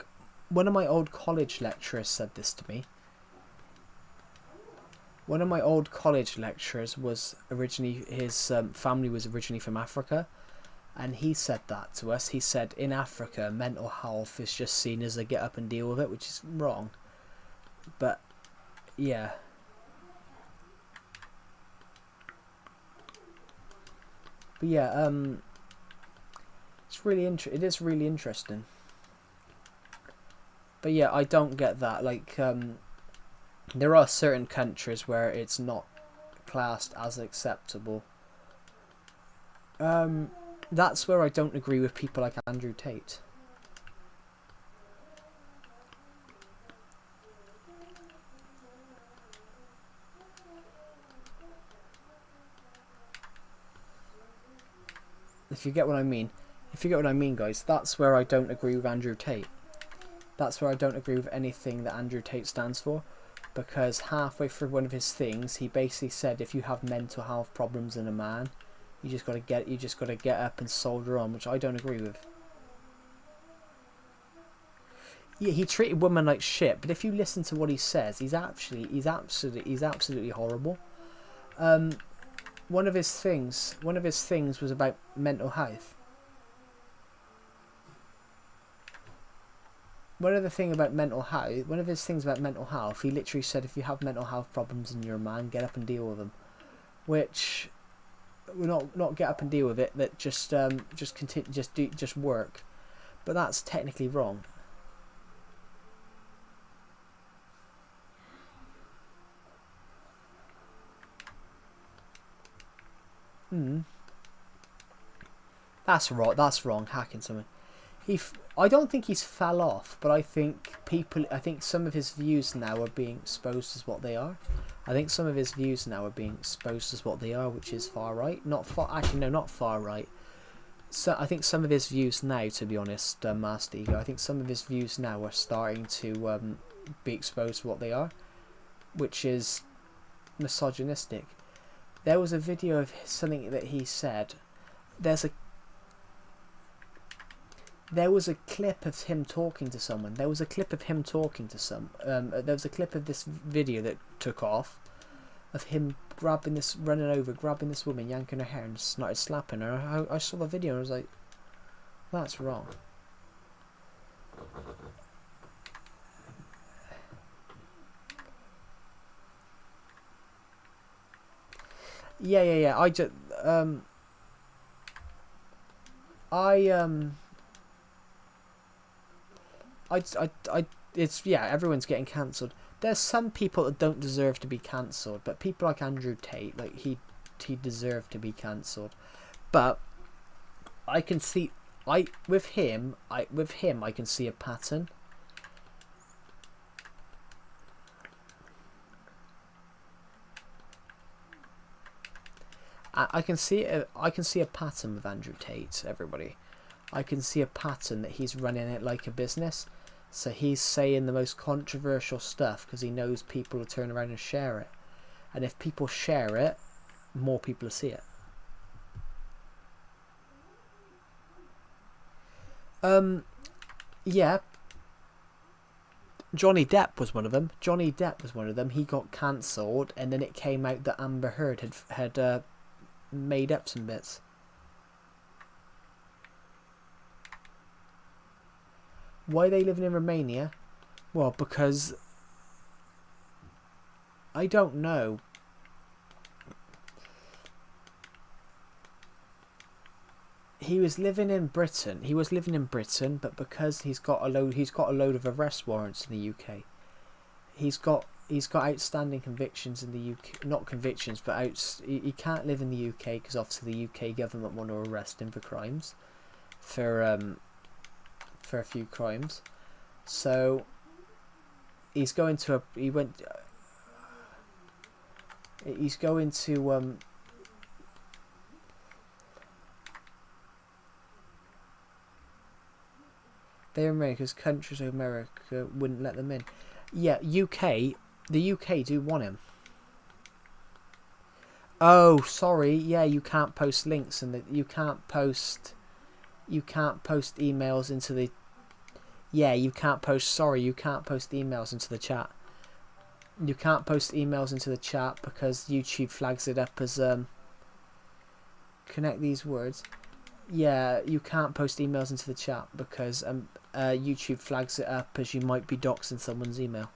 one of my old college lecturers said this to me. One of my old college lecturers was originally, his family was originally from Africa, and he said that to us. He said in Africa, mental health is just seen as a get up and deal with it, which is wrong. But yeah. But yeah, it's really it is really interesting. But yeah, I don't get that. Like, there are certain countries where it's not classed as acceptable. That's where I don't agree with people like Andrew Tate. If you get what I mean. If you get what I mean, guys, that's where I don't agree with Andrew Tate. That's where I don't agree with anything that Andrew Tate stands for. Because halfway through one of his things, he basically said if you have mental health problems in a man, you just gotta get up and soldier on, which I don't agree with. Yeah, he treated women like shit, but if you listen to what he says, he's absolutely horrible. One of his things was about mental health. One of his things about mental health, he literally said if you have mental health problems and you're a man, get up and deal with them. Which, not get up and deal with it, that just continue, just work. But that's technically wrong. That's wrong, hacking someone. I don't think he's fell off, but I think some of his views now are being exposed as what they are. Which is far right. Not far right. So I think some of his views now, to be honest, Master Ego, I think some of his views now are starting to be exposed for what they are, which is misogynistic. There was a video of something that he said. There was a clip of him talking to someone. There was a clip of this video that took off of him running over, grabbing this woman, yanking her hair, and started slapping her. I saw the video and I was like, that's wrong. Yeah. Everyone's getting cancelled. There's some people that don't deserve to be cancelled, but people like Andrew Tate, like he deserved to be cancelled. But I can see, with him I can see a pattern. I can see a pattern with Andrew Tate, everybody. I can see a pattern that he's running it like a business. So he's saying the most controversial stuff because he knows people will turn around and share it. And if people share it, more people will see it. Yeah. Johnny Depp was one of them. He got cancelled, and then it came out that Amber Heard had made up some bits. Why are they living in Romania? Well, because I don't know. He was living in Britain, but because he's got a load of arrest warrants in the UK. He's got outstanding convictions in the UK, not convictions, but he can't live in the UK because obviously the UK government want to arrest him for crimes, for a few crimes. So he's going to They remain because countries of America wouldn't let them in. Yeah, UK. The UK do want him. Oh, sorry. Yeah, you can't post links and you can't post. You can't post emails into the. Yeah, you can't post. Sorry, you can't post emails into the chat. You can't post emails into the chat because YouTube flags it up as connect these words. Yeah, you can't post emails into the chat because YouTube flags it up as you might be doxing someone's email.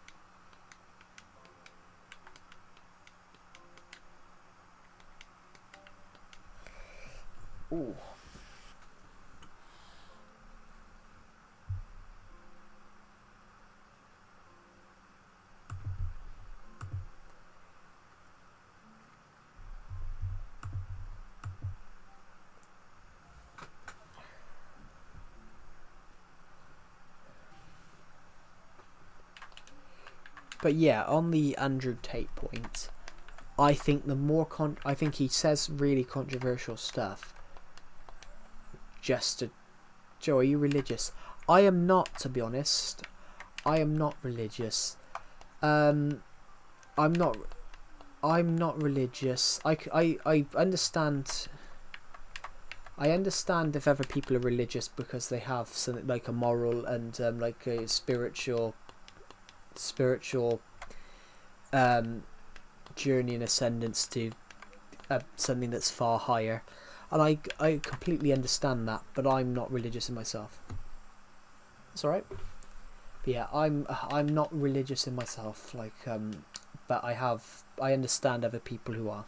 Ooh. But yeah, on the Andrew Tate point, I think the more I think he says really controversial stuff. Just to, Joe, are you religious? I am not, to be honest. I am not religious. I'm not religious. I understand. I understand if other people are religious because they have something like a moral and like a spiritual journey and ascendance to something that's far higher, and I completely understand that, but I'm not religious in myself. It's alright. But yeah, I'm not religious in myself, like but I understand other people who are.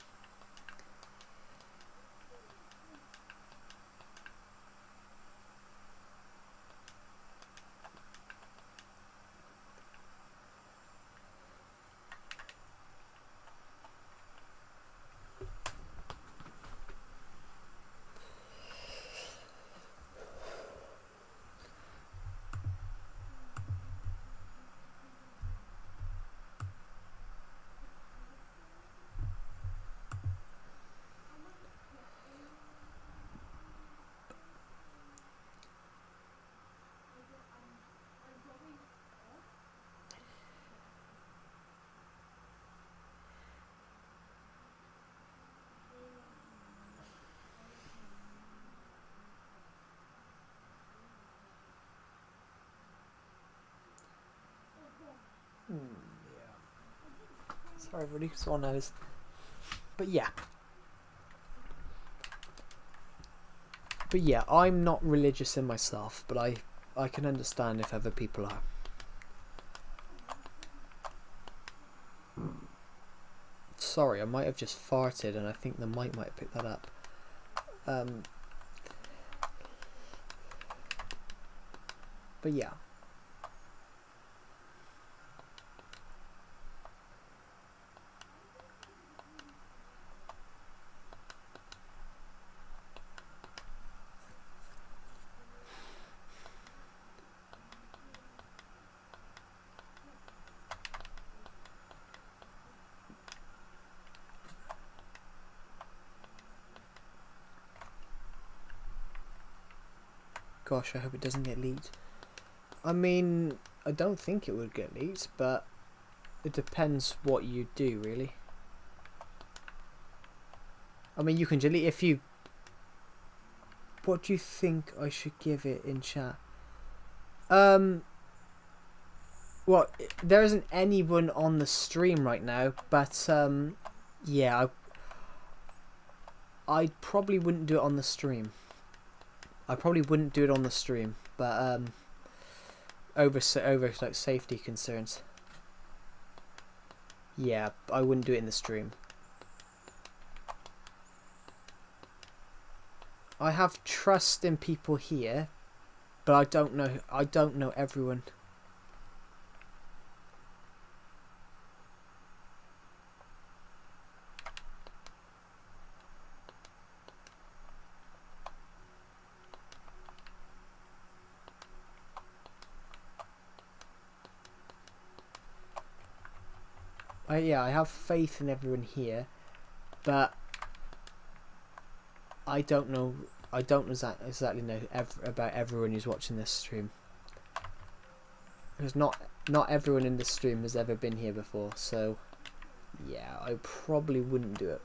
Yeah. Sorry, everybody, so knows. But yeah. But yeah, I'm not religious in myself, but I can understand if other people are. Sorry, I might have just farted and I think the mic might have picked that up. But yeah. Gosh, I hope it doesn't get leaked. I mean, I don't think it would get leaked, but it depends what you do, really. I mean, you can delete if you... What do you think I should give it in chat? Well, there isn't anyone on the stream right now, but yeah, I probably wouldn't do it on the stream. I probably wouldn't do it on the stream, but over like safety concerns. Yeah, I wouldn't do it in the stream. I have trust in people here, but I don't know everyone. Yeah, I have faith in everyone here, but I don't know. I don't exactly know about everyone who's watching this stream. because not everyone in the stream has ever been here before, so yeah, I probably wouldn't do it.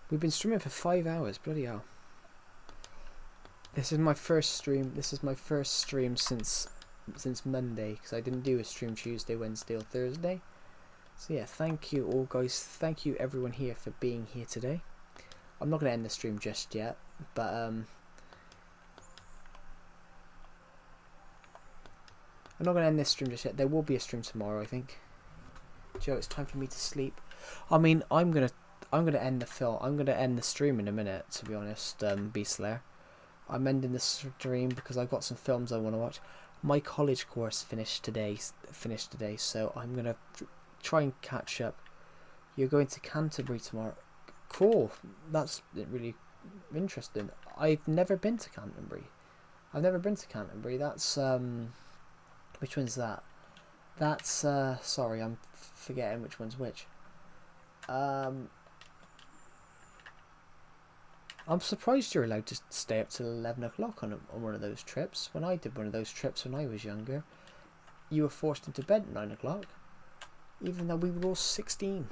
We've been streaming for 5 hours, bloody hell. This is my first stream. This is my first stream since Monday, because I didn't do a stream Tuesday, Wednesday, or Thursday. So yeah, thank you all, guys. Thank you everyone here for being here today. I'm not gonna end the stream just yet, but I'm not gonna end this stream just yet. There will be a stream tomorrow, I think. Joe, it's time for me to sleep. I mean, I'm gonna end the film. I'm gonna end the stream in a minute, to be honest. Beastlayer. I'm ending the stream because I've got some films I want to watch. My college course finished today, so I'm gonna try and catch up. You're going to Canterbury tomorrow. Cool. That's really interesting. I've never been to Canterbury. That's which one's that? That's sorry, I'm forgetting which one's which. I'm surprised you're allowed to stay up till 11 o'clock on one of those trips. When I did one of those trips when I was younger, you were forced into bed at 9 o'clock, even though we were all 16.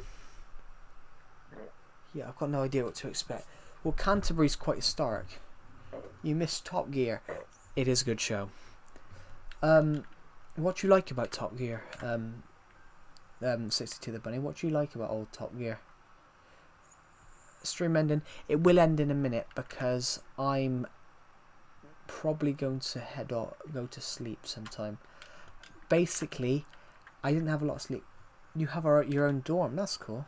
Yeah, I've got no idea what to expect. Well, Canterbury's quite historic. You missed Top Gear. It is a good show. What do you like about Top Gear? 62 the Bunny. What do you like about old Top Gear? Stream ending. It will end in a minute because I'm probably going to go to sleep sometime. Basically, I didn't have a lot of sleep. You have your own dorm. That's cool.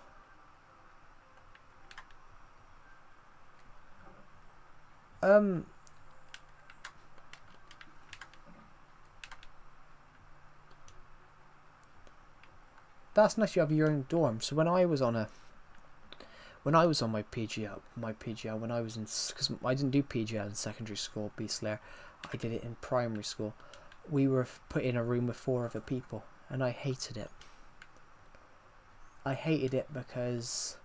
That's nice. You have your own dorm. So when I was on my PGL, when I was in, because I didn't do PGL in secondary school, Beastlayer, I did it in primary school. We were put in a room with 4 other people, and I hated it. I hated it because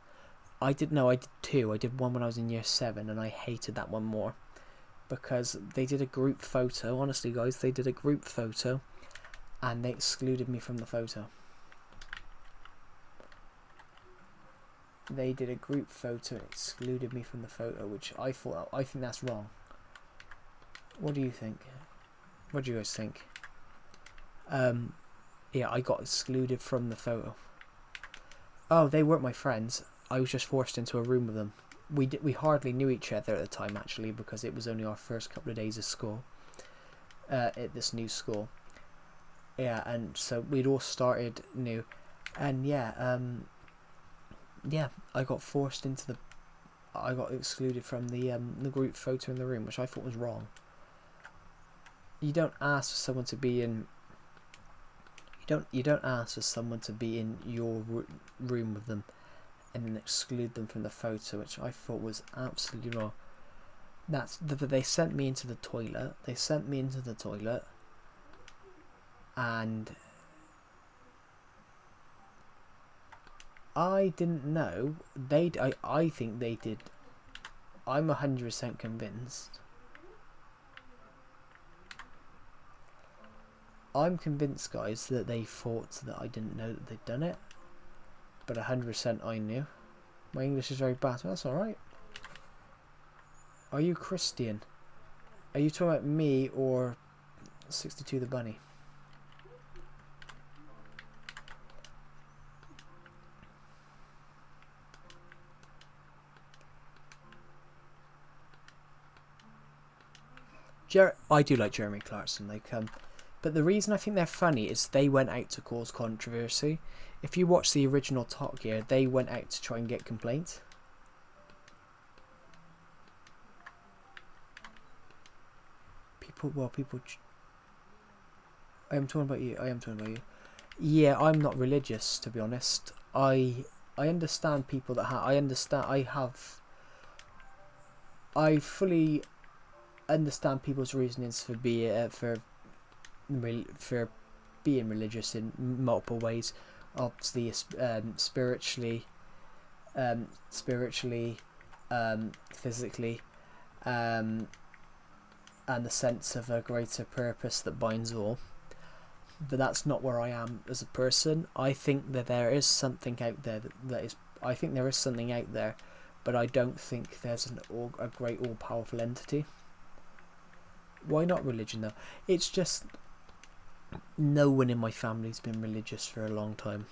I did 2. I did one when I was in year 7, and I hated that one more because they did a group photo. Honestly, guys, they did a group photo, and they excluded me from the photo. They did a group photo and excluded me from the photo, which I think that's wrong. What do you think? What do you guys think? Yeah, I got excluded from the photo. Oh, they weren't my friends. I was just forced into a room with them. We hardly knew each other at the time, actually, because it was only our first couple of days of school at this new school. Yeah, and so we'd all started new, and yeah, I got forced into I got excluded from the group photo in the room, which I thought was wrong. You don't ask for someone to be in. You don't ask for someone to be in your room with them, and then exclude them from the photo, which I thought was absolutely wrong. They sent me into the toilet. And I didn't know. I think they did. I'm 100% convinced. I'm convinced, guys, that they thought that I didn't know that they'd done it. But 100% I knew. My English is very bad. That's alright. Are you Christian? Are you talking about me or 62 the Bunny? I do like Jeremy Clarkson. But the reason I think they're funny is they went out to cause controversy. If you watch the original Top Gear, they went out to try and get complaints. people. I am talking about you. I am talking about you. Yeah, I'm not religious, to be honest. I understand people that I fully understand people's reasonings for being religious in multiple ways. Obviously, spiritually, physically, and the sense of a greater purpose that binds all. But that's not where I am as a person. I think that there is something out there that is. I think there is something out there, but I don't think there's a great all-powerful entity. Why not religion though? It's just no one in my family's been religious for a long time.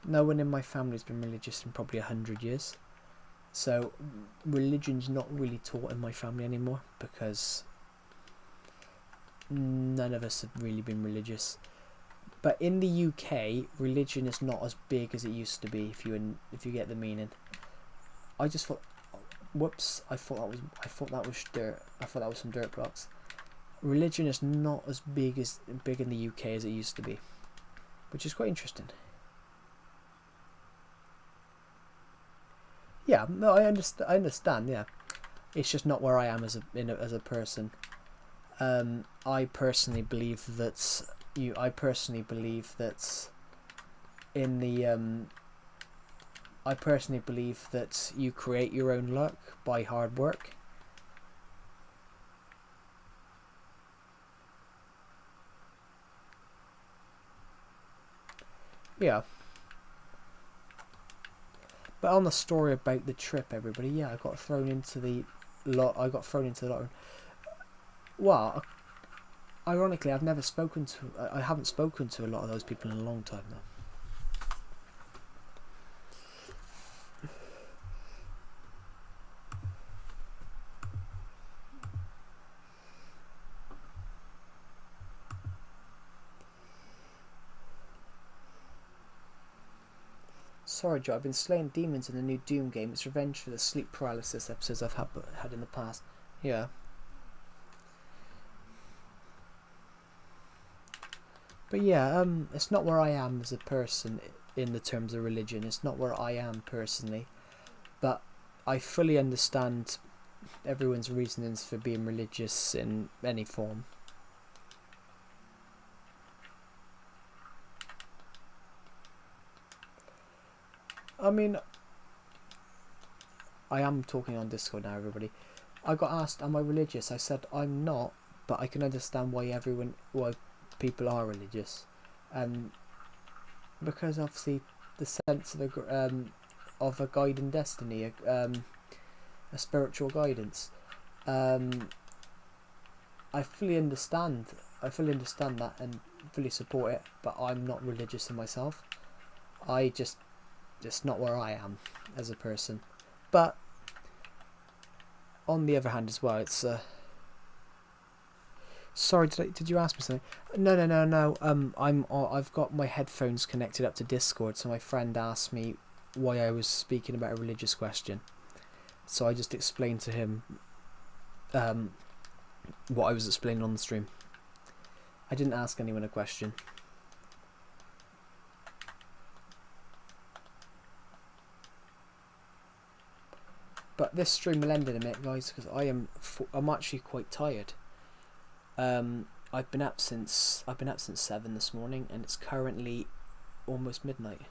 No one in my family's been religious in probably 100 years. So religion's not really taught in my family anymore because none of us have really been religious. But in the UK, religion is not as big as it used to be. If you get the meaning, I just thought, whoops! I thought that was dirt. I thought that was some dirt blocks. Religion is not as big in the UK as it used to be, which is quite interesting. Yeah, no, I understand. Yeah, it's just not where I am as a person. I personally believe that you create your own luck by hard work. Yeah. But on the story about the trip, everybody, yeah, I got thrown into the lottery. Well, ironically, I haven't spoken to a lot of those people in a long time now. Sorry, Joe, I've been slaying demons in the new Doom game. It's revenge for the sleep paralysis episodes I've had in the past. Yeah. But yeah, it's not where I am as a person in the terms of religion. It's not where I am personally. But I fully understand everyone's reasonings for being religious in any form. I mean, I am talking on Discord now, everybody. I got asked, am I religious? I said, I'm not, but I can understand why people are religious. Because obviously the sense of a guiding destiny, a spiritual guidance. I fully understand that and fully support it, but I'm not religious in myself. It's not where I am as a person. But on the other hand as well, it's sorry, did you ask me something? No. I've got my headphones connected up to Discord, so my friend asked me why I was speaking about a religious question. So I just explained to him what I was explaining on the stream. I didn't ask anyone a question. But this stream will end in a minute, guys, because I'm actually quite tired. I've been up since 7 this morning, and it's currently almost midnight.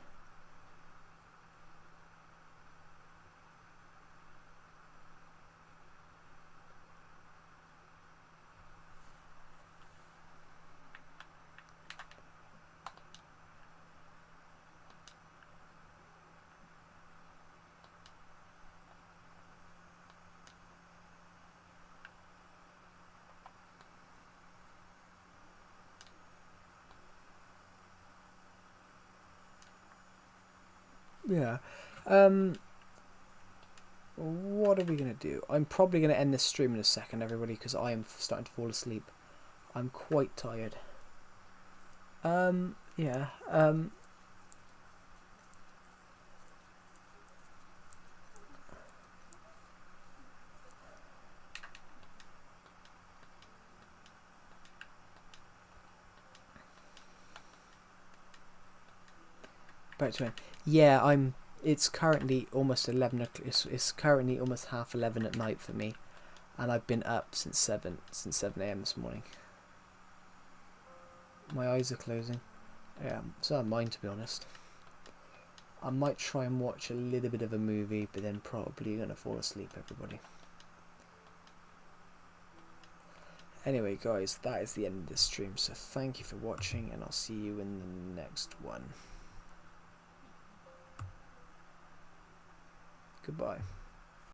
Yeah. What are we going to do? I'm probably going to end this stream in a second, everybody, because I am starting to fall asleep. I'm quite tired. Yeah. back to it. Yeah, it's currently almost 11 o'clock. It's currently almost half 11 at night for me, and I've been up since 7 a.m. this morning. My eyes are closing. Yeah, so are mine, to be honest. I might try and watch a little bit of a movie, but then probably gonna fall asleep, everybody. Anyway, guys, that is the end of this stream, so thank you for watching, and I'll see you in the next one. Goodbye.